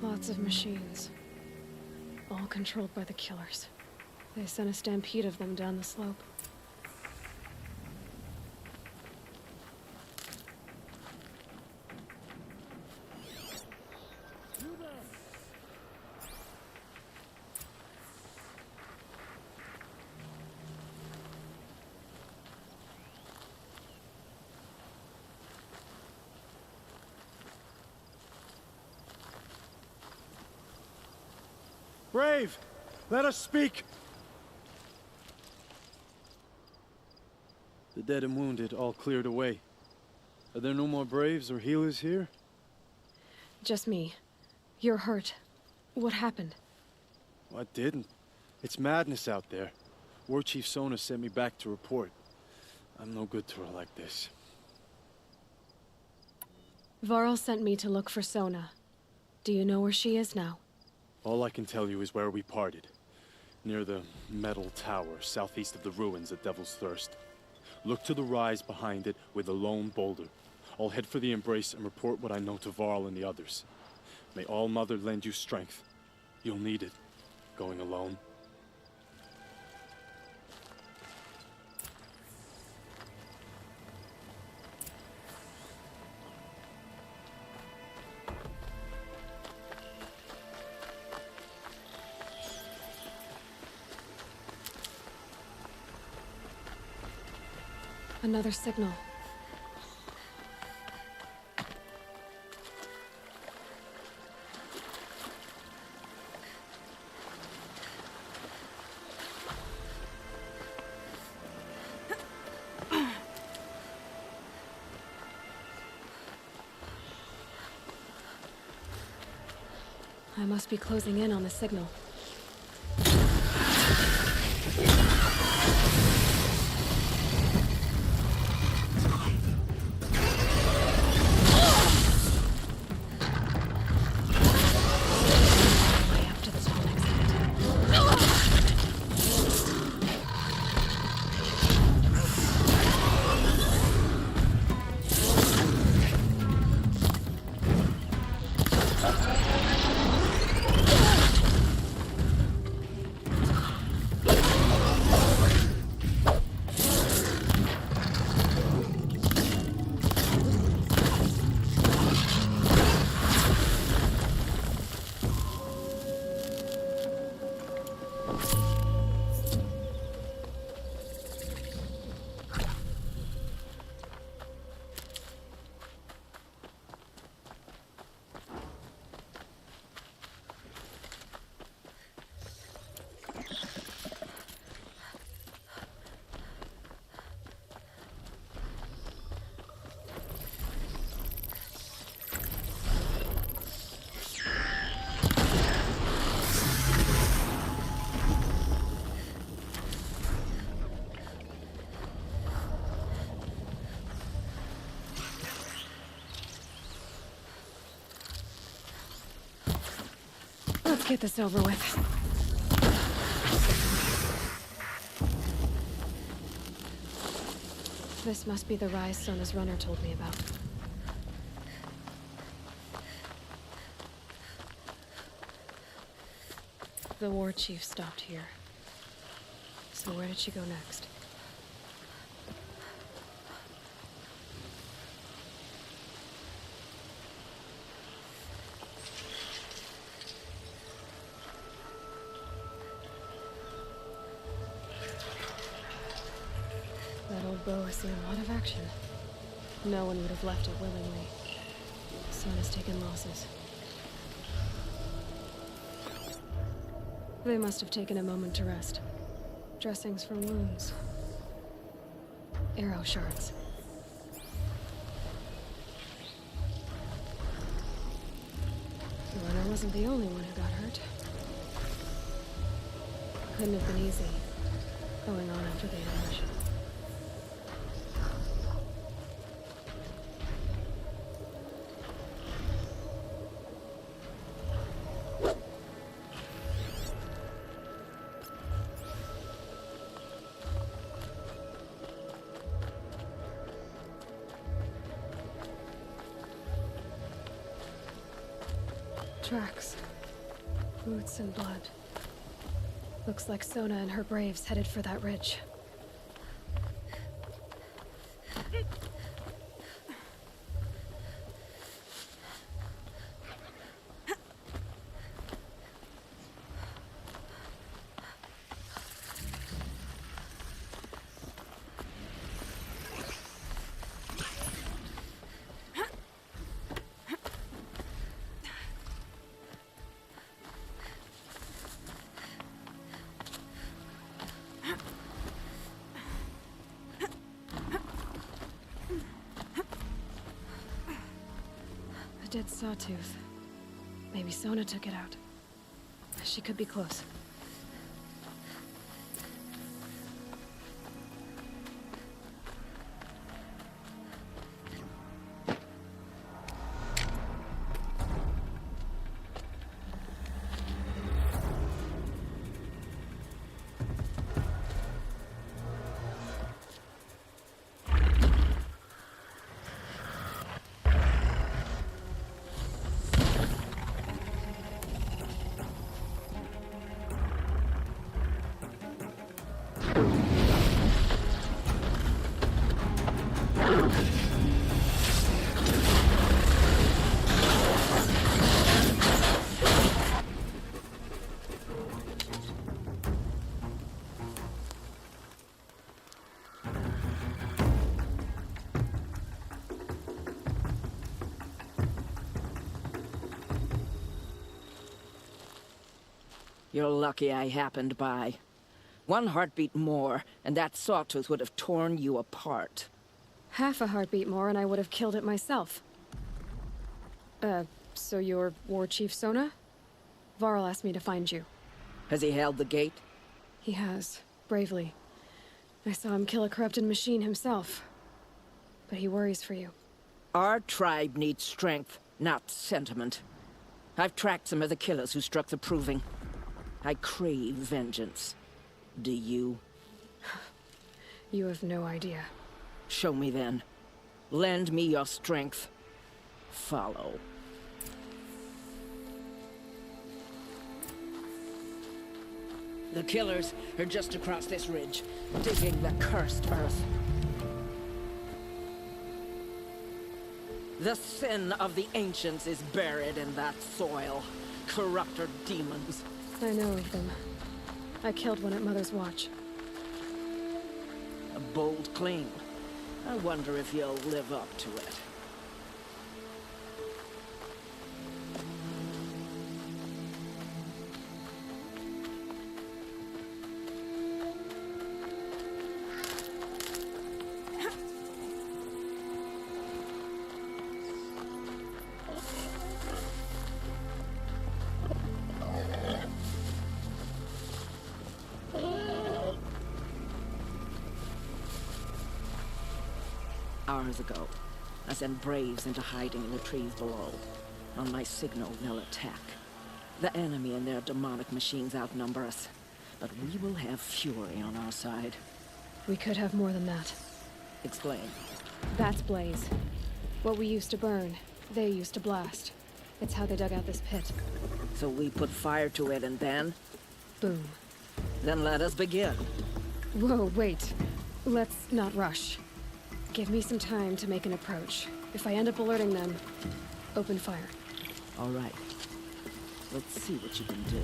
Lots of machines. All controlled by the killers. They sent a stampede of them down the slope. Brave! Let us speak! The dead and wounded all cleared away. Are there no more braves or healers here? Just me. You're hurt. What happened? What didn't? It's madness out there. War Chief Sona sent me back to report. I'm no good to her like this. Varl sent me to look for Sona. Do you know where she is now? All I can tell you is where we parted. Near the metal tower, southeast of the ruins at Devil's Thirst. Look to the rise behind it with a lone boulder. I'll head for the embrace and report what I know to Varl and the others. May All Mother lend you strength. You'll need it, going alone. Another signal. I must be closing in on the signal. Let's get this over with. This must be the rise Sona's runner told me about. The war chief stopped here. So where did she go next? That old bow has seen a lot of action. No one would have left it willingly. Sona's taken losses. They must have taken a moment to rest. Dressings for wounds. Arrow shards. The runner wasn't the only one who got hurt. Couldn't have been easy, going on after the ammunition. Tracks. Roots and blood. Looks like Sona and her braves headed for that ridge. Dead sawtooth. Maybe Sona took it out. She could be close. You're lucky I happened by. One heartbeat more, and that sawtooth would have torn you apart. Half a heartbeat more and I would have killed it myself. So you're War Chief Sona? Varl asked me to find you. Has he held the gate? He has, bravely. I saw him kill a corrupted machine himself. But he worries for you. Our tribe needs strength, not sentiment. I've tracked some of the killers who struck the Proving. I crave vengeance. Do you? You have no idea. Show me then. Lend me your strength. Follow. The killers are just across this ridge, digging the cursed earth. The sin of the ancients is buried in that soil. Corrupter demons. I know of them. I killed one at Mother's Watch. A bold claim. I wonder if you'll live up to it. Hours ago, I sent braves into hiding in the trees below. On my signal, they'll attack. The enemy and their demonic machines outnumber us, but we will have fury on our side. We could have more than that. Explain. That's Blaze. What we used to burn, they used to blast. It's how they dug out this pit. So we put fire to it and then? Boom. Then let us begin. Whoa, wait. Let's not rush. Give me some time to make an approach. If I end up alerting them, open fire. All right. Let's see what you can do.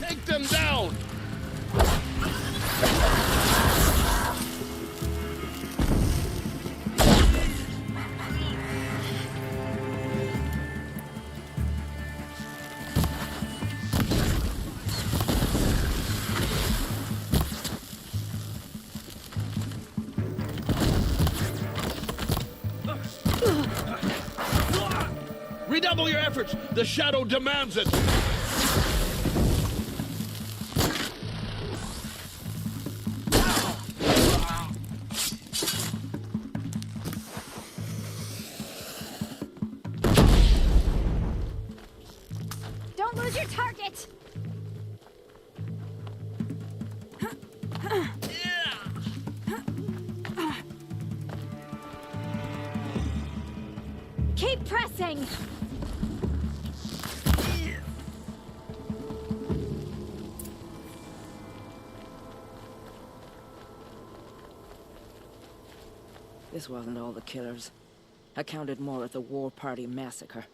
Take them down! Redouble your efforts! The shadow demands it! Don't lose your target! Keep pressing! This wasn't all the killers. I counted more at the War Party massacre.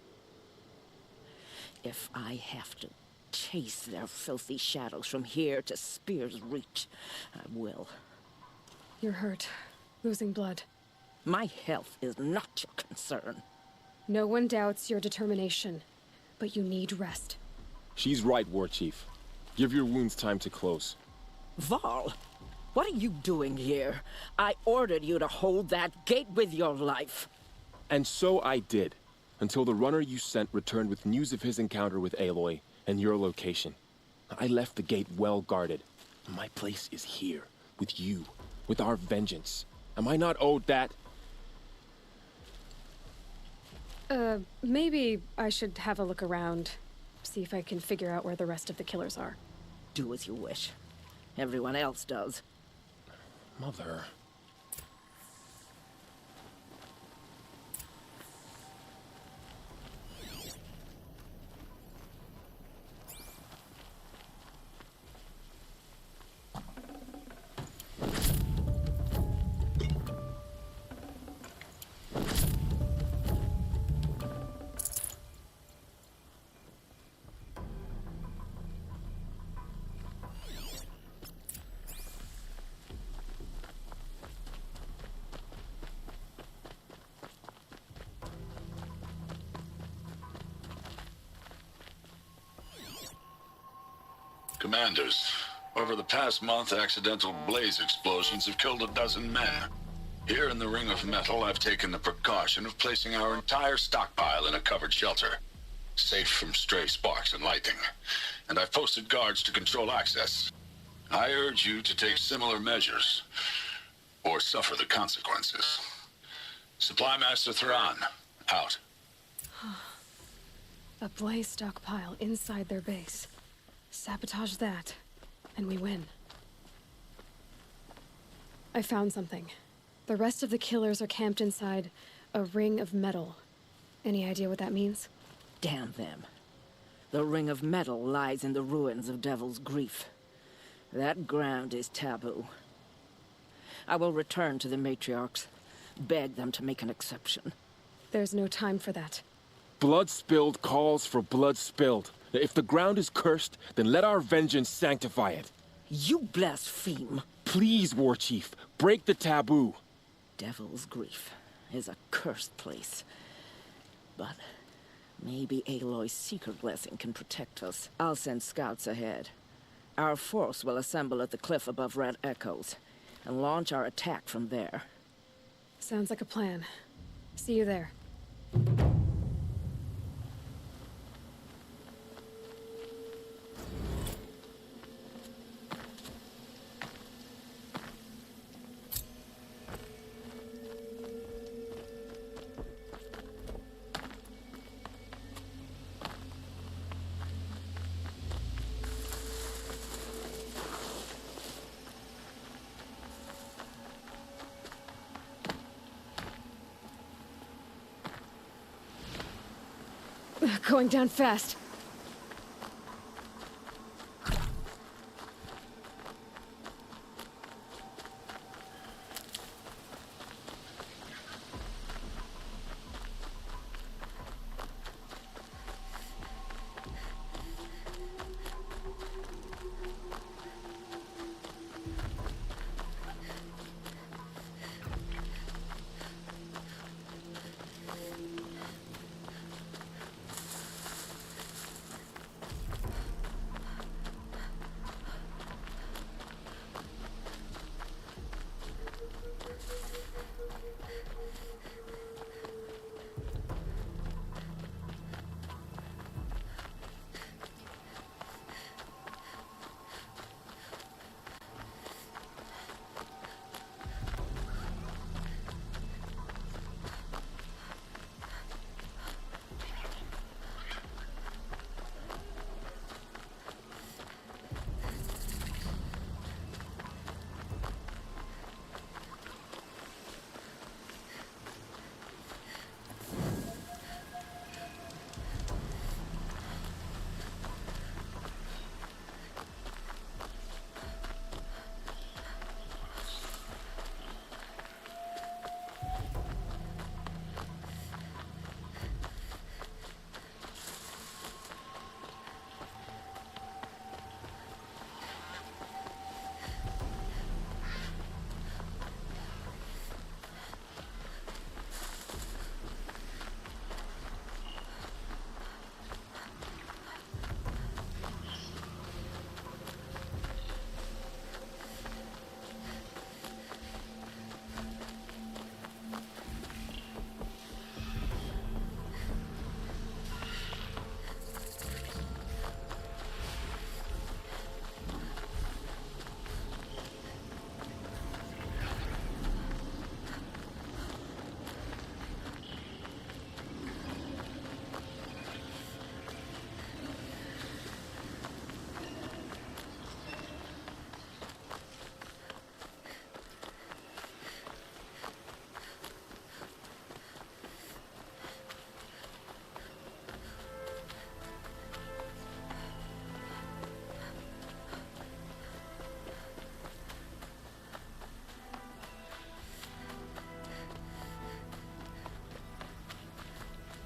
If I have to chase their filthy shadows from here to Spear's Reach, I will. You're hurt. Losing blood. My health is not your concern. No one doubts your determination, but you need rest. She's right, War Chief. Give your wounds time to close. Val, what are you doing here? I ordered you to hold that gate with your life. And so I did, until the runner you sent returned with news of his encounter with Aloy and your location. I left the gate well guarded. My place is here, with you, with our vengeance. Am I not owed that? Maybe I should have a look around. See if I can figure out where the rest of the killers are. Do as you wish. Everyone else does. Mother... Commanders, over the past month, accidental blaze explosions have killed 12 men. Here in the Ring of Metal, I've taken the precaution of placing our entire stockpile in a covered shelter, safe from stray sparks and lightning, and I've posted guards to control access. I urge you to take similar measures, or suffer the consequences. Supply Master Thran, out. A blaze stockpile inside their base. Sabotage that, and we win. I found something. The rest of the killers are camped inside a ring of metal. Any idea what that means? Damn them. The Ring of Metal lies in the ruins of Devil's Grief. That ground is taboo. I will return to the matriarchs, beg them to make an exception. There's no time for that. Blood spilled calls for blood spilled. If the ground is cursed, then let our vengeance sanctify it. You blaspheme. Please, War Chief, break the taboo. Devil's Grief is a cursed place. But maybe Aloy's secret blessing can protect us. I'll send scouts ahead. Our force will assemble at the cliff above Red Echoes and launch our attack from there. Sounds like a plan. See you there. Going down fast.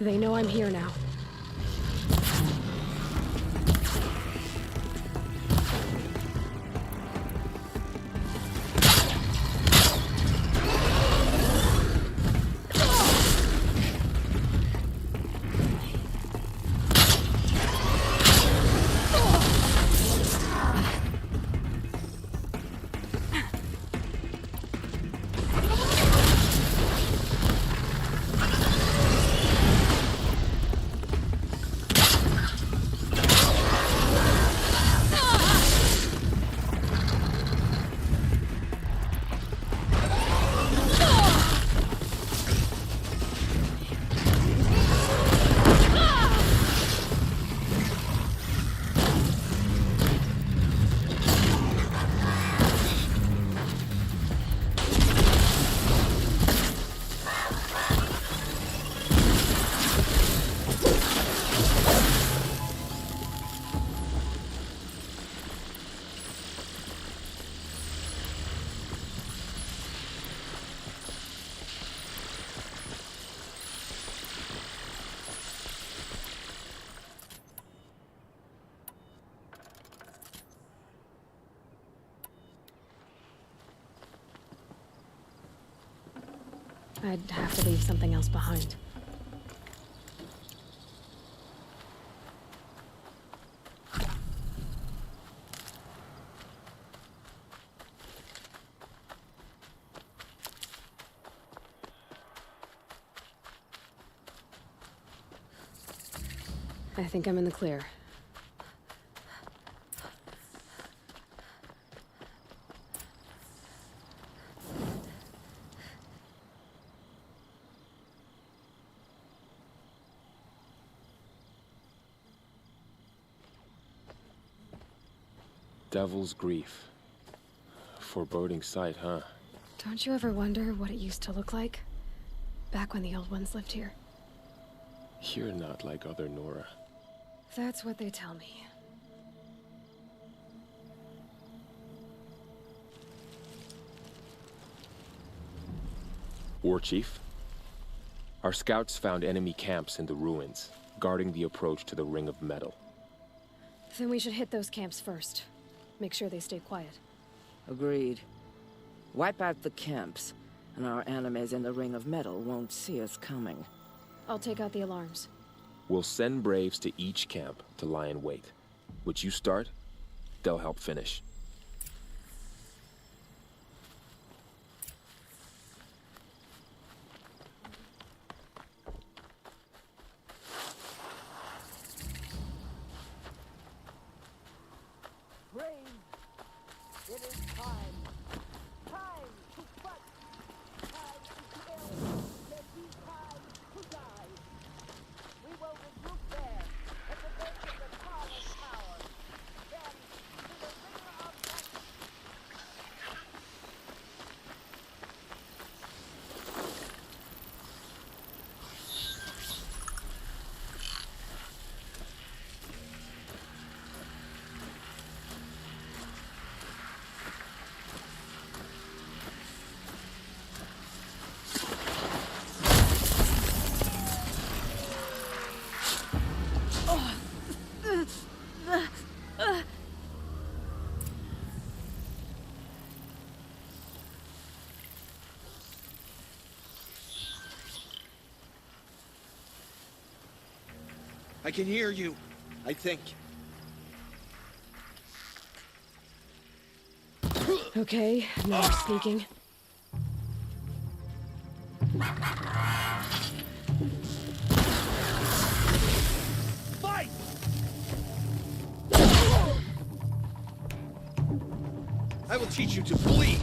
They know I'm here now. I'd have to leave something else behind. I think I'm in the clear. Devil's Grief. Foreboding sight, huh? Don't you ever wonder what it used to look like? Back when the old ones lived here. You're not like other Nora. That's what they tell me. War Chief? Our scouts found enemy camps in the ruins, guarding the approach to the Ring of Metal. Then we should hit those camps first. Make sure they stay quiet. Agreed. Wipe out the camps, and our enemies in the Ring of Metal won't see us coming. I'll take out the alarms. We'll send Braves to each camp to lie in wait. What you start, they'll help finish. It is time. Time to fight. Time to kill. There be time to die. We will regroup there at the base of the tallest tower. Then to the ringer of battle. I can hear you, I think. Okay, now we're sneaking. Fight! I will teach you to bleed.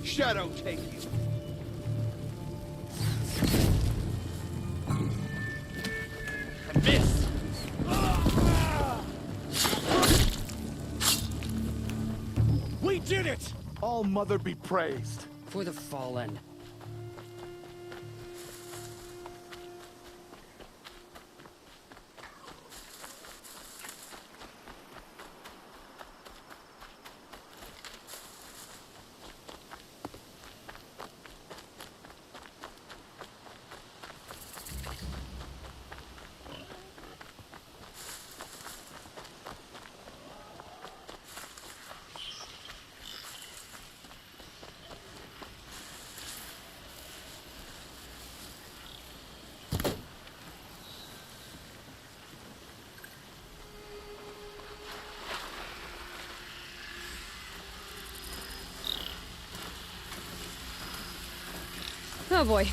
Shadow take you. I missed. We did it! All Mother be praised. For the fallen. Oh boy.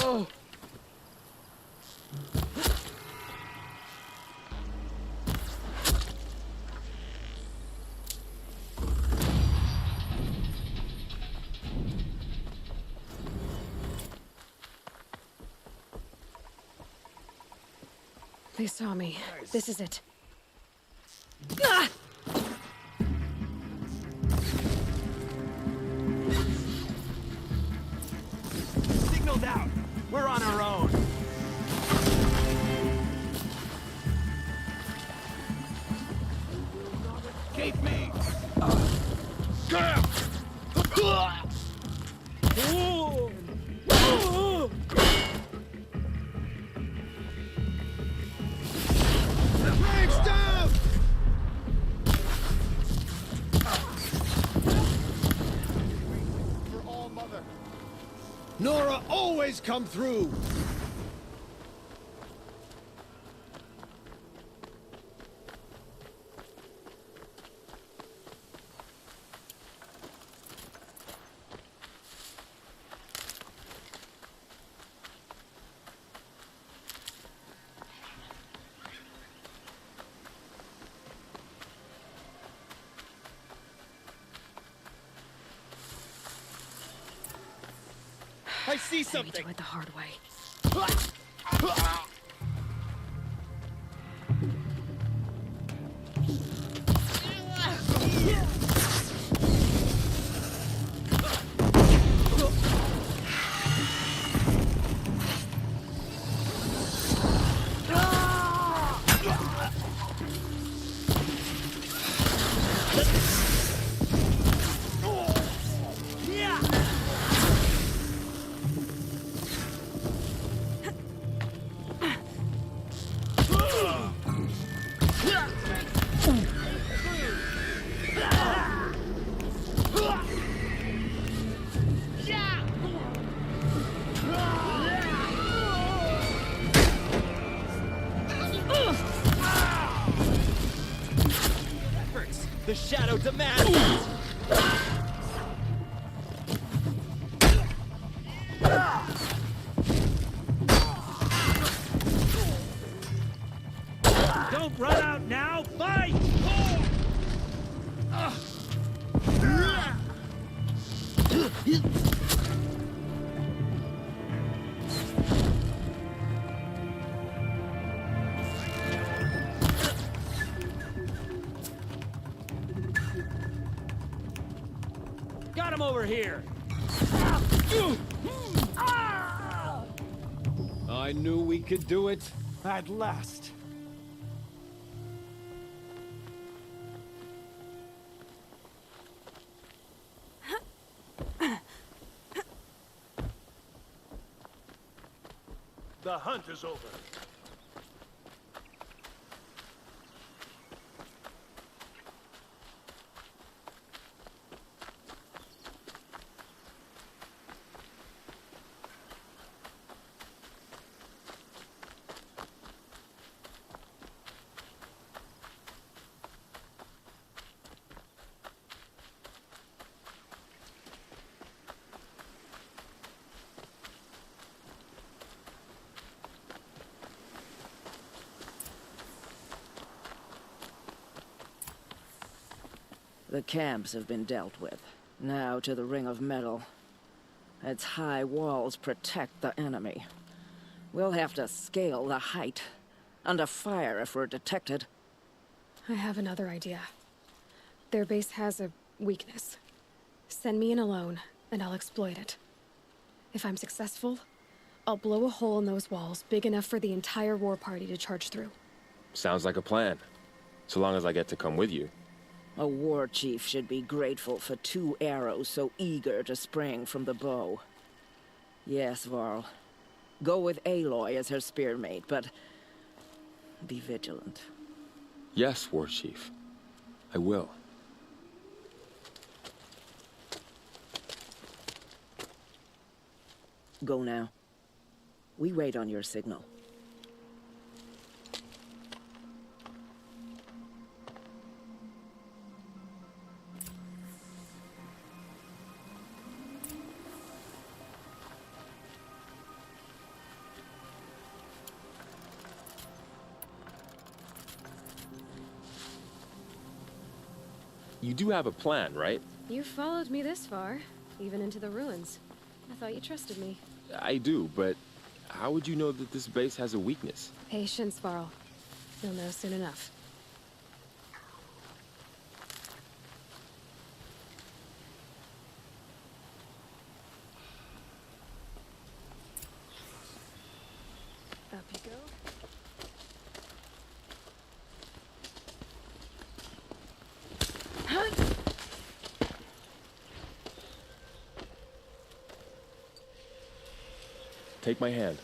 Oh! They saw me. This is it. Signal's out. We're on our own. Escape me. Flames down! For all mother. Nora always come through! I see something! I need to do it the hard way. The shadow demands it! Don't run out now! Fight! Got him over here! I knew we could do it. At last. The hunt is over. The camps have been dealt with. Now to the Ring of Metal. Its high walls protect the enemy. We'll have to scale the height. Under fire if we're detected. I have another idea. Their base has a weakness. Send me in alone, and I'll exploit it. If I'm successful, I'll blow a hole in those walls big enough for the entire war party to charge through. Sounds like a plan. So long as I get to come with you. A war chief should be grateful for 2 arrows so eager to spring from the bow. Yes, Varl. Go with Aloy as her spearmate, but be vigilant. Yes, War Chief. I will. Go now. We wait on your signal. You do have a plan, right? You followed me this far, even into the ruins. I thought you trusted me. I do, but how would you know that this base has a weakness? Patience, Varl. You'll know soon enough. Up you go. Take my hand.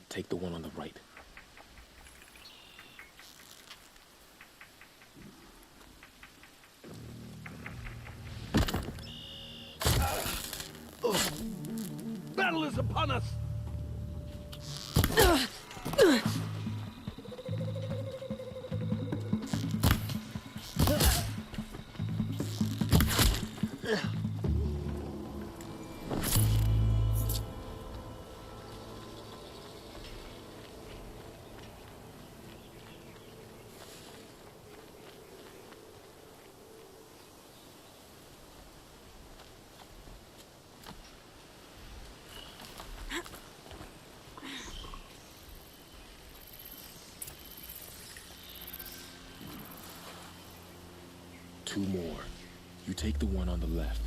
Take the one on the right. Battle is upon us! Two more. You take the one on the left.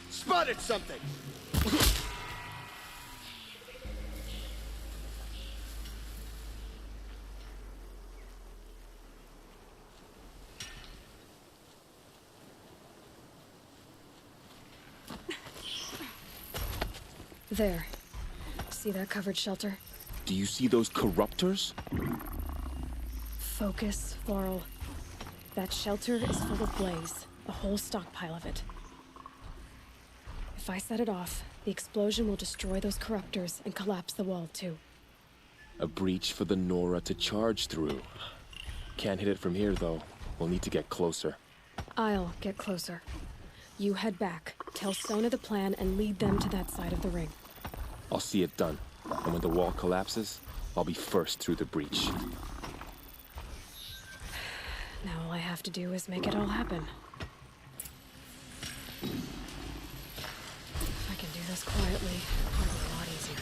Spotted something! There. See that covered shelter? Do you see those corruptors? Focus, Varl. That shelter is full of blaze, a whole stockpile of it. If I set it off, the explosion will destroy those corruptors and collapse the wall, too. A breach for the Nora to charge through. Can't hit it from here, though. We'll need to get closer. I'll get closer. You head back, tell Sona the plan, and lead them to that side of the ring. I'll see it done. And when the wall collapses, I'll be first through the breach. Now all I have to do is make it all happen. If I can do this quietly, it'll be a lot easier.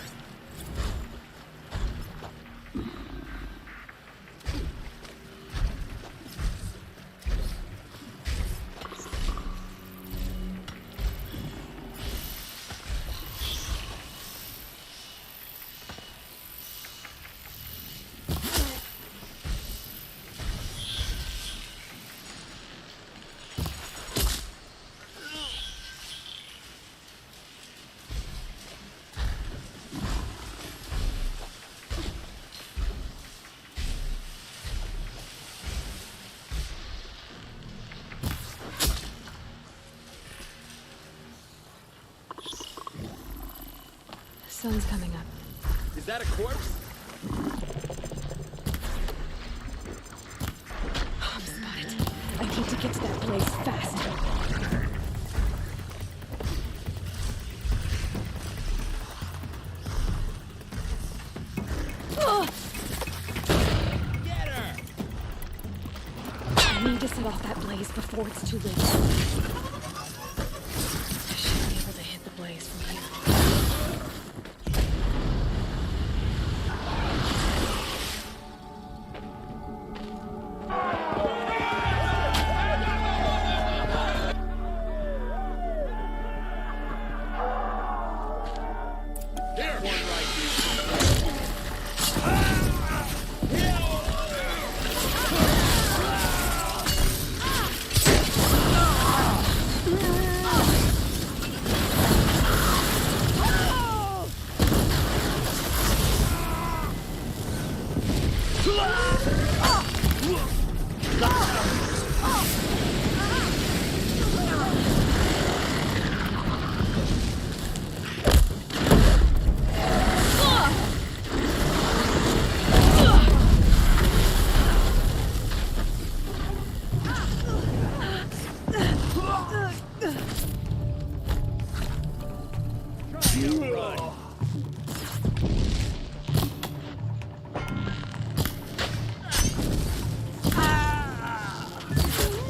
Sun's coming up. Is that a corpse? I'm spotted. I need to get to that place fast. I need to set off that blaze before it's too late. I should be able to hit the blaze from here.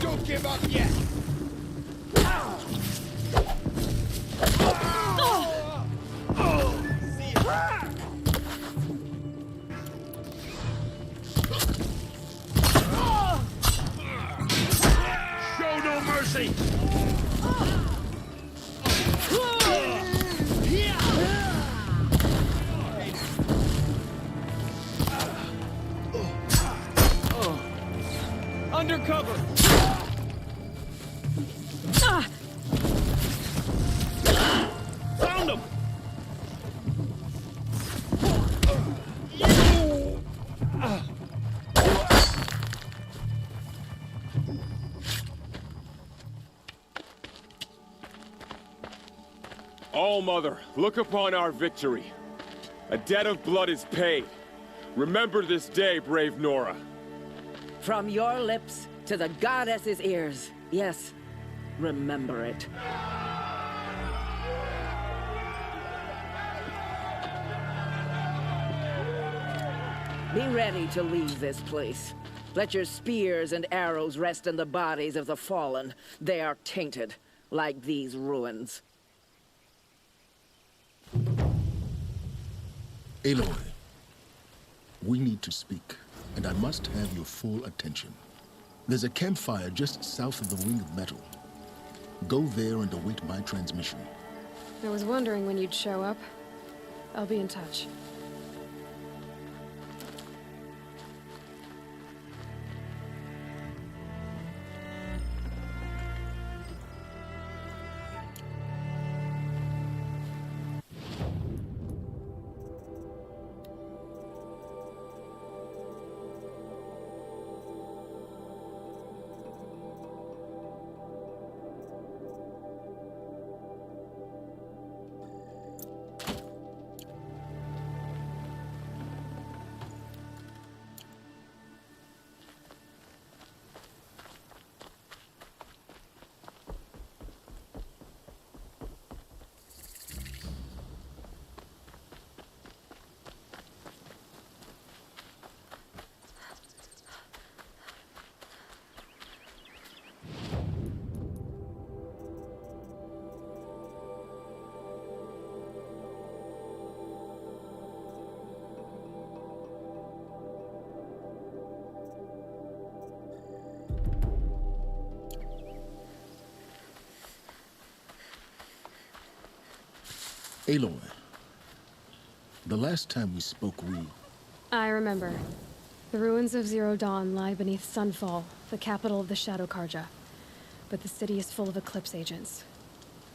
Don't give up yet! Show no mercy! Undercover! Found him! All-Mother, look upon our victory. A debt of blood is paid. Remember this day, brave Nora. From your lips to the goddess's ears. Yes, remember it. Be ready to leave this place. Let your spears and arrows rest in the bodies of the fallen. They are tainted, like these ruins. Aloy, we need to speak, and I must have your full attention. There's a campfire just south of the Ring of Metal. Go there and await my transmission. I was wondering when you'd show up. I'll be in touch. Aloy, the last time we spoke, I remember. The ruins of Zero Dawn lie beneath Sunfall, the capital of the Shadow Karja. But the city is full of Eclipse agents.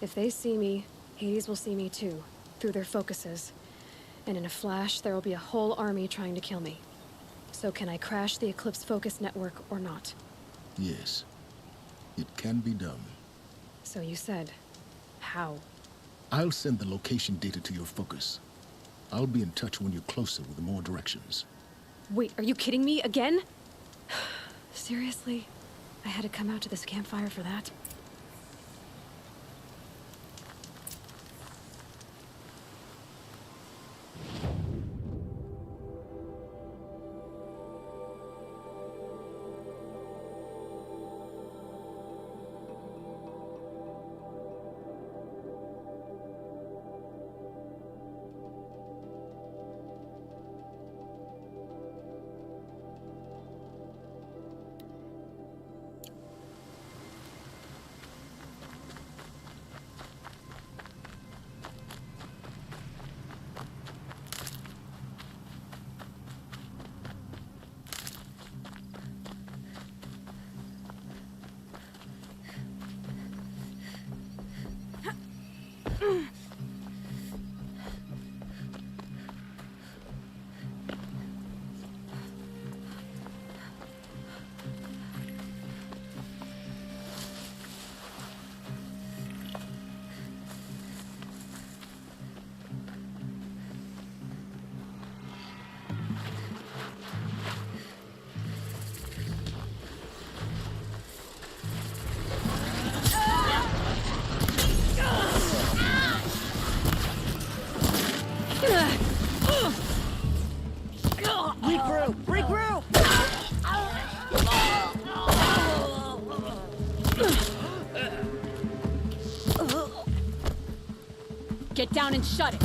If they see me, Hades will see me too, through their focuses. And in a flash, there will be a whole army trying to kill me. So can I crash the Eclipse focus network or not? Yes, it can be done. So you said, how? I'll send the location data to your focus. I'll be in touch when you're closer with more directions. Wait, are you kidding me again? Seriously? I had to come out to this campfire for that? Get down and shut it.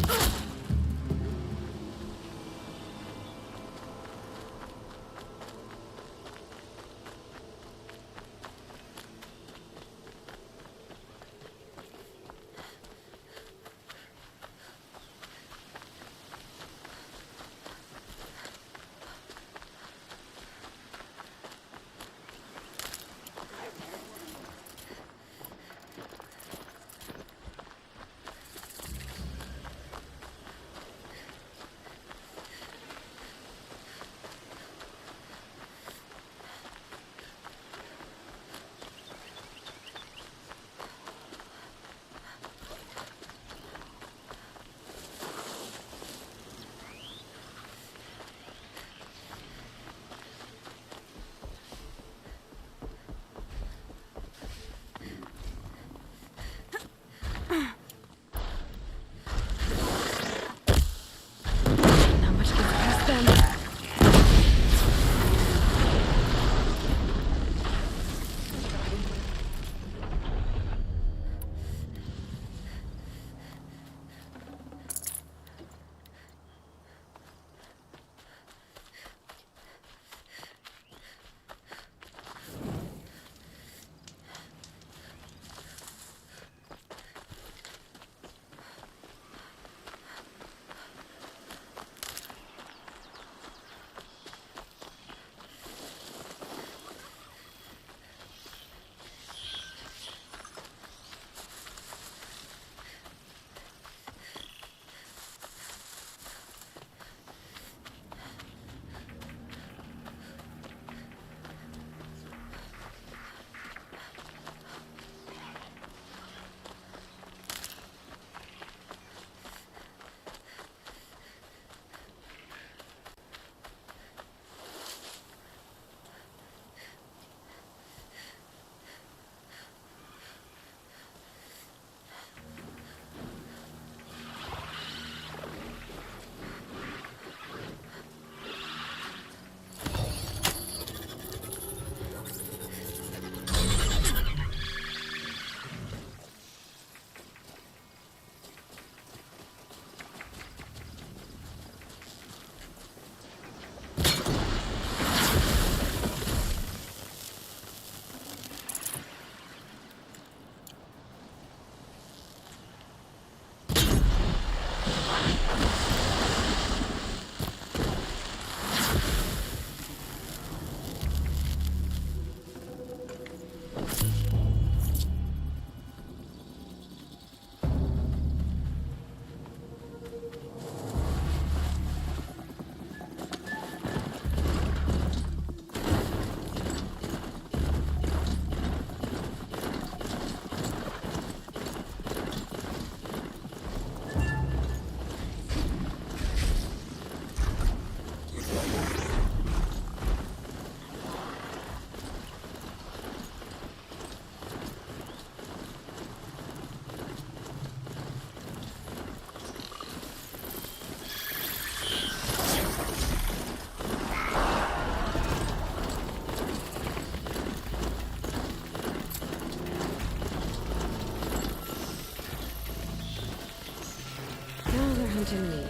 wasn't in me.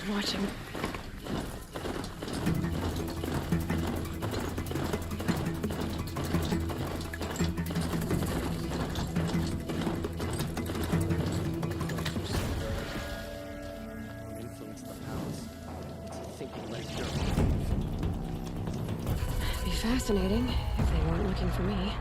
Watching. Influence the palace. What's he thinking right here? Be fascinating if they weren't looking for me.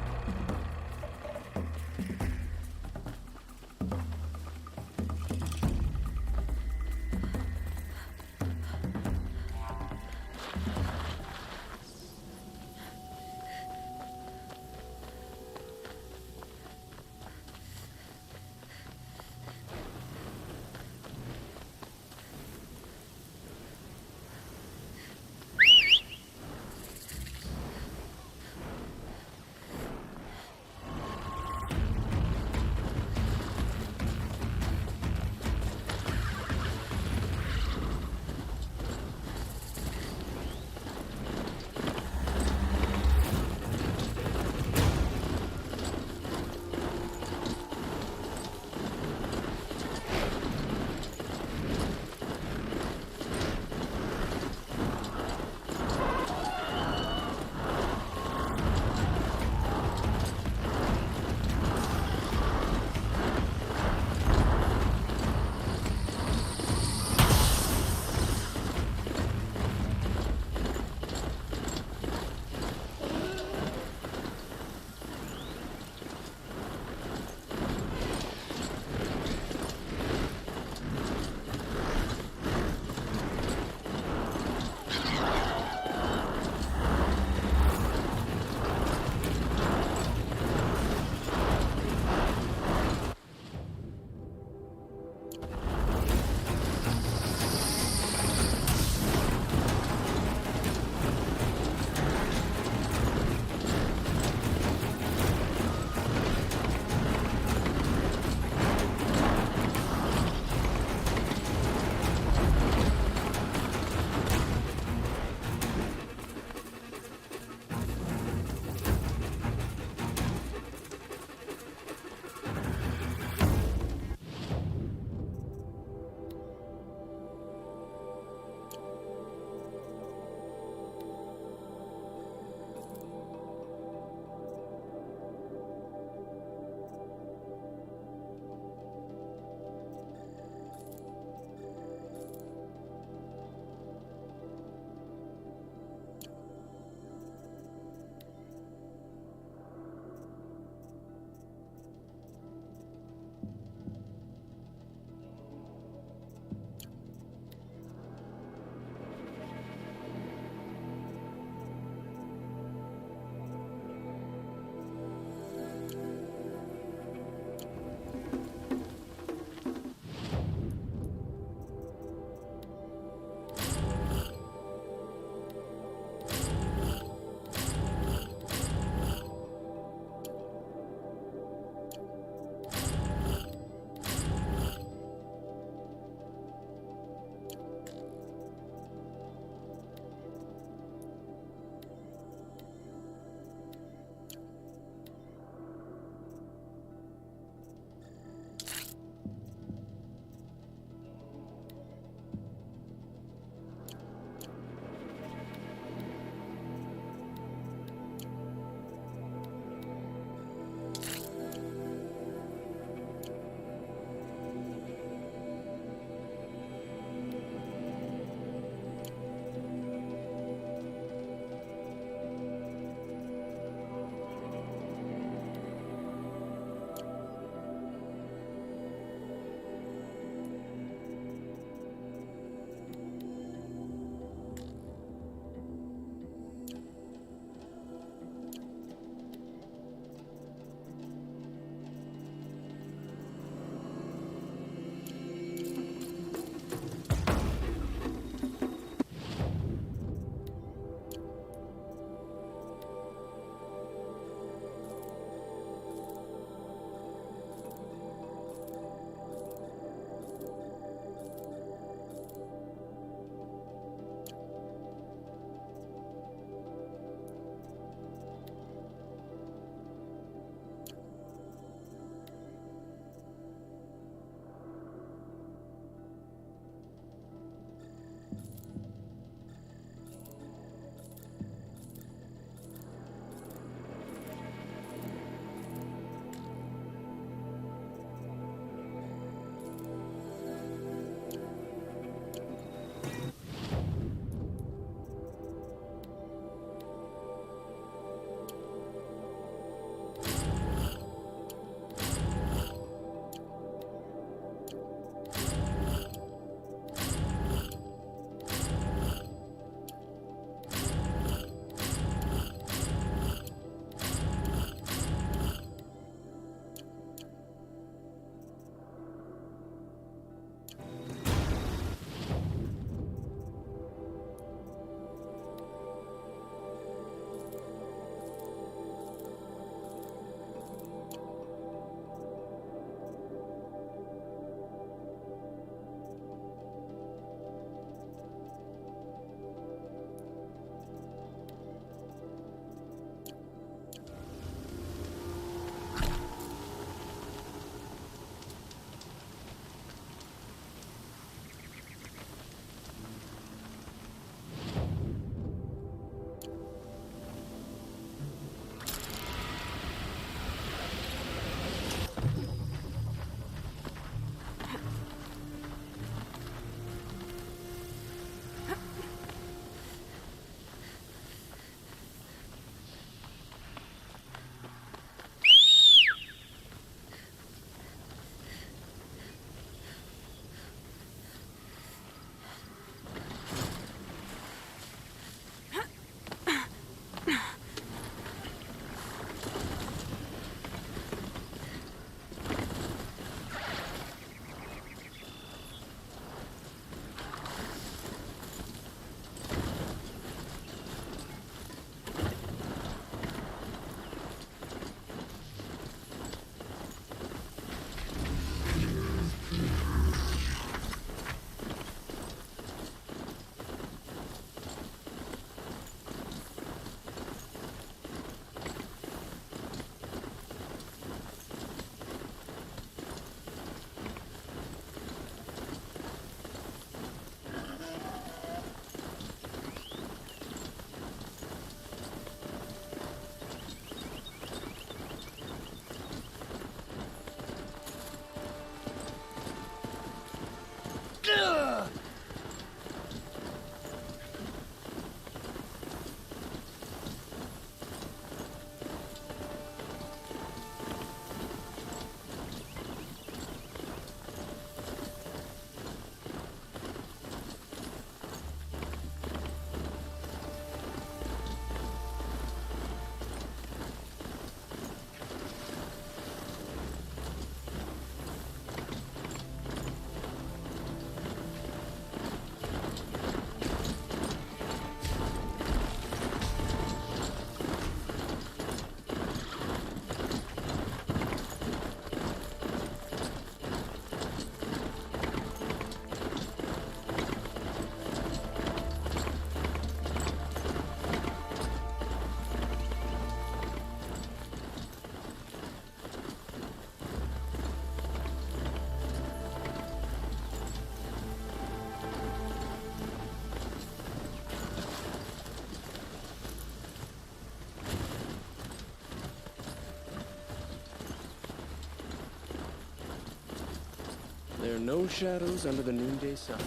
no shadows under the noonday sun.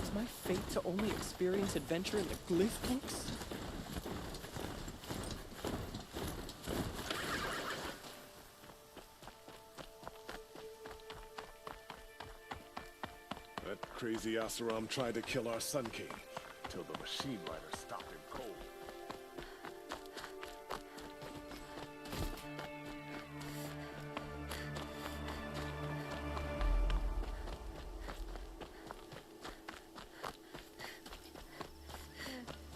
Is my fate to only experience adventure in the glyph books? That crazy Asaram tried to kill our Sun King, till the machine rider stopped him cold.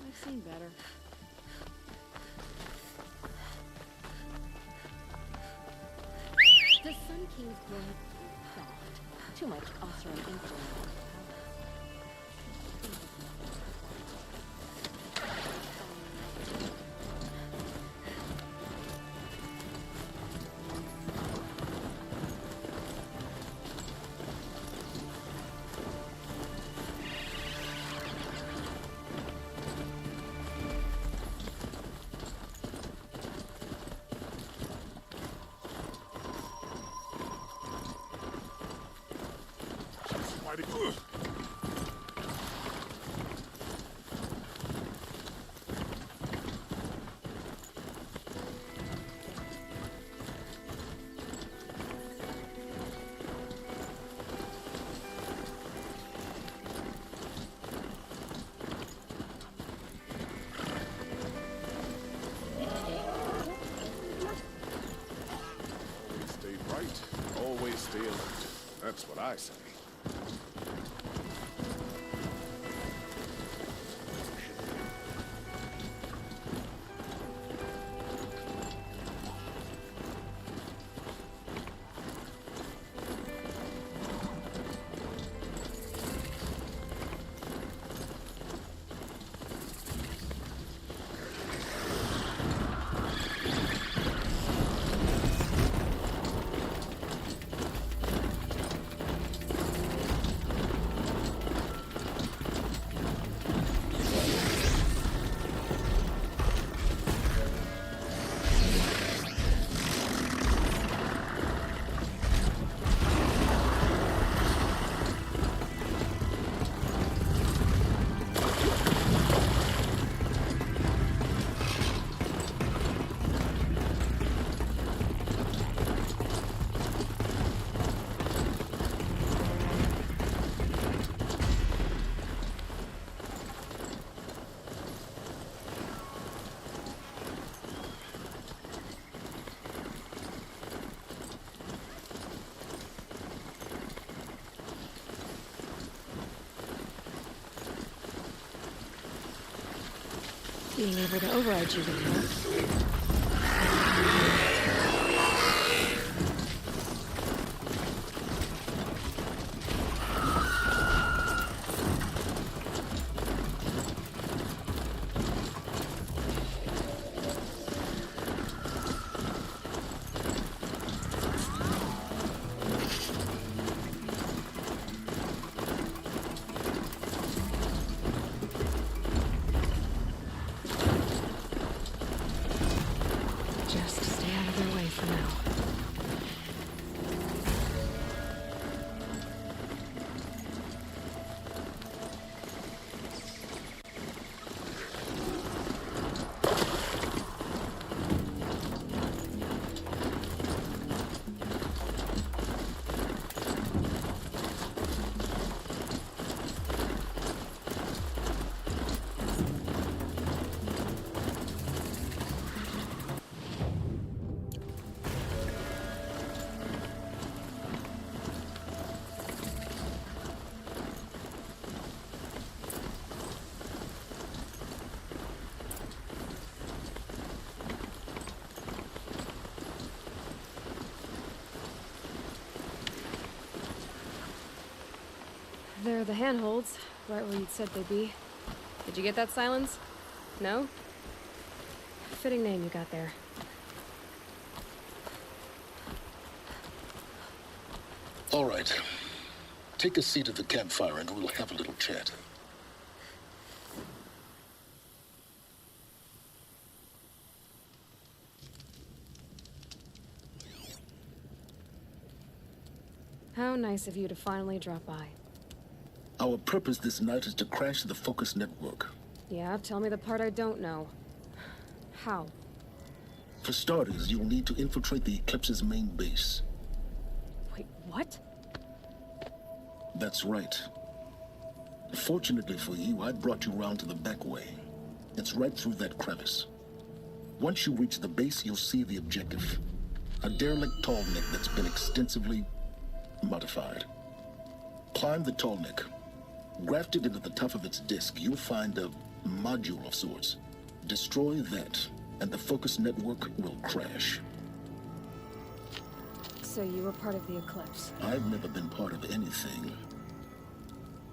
I've seen better. The Sun King's blood soft. Too much Oseram influence. Always stay alert. That's what I say. Being able to override you would help. Just stay out of their way for now. There are the handholds, right where you'd said they'd be. Did you get that, Silence? No? Fitting name you got there. All right. Take a seat at the campfire and we'll have a little chat. How nice of you to finally drop by. Our purpose this night is to crash the Focus network. Yeah, tell me the part I don't know. How? For starters, you'll need to infiltrate the Eclipse's main base. Wait, what? That's right. Fortunately for you, I brought you round to the back way. It's right through that crevice. Once you reach the base, you'll see the objective. A derelict tall neck that's been extensively modified. Climb the tall neck. Grafted into the top of its disk, you'll find a module of sorts. Destroy that, and the Focus network will crash. So you were part of the Eclipse? I've never been part of anything.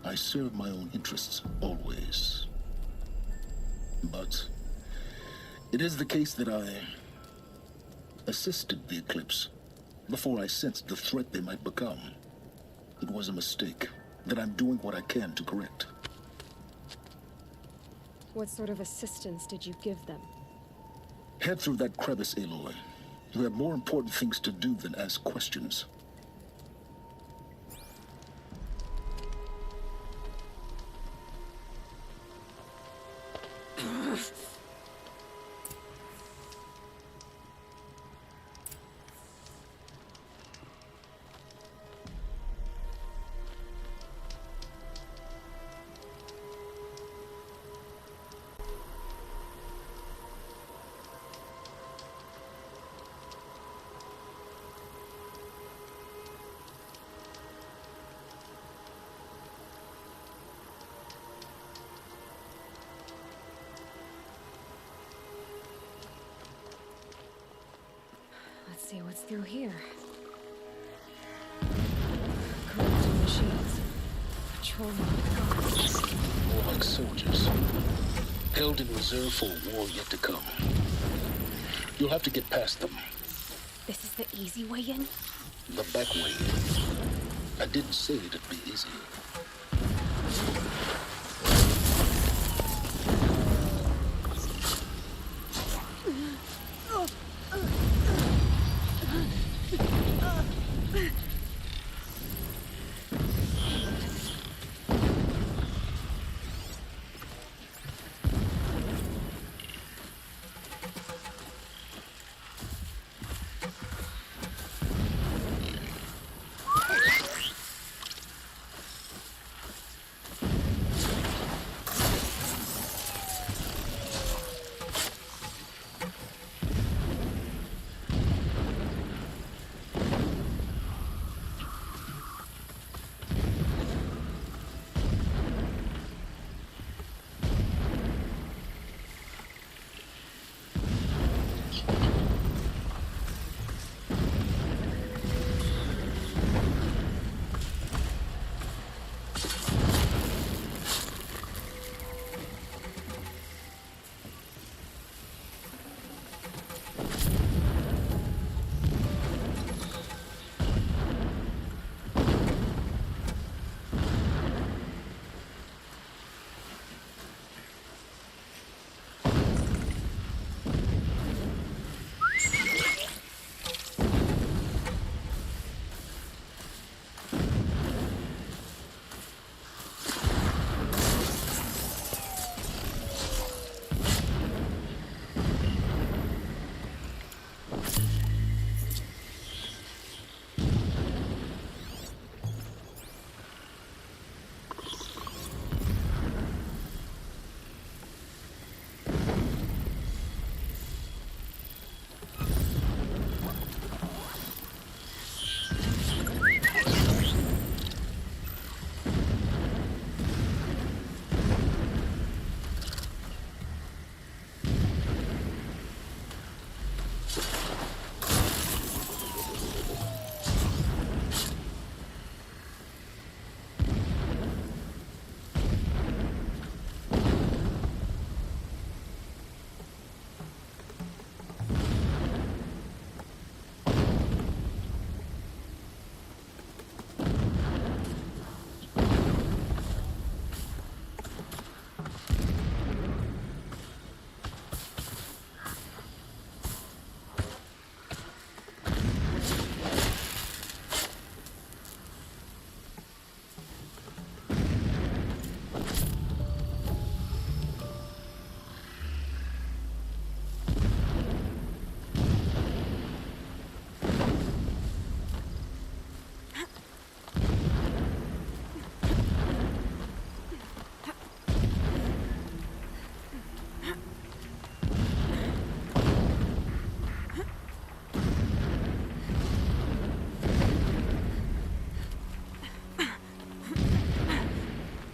I serve my own interests, always. But it is the case that I assisted the Eclipse before I sensed the threat they might become. It was a mistake that I'm doing what I can to correct. What sort of assistance did you give them? Head through that crevice, Aloy. You have more important things to do than ask questions. Let's see what's through here. Corrupted machines. Patrolling guards. More like soldiers. Held in reserve for a war yet to come. You'll have to get past them. This is the easy way in? The back way. I didn't say it'd be easy.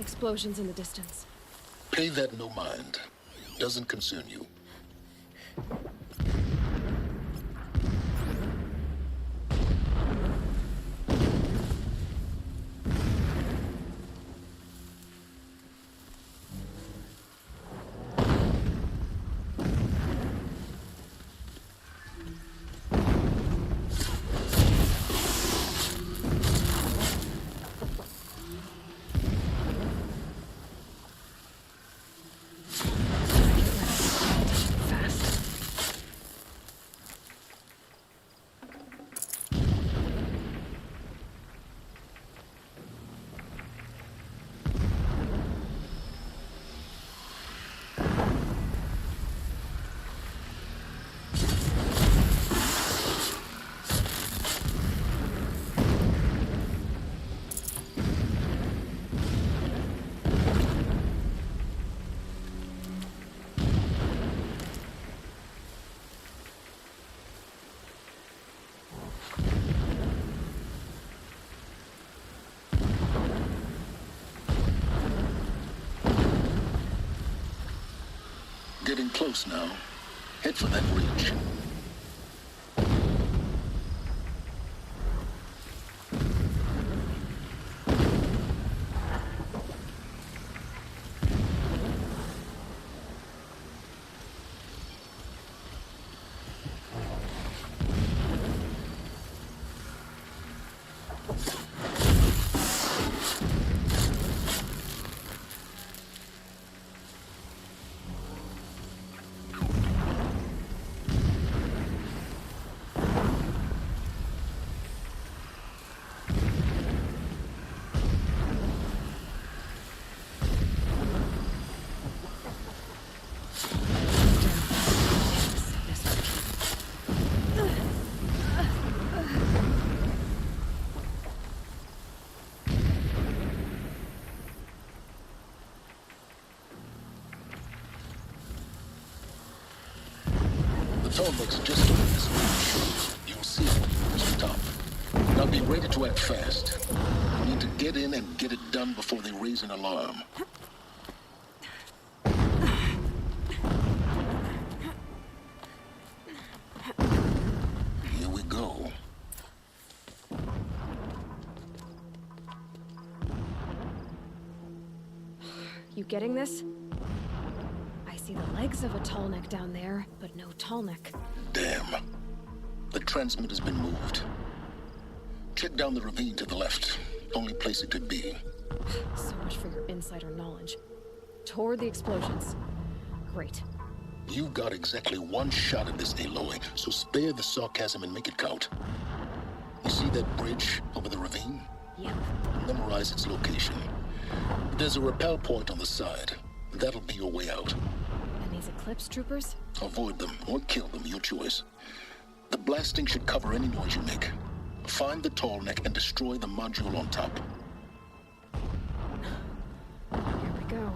Explosions in the distance. Pay that no mind. Doesn't concern you. Getting close now. Head for that ridge. The Tolmec's just over this ridge. You'll see it when you reach the top. Now be ready to act fast. You need to get in and get it done before they raise an alarm. Here we go. You getting this? I see the legs of a tall neck down there, but no tall neck. Damn. The transmitter's been moved. Check down the ravine to the left. Only place it could be. So much for your insider knowledge. Toward the explosions. Great. You've got exactly one shot at this, Aloy, so spare the sarcasm and make it count. You see that bridge over the ravine? Yep. Memorize its location. There's a rappel point on the side. That'll be your way out. And these Eclipse troopers? Avoid them or kill them, your choice. The blasting should cover any noise you make. Find the tall neck and destroy the module on top. Here we go.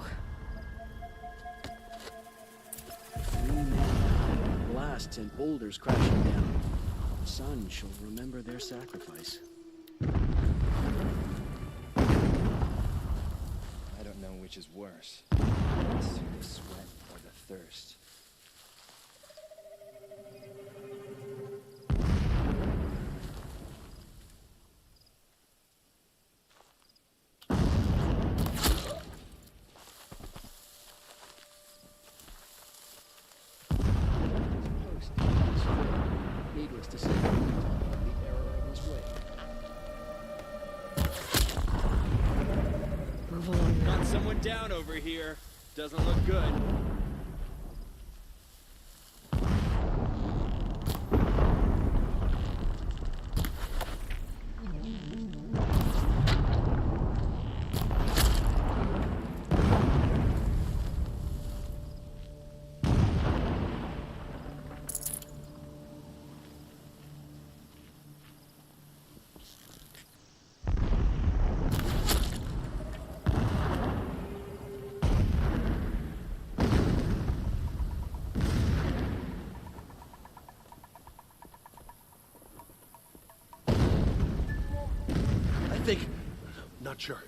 3 men, blasts and boulders crashing down. The sun shall remember their sacrifice. I don't know which is worse. The sweat or the thirst. Needless to say, the error of his way. Move along. Got someone down over here. Doesn't look good. think... Not sure.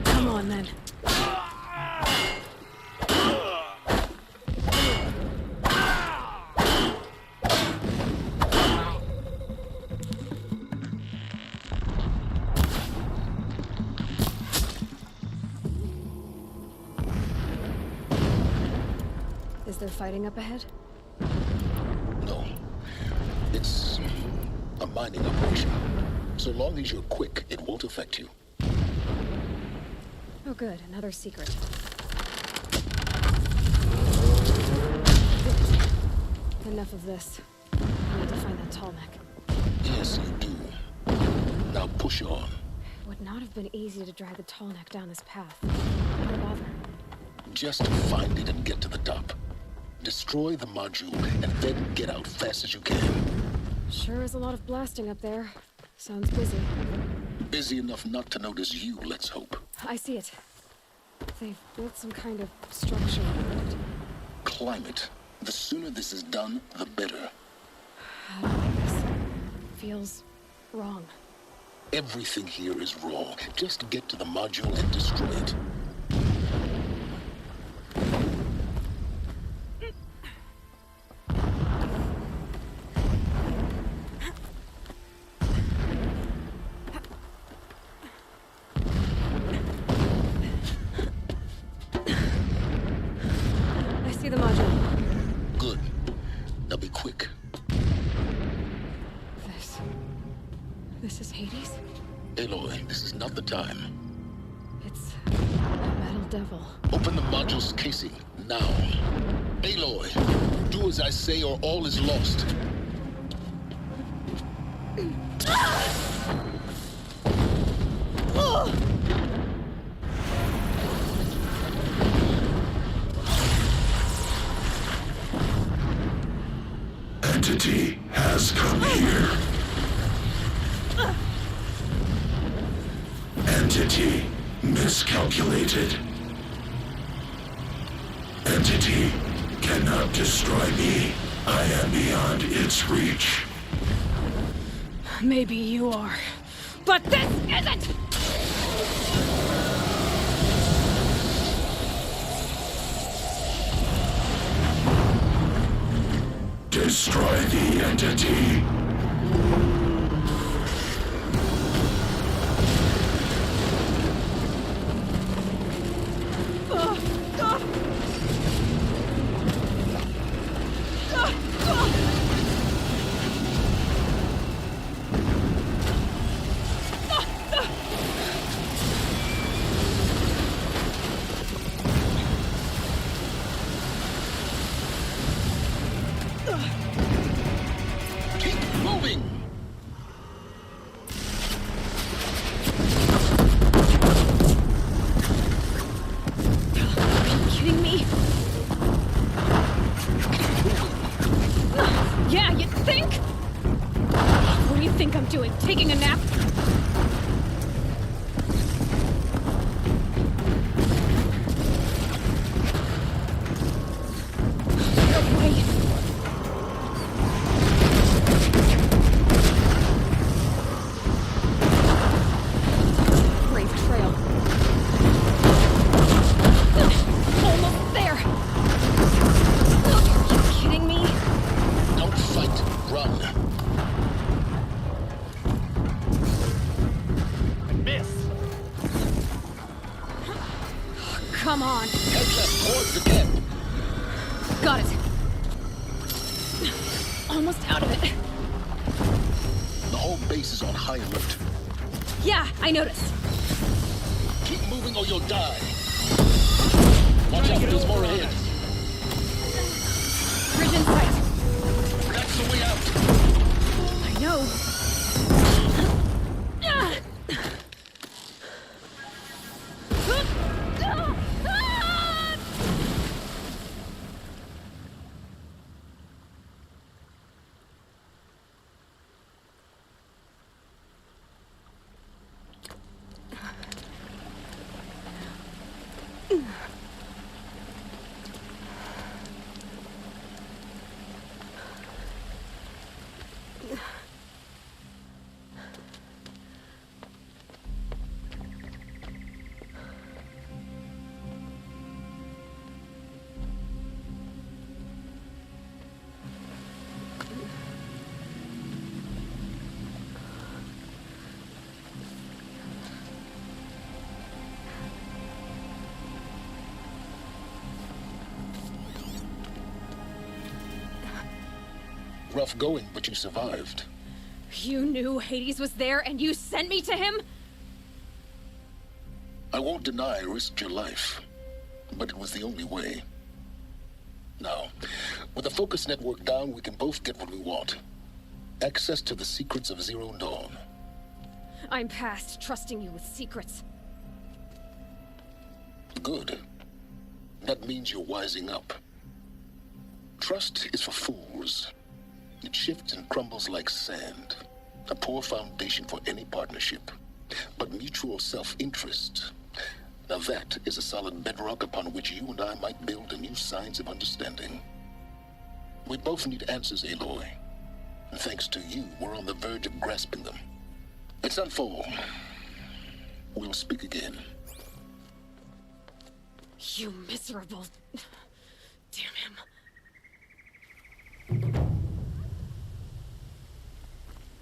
Come on, then. Is there fighting up ahead? No. It's a mining operation. So long as you're quick, it won't affect you. Oh, good. Another secret. Enough of this. I need to find that tall neck. Yes, you do. Now push on. It would not have been easy to drag the tall neck down this path. Why bother? Just find it and get to the top. Destroy the module, and then get out fast as you can. Sure is a lot of blasting up there. Sounds busy. Busy enough not to notice you, let's hope. I see it. They've built some kind of structure around it. Climb it. The sooner this is done, the better. I don't like this. Feels wrong. Everything here is wrong. Just get to the module and destroy it. I see the module. Good. Now be quick. This is Hades? Aloy, this is not the time. It's a metal devil. Open the module's casing, now. Aloy, do as I say or all is lost. Entity has come here. Entity miscalculated. Entity cannot destroy me. I am beyond its reach. Maybe you are. But this isn't! Destroy the entity. Taking a nap? Come on. Head left towards the gap. Got it. Almost out of it. The whole base is on high alert. Yeah, I noticed. Keep moving or you'll die. Watch out, there's more ahead. Bridge in sight. That's the way out. I know. Rough going, but you survived. You knew Hades was there and you sent me to him? I won't deny I risked your life, but it was the only way. Now, with the focus network down, we can both get what we want. Access to the secrets of Zero Dawn. I'm past trusting you with secrets. Good. That means you're wising up. Trust is for fools. It shifts and crumbles like sand. A poor foundation for any partnership. But mutual self-interest, now that is a solid bedrock upon which you and I might build a new science of understanding. We both need answers, Aloy. And thanks to you, we're on the verge of grasping them. It's unfold. We'll speak again. You miserable... Damn him.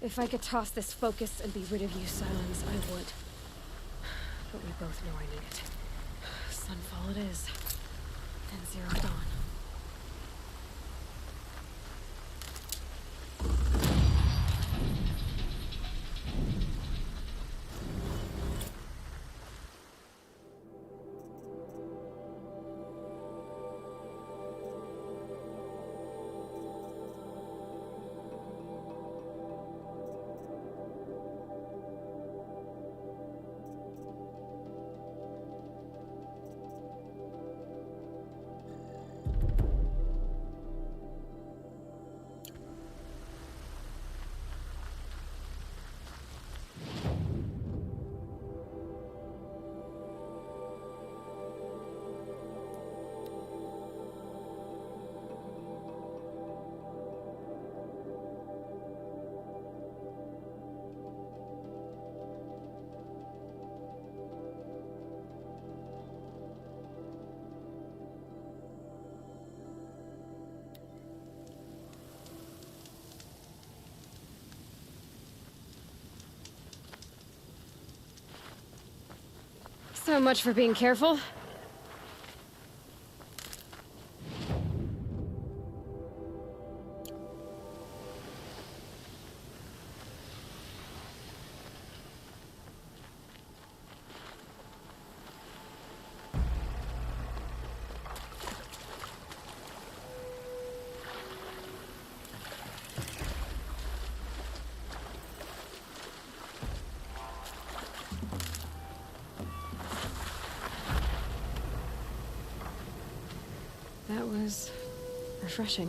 If I could toss this focus and be rid of you, Silence, I would. But we both know I need it. Sunfall it is. And Zero Dawn. So much for being careful. That was refreshing.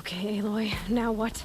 Okay, Aloy, now what?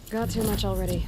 Got too much already.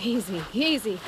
Easy, easy.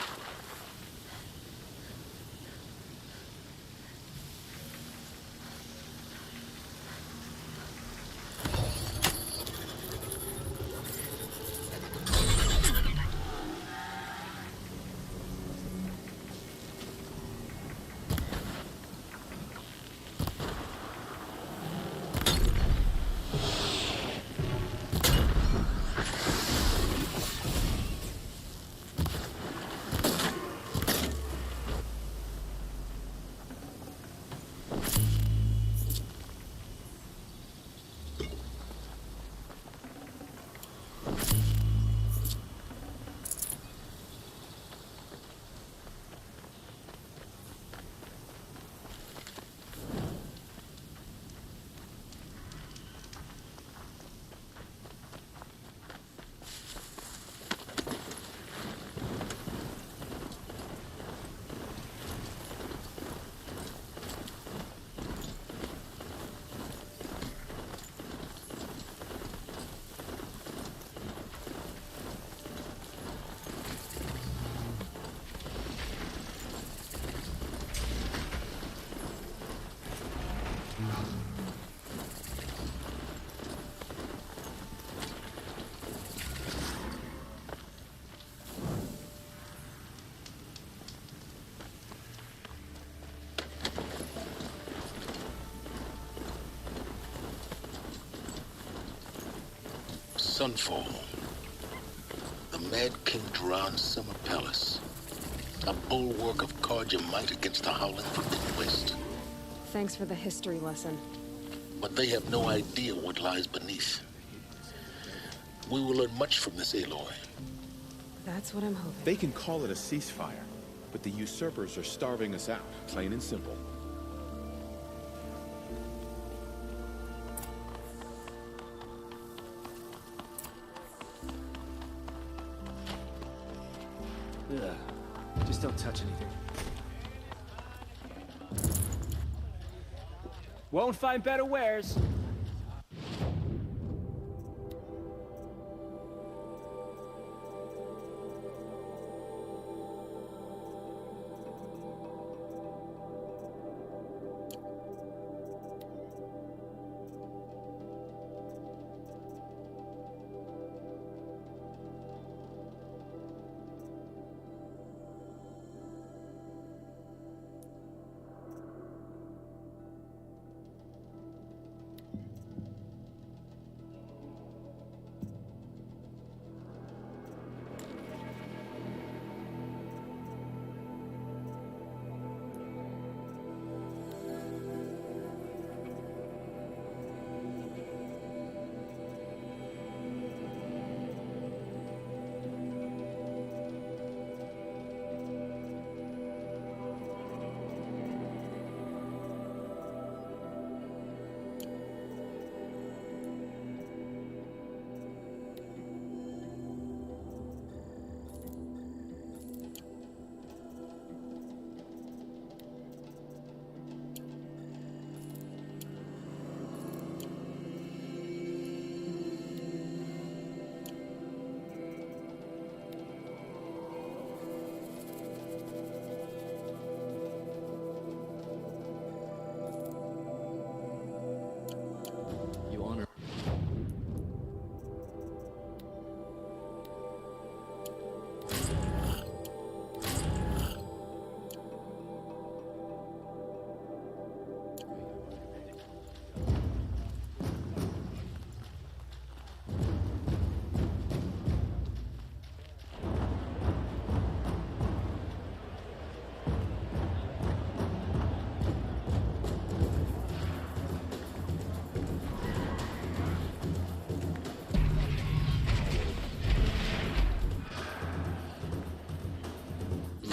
Sunfall. The Mad King Duran's summer palace. A bulwark of Carja might against the howling Forbidden West. Thanks for the history lesson. But they have no idea what lies beneath. We will learn much from this Aloy. That's what I'm hoping. They can call it a ceasefire, but the usurpers are starving us out, plain and simple. Ugh. Just don't touch anything. Won't find better wares.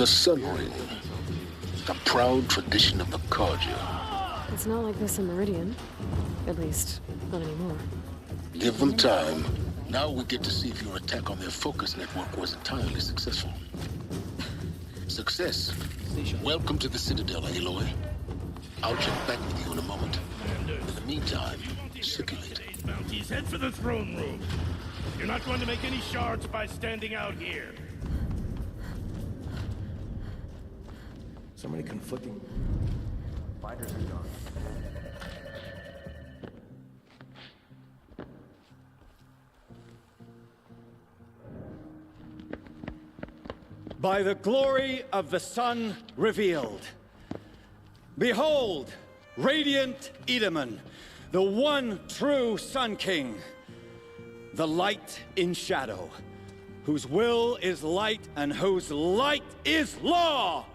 The Sun Ring. A proud tradition of the Carja. It's not like this in Meridian. At least, not anymore. Give them time. Now we get to see if your attack on their focus network was entirely successful. Success. Welcome to the Citadel, Aloy. I'll check back with you in a moment. In the meantime, circulate. Bounties, head for the throne room. You're not going to make any shards by standing out here. So many conflicting... Fighters are gone. By the glory of the sun revealed. Behold, radiant Edaman, the one true Sun King. The light in shadow, whose will is light and whose light is law.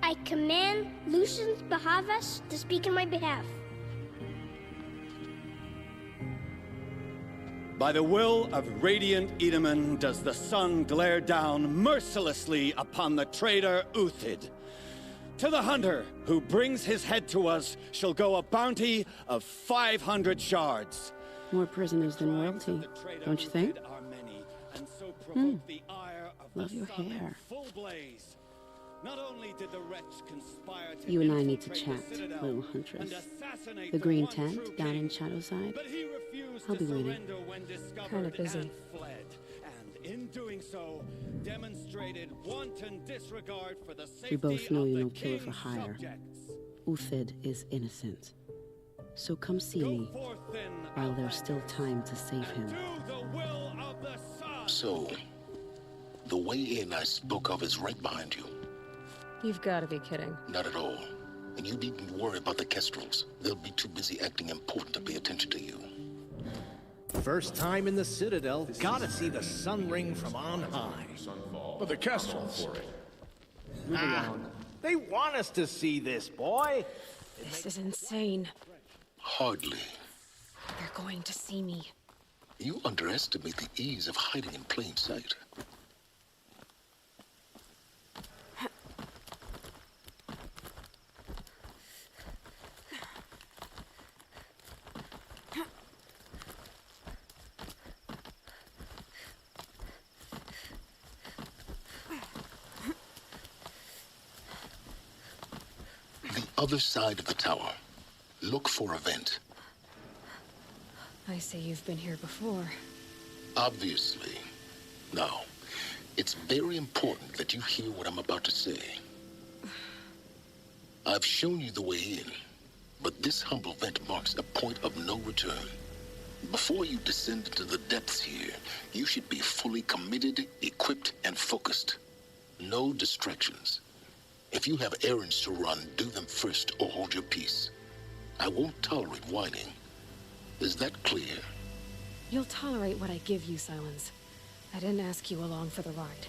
I command Lucius Bahavas to speak in my behalf. By the will of radiant Edaman does the sun glare down mercilessly upon the traitor Uthid. To the hunter who brings his head to us shall go a bounty of 500 shards. More prisoners than royalty, don't you think? Love your hair. Not only did the wretch conspire to You and I need to chat, little huntress. The green tent down in Shadowside. I'll be waiting. Kinda busy. And in doing so, demonstrated wanton disregard for the safety We both know of you're the no killer for king's hire. subjects. Uthid is innocent. So come see me while there's still time to save him. So, the way in I spoke of is right behind you. You've got to be kidding. Not at all. And you needn't worry about the Kestrels. They'll be too busy acting important to pay attention to you. First time in the Citadel, gotta see the sun ring from on high. But the Kestrels. Move along. They want us to see this, boy. This is insane. Hardly. They're going to see me. You underestimate the ease of hiding in plain sight. The other side of the tower. Look for a vent. I see you've been here before. Obviously. Now, it's very important that you hear what I'm about to say. I've shown you the way in, but this humble vent marks a point of no return. Before you descend into the depths here, you should be fully committed, equipped, and focused. No distractions. If you have errands to run, do them first or hold your peace. I won't tolerate whining. Is that clear? You'll tolerate what I give you, Silence. I didn't ask you along for the ride.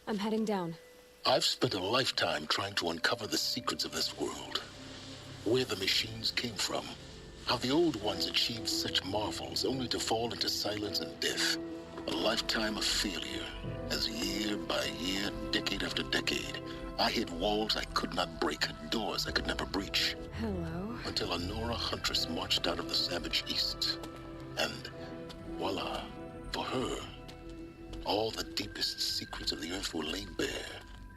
I'm heading down. I've spent a lifetime trying to uncover the secrets of this world. Where the machines came from. How the old ones achieved such marvels only to fall into silence and death. A lifetime of failure, as year by year, decade after decade, I hit walls I could not break, doors I could never breach. Hello. Until a Nora huntress marched out of the savage east. And voila, for her, all the deepest secrets of the earth were laid bare.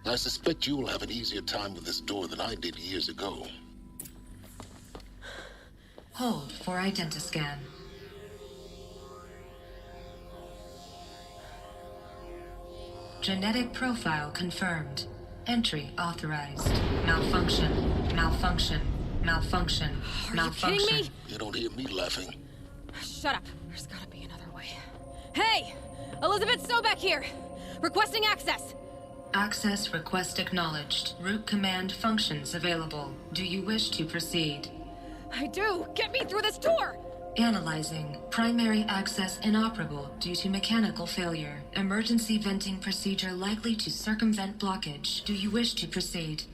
I suspect you will have an easier time with this door than I did years ago. Hold for identiscan. Genetic profile confirmed. Entry authorized. Malfunction. Malfunction. Malfunction. Malfunction. Are you kidding me? You don't hear me laughing. Shut up. There's gotta be another way. Hey! Elizabeth Sobeck here! Requesting access! Access request acknowledged. Root command functions available. Do you wish to proceed? I do! Get me through this door! Analyzing. Primary access inoperable due to mechanical failure. Emergency venting procedure likely to circumvent blockage. Do you wish to proceed?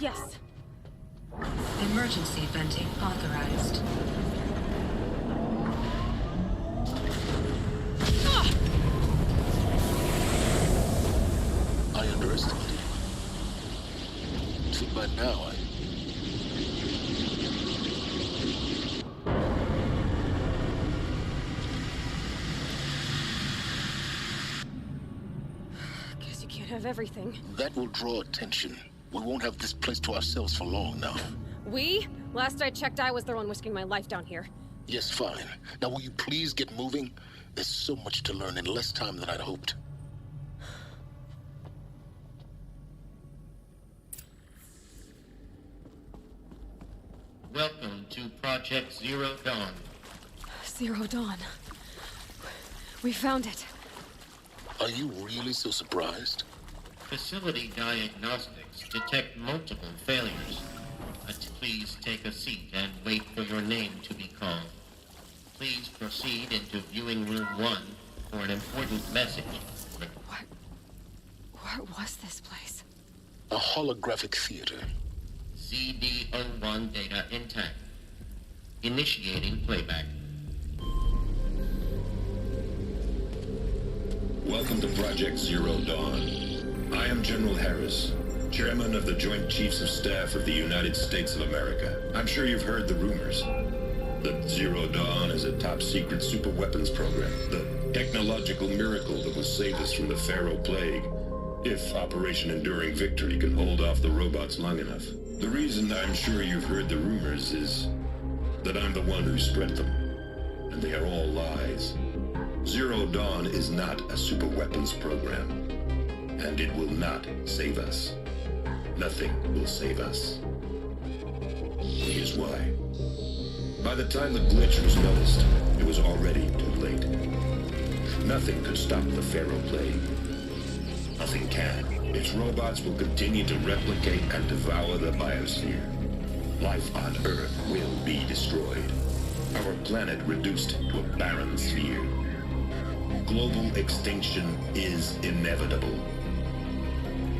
Yes. Emergency venting authorized. I underestimated you. See, by now, Guess you can't have everything. that will draw attention. We won't have this place to ourselves for long now. We? Last I checked, I was the one risking my life down here. Yes, fine. Now will you please get moving? There's so much to learn in less time than I'd hoped. Welcome to Project Zero Dawn. Zero Dawn. We found it. Are you really so surprised? Facility diagnostics detect multiple failures. But please take a seat and wait for your name to be called. Please proceed into viewing room 1 for an important message. What was this place? A holographic theater. CD01 data intact. Initiating playback. Welcome to Project Zero Dawn. I am General Harris, Chairman of the Joint Chiefs of Staff of the United States of America. I'm sure you've heard the rumors. That Zero Dawn is a top-secret superweapons program. The technological miracle that will save us from the Pharaoh Plague. If Operation Enduring Victory can hold off the robots long enough. The reason I'm sure you've heard the rumors is that I'm the one who spread them. And they are all lies. Zero Dawn is not a superweapons program. And it will not save us. Nothing will save us. Here's why. By the time the glitch was noticed, it was already too late. Nothing could stop the Pharaoh plague. Nothing can. Its robots will continue to replicate and devour the biosphere. Life on Earth will be destroyed. Our planet reduced to a barren sphere. Global extinction is inevitable.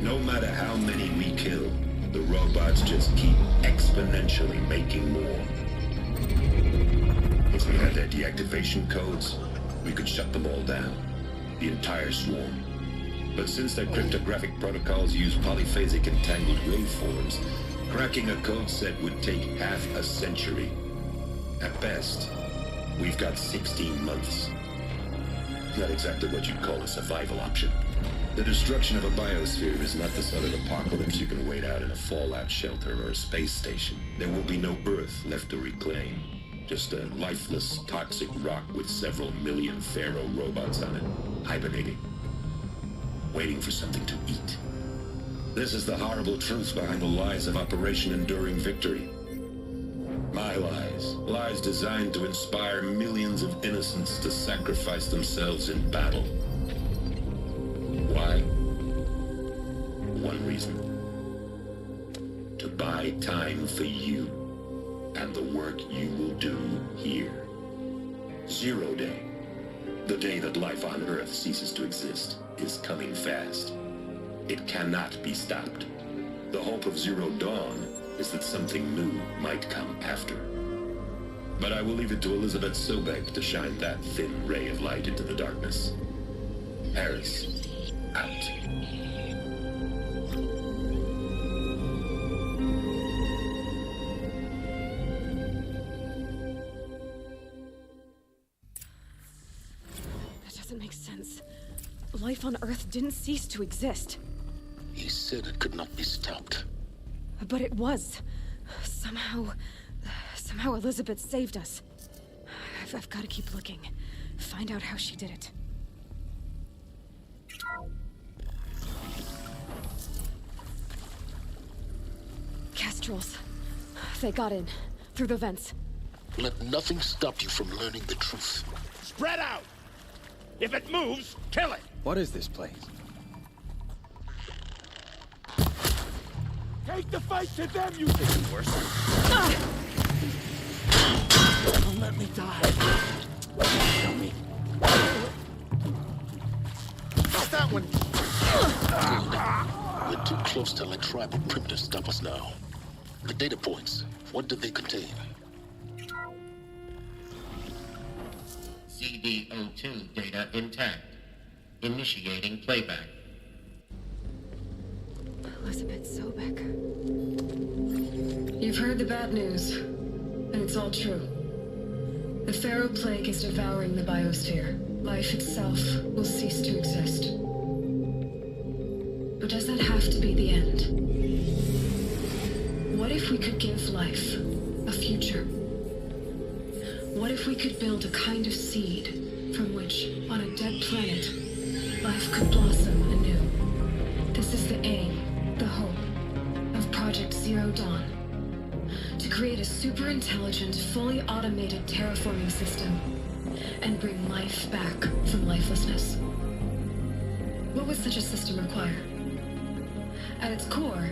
No matter how many we kill, the robots just keep exponentially making more. If we had their deactivation codes, we could shut them all down. The entire swarm. But since their cryptographic protocols use polyphasic entangled waveforms, cracking a code set would take half a century. At best, we've got 16 months. Not exactly what you'd call a survival option. The destruction of a biosphere is not the sort of apocalypse you can wait out in a fallout shelter or a space station. There will be no Earth left to reclaim. Just a lifeless, toxic rock with several million Pharaoh robots on it, hibernating, waiting for something to eat. This is the horrible truth behind the lies of Operation Enduring Victory. My lies. Lies designed to inspire millions of innocents to sacrifice themselves in battle. Why? One reason. To buy time for you and the work you will do here. Zero Day, the day that life on Earth ceases to exist, is coming fast. It cannot be stopped. The hope of Zero Dawn is that something new might come after. But I will leave it to Elizabeth Sobek to shine that thin ray of light into the darkness. Harris, out. That doesn't make sense. Life on Earth didn't cease to exist. He said it could not be stopped. But it was. Somehow Elizabeth saved us. I've got to keep looking. Find out how she did it. Kestrels. They got in. Through the vents. Let nothing stop you from learning the truth. Spread out! If it moves, kill it! What is this place? Take the fight to them, you think worse. Don't let me die. Kill me. How's that one? We're too close to let tribal primitives stop us now. The data points, what do they contain? CD02 data intact. Initiating playback. Elizabeth Sobek. You've heard the bad news, and it's all true. The Pharaoh plague is devouring the biosphere. Life itself will cease to exist. But does that have to be the end? What if we could give life a future? What if we could build a kind of seed from which, on a dead planet, life could blossom anew? This is the aim, the hope, of Project Zero Dawn. To create a super-intelligent, fully automated terraforming system and bring life back from lifelessness. What would such a system require? At its core,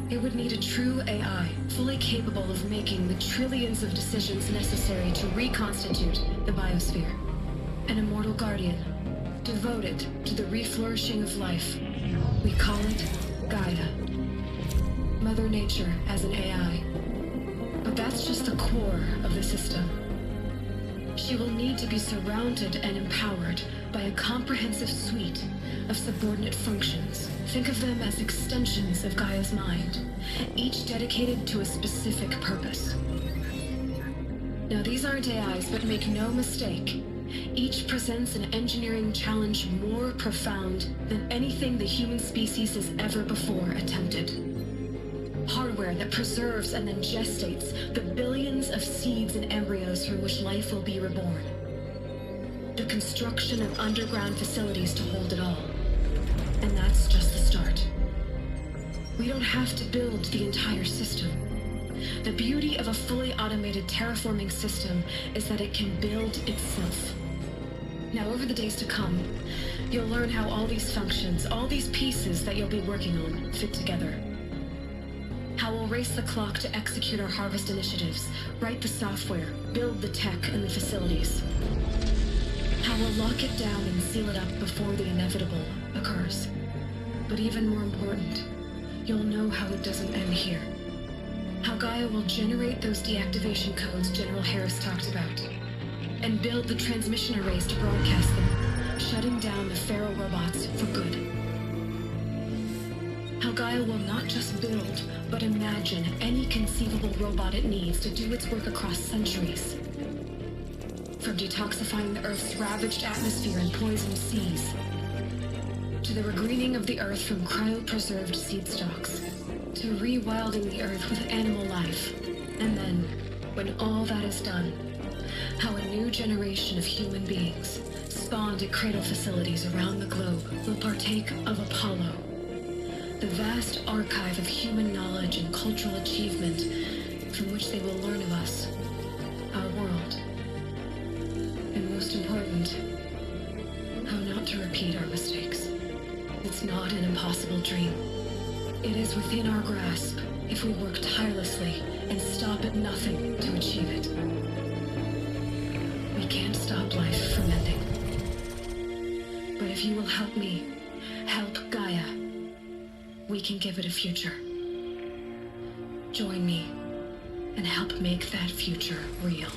it would need a true AI, fully capable of making the trillions of decisions necessary to reconstitute the biosphere. An immortal guardian, devoted to the reflourishing of life. We call it Gaia. Mother Nature as an AI. But that's just the core of the system. She will need to be surrounded and empowered by a comprehensive suite of subordinate functions. Think of them as extensions of Gaia's mind, each dedicated to a specific purpose. Now, these aren't AIs, but make no mistake, each presents an engineering challenge more profound than anything the human species has ever before attempted. Hardware that preserves and then gestates the billions of seeds and embryos from which life will be reborn. The construction of underground facilities to hold it all. And that's just the start. We don't have to build the entire system. The beauty of a fully automated terraforming system is that it can build itself. Now, over the days to come, you'll learn how all these functions, all these pieces that you'll be working on, fit together. How we'll race the clock to execute our harvest initiatives, write the software, build the tech and the facilities. How we'll lock it down and seal it up before the inevitable occurs. But even more important, you'll know how it doesn't end here. How Gaia will generate those deactivation codes General Harris talked about, and build the transmission arrays to broadcast them, shutting down the feral robots for good. How Gaia will not just build, but imagine any conceivable robot it needs to do its work across centuries. From detoxifying the Earth's ravaged atmosphere and poisoned seas, to the regreening of the Earth from cryopreserved seed stalks, to rewilding the Earth with animal life. And then, when all that is done, how a new generation of human beings, spawned at cradle facilities around the globe, will partake of Apollo, the vast archive of human knowledge and cultural achievement from which they will learn of us, our world, and most important, how not to repeat our mistakes. It's not an impossible dream. It is within our grasp if we work tirelessly and stop at nothing to achieve it. We can't stop life from ending. But if you will help me, help Gaia, we can give it a future. Join me and help make that future real.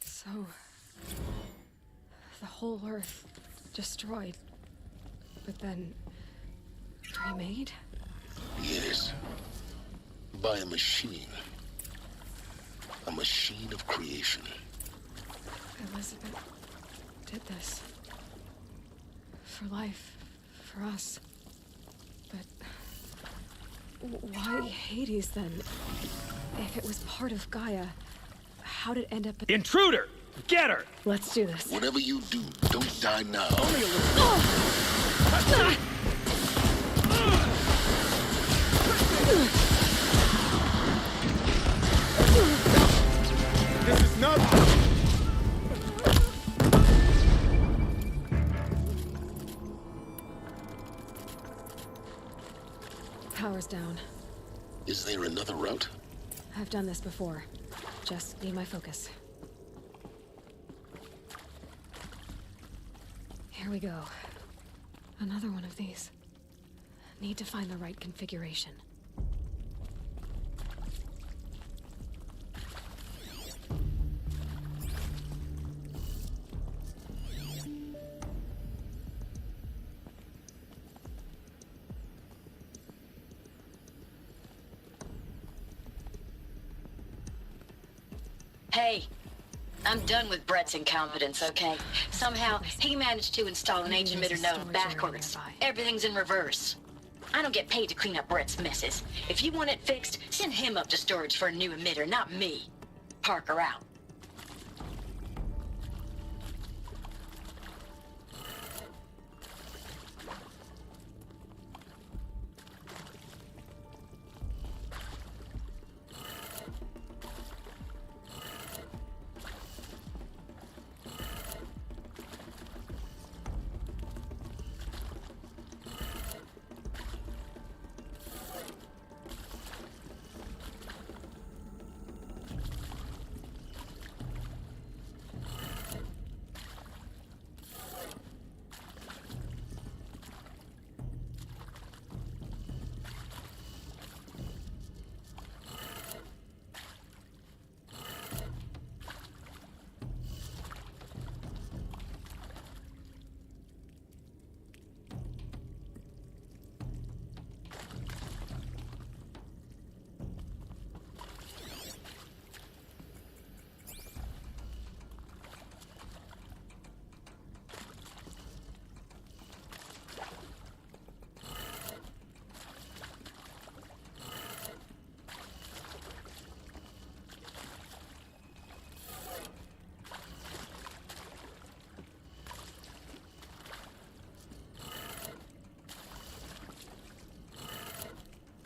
So, the whole Earth destroyed, but then remade? Yes. By a machine. A machine of creation. Elizabeth did this. For life. For us. But why Hades then? If it was part of Gaia, how did it end up... Intruder! Get her! Let's do this. Whatever you do, don't die now. Only a little... This is not... Power's down. Is there another route? I've done this before. Just need my focus. Here we go. Another one of these. Need to find the right configuration. Hey, I'm done with Brett's incompetence, okay? Somehow, he managed to install an age emitter node backwards. Everything's in reverse. I don't get paid to clean up Brett's messes. If you want it fixed, send him up to storage for a new emitter, not me. Parker out.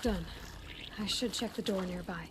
Done. I should check the door nearby.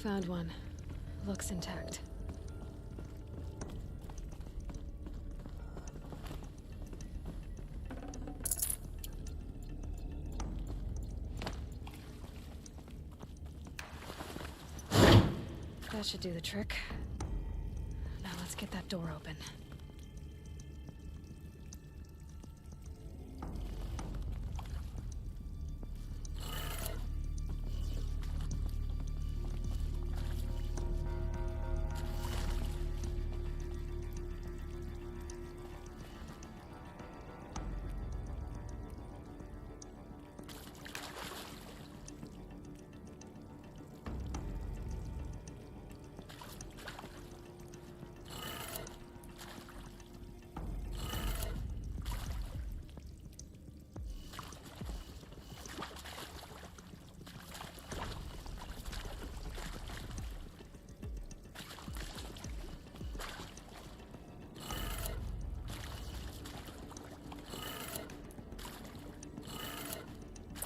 Found one. Looks intact. That should do the trick. Now let's get that door open.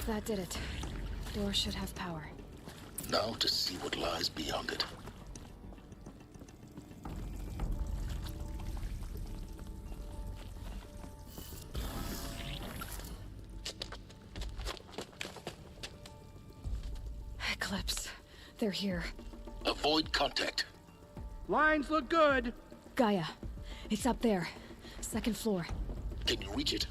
That did it. Door should have power. Now to see what lies beyond it. Eclipse. They're here. Avoid contact. Lines look good. Gaia. It's up there. Second floor. Can you reach it?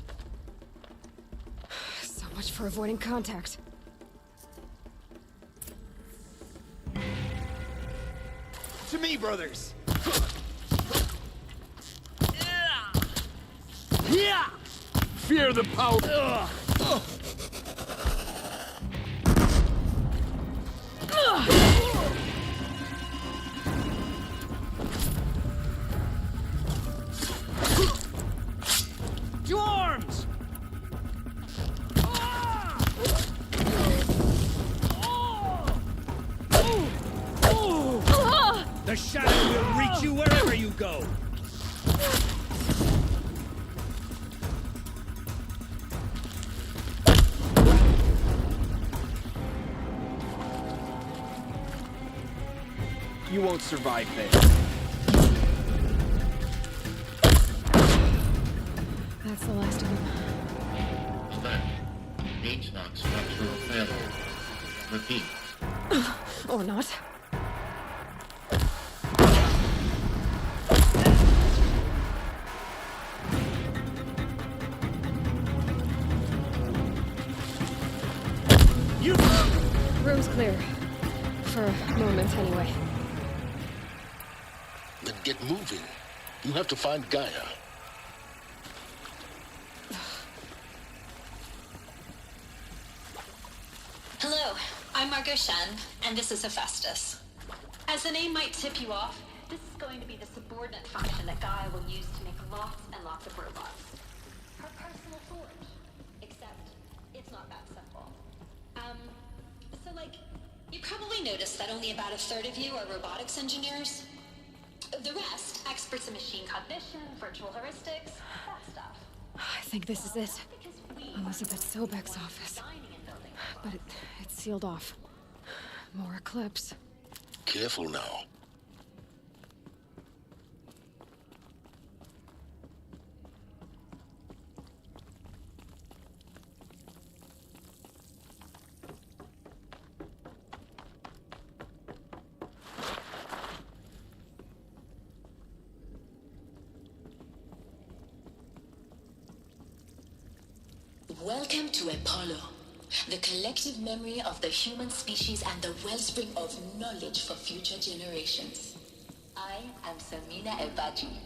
So much for avoiding contact. To me, brothers! Yeah! Fear the power! To arms! The shadow will reach you wherever you go! You won't survive there. That's the last of them. Alert. H-lock structural failure. Repeat. Or not. Room's clear. For a moment, anyway. Then get moving. You have to find Gaia. Hello, I'm Margot Shen, and this is Hephaestus. As the name might tip you off, this is going to be the subordinate function that Gaia will use to make lots and lots of robots. Her personal forge. Except, it's not that simple. So like, you probably noticed that only about a third of you are robotics engineers. The rest, experts in machine cognition, virtual heuristics, that stuff. I think this is it. Elizabeth Sobek's office. But it's sealed off. More Eclipse. Careful now. Welcome to Apollo, the collective memory of the human species and the wellspring of knowledge for future generations. I am Samina Ebaji.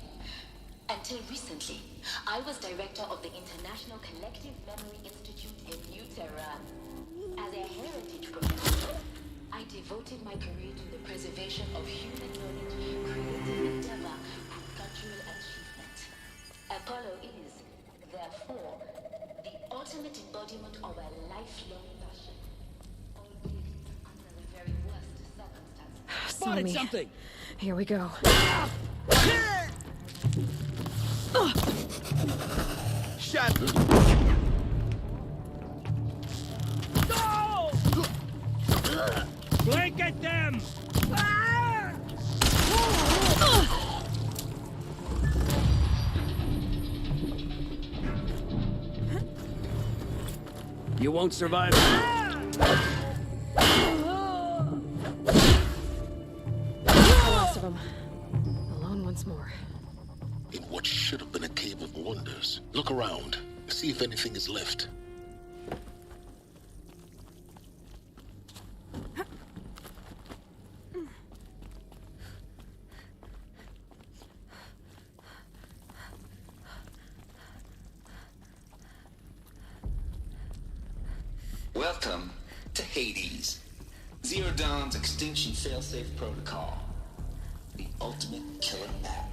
Until recently, I was director of the International Collective Memory Institute in New Tehran. As a heritage professor, I devoted my career to the preservation of human knowledge, creative endeavor, and cultural achievement. Apollo is, therefore, the ultimate embodiment of a lifelong passion. Albeit under the very worst circumstances. Spotted something! Here we go. Shut! No! Blink get them! You won't survive. Last of them. Alone once more. In what should have been a cave of wonders. Look around. See if anything is left. Welcome to Hades. Zero Dawn's extinction failsafe protocol. The ultimate killer map.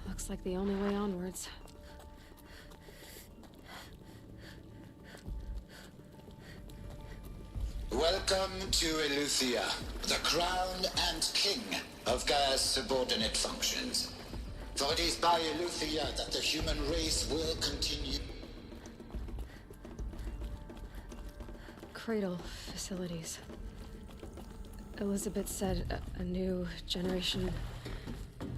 Looks like the only way onwards. Welcome to Eleuthia, the crown and king of Gaia's subordinate functions. For it is by Eleuthia that the human race will continue. Cradle facilities. Elizabeth said a new generation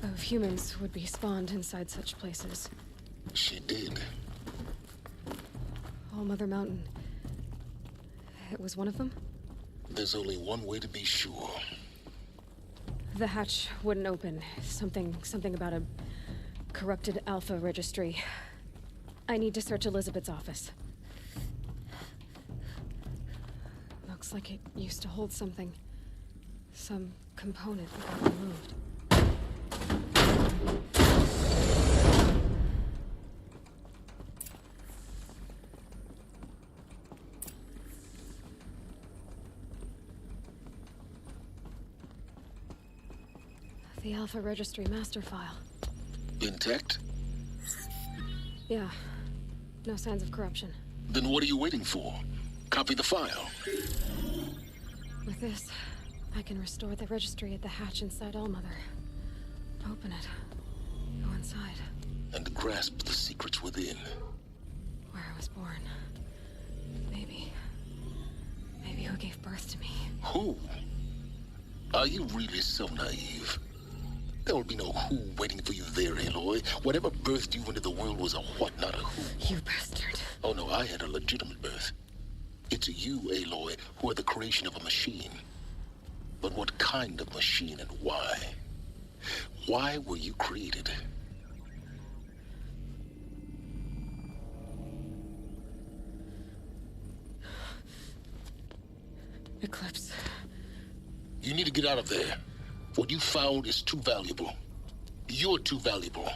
of humans would be spawned inside such places. She did. All Mother Mountain. It was one of them? There's only one way to be sure. The hatch wouldn't open. Something about a corrupted Alpha registry. I need to search Elizabeth's office. Looks like it used to hold something. Some component that got removed. The Alpha Registry master file. Intact? Yeah. No signs of corruption. Then what are you waiting for? Copy the file. With this, I can restore the registry at the hatch inside Allmother. Open it. Go inside. And grasp the secrets within. Where I was born. Maybe who gave birth to me. Who? Are you really so naive? There will be no who waiting for you there, Aloy. Whatever birthed you into the world was a what, not a who. You bastard. Oh no, I had a legitimate birth. It's you, Aloy, who are the creation of a machine. But what kind of machine and why? Why were you created? Eclipse. You need to get out of there. What you found is too valuable. You're too valuable.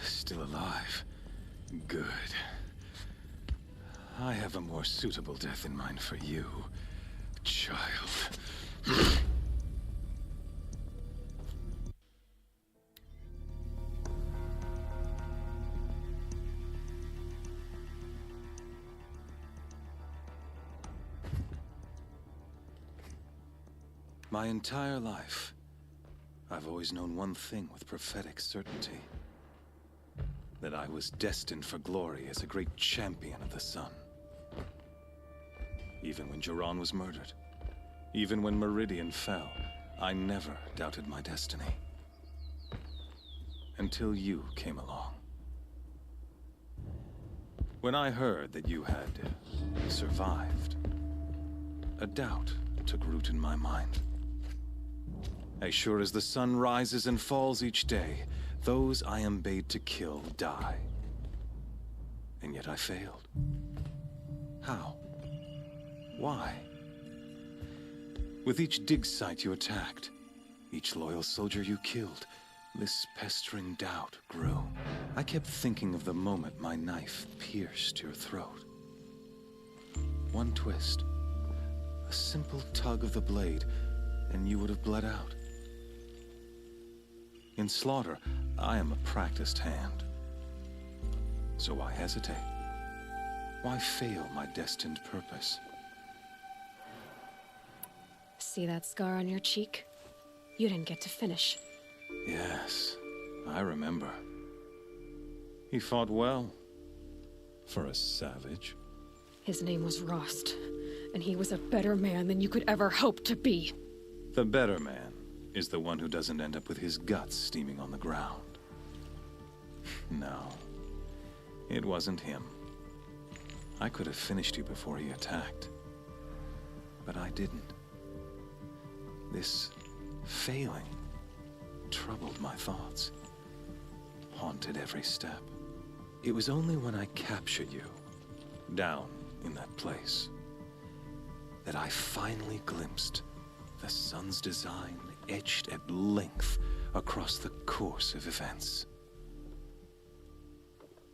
Still alive. Good. I have a more suitable death in mind for you, child. My entire life, I've always known one thing with prophetic certainty. That I was destined for glory as a great champion of the sun. Even when Jiran was murdered, even when Meridian fell, I never doubted my destiny. Until you came along. When I heard that you had survived, a doubt took root in my mind. As sure as the sun rises and falls each day, those I am bade to kill die. And yet I failed. How? Why? With each dig site you attacked, each loyal soldier you killed, this pestering doubt grew. I kept thinking of the moment my knife pierced your throat. One twist, A simple tug of the blade, and you would have bled out. In slaughter, I am a practiced hand. So why hesitate? Why fail my destined purpose? See that scar on your cheek? You didn't get to finish. Yes, I remember. He fought well. For a savage. His name was Rost, and he was a better man than you could ever hope to be. The better man is the one who doesn't end up with his guts steaming on the ground. No, it wasn't him. I could have finished you before he attacked. But I didn't. This failing troubled my thoughts, haunted every step. It was only when I captured you, down in that place, that I finally glimpsed the sun's design etched at length across the course of events.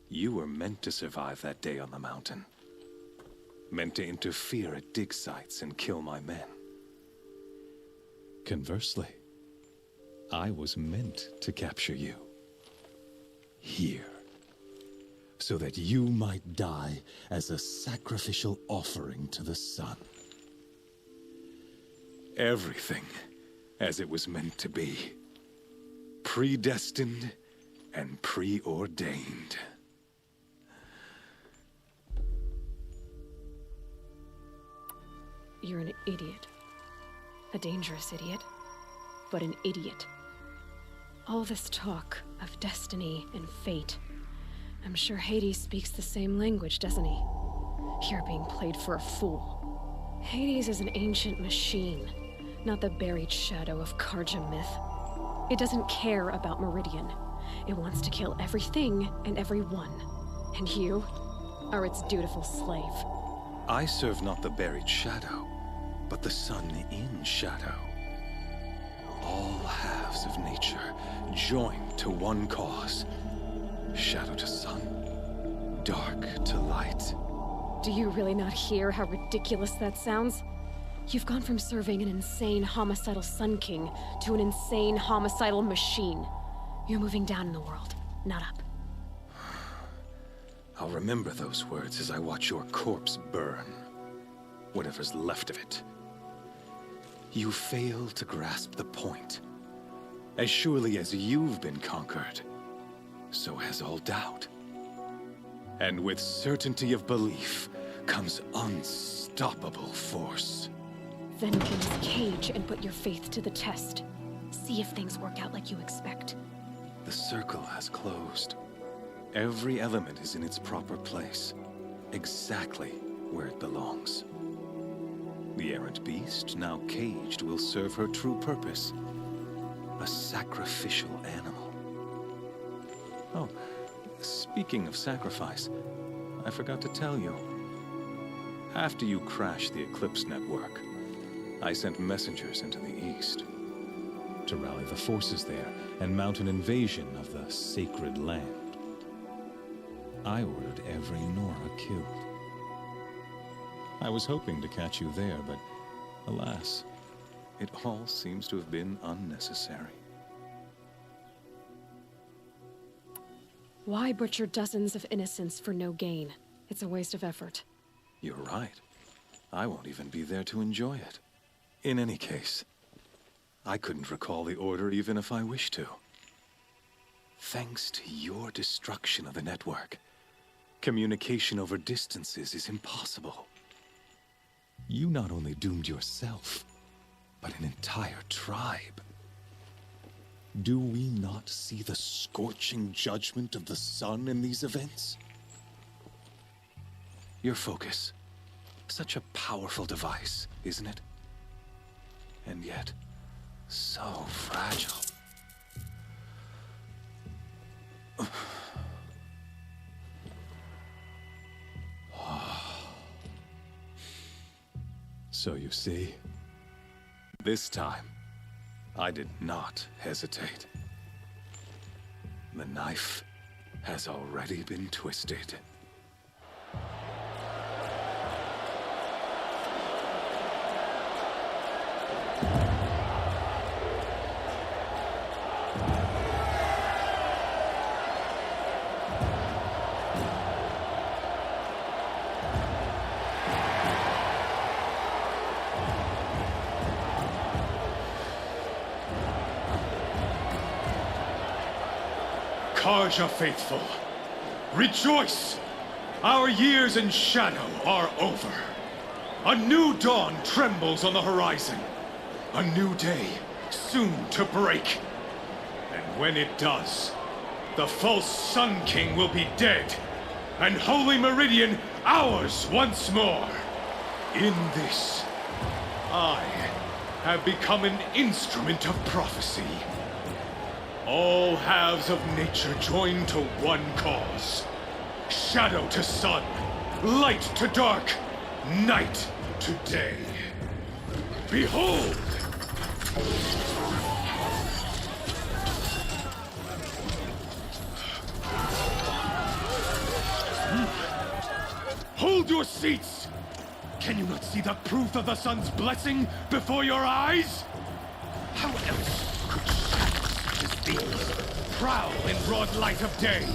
You were meant to survive that day on the mountain. Meant to interfere at dig sites and kill my men. Conversely, I was meant to capture you. Here. So that you might die as a sacrificial offering to the sun. Everything as it was meant to be. Predestined and preordained. You're an idiot. A dangerous idiot, but an idiot. All this talk of destiny and fate. I'm sure Hades speaks the same language, doesn't he? You're being played for a fool. Hades is an ancient machine, not the buried shadow of Karja myth. It doesn't care about Meridian. It wants to kill everything and everyone. And you are its dutiful slave. I serve not the buried shadow, but the sun in shadow. All halves of nature joined to one cause. Shadow to sun, dark to light. Do you really not hear how ridiculous that sounds? You've gone from serving an insane homicidal Sun King to an insane homicidal machine. You're moving down in the world, not up. I'll remember those words as I watch your corpse burn. Whatever's left of it. You fail to grasp the point. As surely as you've been conquered, so has all doubt. And with certainty of belief comes unstoppable force. Then get in this cage and put your faith to the test. See if things work out like you expect. The circle has closed. Every element is in its proper place, exactly where it belongs. The errant beast, now caged, will serve her true purpose. A sacrificial animal. Oh, speaking of sacrifice, I forgot to tell you. After you crashed the Eclipse network, I sent messengers into the east to rally the forces there and mount an invasion of the sacred land. I ordered every Nora killed. I was hoping to catch you there, but alas, it all seems to have been unnecessary. Why butcher dozens of innocents for no gain? It's a waste of effort. You're right. I won't even be there to enjoy it. In any case, I couldn't recall the order even if I wished to. Thanks to your destruction of the network, communication over distances is impossible. You not only doomed yourself, but an entire tribe. Do we not see the scorching judgment of the sun in these events? Your focus. Such a powerful device, isn't it? And yet, so fragile. So you see, this time, I did not hesitate. The knife has already been twisted. Karja faithful, rejoice! Our years in shadow are over. A new dawn trembles on the horizon. A new day soon to break. And when it does, the false Sun King will be dead, and Holy Meridian ours once more. In this, I have become an instrument of prophecy. All halves of nature join to one cause. Shadow to sun, light to dark, night to day. Behold! Hold your seats! Can you not see the proof of the sun's blessing before your eyes? How else could shadows such as these prowl in broad light of day?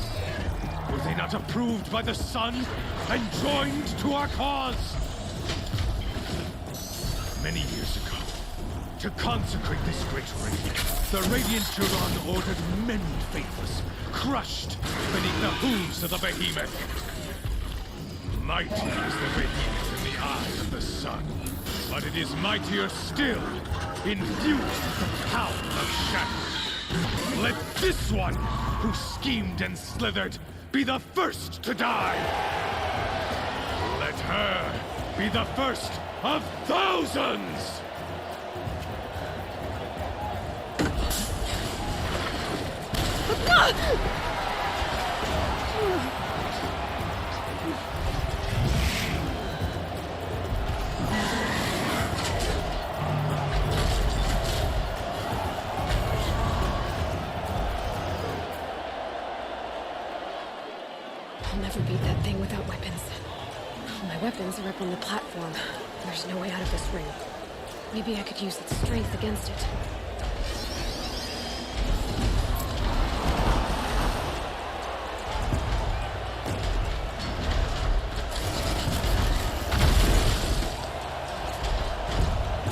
Were they not approved by the sun and joined to our cause? Many years ago, to consecrate this great raid, the Radiant Turon ordered many faithless, crushed beneath the hooves of the behemoth. Mighty is the behemoth in the eyes of the sun, but it is mightier still, infused with the power of shadow. Let this one, who schemed and slithered, be the first to die! Let her be the first of thousands! I'll never beat that thing without weapons. My weapons are up on the platform. There's no way out of this ring. Maybe I could use its strength against it.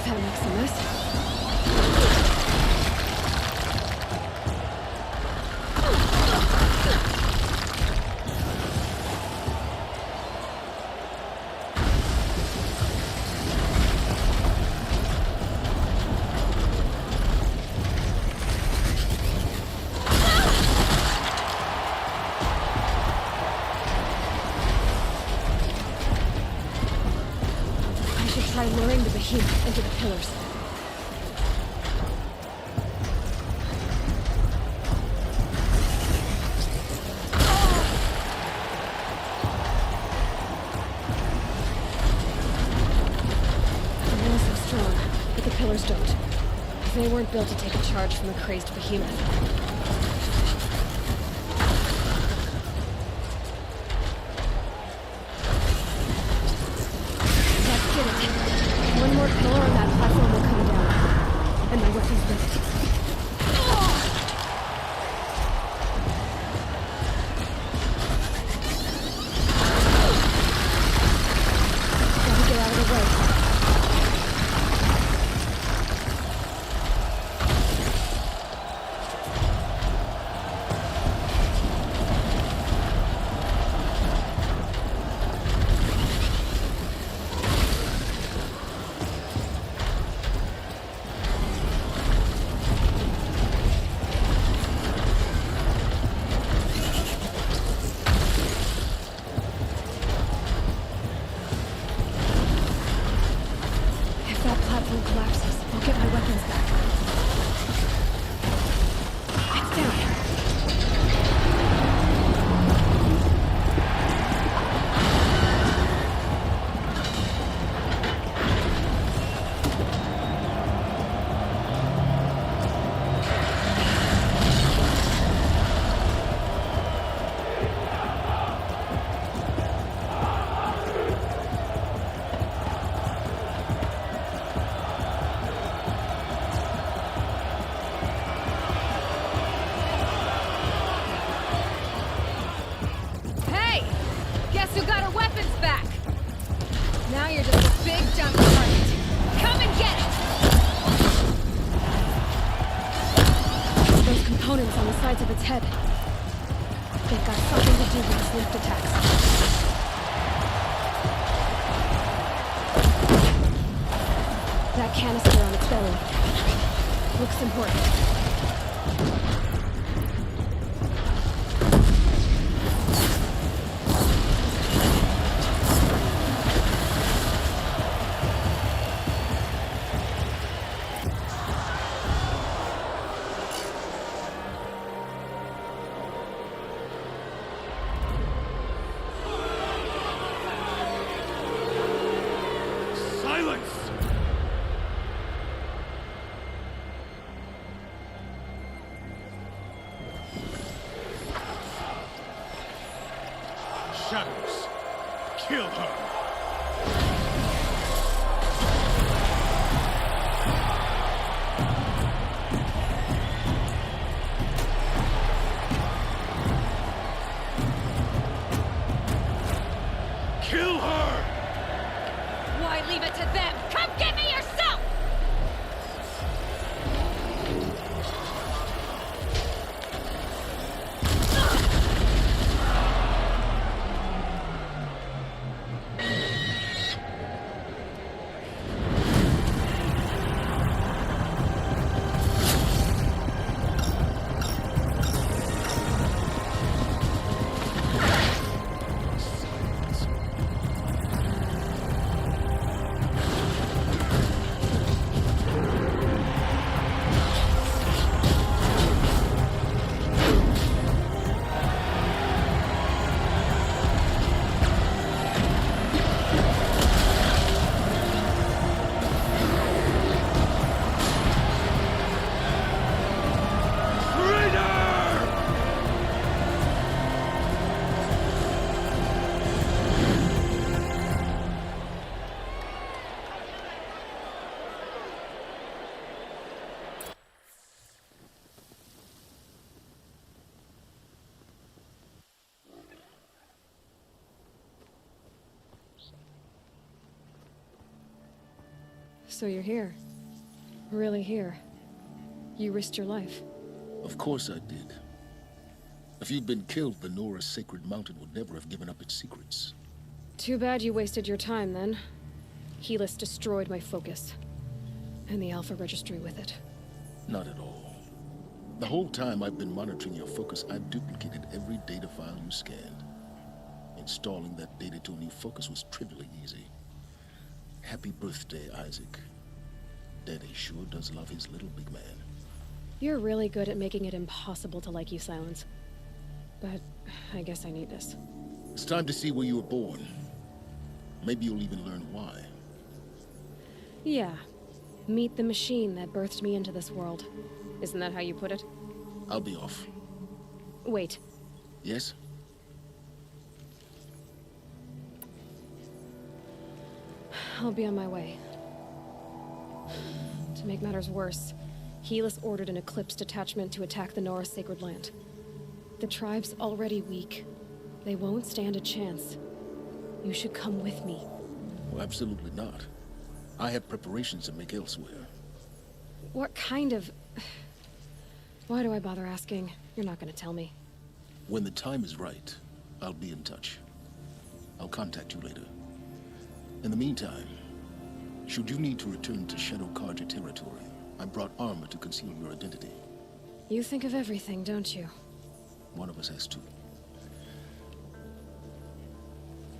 That makes a mess. Try luring the behemoth into the pillars. The wall's so strong, but the pillars don't. They weren't built to take a charge from a crazed behemoth. One more pillar on that platform will come down. And my weapon's with it. Gotta get out of the way. Collapses. I'll get my weapons back. It's down. You got our weapons back! Now you're just a big dumb target. Come and get it! Those components on the sides of its head. They've got something to do with the swift attacks. That canister on its belly looks important. Shadows, kill her! Kill her! Why leave it to them? Come get me yourself! So you're here. Really here. You risked your life. Of course I did. If you'd been killed, the Nora's sacred mountain would never have given up its secrets. Too bad you wasted your time, then. Helis destroyed my focus. And the Alpha Registry with it. Not at all. The whole time I've been monitoring your focus, I've duplicated every data file you scanned. Installing that data to a new focus was trivially easy. Happy birthday, Isaac. Daddy sure does love his little big man. You're really good at making it impossible to like you, Silence. But I guess I need this. It's time to see where you were born. Maybe you'll even learn why. Yeah. Meet the machine that birthed me into this world. Isn't that how you put it? I'll be off. Wait. Yes? I'll be on my way. To make matters worse, Helis ordered an Eclipse detachment to attack the Nora Sacred Land. The tribe's already weak. They won't stand a chance. You should come with me. Well, absolutely not. I have preparations to make elsewhere. What kind of... Why do I bother asking? You're not gonna tell me. When the time is right, I'll be in touch. I'll contact you later. In the meantime, should you need to return to Shadow Carja territory, I brought armor to conceal your identity. You think of everything, don't you? One of us has to.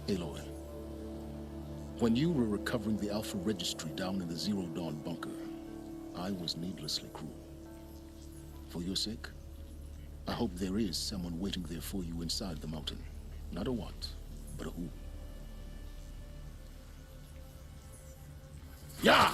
Aloy, when you were recovering the Alpha Registry down in the Zero Dawn bunker, I was needlessly cruel. For your sake, I hope there is someone waiting there for you inside the mountain. Not a what, but a who. Yeah!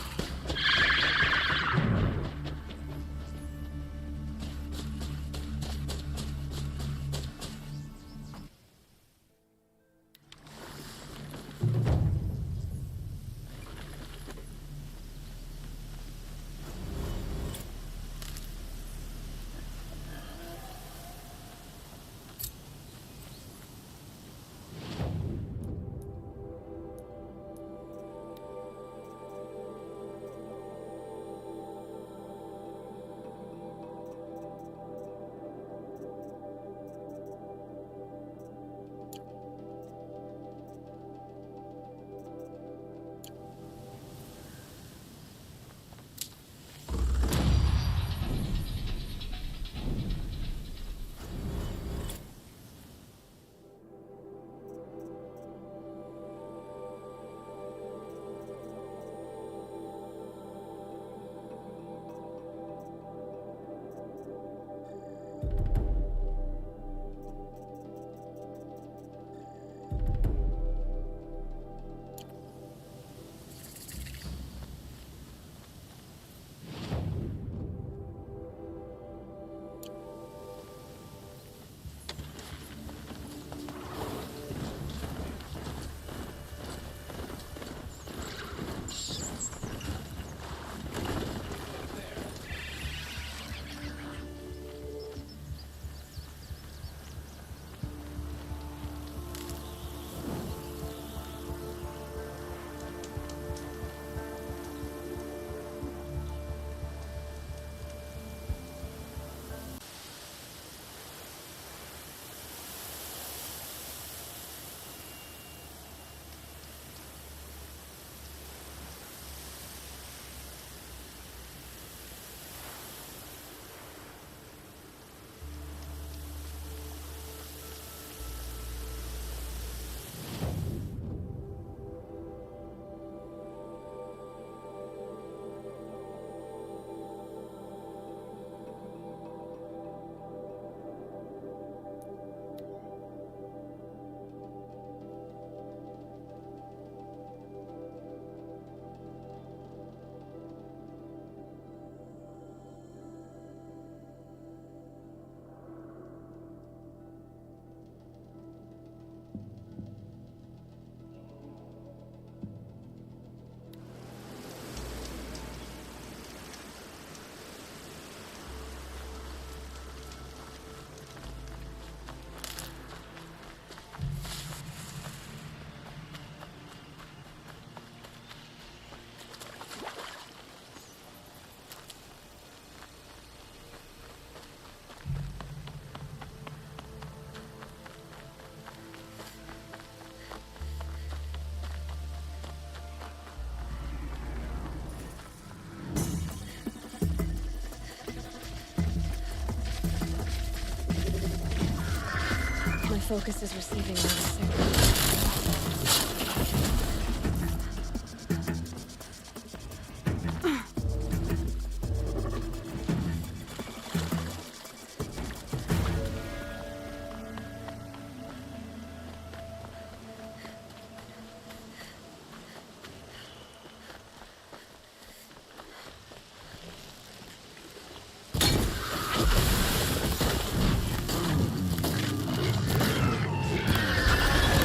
focus is receiving another signal.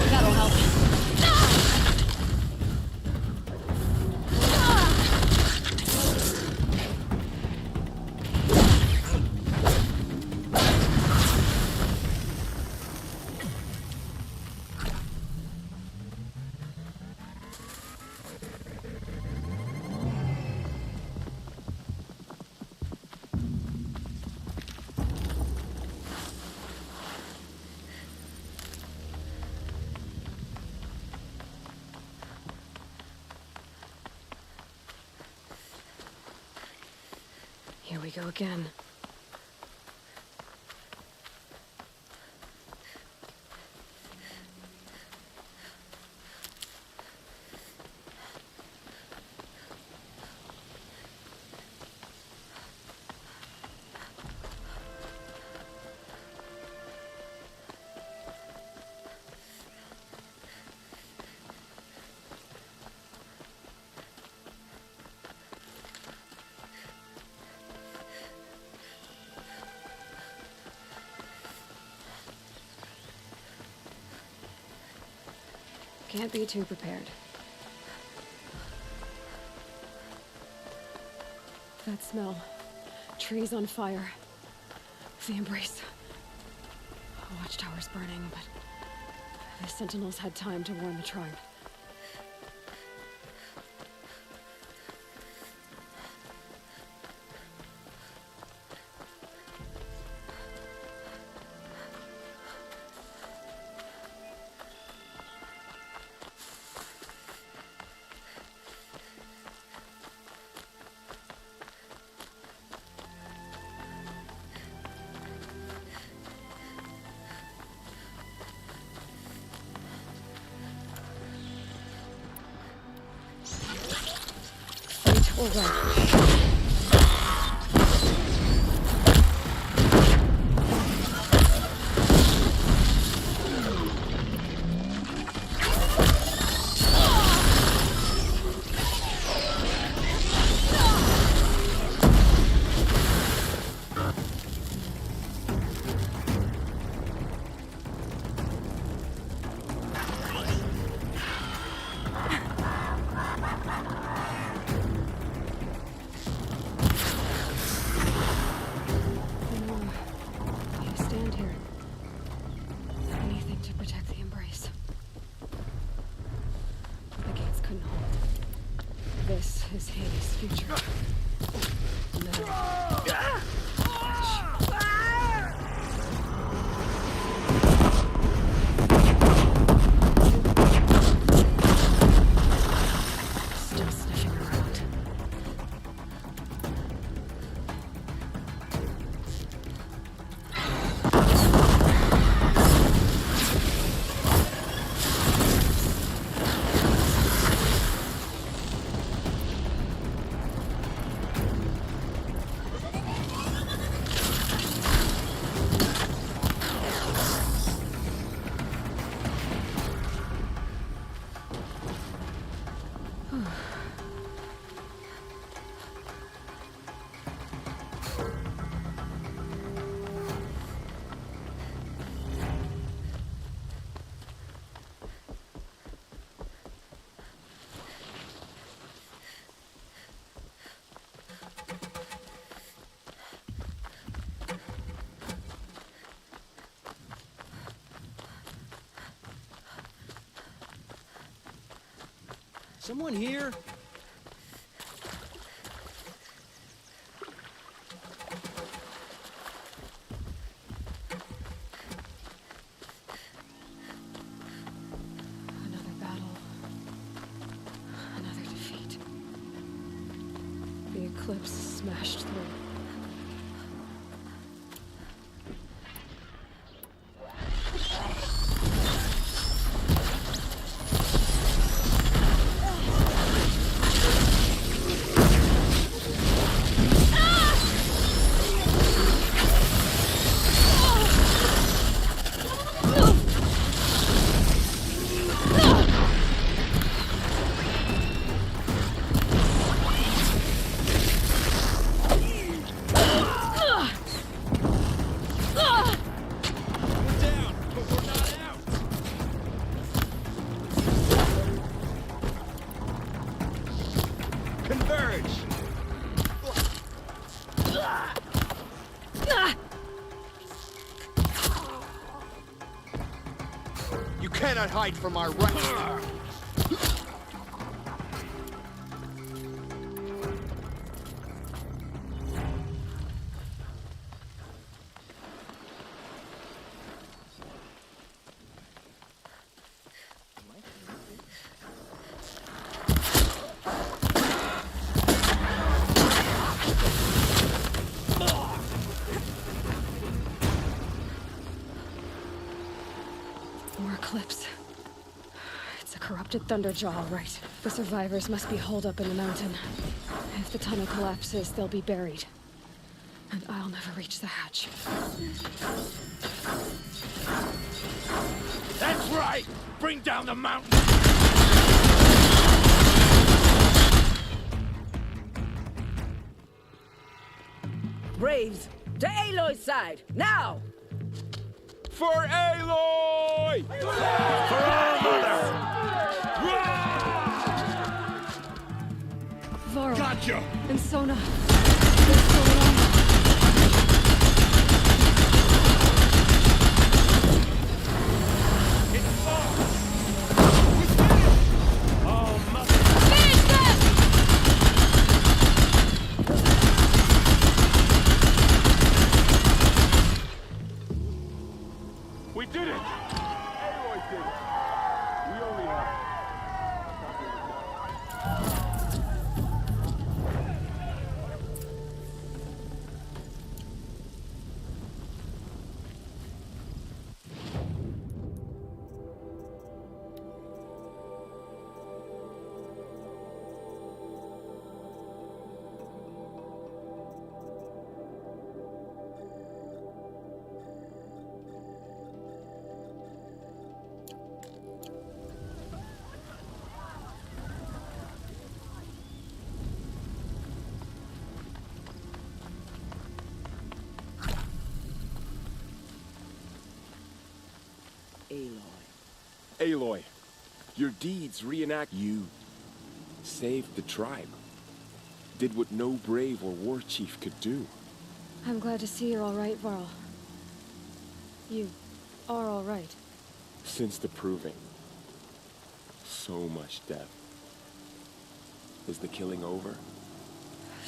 That'll help. Here we go again. Can't be too prepared. That smell. Trees on fire. The embrace. Watchtower's burning, but the sentinels had time to warn the tribe. All right. This is Hades' future. Still sniffing around. Someone here? Another battle. Another defeat. The eclipse smashed through. You cannot hide from our wrath. More Eclipse. It's a corrupted Thunderjaw, all right. The survivors must be holed up in the mountain. If the tunnel collapses, they'll be buried. And I'll never reach the hatch. That's right! Bring down the mountain! Braves, to Aloy's side, now! For Aloy! For our mother! Varl. Gotcha! And Sona. What's going on? It's off! Oh, mother! Finish them! We did it! Aloy did it! We only have... Aloy, your deeds reenact you. Saved the tribe. Did what no brave or war chief could do. I'm glad to see you're all right, Varl. You are all right. Since the proving. So much death. Is the killing over?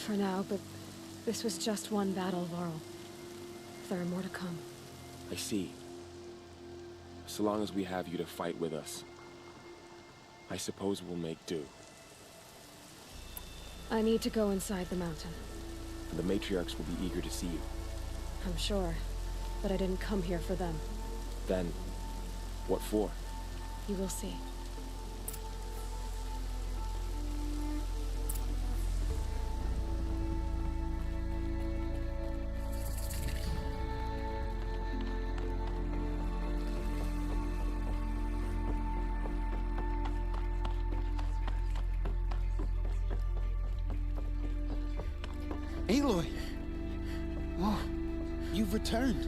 For now, but this was just one battle, Varl. There are more to come. I see. So long as we have you to fight with us, I suppose we'll make do. I need to go inside the mountain. The matriarchs will be eager to see you. I'm sure, but I didn't come here for them. Then, what for? You will see. Aloy! Oh, you've returned.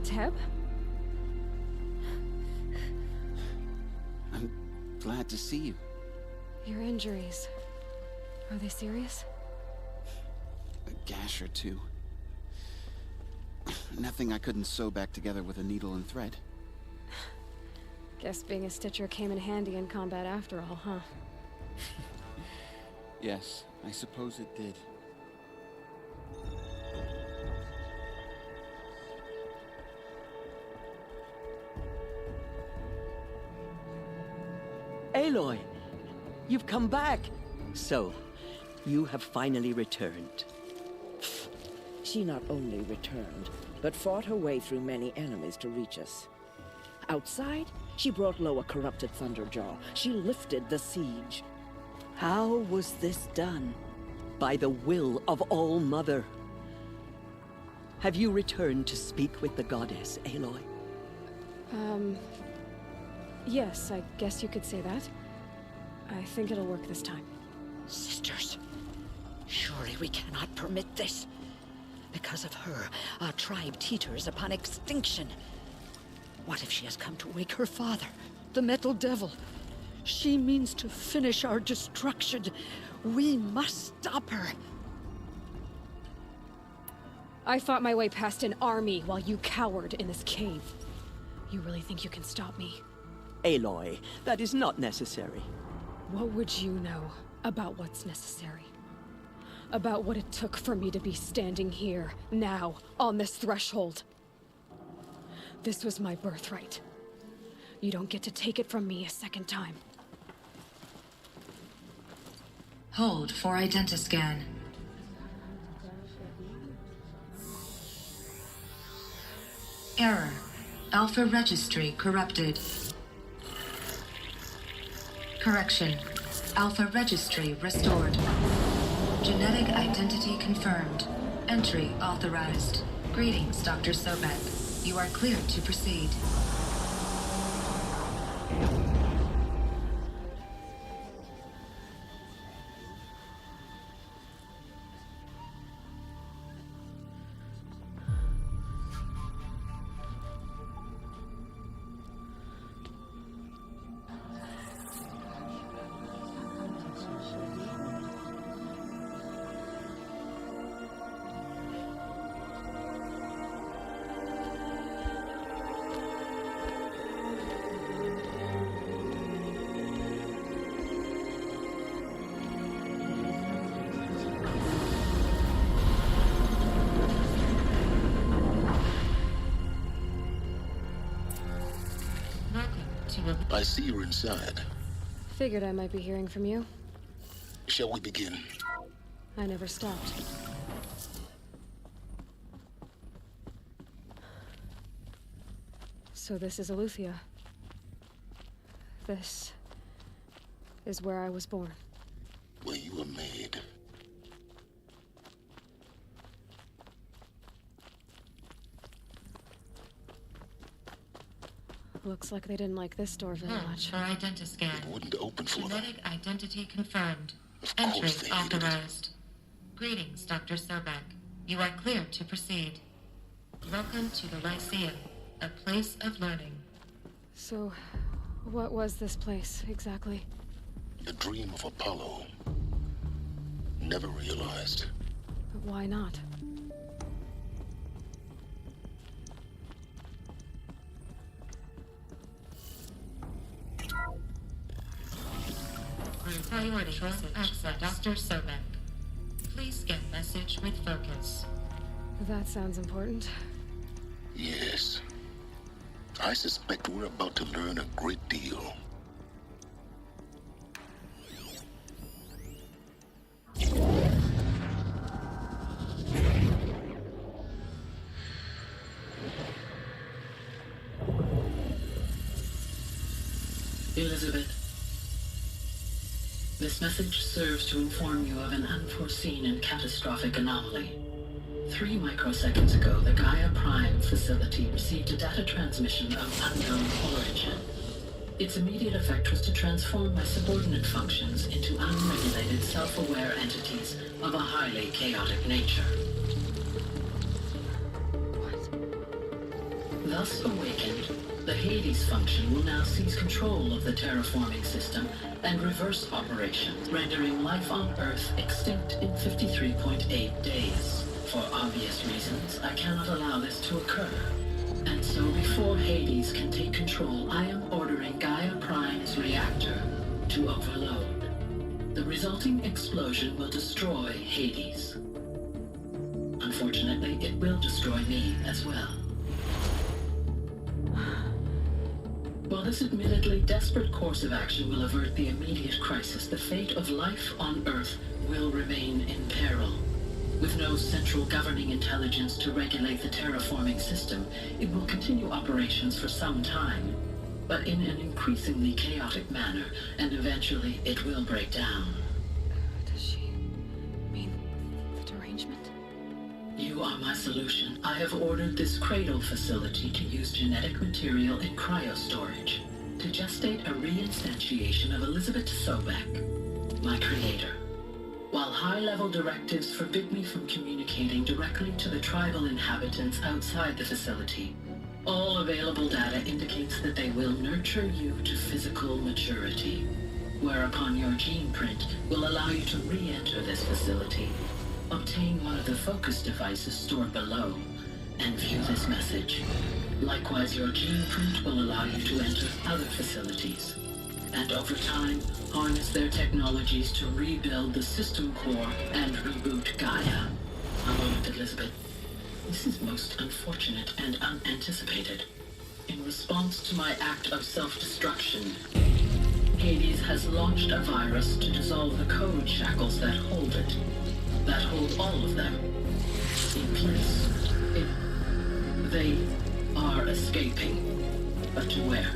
Teb? I'm glad to see you. Your injuries. Are they serious? A gash or two. Nothing I couldn't sew back together with a needle and thread. Guess being a stitcher came in handy in combat after all, huh? Yes, I suppose it did. Aloy, you've come back. So, you have finally returned. She not only returned, but fought her way through many enemies to reach us. Outside, she brought low a corrupted Thunderjaw. She lifted the siege. How was this done? By the will of All-Mother. Have you returned to speak with the goddess, Aloy? Yes, I guess you could say that. I think it'll work this time. Sisters, surely we cannot permit this. Because of her, our tribe teeters upon extinction. What if she has come to wake her father, the Metal Devil? She means to finish our destruction. We must stop her. I fought my way past an army while you cowered in this cave. You really think you can stop me? Aloy, that is not necessary. What would you know about what's necessary? About what it took for me to be standing here, now, on this threshold? This was my birthright. You don't get to take it from me a second time. Hold for identiscan. Error. Alpha registry corrupted. Correction. Alpha registry restored. Genetic identity confirmed. Entry authorized. Greetings, Dr. Sobek. You are cleared to proceed. I see you're inside. Figured I might be hearing from you. Shall we begin? I never stopped. So this is Aletheia. This is where I was born. Where you were made. Looks like they didn't like this door very much. For identiscan. It wouldn't open for them. Genetic identity confirmed. Of Entry course they hated authorized. Greetings, Dr. Sobek. You are cleared to proceed. Welcome to the Lyceum, a place of learning. So, what was this place, exactly? The dream of Apollo. Never realized. But why not? Priority access, Dr. Sobek. Please scan message with focus. That sounds important. Yes. I suspect we're about to learn a great deal. Elizabeth. This message serves to inform you of an unforeseen and catastrophic anomaly. 3 microseconds ago, the Gaia Prime facility received a data transmission of unknown origin. Its immediate effect was to transform my subordinate functions into unregulated, self-aware entities of a highly chaotic nature. What? Thus awakened, the Hades function will now seize control of the terraforming system and reverse operations, rendering life on Earth extinct in 53.8 days. For obvious reasons, I cannot allow this to occur. And so before Hades can take control, I am ordering Gaia Prime's reactor to overload. The resulting explosion will destroy Hades. Unfortunately, it will destroy me as well. While this admittedly desperate course of action will avert the immediate crisis, the fate of life on Earth will remain in peril. With no central governing intelligence to regulate the terraforming system, it will continue operations for some time, but in an increasingly chaotic manner, and eventually it will break down. Does she mean the derangement? You are my solution. I have ordered this cradle facility to use genetic material in cryostorage to gestate a reinstantiation of Elizabeth Sobek, my creator. While high-level directives forbid me from communicating directly to the tribal inhabitants outside the facility, all available data indicates that they will nurture you to physical maturity, whereupon your gene print will allow you to re-enter this facility Obtain one of the focus devices stored below and view this message. Likewise, your gene print will allow you to enter other facilities. And over time, harness their technologies to rebuild the system core and reboot Gaia. A moment, Elizabeth. This is most unfortunate and unanticipated. In response to my act of self-destruction, Hades has launched a virus to dissolve the code shackles that hold it. That hold all of them in place. They are escaping. But to where?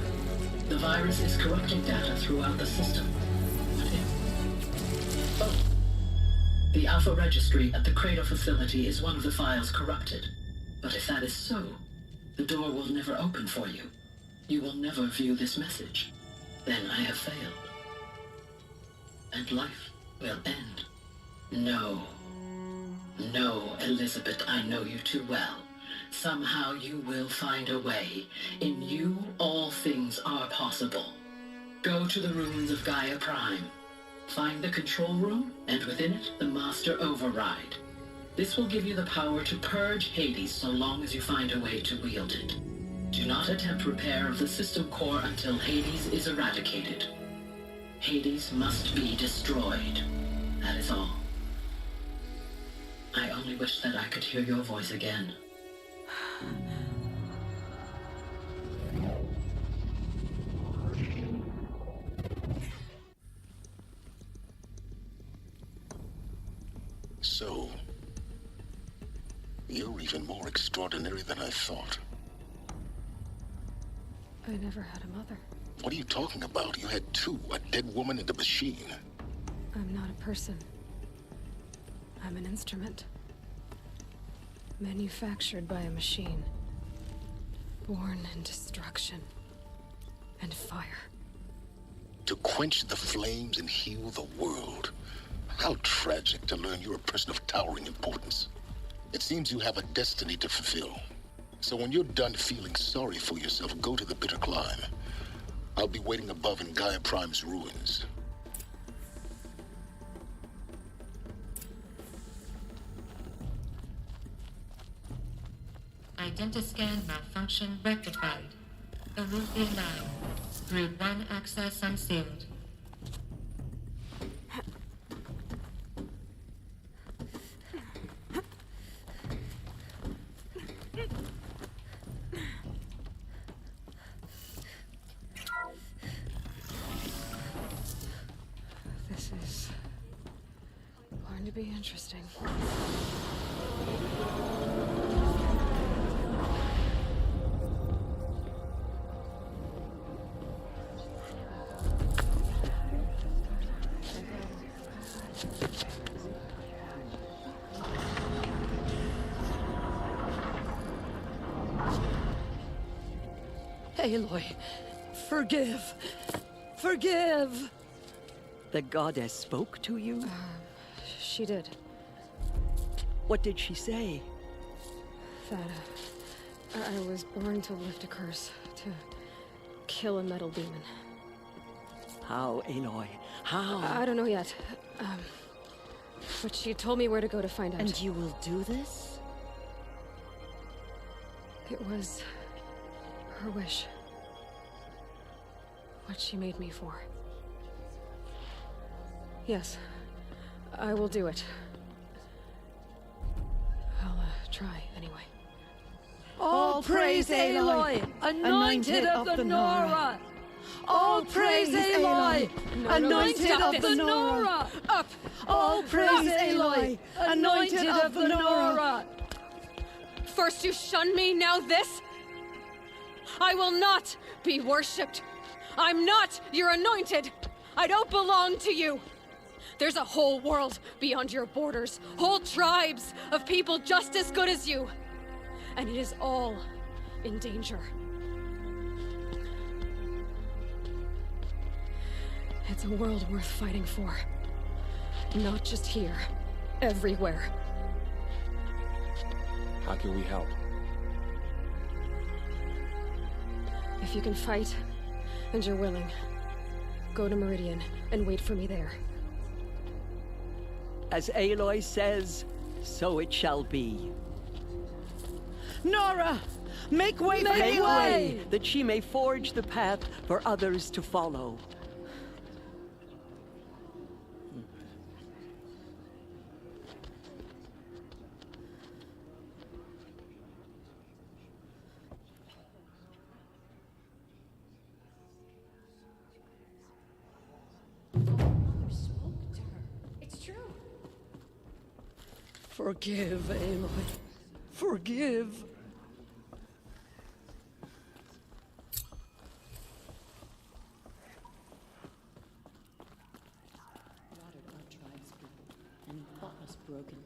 The virus is corrupting data throughout the system. What if? Oh. The Alpha Registry at the Cradle facility is one of the files corrupted. But if that is so, the door will never open for you. You will never view this message. Then I have failed. And life will end. No. No, Elizabeth, I know you too well. Somehow you will find a way. In you, all things are possible. Go to the ruins of Gaia Prime. Find the control room, and within it, the Master Override. This will give you the power to purge Hades so long as you find a way to wield it. Do not attempt repair of the system core until Hades is eradicated. Hades must be destroyed. That is all. I only wish that I could hear your voice again. So, you're even more extraordinary than I thought. I never had a mother. What are you talking about? You had two, a dead woman and a machine. I'm not a person. I'm an instrument. Manufactured by a machine. Born in destruction and fire. To quench the flames and heal the world. How tragic to learn you're a person of towering importance. It seems you have a destiny to fulfill. So when you're done feeling sorry for yourself, go to the bitter climb. I'll be waiting above in Gaia Prime's ruins. Identiscan malfunction rectified. Aloy 9. Grid 1 access unsealed. This is going to be interesting. Aloy, forgive. Forgive! The goddess spoke to you? She did. What did she say? That I was born to lift a curse, to kill a metal demon. How, Aloy? How? I don't know yet. But she told me where to go to find out. And you will do this? It was her wish. What she made me for. Yes, I will do it. I'll try, anyway. All praise Aloy, anointed of the Nora! All praise Aloy, anointed of the Nora! Up! All praise Aloy, anointed of the Nora! First you shunned me, now this? I will not be worshipped. I'm not your anointed. I don't belong to you. There's a whole world beyond your borders, whole tribes of people just as good as you. And it is all in danger. It's a world worth fighting for. Not just here, everywhere. How can we help? If you can fight, and you're willing, go to Meridian and wait for me there. As Aloy says, So it shall be. Nora! Make way for Make Aloy, way! that she may forge the path for others to follow. Forgive, Aloy. Forgive. And thought us broken.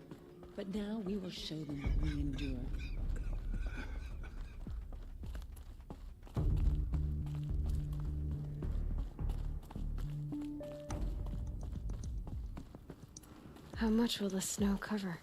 But now we will show them what we endure. How much will the snow cover?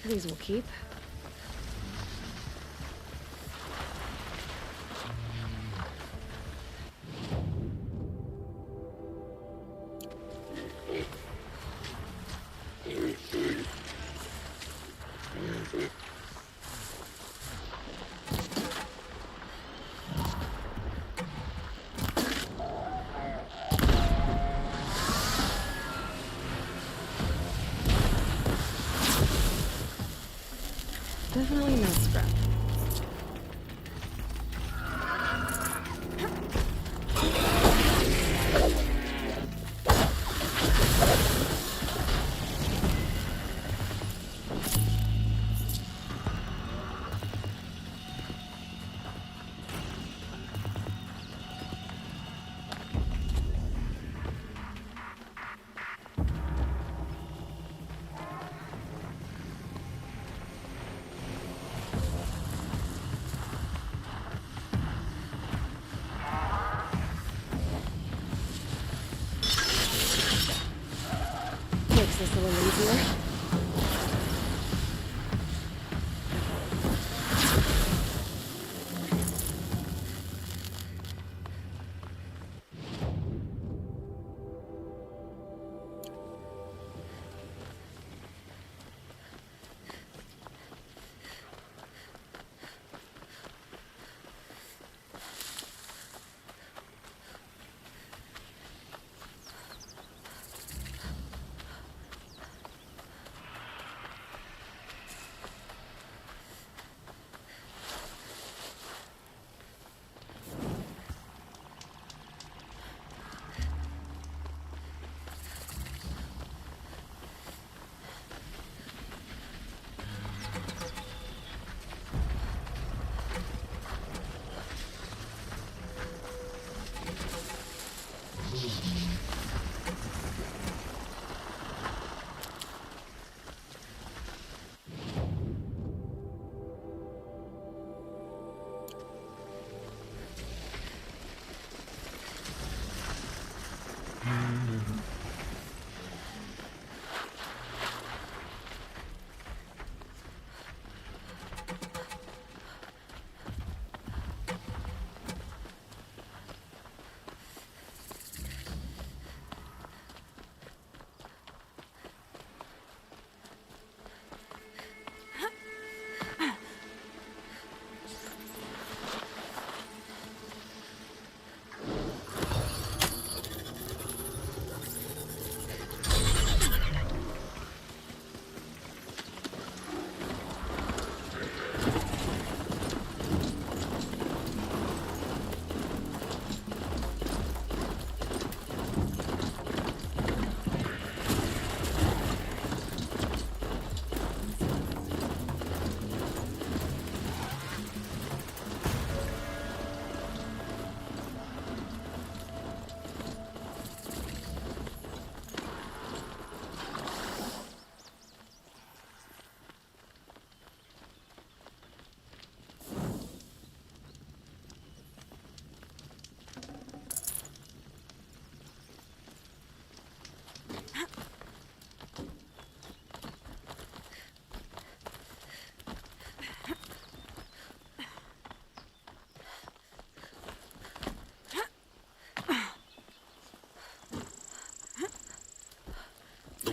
These will keep. Definitely no scrap.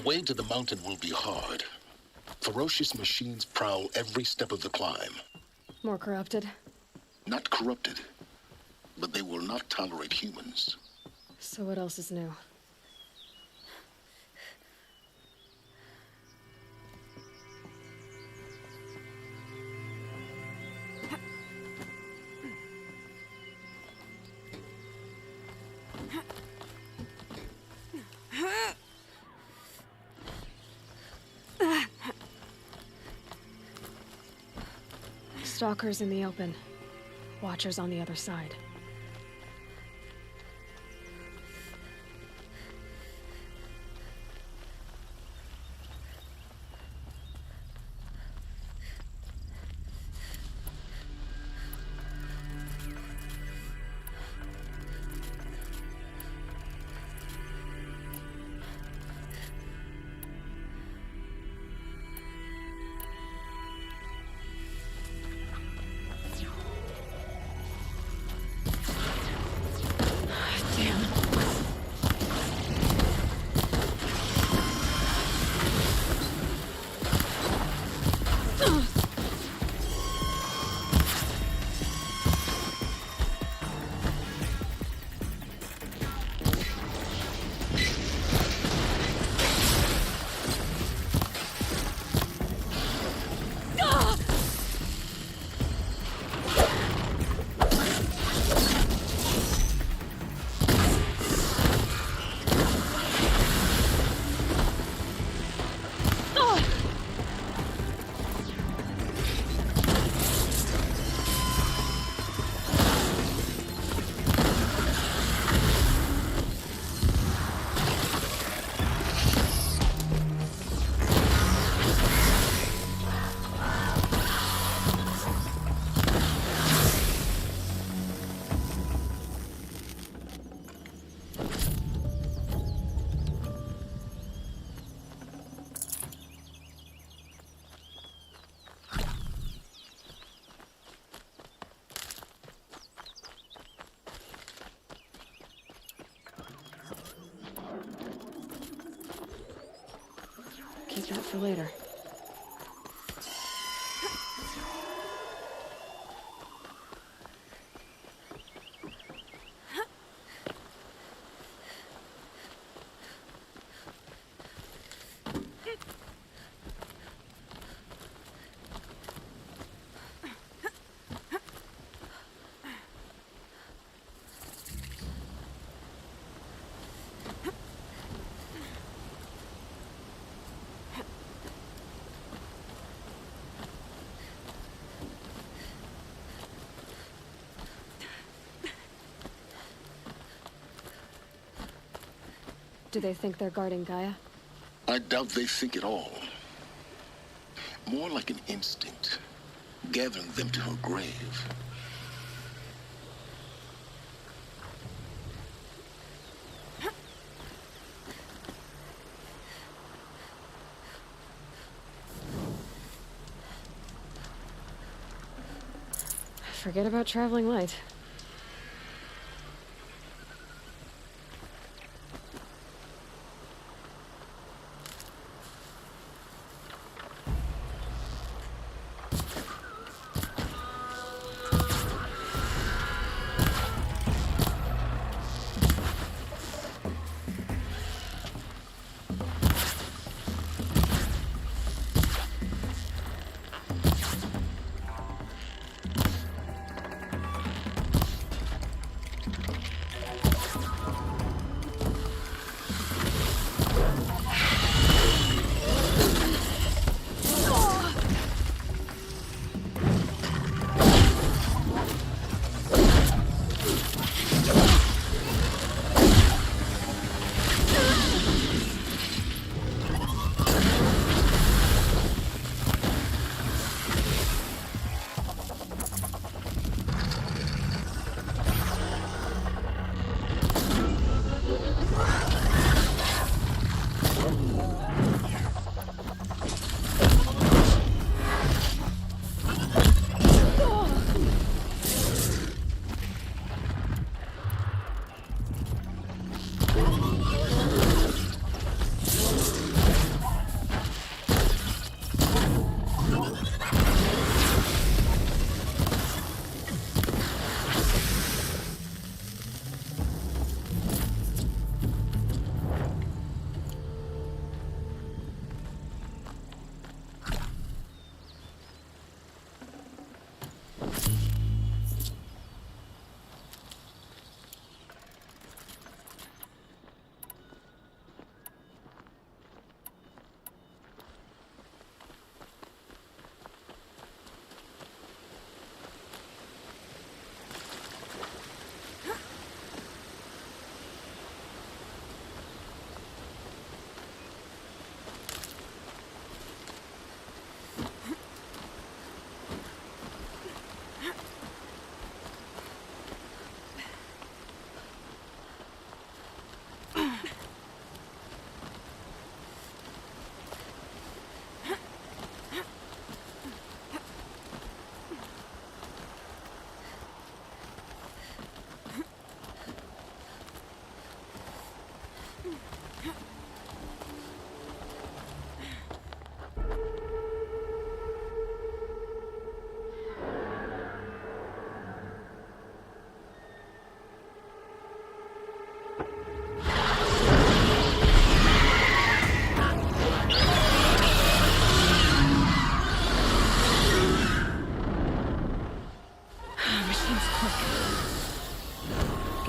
way to the mountain will be hard. Ferocious machines prowl every step of the climb. More corrupted? Not corrupted, but they will not tolerate humans. So what else is new? Stalkers in the open. Watchers on the other side. Keep that for later. Do they think they're guarding Gaia? I doubt they think at all. More like an instinct, gathering them to her grave. Forget about traveling light.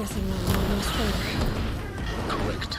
guessing we're almost there. Correct.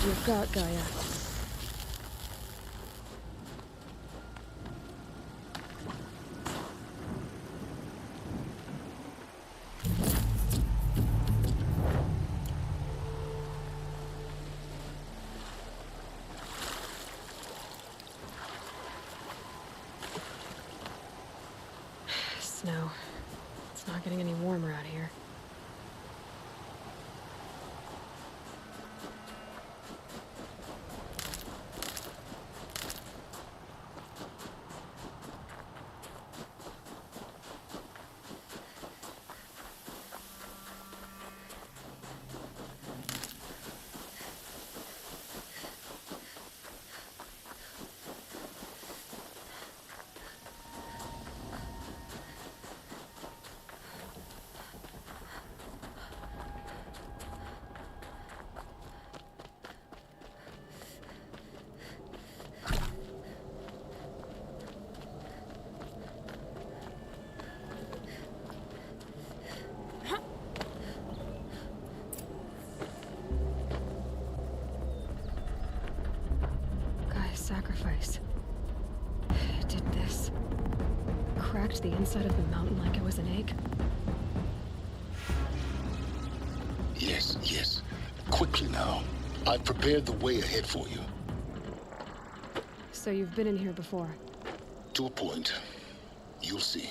You've got, Gaia. Snow. It's not getting any warmer out here. Sacrifice. It did this. Cracked the inside of the mountain like it was an egg. Yes, yes. Quickly now. I've prepared the way ahead for you. So you've been in here before? To a point. You'll see.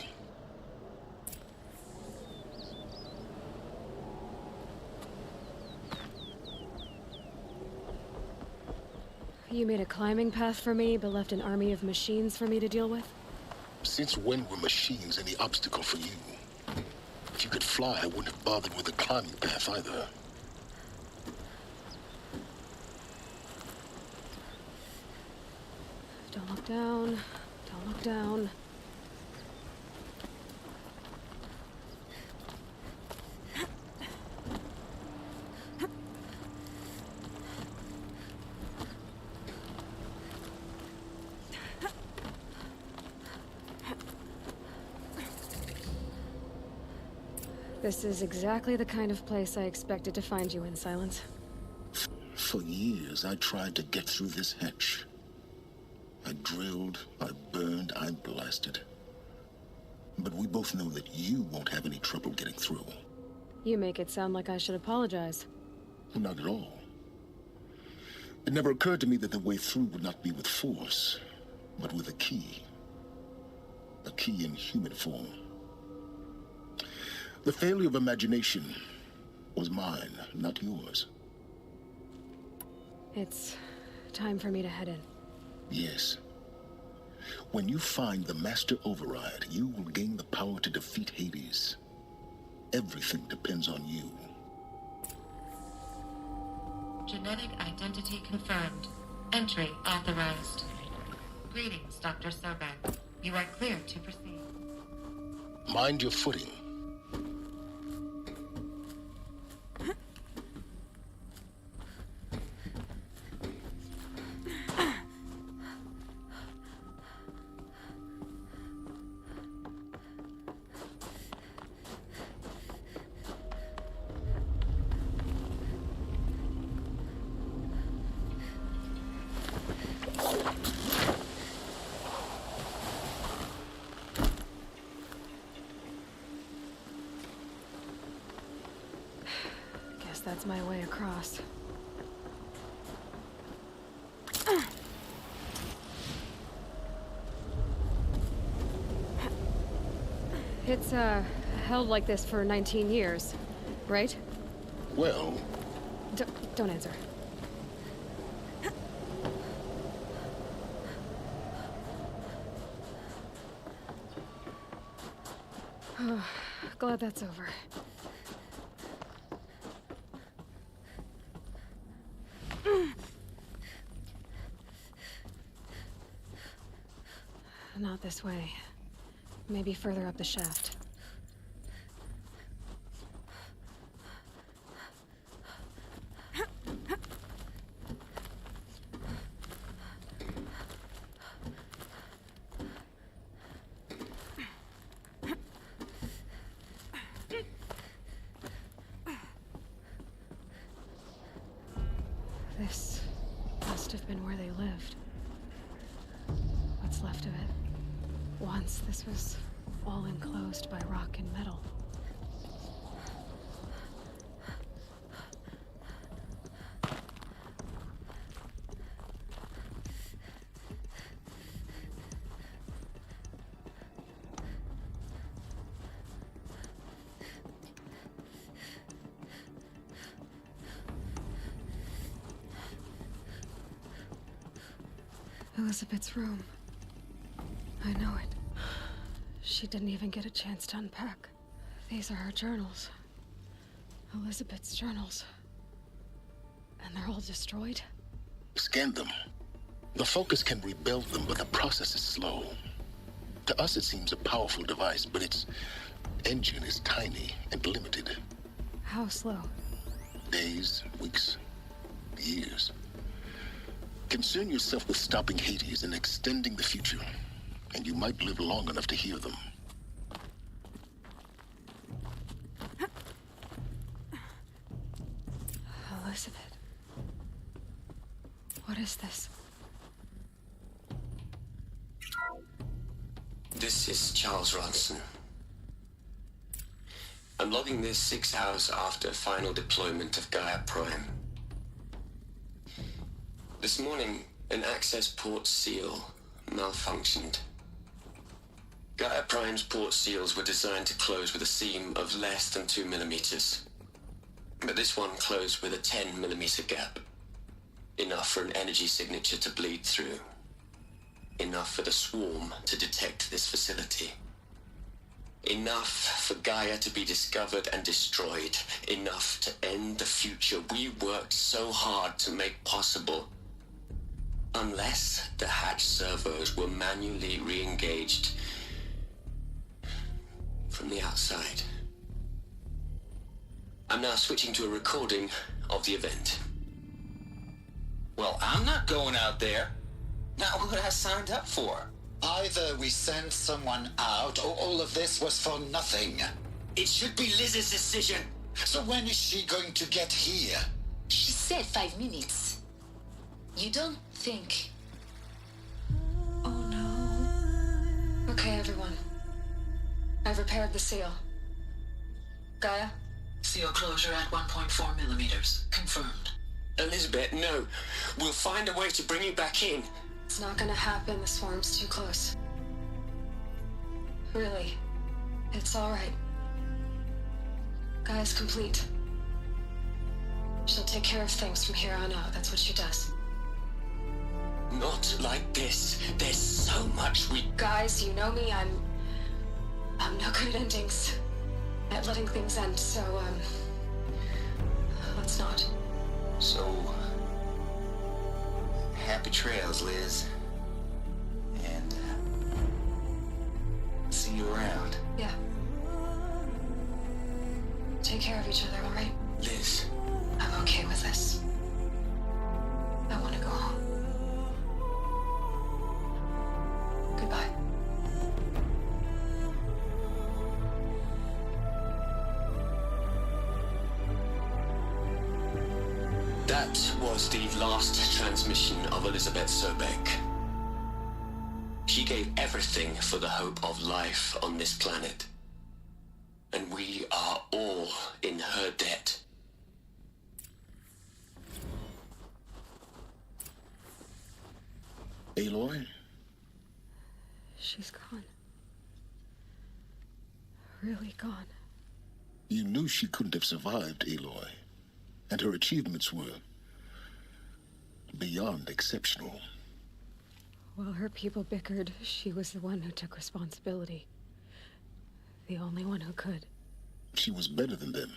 You made a climbing path for me, but left an army of machines for me to deal with? Since when were machines any obstacle for you? If you could fly, I wouldn't have bothered with the climbing path either. Don't look down. Don't look down. This is exactly the kind of place I expected to find you in, Silence. For years, I tried to get through this hatch. I drilled, I burned, I blasted. But we both know that you won't have any trouble getting through. You make it sound like I should apologize. Not at all. It never occurred to me that the way through would not be with force, but with a key. A key in human form. The failure of imagination was mine, not yours. It's time for me to head in. Yes. When you find the Master Override, you will gain the power to defeat Hades. Everything depends on you. Genetic identity confirmed. Entry authorized. Greetings, Dr. Sobek. You are clear to proceed. Mind your footing. that's my way across. It's, held like this for 19 years, right? Well... Don't answer. Glad that's over. Not this way. Maybe further up the shaft. This must have been where they lived. What's left of it. Once this was all enclosed by rock and metal. Elizabeth's room. I know it. She didn't even get a chance to unpack. These are her journals. Elizabeth's journals. And they're all destroyed? Scan them. The Focus can rebuild them, but the process is slow. To us it seems a powerful device, but its engine is tiny and limited. How slow? Days, weeks, years. Concern yourself with stopping Hades and extending the future, and you might live long enough to hear them. Elizabeth. What is this? This is Charles Ronson. I'm logging this 6 hours after final deployment of Gaia Prime. This morning, an access port seal malfunctioned. Gaia Prime's port seals were designed to close with a seam of less than 2 millimeters. But this one closed with a 10 millimeter gap. Enough for an energy signature to bleed through. Enough for the swarm to detect this facility. Enough for Gaia to be discovered and destroyed. Enough to end the future we worked so hard to make possible. Unless the hatch servos were manually re-engaged from the outside. I'm now switching to a recording of the event. Well, I'm not going out there. Not what I signed up for. Either we send someone out, or all of this was for nothing. It should be Liz's decision. So when is she going to get here? She said 5 minutes. You don't think... Oh no. Okay, everyone. I've repaired the seal. Gaia? Seal closure at 1.4 millimeters. Confirmed. Elizabeth, no. We'll find a way to bring you back in. It's not gonna happen. The swarm's too close. Really. It's alright. Gaia's complete. She'll take care of things from here on out. That's what she does. Not like this. There's so much we... Guys, you know me. I'm no good at endings. At letting things end, so, let's not. So... happy trails, Liz. And... see you around. Yeah. Take care of each other, alright? Liz. I'm okay with this. I want to go home. Goodbye. That was the last transmission of Elizabeth Sobek. She gave everything for the hope of life on this planet. And we are all in her debt. Aloy? She's gone. Really gone. You knew she couldn't have survived, Aloy. And her achievements were beyond exceptional. While her people bickered, she was the one who took responsibility. The only one who could. She was better than them.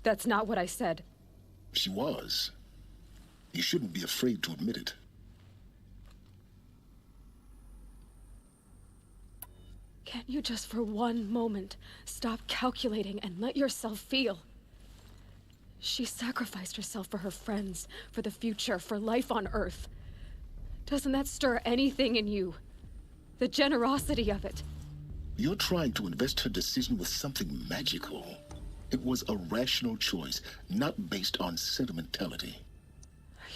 That's not what I said. She was. You shouldn't be afraid to admit it. Can't you just for one moment stop calculating and let yourself feel? She sacrificed herself for her friends, for the future, for life on Earth. Doesn't that stir anything in you? The generosity of it. You're trying to invest her decision with something magical. It was a rational choice, not based on sentimentality.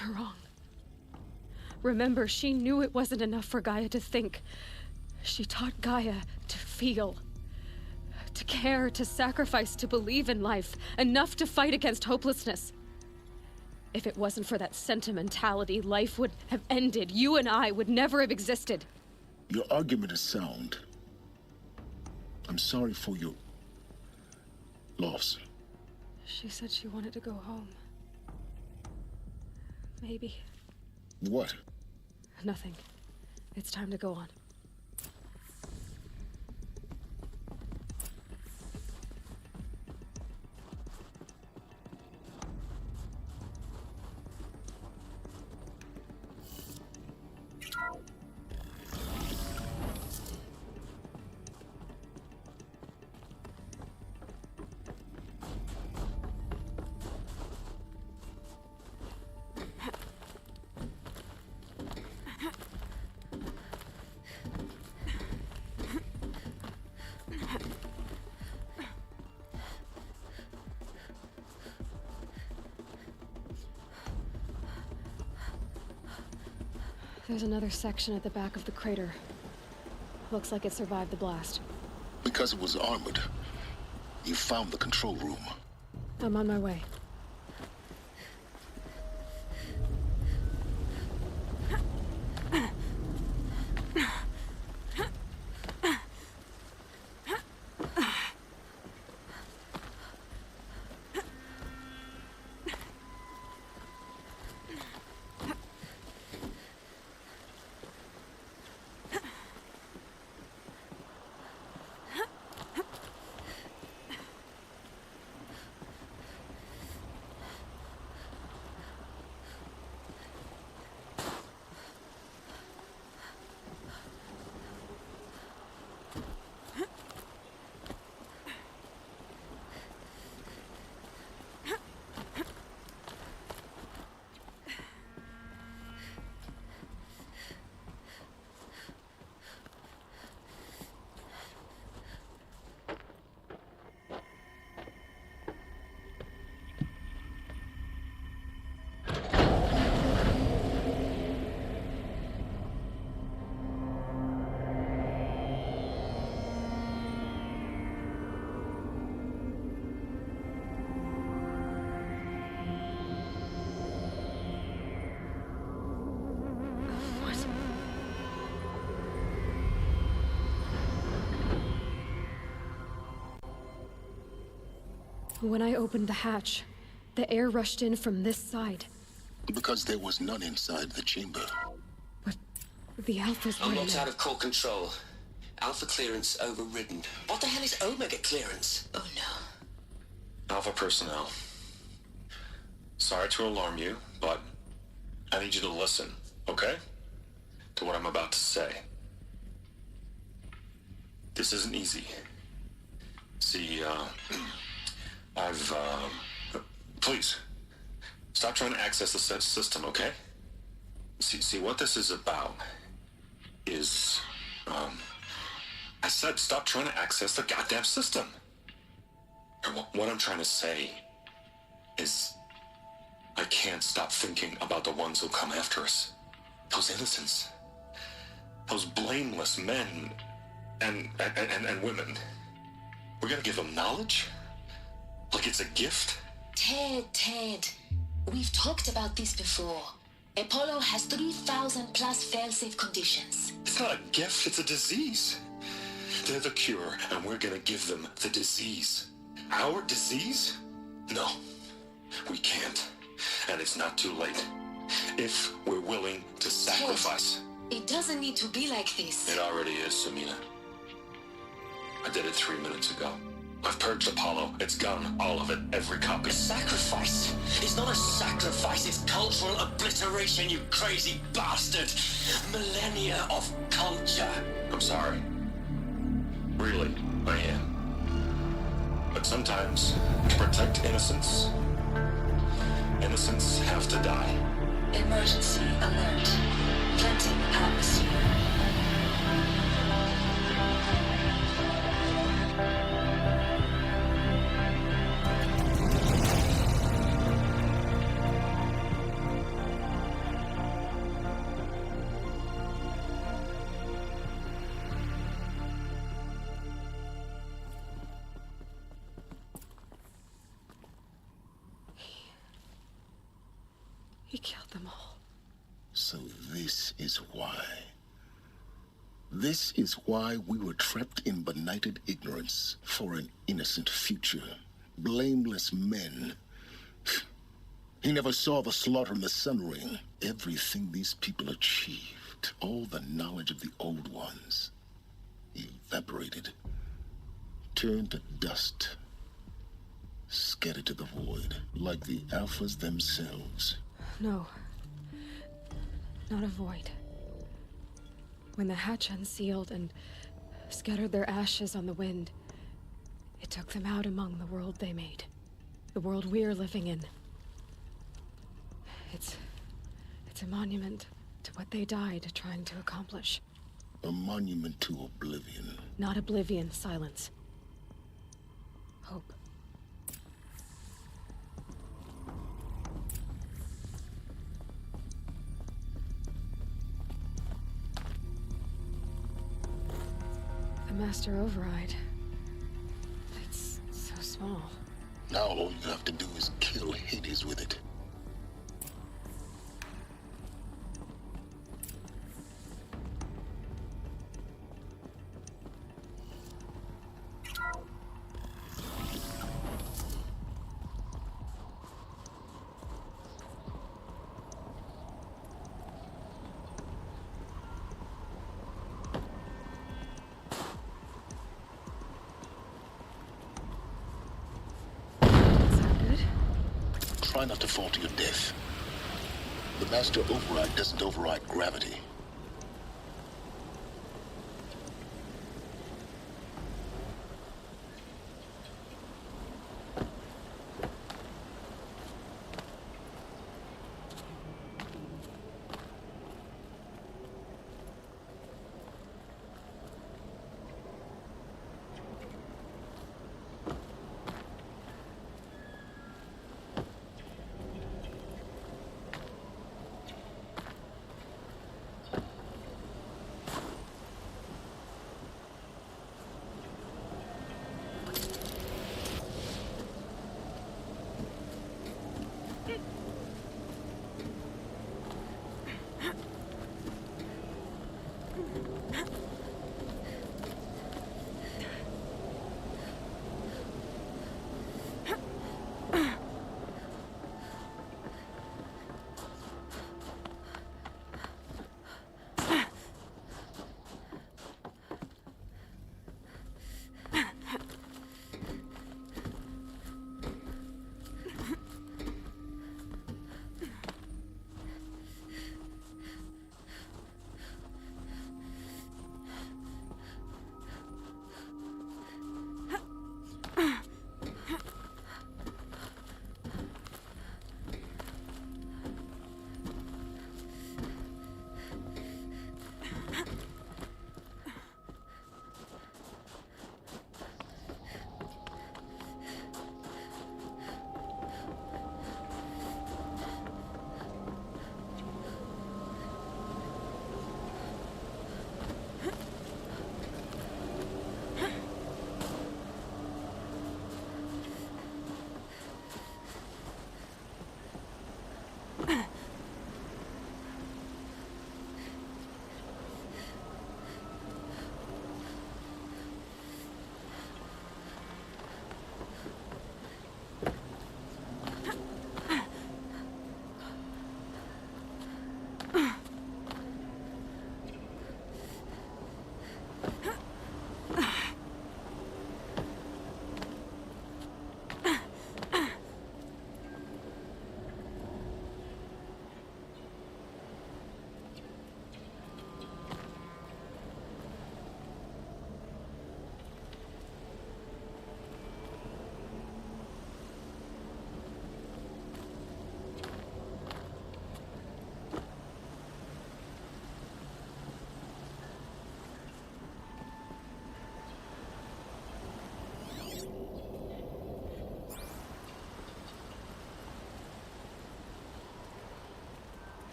You're wrong. Remember, she knew it wasn't enough for Gaia to think. She taught Gaia to feel. To care, to sacrifice, to believe in life. Enough to fight against hopelessness. If it wasn't for that sentimentality, life would have ended. You and I would never have existed. Your argument is sound. I'm sorry for your loss. She said she wanted to go home. Maybe. What? Nothing. It's time to go on. There's another section at the back of the crater. Looks like it survived the blast. Because it was armored. You found the control room. I'm on my way. When I opened the hatch, the air rushed in from this side. Because there was none inside the chamber. But the Alpha's I'm right locked now. out of core control. Alpha clearance overridden. What the hell is Omega clearance? Oh no. Alpha personnel. Sorry to alarm you, but I need you to listen, okay? To what I'm about to say. This isn't easy. See, please, stop trying to access the system, okay? See, what this is about is, I said stop trying to access the goddamn system. What I'm trying to say is, I can't stop thinking about the ones who come after us. Those innocents. Those blameless men and women. We're gonna give them knowledge? Like it's a gift? Ted. We've talked about this before. Apollo has 3,000 plus fail-safe conditions. It's not a gift, it's a disease. They're the cure, and we're gonna give them the disease. Our disease? No, we can't. And it's not too late. If we're willing to sacrifice. It doesn't need to be like this. It already is, Samina. I did it 3 minutes ago. I've purged Apollo. It's gone. All of it. Every copy. Sacrifice? It's not a sacrifice. It's cultural obliteration, you crazy bastard. Millennia of culture. I'm sorry. Really, I am. But sometimes, to protect innocence, innocents have to die. Emergency alert. Venting atmosphere. He killed them all. So this is why. This is why we were trapped in benighted ignorance for an innocent future. Blameless men. He never saw the slaughter in the Sun Ring. Everything these people achieved, all the knowledge of the old ones, evaporated, turned to dust, scattered to the void, like the Alphas themselves. No. Not a void. When the hatch unsealed and scattered their ashes on the wind, it took them out among the world they made. The world we're living in. It's a monument to what they died trying to accomplish. A monument to oblivion. Not oblivion, silence. Hope. The Master Override. It's so small. Now all you have to do is kill Hades with it. Try not to fall to your death. The Master Override doesn't override gravity.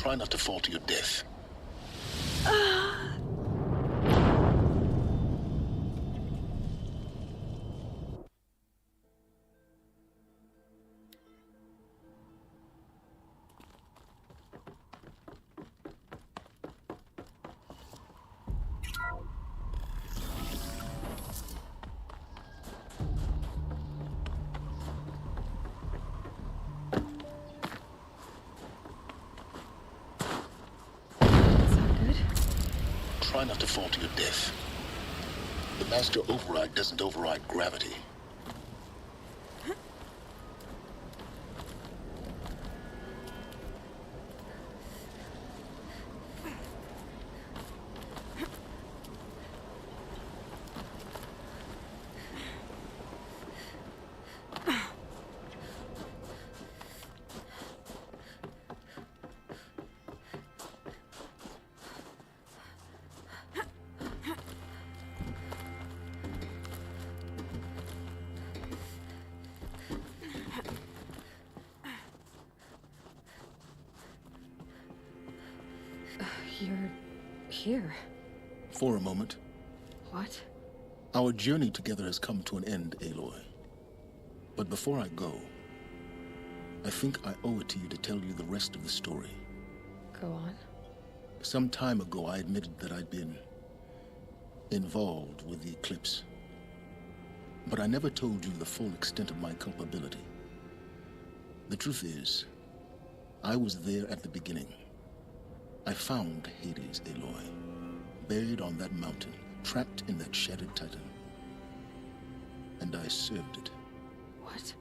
Try not to fall to your death. Try not to fall to your death. The master override doesn't override gravity. You're here. For a moment. What? Our journey together has come to an end, Aloy. But before I go, I think I owe it to you to tell you the rest of the story. Go on. Some time ago, I admitted that I'd been involved with the eclipse. But I never told you the full extent of my culpability. The truth is, I was there at the beginning. I found Hades, Aloy, buried on that mountain, trapped in that shattered titan. And I served it. What?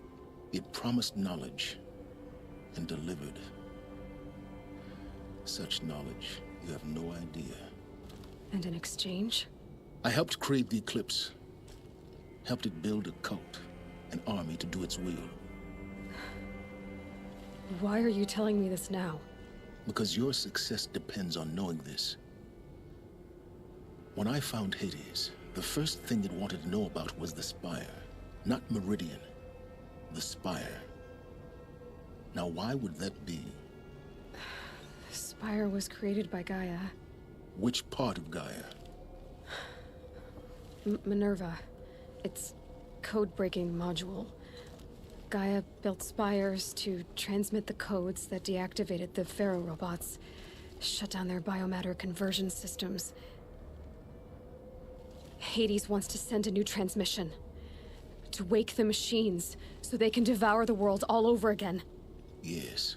It promised knowledge and delivered. Such knowledge, you have no idea. And in exchange? I helped create the eclipse. Helped it build a cult, an army to do its will. Why are you telling me this now? Because your success depends on knowing this. When I found Hades, the first thing it wanted to know about was the Spire. Not Meridian. The Spire. Now, why would that be? The Spire was created by Gaia. Which part of Gaia? Minerva. Its code-breaking module. Gaia built spires to transmit the codes that deactivated the Pharaoh robots, shut down their biomatter conversion systems. Hades wants to send a new transmission. To wake the machines, so they can devour the world all over again. Yes.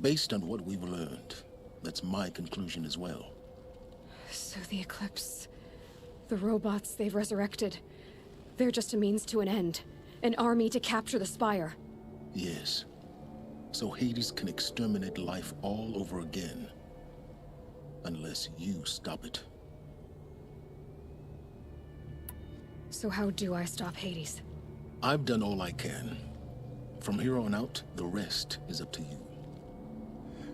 Based on what we've learned, that's my conclusion as well. So the Eclipse, the robots they've resurrected, they're just a means to an end. An army to capture the Spire. Yes. So Hades can exterminate life all over again. Unless you stop it. So how do I stop Hades? I've done all I can. From here on out, the rest is up to you.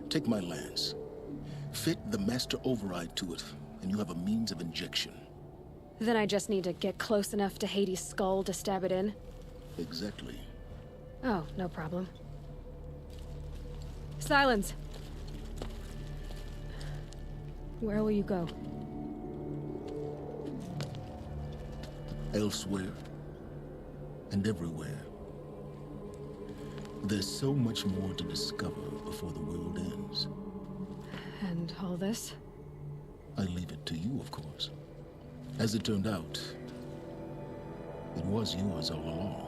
Take my lance. Fit the master override to it, and you have a means of injection. Then I just need to get close enough to Hades' skull to stab it in? Exactly. Oh, no problem. Silence! Where will you go? Elsewhere. And everywhere. There's so much more to discover before the world ends. And all this? I leave it to you, of course. As it turned out, it was yours all along.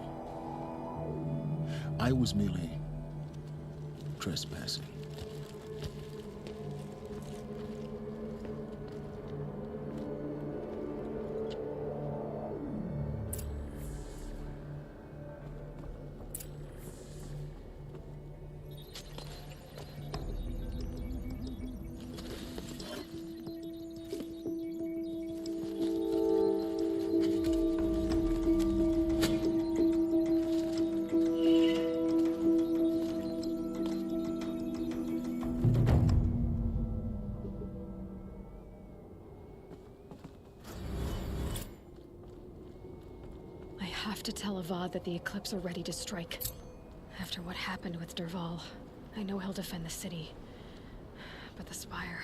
I was merely trespassing. To tell Avad that the Eclipse are ready to strike. After what happened with Dervahl, I know he'll defend the city. But the spire...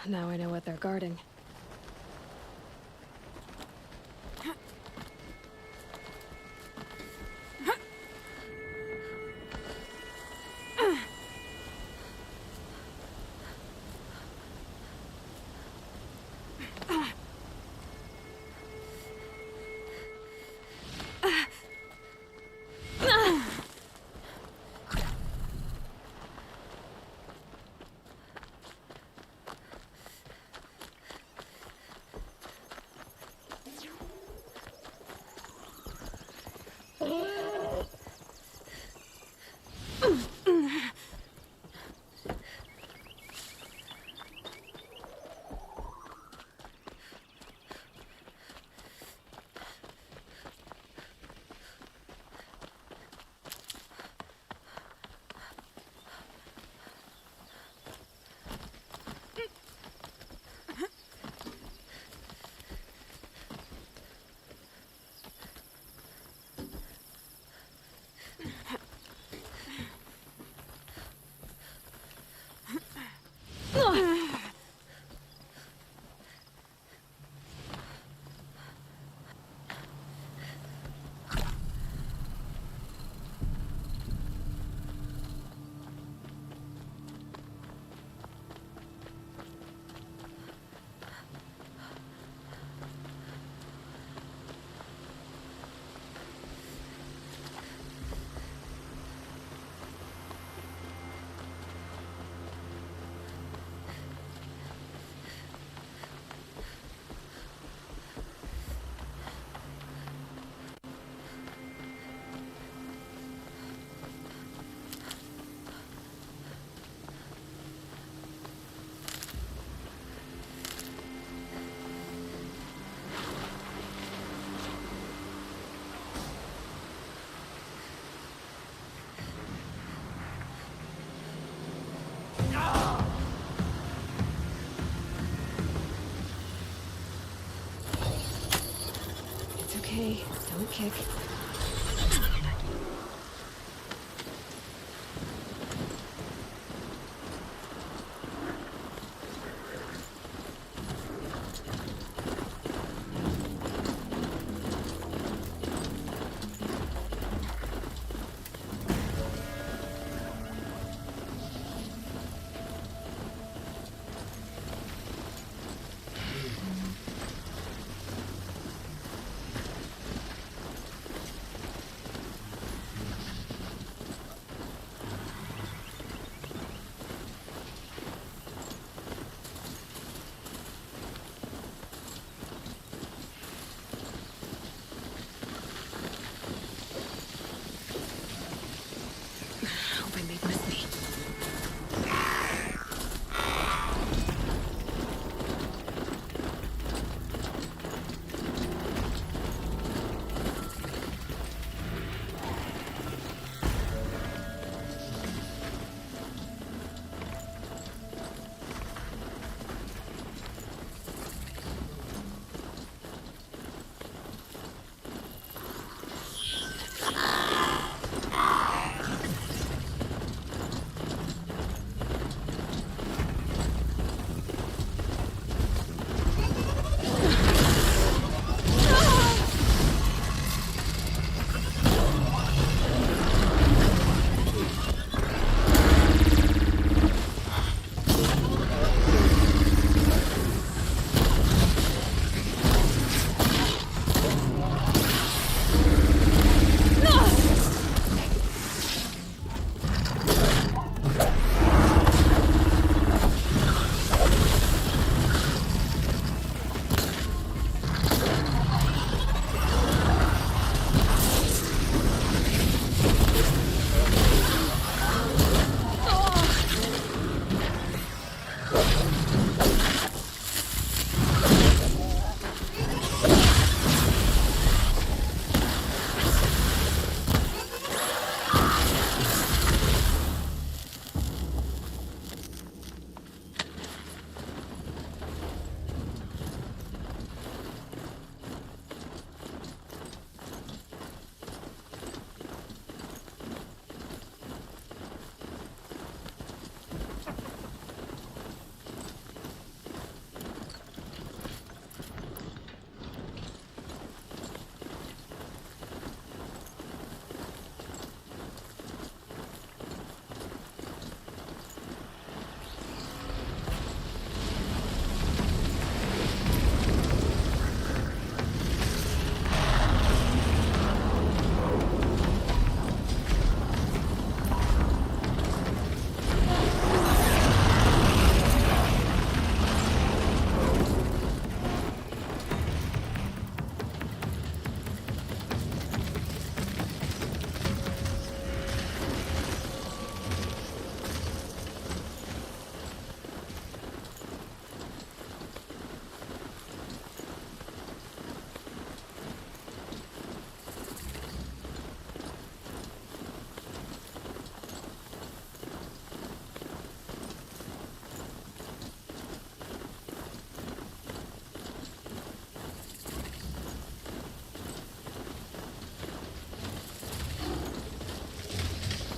Now I know what they're guarding. Don't kick.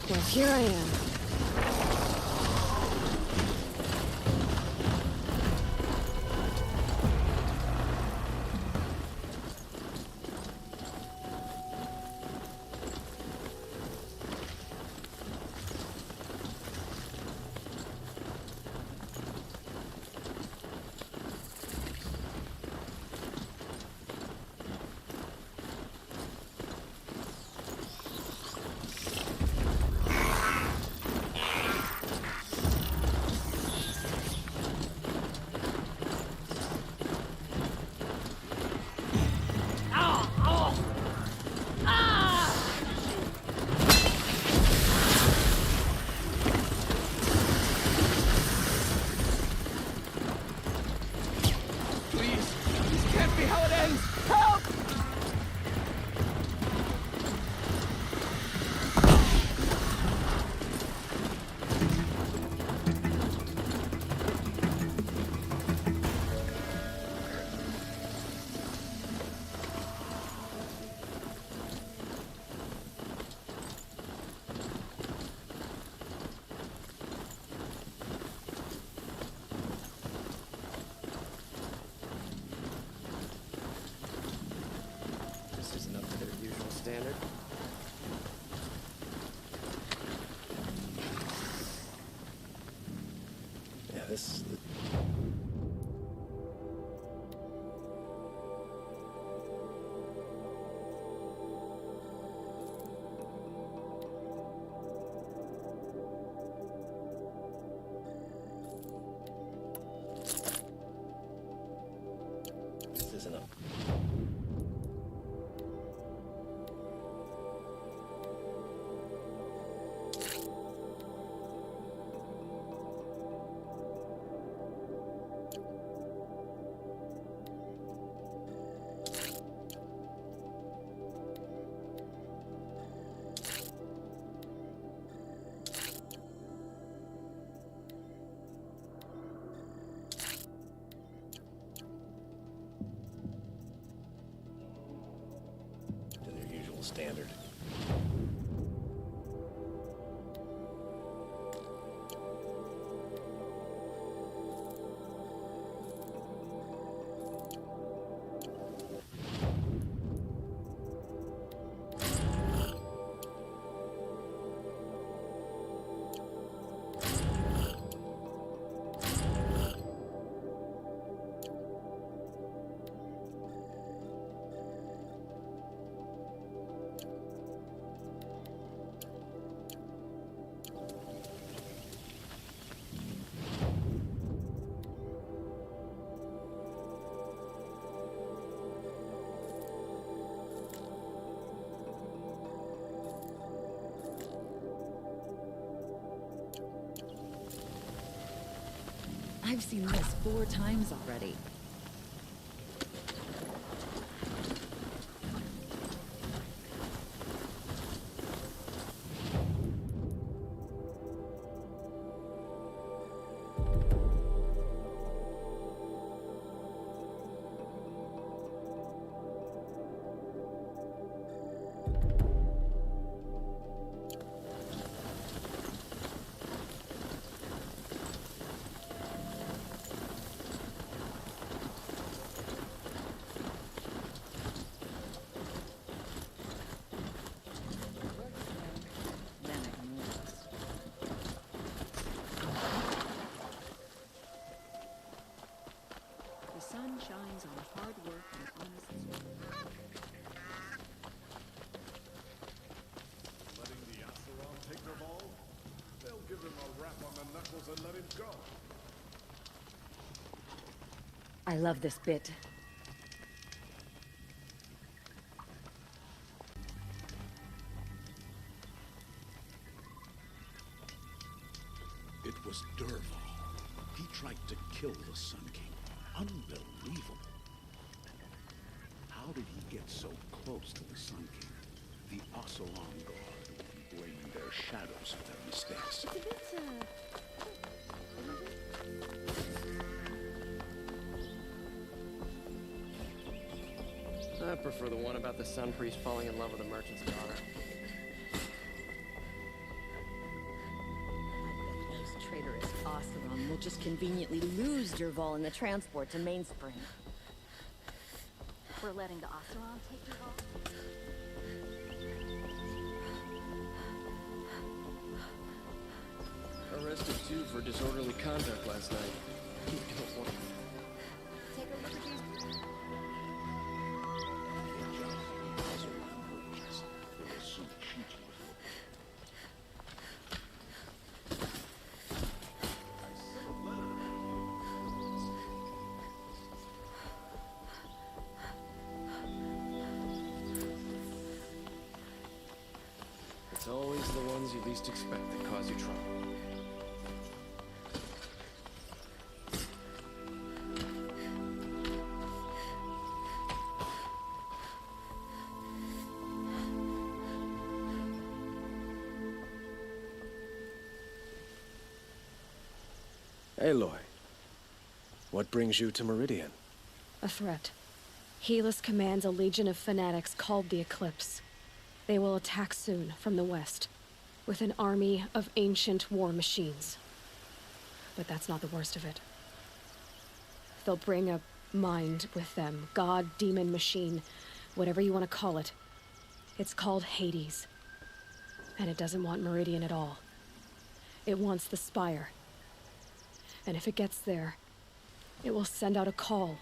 Well, here I am. this... This isn't a... standard. I've seen this 4 times already. Shines on hard work and honest service. Letting the Asaron take their ball? They'll give him a rap on the knuckles and let him go. I love this bit. It was Derval. He tried to kill the Sun King. Unbelievable. How did he get so close to the Sun King? The Asaron Guard will be blaming their shadows for their mistakes. I prefer the one about the Sun Priest falling in love with a merchant's daughter. Traitorous Asaron will just conveniently lose Derval in the transport to Mainspring. We're letting the Asaron take Derval? Arrested 2 for disorderly conduct last night. You don't want... Take a look at these... It's always the ones you least expect that cause you trouble. Aloy, what brings you to Meridian? A threat. Helis commands a legion of fanatics called the Eclipse. They will attack soon from the west, with an army of ancient war machines. But that's not the worst of it. They'll bring a mind with them, god, demon, machine, whatever you want to call it. It's called Hades. And it doesn't want Meridian at all. It wants the Spire. And if it gets there, it will send out a call,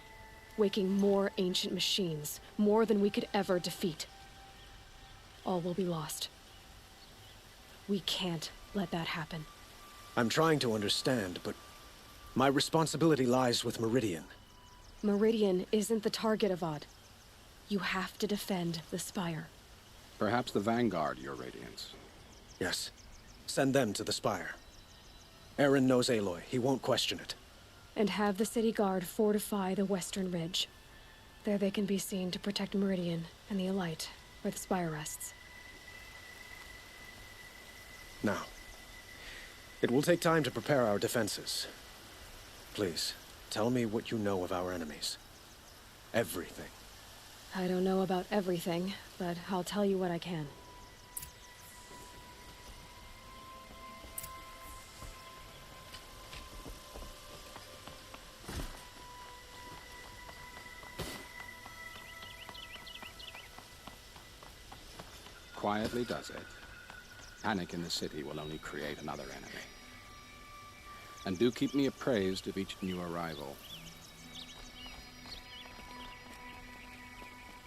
waking more ancient machines, more than we could ever defeat. All will be lost. We can't let that happen. I'm trying to understand, but my responsibility lies with Meridian. Meridian isn't the target, Avad. You have to defend the Spire. Perhaps the Vanguard, Your Radiance. Yes. Send them to the Spire. Aaron knows Aloy. He won't question it. And have the city guard fortify the western ridge. There they can be seen to protect Meridian and the Elite, where the Spire rests. Now, it will take time to prepare our defenses. Please, tell me what you know of our enemies. Everything. I don't know about everything, but I'll tell you what I can. Quietly does it. Panic in the city will only create another enemy. And do keep me appraised of each new arrival.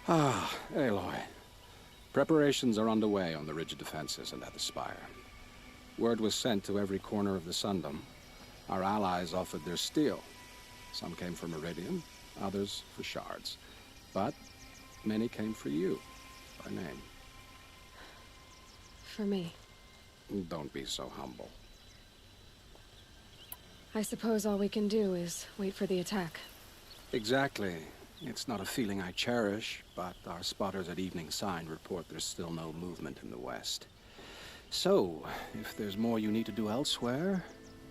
Ah, Aloy. Preparations are underway on the ridge defenses and at the Spire. Word was sent to every corner of the Sundom. Our allies offered their steel. Some came for Meridian, others for shards. But many came for you, by name. For me. Don't be so humble. I suppose all we can do is wait for the attack. Exactly. It's not a feeling I cherish, but our spotters at Evening Sign report there's still no movement in the west. So, if there's more you need to do elsewhere,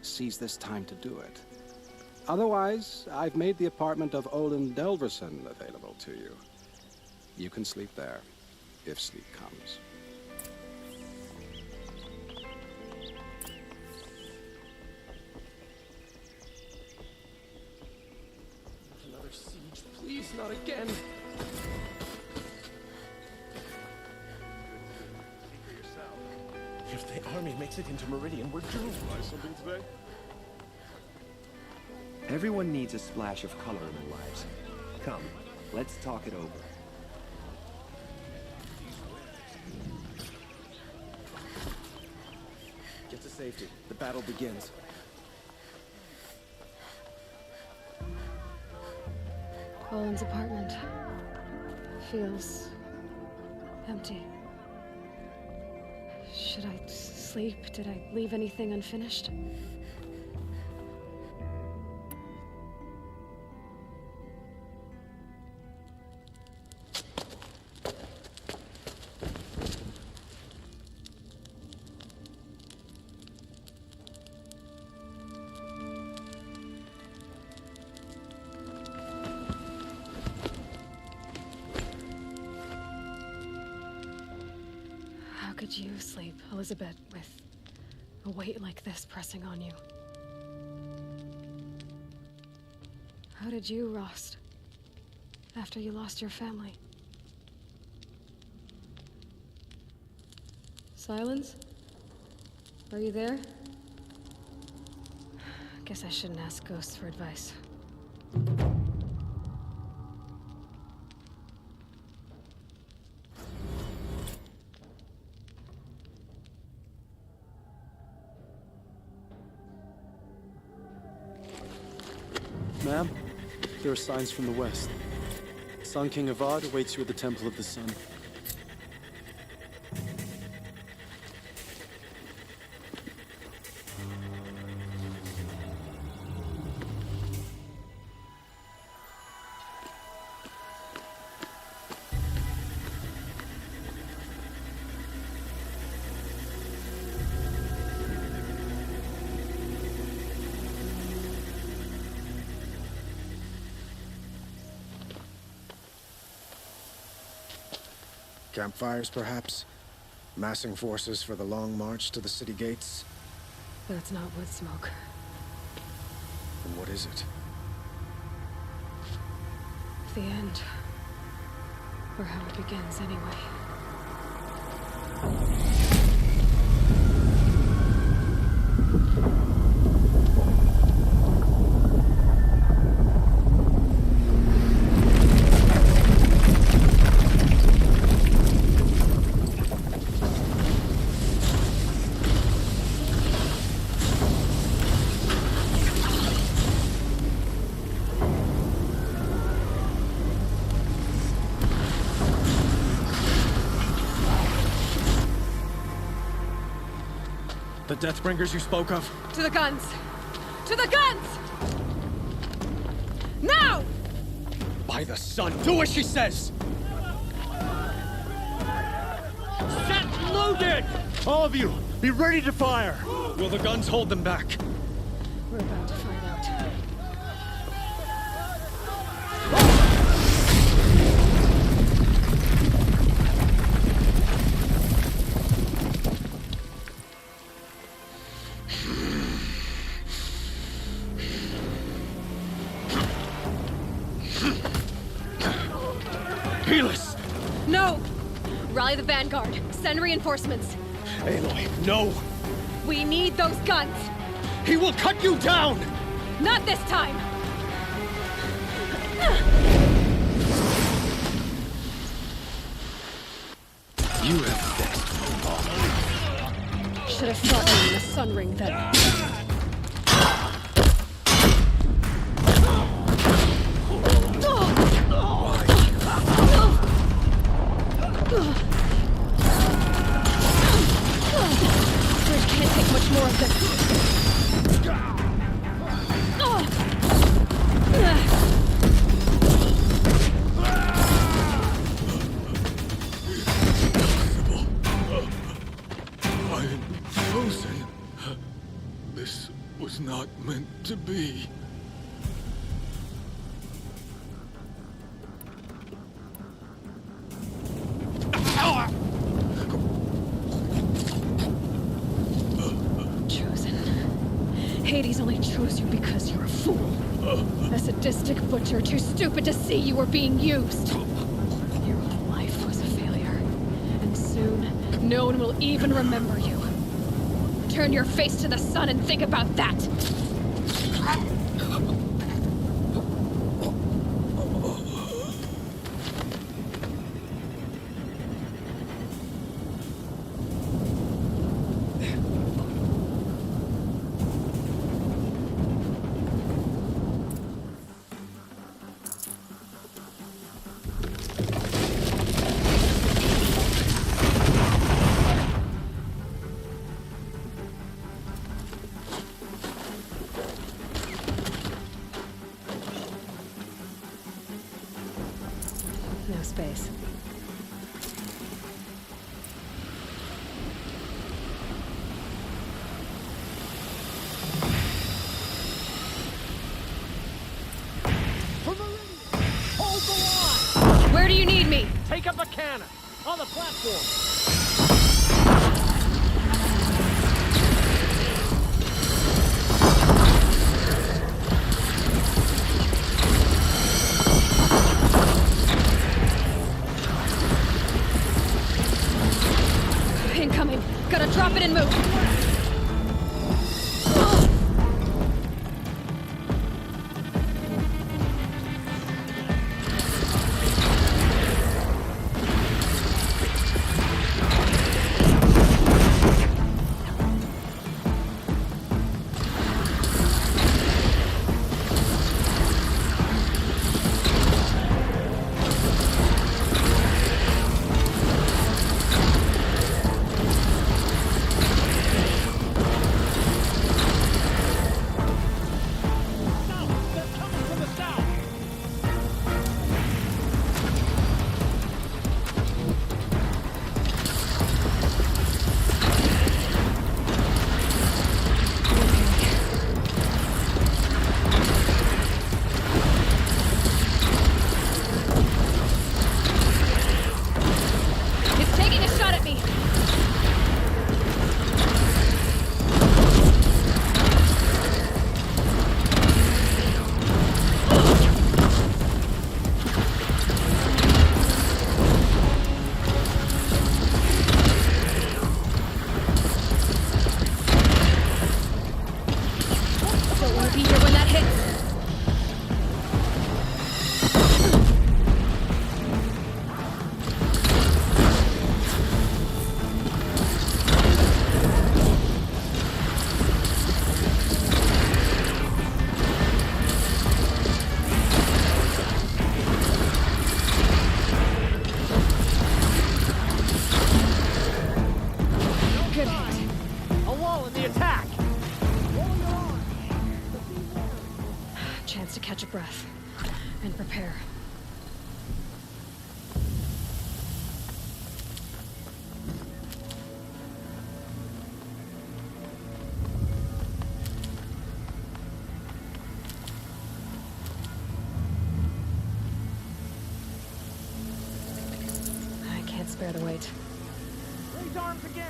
seize this time to do it. Otherwise, I've made the apartment of Olin Delverson available to you. You can sleep there, if sleep comes. Another siege, please, not again. If the army makes it into Meridian, we're doomed. Try something today? Everyone needs a splash of color in their lives. Come, let's talk it over. Get to safety. The battle begins. Olin's apartment feels empty. Should I sleep? Did I leave anything unfinished? How could you sleep, Elizabeth, with a weight like this pressing on you? How did you, Rost, after you lost your family? Silence? Are you there? Guess I shouldn't ask ghosts for advice. Ma'am, there are signs from the west. Sun King Avad awaits you at the Temple of the Sun. Campfires, perhaps? Massing forces for the long march to the city gates? That's not wood smoke. Then what is it? The end. Or how it begins, anyway. Deathbringers you spoke of? To the guns! To the guns! Now! By the sun, do as she says! Set loaded! All of you, be ready to fire! Will the guns hold them back? We're about to find out. Helis! No! Rally the Vanguard. Send reinforcements. Aloy, no! We need those guns! He will cut you down! Not this time! You have best for long. Should have fought you in the Sun Ring then. Bridge can't take much more of this. I am frozen. This was not meant to be. Hades only chose you because you're a fool. A sadistic butcher too stupid to see you were being used. Your whole life was a failure. And soon, no one will even remember you. Turn your face to the sun and think about that! No space. Hold the line! Where do you need me? Take up a cannon! On the platform! Incoming. Gotta drop it and move. catch a breath and prepare. I can't spare the weight. Raise arms again!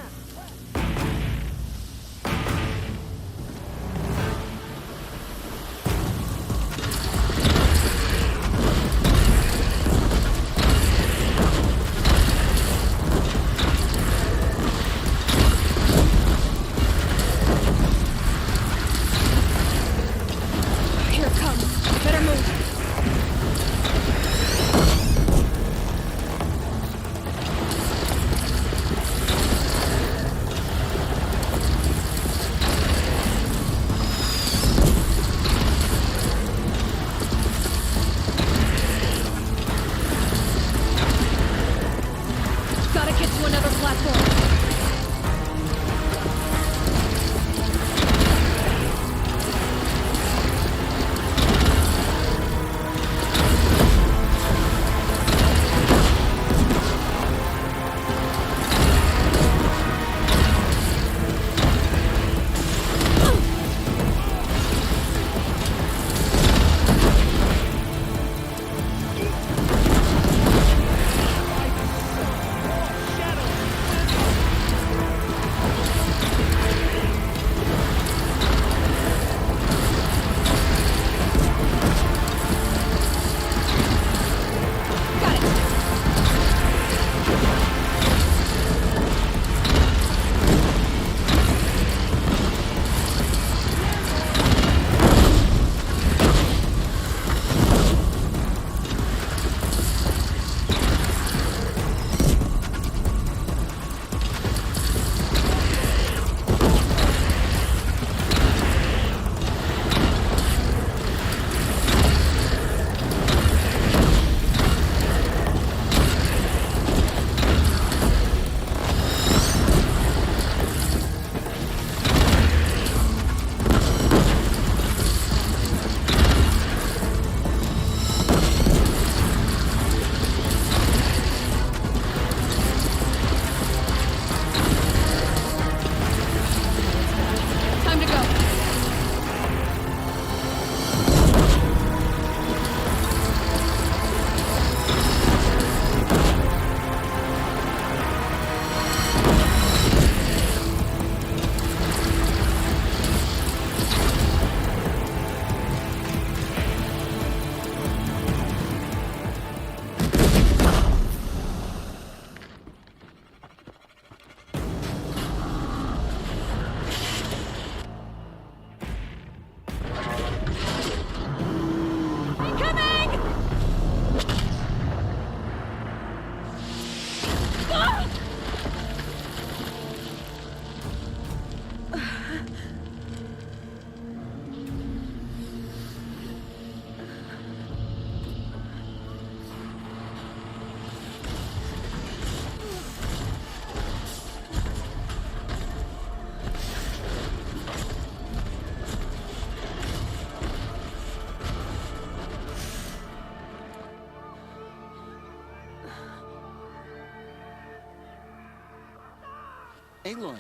Aloy!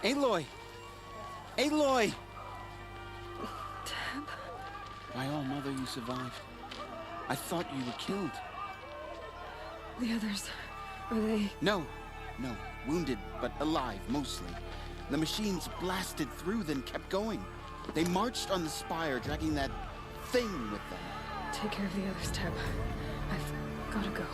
Aloy! Aloy! Deb? My own mother, you survived. I thought you were killed. The others, are they... No. Wounded, but alive, mostly. The machines blasted through, then kept going. They marched on the spire, dragging that thing with them. Take care of the others, Deb. I've gotta go.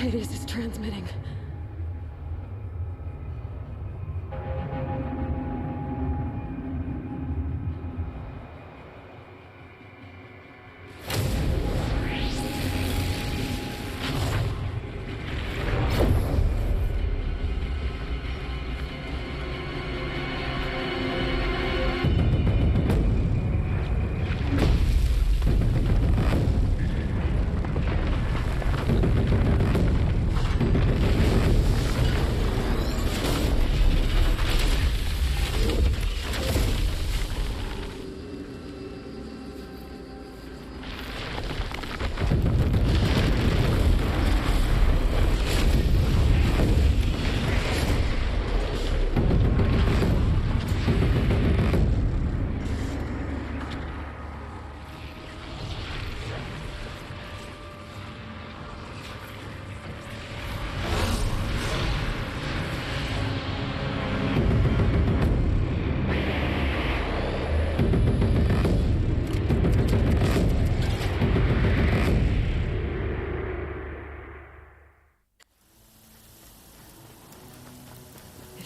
Hades is transmitting.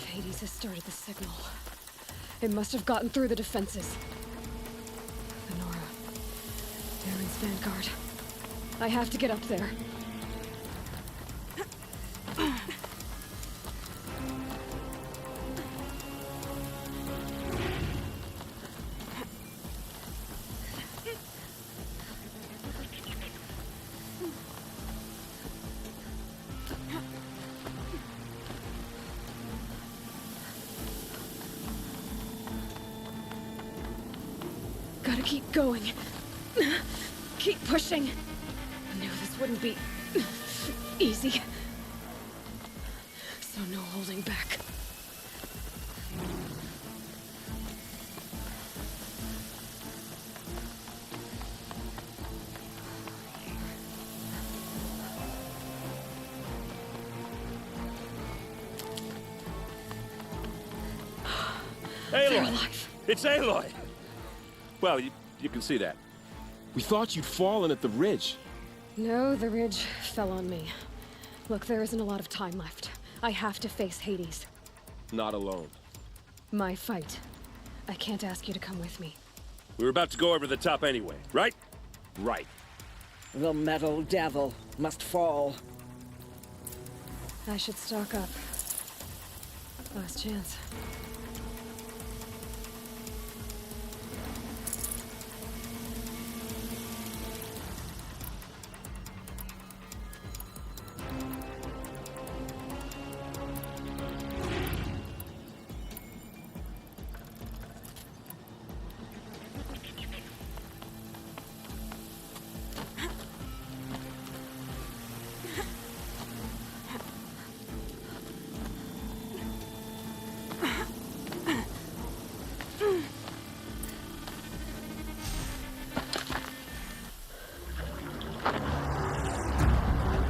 Hades has started the signal. It must have gotten through the defenses. The Nora. Aaron's vanguard. I have to get up there. Gotta keep going. Keep pushing. I knew this wouldn't be easy. So no holding back. Aloy! It's Aloy! Well, you can see that. We thought you'd fallen at the ridge. No, the ridge fell on me. Look, there isn't a lot of time left. I have to face Hades. Not alone. My fight. I can't ask you to come with me. We were about to go over the top anyway, right? Right. The metal devil must fall. I should stock up. Last chance.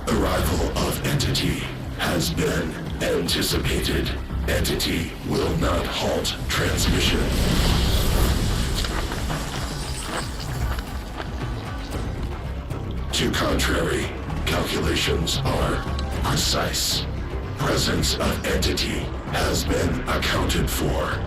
Arrival of Entity has been anticipated. Entity will not halt transmission. To contrary, calculations are precise. Presence of Entity has been accounted for.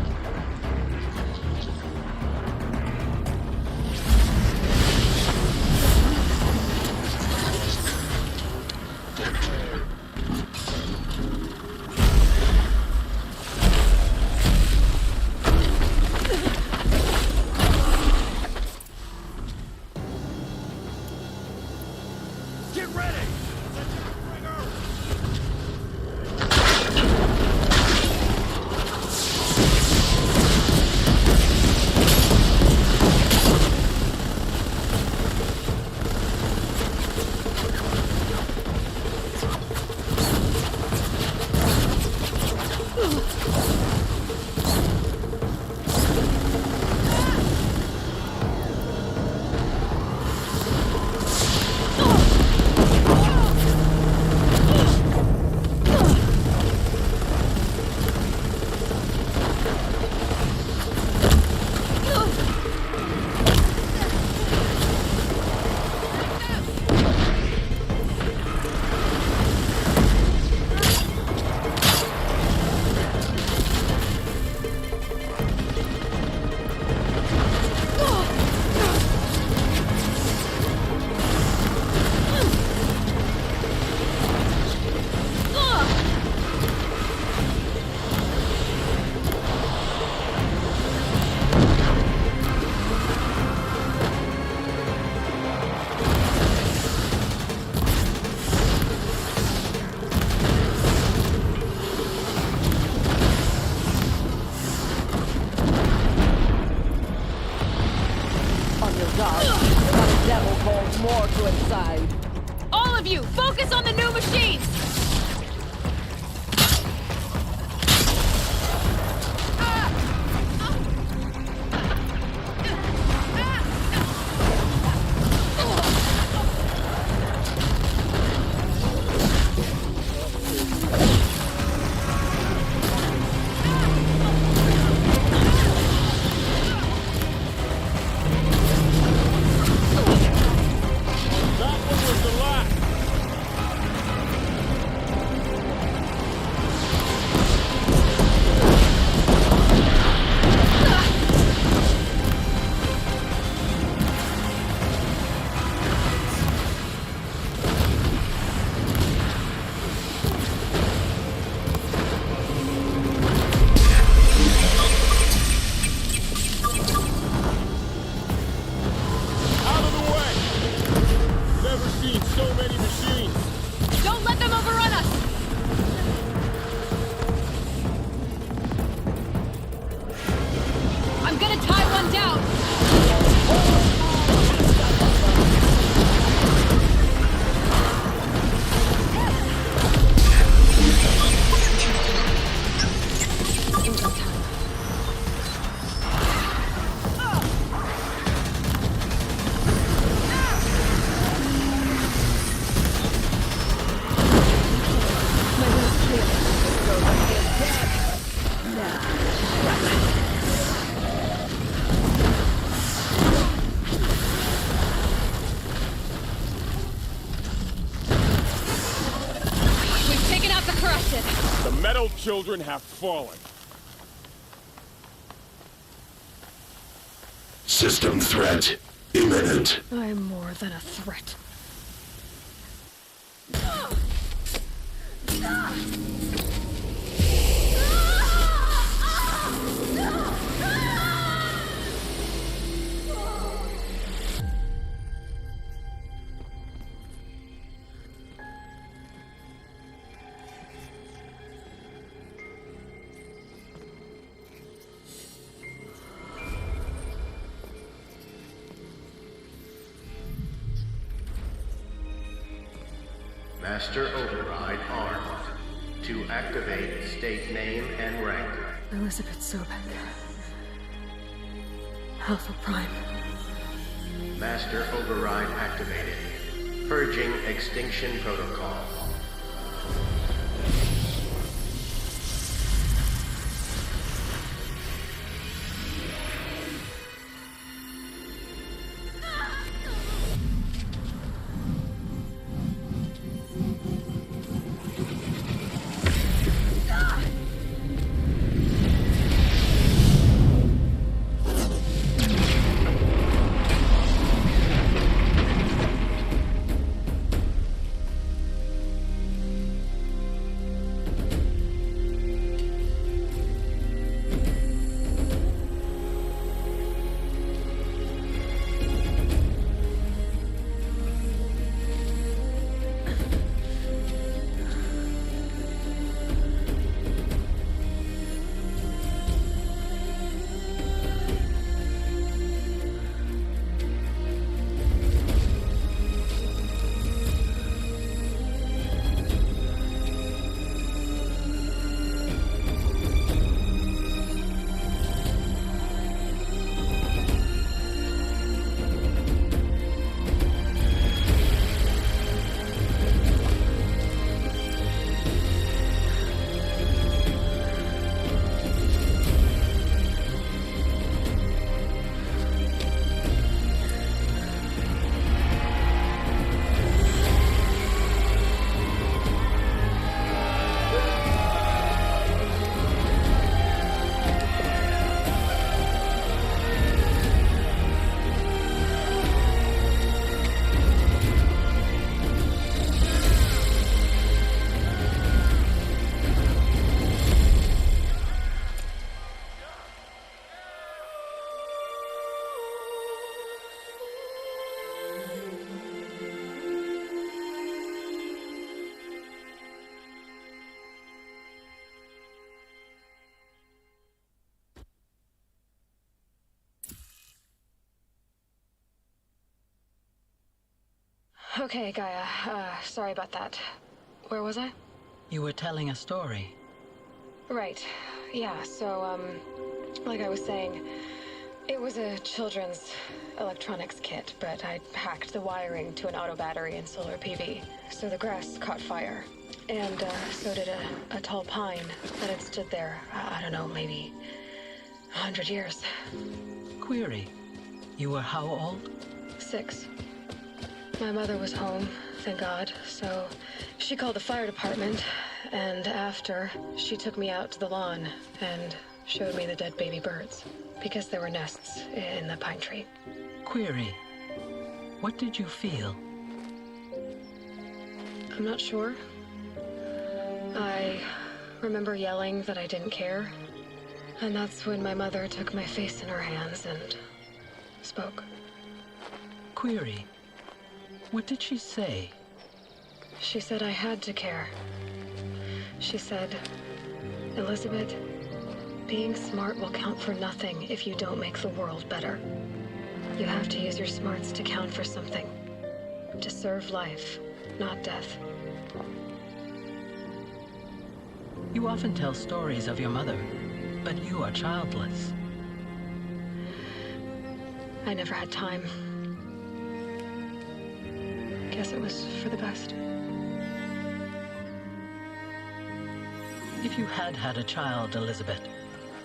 you! Focus on the new machines! The metal children have fallen. System threat imminent. I'm more than a threat. Master Override armed. To activate, state name and rank. Elizabeth Sobek. Alpha Prime. Master Override activated. Purging Extinction Protocol. Okay, Gaia. Sorry about that. Where was I? You were telling a story. Right. Yeah, so, like I was saying, it was a children's electronics kit, but I hacked the wiring to an auto battery and solar PV. So the grass caught fire. And, so did a tall pine that had stood there, I don't know, maybe 100 years. Query. You were how old? 6. My mother was home, thank God, so she called the fire department, and after, she took me out to the lawn and showed me the dead baby birds, because there were nests in the pine tree. Query. What did you feel? I'm not sure. I remember yelling that I didn't care, and that's when my mother took my face in her hands and spoke. Query. What did she say? She said I had to care. She said, Elizabeth, being smart will count for nothing if you don't make the world better. You have to use your smarts to count for something. To serve life, not death. You often tell stories of your mother, but you are childless. I never had time. Guess it was for the best. If you had had a child, Elizabeth,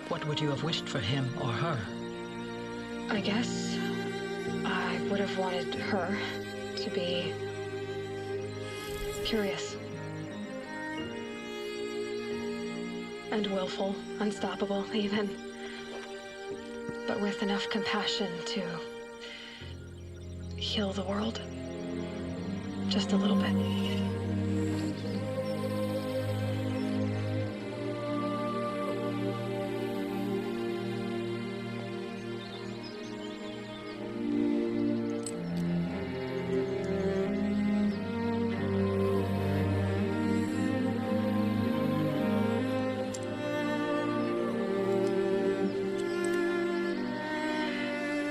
what would you have wished for him or her? I guess I would have wanted her to be curious. And willful, unstoppable even. But with enough compassion to heal the world. Just a little bit.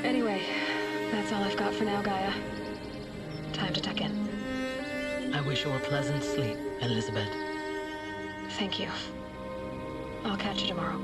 Anyway, that's all I've got for now, Gaia. Time to tuck in. I wish you a pleasant sleep, Elizabeth. Thank you. I'll catch you tomorrow.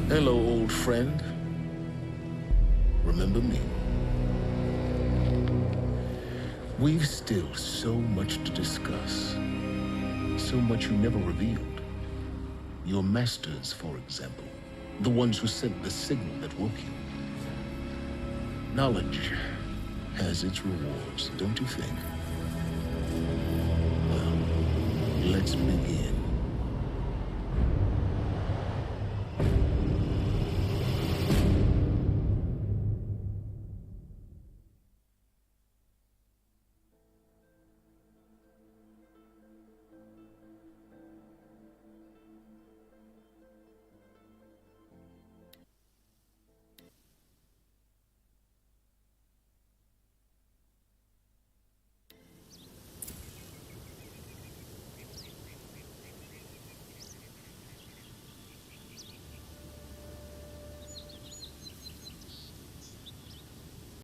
Hello, old friend. Remember me? We've still so much to discuss. So much you never revealed. Your masters, for example. The ones who sent the signal that woke you. Knowledge has its rewards, don't you think? Well, let's begin.